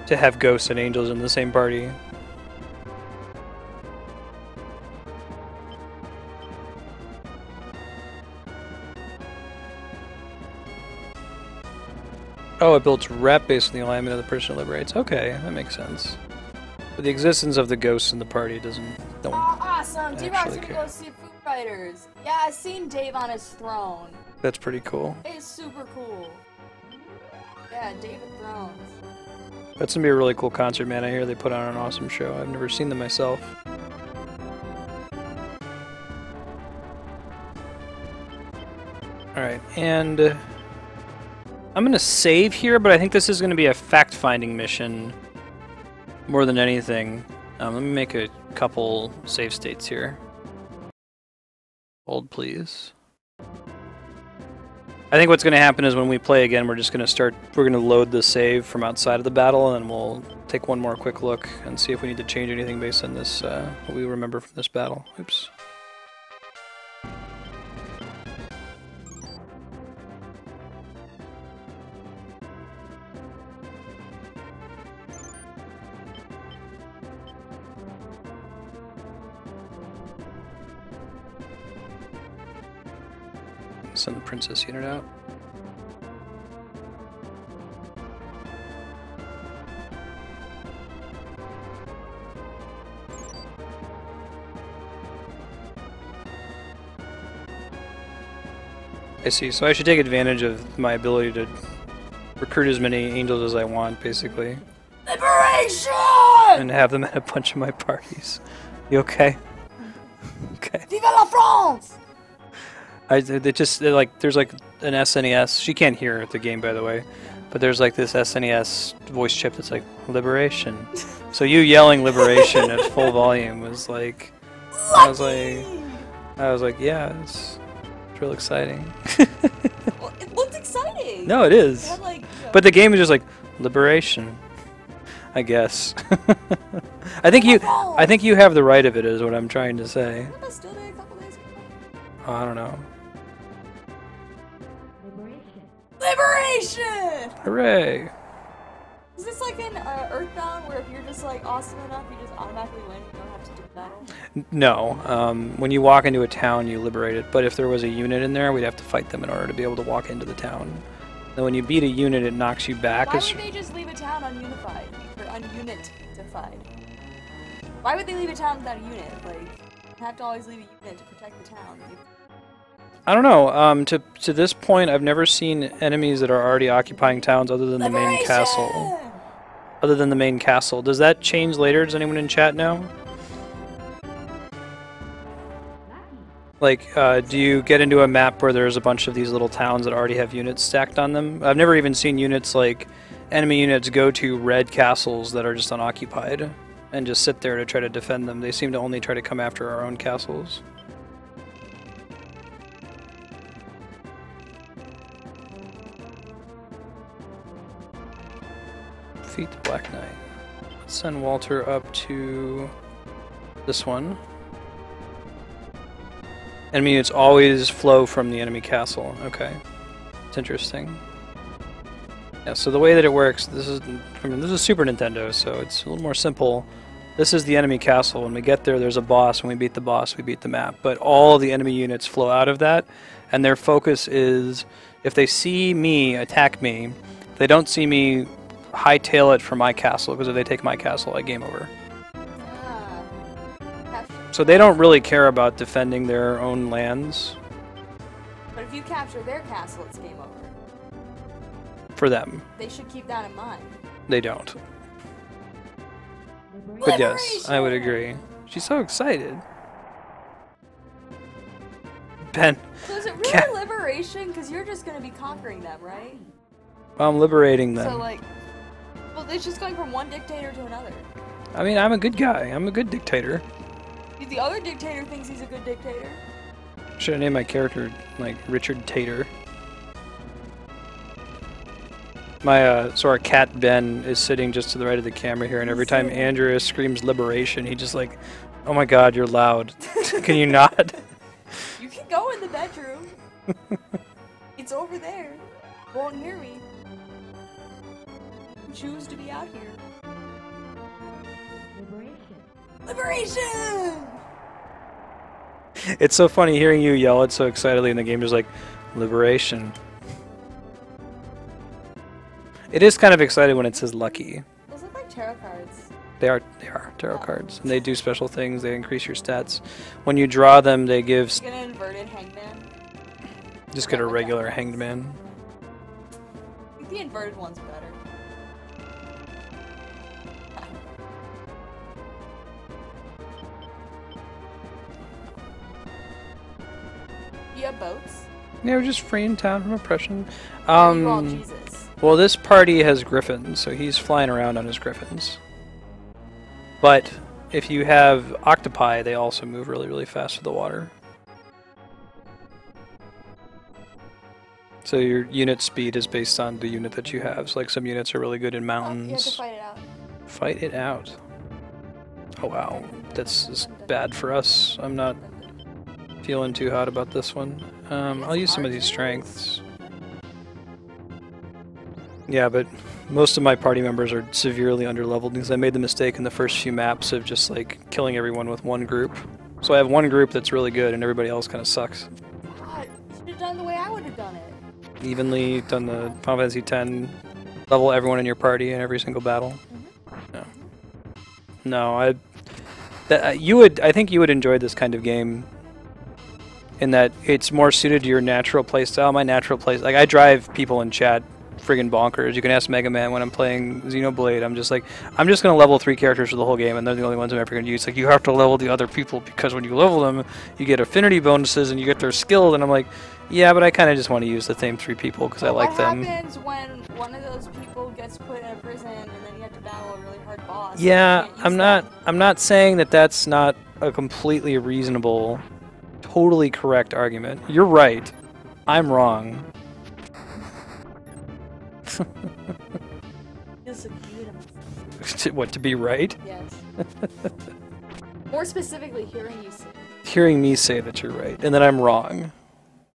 S1: to have ghosts and angels in the same party. Oh, it builds rep based on the alignment of the person it liberates. Okay, that makes sense. But the existence of the ghosts in the party doesn't...
S4: Oh, awesome! D-Rock's
S1: actually
S4: gonna
S1: care.
S4: go see Foo Fighters. Yeah, I've seen Dave on his throne.
S1: That's pretty cool.
S4: It's super cool. Yeah, David Thrones.
S1: That's gonna be a really cool concert, man. I hear they put on an awesome show. I've never seen them myself. Alright, and I'm gonna save here, but I think this is gonna be a fact-finding mission more than anything. Let me make a couple save states here. Hold, please. I think what's going to happen is when we play again, we're going to load the save from outside of the battle, and then we'll take one more quick look and see if we need to change anything based on this, what we remember from this battle. Oops. Send the princess unit out. I see, so I should take advantage of my ability to recruit as many angels as I want, basically.
S4: Liberation!
S1: And have them at a bunch of my parties. You okay? Okay.
S4: Vive la France!
S1: They're like, there's like an SNES. She can't hear the game, by the way, but there's like this SNES voice chip that's like liberation. So you yelling liberation at full volume was like, I was like, yeah, it's real exciting.
S4: Well, it looked exciting.
S1: No, it is.
S4: It had, like,
S1: But the game is just like liberation, I guess. I think you have the right of it, is what I'm trying to say.
S4: Wasn't that still there a couple days ago?
S1: Oh, I don't know.
S3: Liberation.
S4: Liberation!
S1: Hooray!
S4: Is this like in Earthbound, where if you're just like awesome enough, you just automatically win? You don't have to do battle.
S1: No. When you walk into a town, you liberate it. But if there was a unit in there, we'd have to fight them in order to be able to walk into the town. And when you beat a unit, it knocks you back.
S4: Why would they just leave a town ununified or ununitified? Why would they leave a town without a unit? Like, you have to always leave a unit to protect the town.
S1: I don't know. To this point, I've never seen enemies that are already occupying towns other than the main castle. Other than the main castle. Does that change later? Does anyone in chat know? Like, do you get into a map where there's a bunch of these little towns that already have units stacked on them? I've never even seen units like enemy units go to red castles that are just unoccupied and just sit there to try to defend them. They seem to only try to come after our own castles. Defeat the Black Knight. Let's send Walter up to this one. Enemy units always flow from the enemy castle. Okay, it's interesting. Yeah, so the way that it works, this is Super Nintendo, so it's a little more simple. This is the enemy castle. When we get there, there's a boss. When we beat the boss, we beat the map. But all the enemy units flow out of that, and their focus is, if they see me, attack me. If they don't see me, hightail it for my castle, because if they take my castle, I game over. So they don't really care about defending their own lands.
S4: But if you capture their castle, it's game over.
S1: For them.
S4: They should keep that in mind.
S1: They don't. But yes, I would agree. She's so excited. Ben.
S4: So is it really liberation? Because you're just going to be conquering them, right?
S1: I'm liberating them.
S4: So like, well, it's just going from one dictator to another.
S1: I mean, I'm a good guy. I'm a good dictator.
S4: The other dictator thinks he's a good dictator.
S1: Should have named my character, like, Richard Tater. So our cat Ben is sitting just to the right of the camera here, and every time Andrea screams liberation, he just like, oh my god, you're loud. Can you not?
S4: You can go in the bedroom. It's over there. You won't hear me. You choose to be out here. Liberation!
S1: It's so funny hearing you yell it so excitedly in the game, just like, liberation. It is kind of exciting when it says lucky.
S4: Those look like tarot cards.
S1: They are tarot cards, and they do special things. They increase your stats. When you draw them, they give...
S4: Get an inverted hanged man?
S1: Just get a regular hanged man.
S4: I think the inverted one's better. You have boats?
S1: Yeah, we're just freeing town from oppression.
S4: Jesus.
S1: Well, this party has griffins, so he's flying around on his griffins. But if you have octopi, they also move really, really fast through the water. So your unit speed is based on the unit that you have. So like some units are really good in mountains.
S4: You have to fight it out.
S1: Fight it out. Oh wow, that's just bad for us. I'm not feeling too hot about this one. I'll use some of these strengths. Yeah, but most of my party members are severely underleveled because I made the mistake in the first few maps of just like killing everyone with one group. So I have one group that's really good and everybody else kind of sucks.
S4: God, you should have done the way I would have done it.
S1: Evenly done the Final Fantasy X, level everyone in your party in every single battle. No, I think you would enjoy this kind of game. In that it's more suited to your natural playstyle. My natural playstyle, like I drive people in chat friggin' bonkers. You can ask Mega Man when I'm playing Xenoblade. I'm just gonna level 3 characters for the whole game, and they're the only ones I'm ever gonna use. Like you have to level the other people because when you level them, you get affinity bonuses and you get their skill. And I'm like, yeah, but I kind of just want to use the same 3 people because I like them.
S4: What happens when one of those people gets put in a prison and then you have to battle a really hard boss?
S1: Yeah, I'm not saying that that's not a completely reasonable, totally correct argument. You're right. I'm wrong. What, to be right?
S4: Yes. More specifically, hearing you say.
S1: Hearing me say that you're right, and that I'm wrong.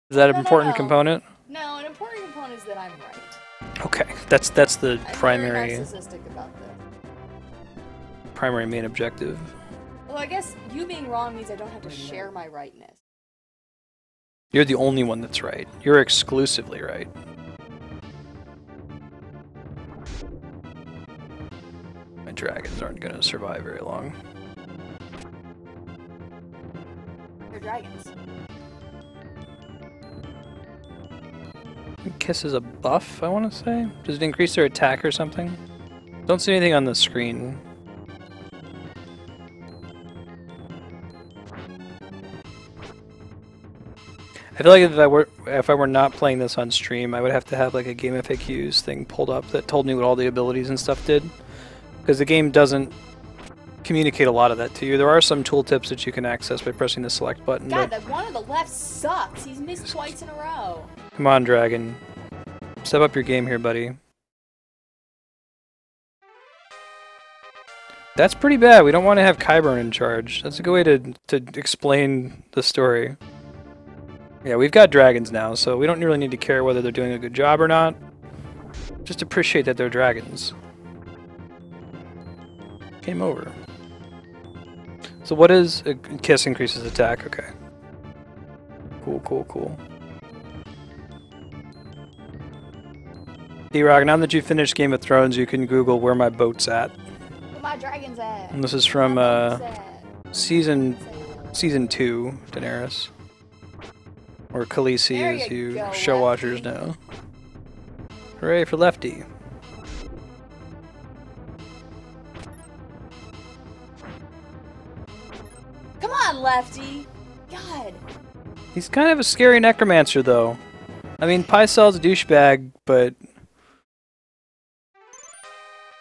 S1: Is that an important component?
S4: No, an important component is means that I'm right.
S1: Okay, that's the
S4: I'm
S1: primary
S4: very narcissistic about this.
S1: primary main objective.
S4: Well, I guess you being wrong means I don't have to share my rightness.
S1: You're the only one that's right. You're exclusively right. My dragons aren't going to survive very long.
S4: They're dragons.
S1: Kiss is a buff, I want to say. Does it increase their attack or something? Don't see anything on the screen. I feel like if I were not playing this on stream, I would have to have like a game FAQs thing pulled up that told me what all the abilities and stuff did, because the game doesn't communicate a lot of that to you. There are some tooltips that you can access by pressing the select button.
S4: God,
S1: But
S4: that one on the left sucks. He's missed twice in a row.
S1: come on, dragon, step up your game here, buddy. That's pretty bad. We don't want to have Qyburn in charge. That's a good way to explain the story. Yeah, we've got dragons now, so we don't really need to care whether they're doing a good job or not. Just appreciate that they're dragons. Game over. So what is... Kiss increases attack, okay. Cool, cool, cool. D-Rock, now that you've finished Game of Thrones, you can Google where my boat's at.
S4: Where my dragons at?
S1: And this is from season 2, Daenerys. Or Khaleesi,
S4: There
S1: as
S4: you
S1: you
S4: go,
S1: show watchers
S4: Lefty.
S1: know. Hooray for Lefty.
S4: Come on, Lefty. God.
S1: He's kind of a scary necromancer, though. I mean, Pycelle's a douchebag, but...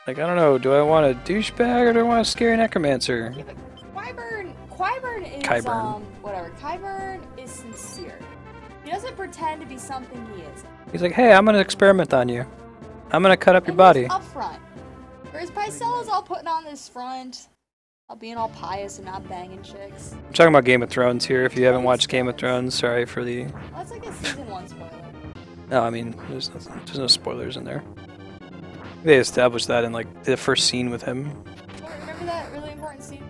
S1: Like, I don't know, do I want a douchebag or do I want a scary necromancer?
S4: Yeah, but Qyburn is,
S1: Qyburn.
S4: whatever. Qyburn is sincere. He doesn't pretend to be something he isn't.
S1: He's like, hey, I'm gonna experiment on you. I'm gonna cut up your
S4: And
S1: body.
S4: he's up front. Whereas Pycelle is all putting on this front, all being all pious and not banging chicks.
S1: I'm talking about Game of Thrones here. If you haven't watched Game of Thrones, sorry for the...
S4: Well, that's like a season 1 spoiler.
S1: No, I mean, there's no spoilers in there. They established that in, like, the first scene with him.
S4: Remember that really important scene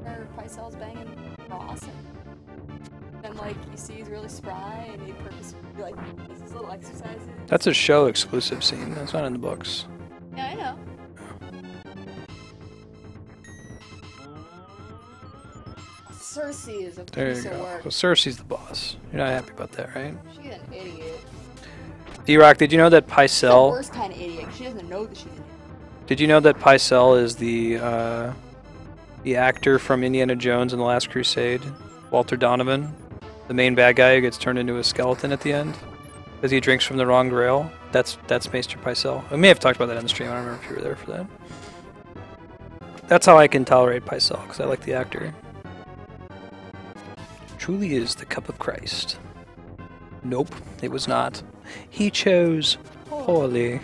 S4: where Pycelle's banging Ross? And like, you see he's really spry and he purposely, like, does his little exercises.
S1: That's a show exclusive scene. That's not in the books.
S4: Yeah, I know. Cersei is a
S1: There you
S4: piece of
S1: go.
S4: work.
S1: Well, Cersei's the boss. You're not happy about that, right?
S4: She's an idiot.
S1: D-Rock, did you know that
S4: She's the
S1: Pycelle...
S4: worst kind of idiot. 'Cause she doesn't know that she's an idiot.
S1: Did you know that Pycelle is the actor from Indiana Jones and the Last Crusade? Walter Donovan? The main bad guy who gets turned into a skeleton at the end? Because he drinks from the wrong grail? That's Maester Pycelle. I may have talked about that on the stream. I don't remember if you were there for that. That's how I can tolerate Pycelle, because I like the actor. Truly is the cup of Christ. Nope, it was not. He chose poorly.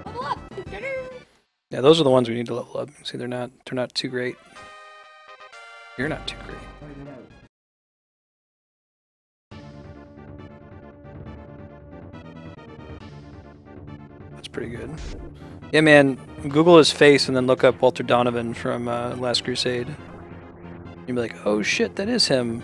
S4: Level up!
S1: Yeah, those are the ones we need to level up. See, they're not too great. You're not too great.
S2: Find it out.
S1: That's pretty good. Yeah, man, Google his face and then look up Walter Donovan from Last Crusade. You'll be like, oh shit, that is him.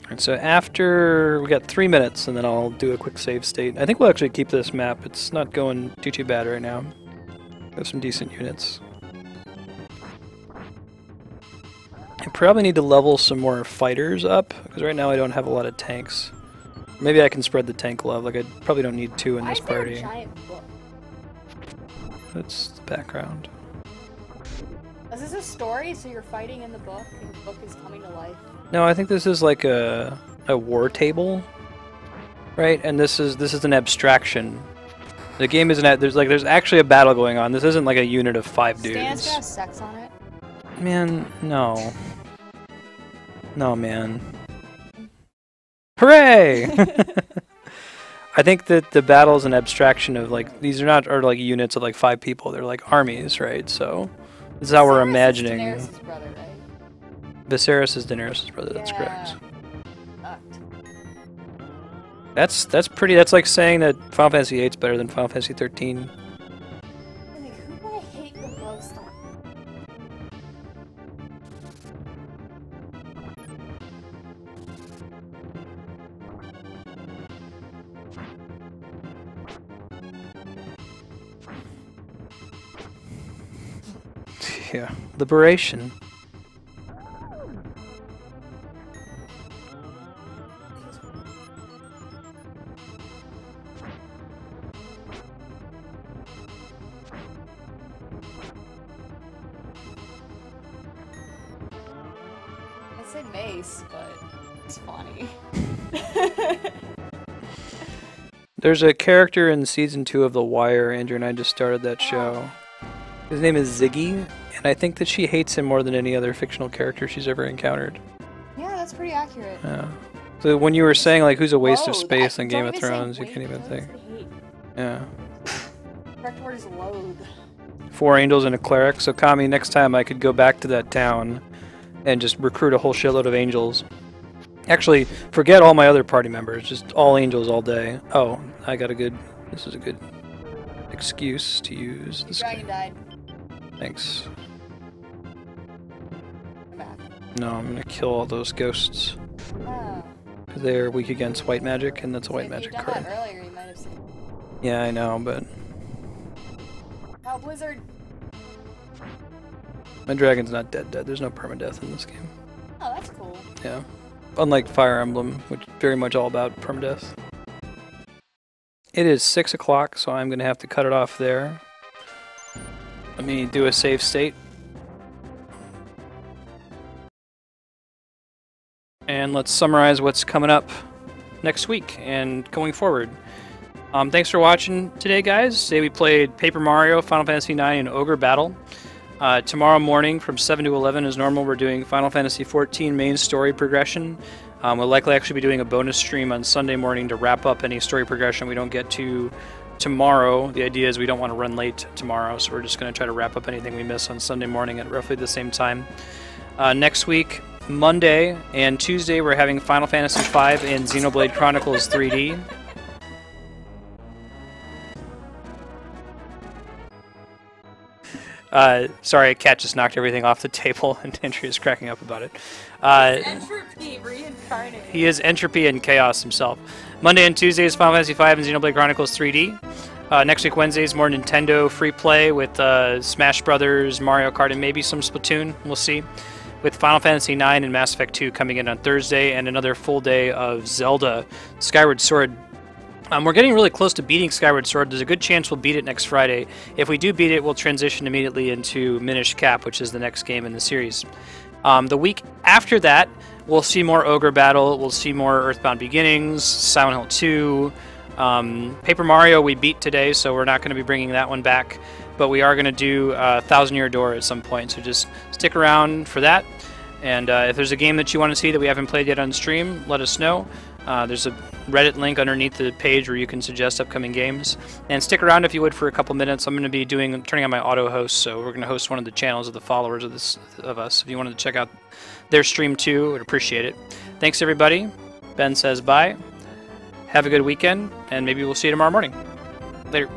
S1: Alright, so after... we got 3 minutes and then I'll do a quick save state. I think we'll actually keep this map. It's not going too bad right now. We have some decent units. I probably need to level some more fighters up, because right now I don't have a lot of tanks. Maybe I can spread the tank love, like I probably don't need 2 in
S4: Why
S1: this
S4: is there a
S1: party.
S4: giant book?
S1: That's the background.
S4: Is this a story? So you're fighting in the book, and the book is coming to life?
S1: No, I think this is like a war table, right? And this is an abstraction. The game isn't there's actually a battle going on. This isn't like a unit of 5
S4: Stan's
S1: dudes.
S4: gonna have sex on it.
S1: Man, no. No, man. Hooray! I think that the battle is an abstraction of like these are like units of like 5 people. They're like armies, right? So this is how we're
S4: Cyrus is
S1: imagining.
S4: Daenerys' brother, right?
S1: Viserys is Daenerys' brother. That's correct.
S4: Fucked.
S1: That's pretty. That's like saying that Final Fantasy VIII is better than Final Fantasy 13.
S4: Like, who do I hate the most on?
S1: Yeah, liberation.
S4: I'd say Mace, but it's funny.
S1: There's a character in season 2 of The Wire. Andrew and I just started that show. His name is Ziggy, and I think that she hates him more than any other fictional character she's ever encountered.
S4: Yeah, that's pretty accurate.
S1: Yeah. So when you were saying like who's a waste of
S4: Loathe.
S1: space in
S4: Don't
S1: Game of
S4: even say
S1: Thrones, you
S4: wait,
S1: can't even
S4: don't
S1: think.
S4: say hate.
S1: Yeah.
S4: Correct word is loathe.
S1: 4 angels and a cleric. So Kami, next time I could go back to that town and just recruit a whole shitload of angels. Actually, forget all my other party members. Just all angels all day. Oh, I got a good... This is a good excuse to use.
S4: The
S1: This
S4: dragon died.
S1: Thanks.
S4: I'm back.
S1: No, I'm gonna kill all those ghosts.
S4: Oh.
S1: Because they're weak against white magic, and that's a white magic
S4: If you'd
S1: card.
S4: done that earlier, you might have seen.
S1: Yeah, I know, but
S4: Oh, Blizzard.
S1: my dragon's not dead. There's no permadeath in this game.
S4: Oh, that's cool.
S1: Yeah. Unlike Fire Emblem, which is very much all about permadeath. It is 6 o'clock, so I'm going to have to cut it off there. Let me do a save state. And let's summarize what's coming up next week and going forward. Thanks for watching today, guys. Today we played Paper Mario, Final Fantasy IX, and Ogre Battle. Tomorrow morning from 7 to 11 as normal, we're doing Final Fantasy XIV main story progression. We'll likely actually be doing a bonus stream on Sunday morning to wrap up any story progression we don't get to tomorrow. The idea is we don't want to run late tomorrow, so we're just going to try to wrap up anything we miss on Sunday morning at roughly the same time. Next week, Monday and Tuesday, we're having Final Fantasy V and Xenoblade Chronicles 3D. Sorry, a cat just knocked everything off the table, and Andrea's cracking up about it.
S4: Entropy reincarnated.
S1: He is entropy and chaos himself. Monday and Tuesday is Final Fantasy V and Xenoblade Chronicles 3D. Next week, Wednesday, is more Nintendo free play with Smash Brothers, Mario Kart, and maybe some Splatoon. We'll see. With Final Fantasy IX and Mass Effect 2 coming in on Thursday, and another full day of Zelda Skyward Sword. We're getting really close to beating Skyward Sword. There's a good chance we'll beat it next Friday. If we do beat it, we'll transition immediately into Minish Cap, which is the next game in the series. The week after that, we'll see more Ogre Battle, we'll see more Earthbound Beginnings, Silent Hill 2. Paper Mario we beat today, so we're not going to be bringing that one back. But we are going to do Thousand Year Door at some point, so just stick around for that. And if there's a game that you want to see that we haven't played yet on stream, let us know. There's a Reddit link underneath the page where you can suggest upcoming games. And stick around if you would for a couple minutes. I'm going to be turning on my auto host, so we're going to host one of the channels of the followers of us. If you wanted to check out their stream too, I'd appreciate it. Thanks everybody. Ben says bye. Have a good weekend, and maybe we'll see you tomorrow morning. Later.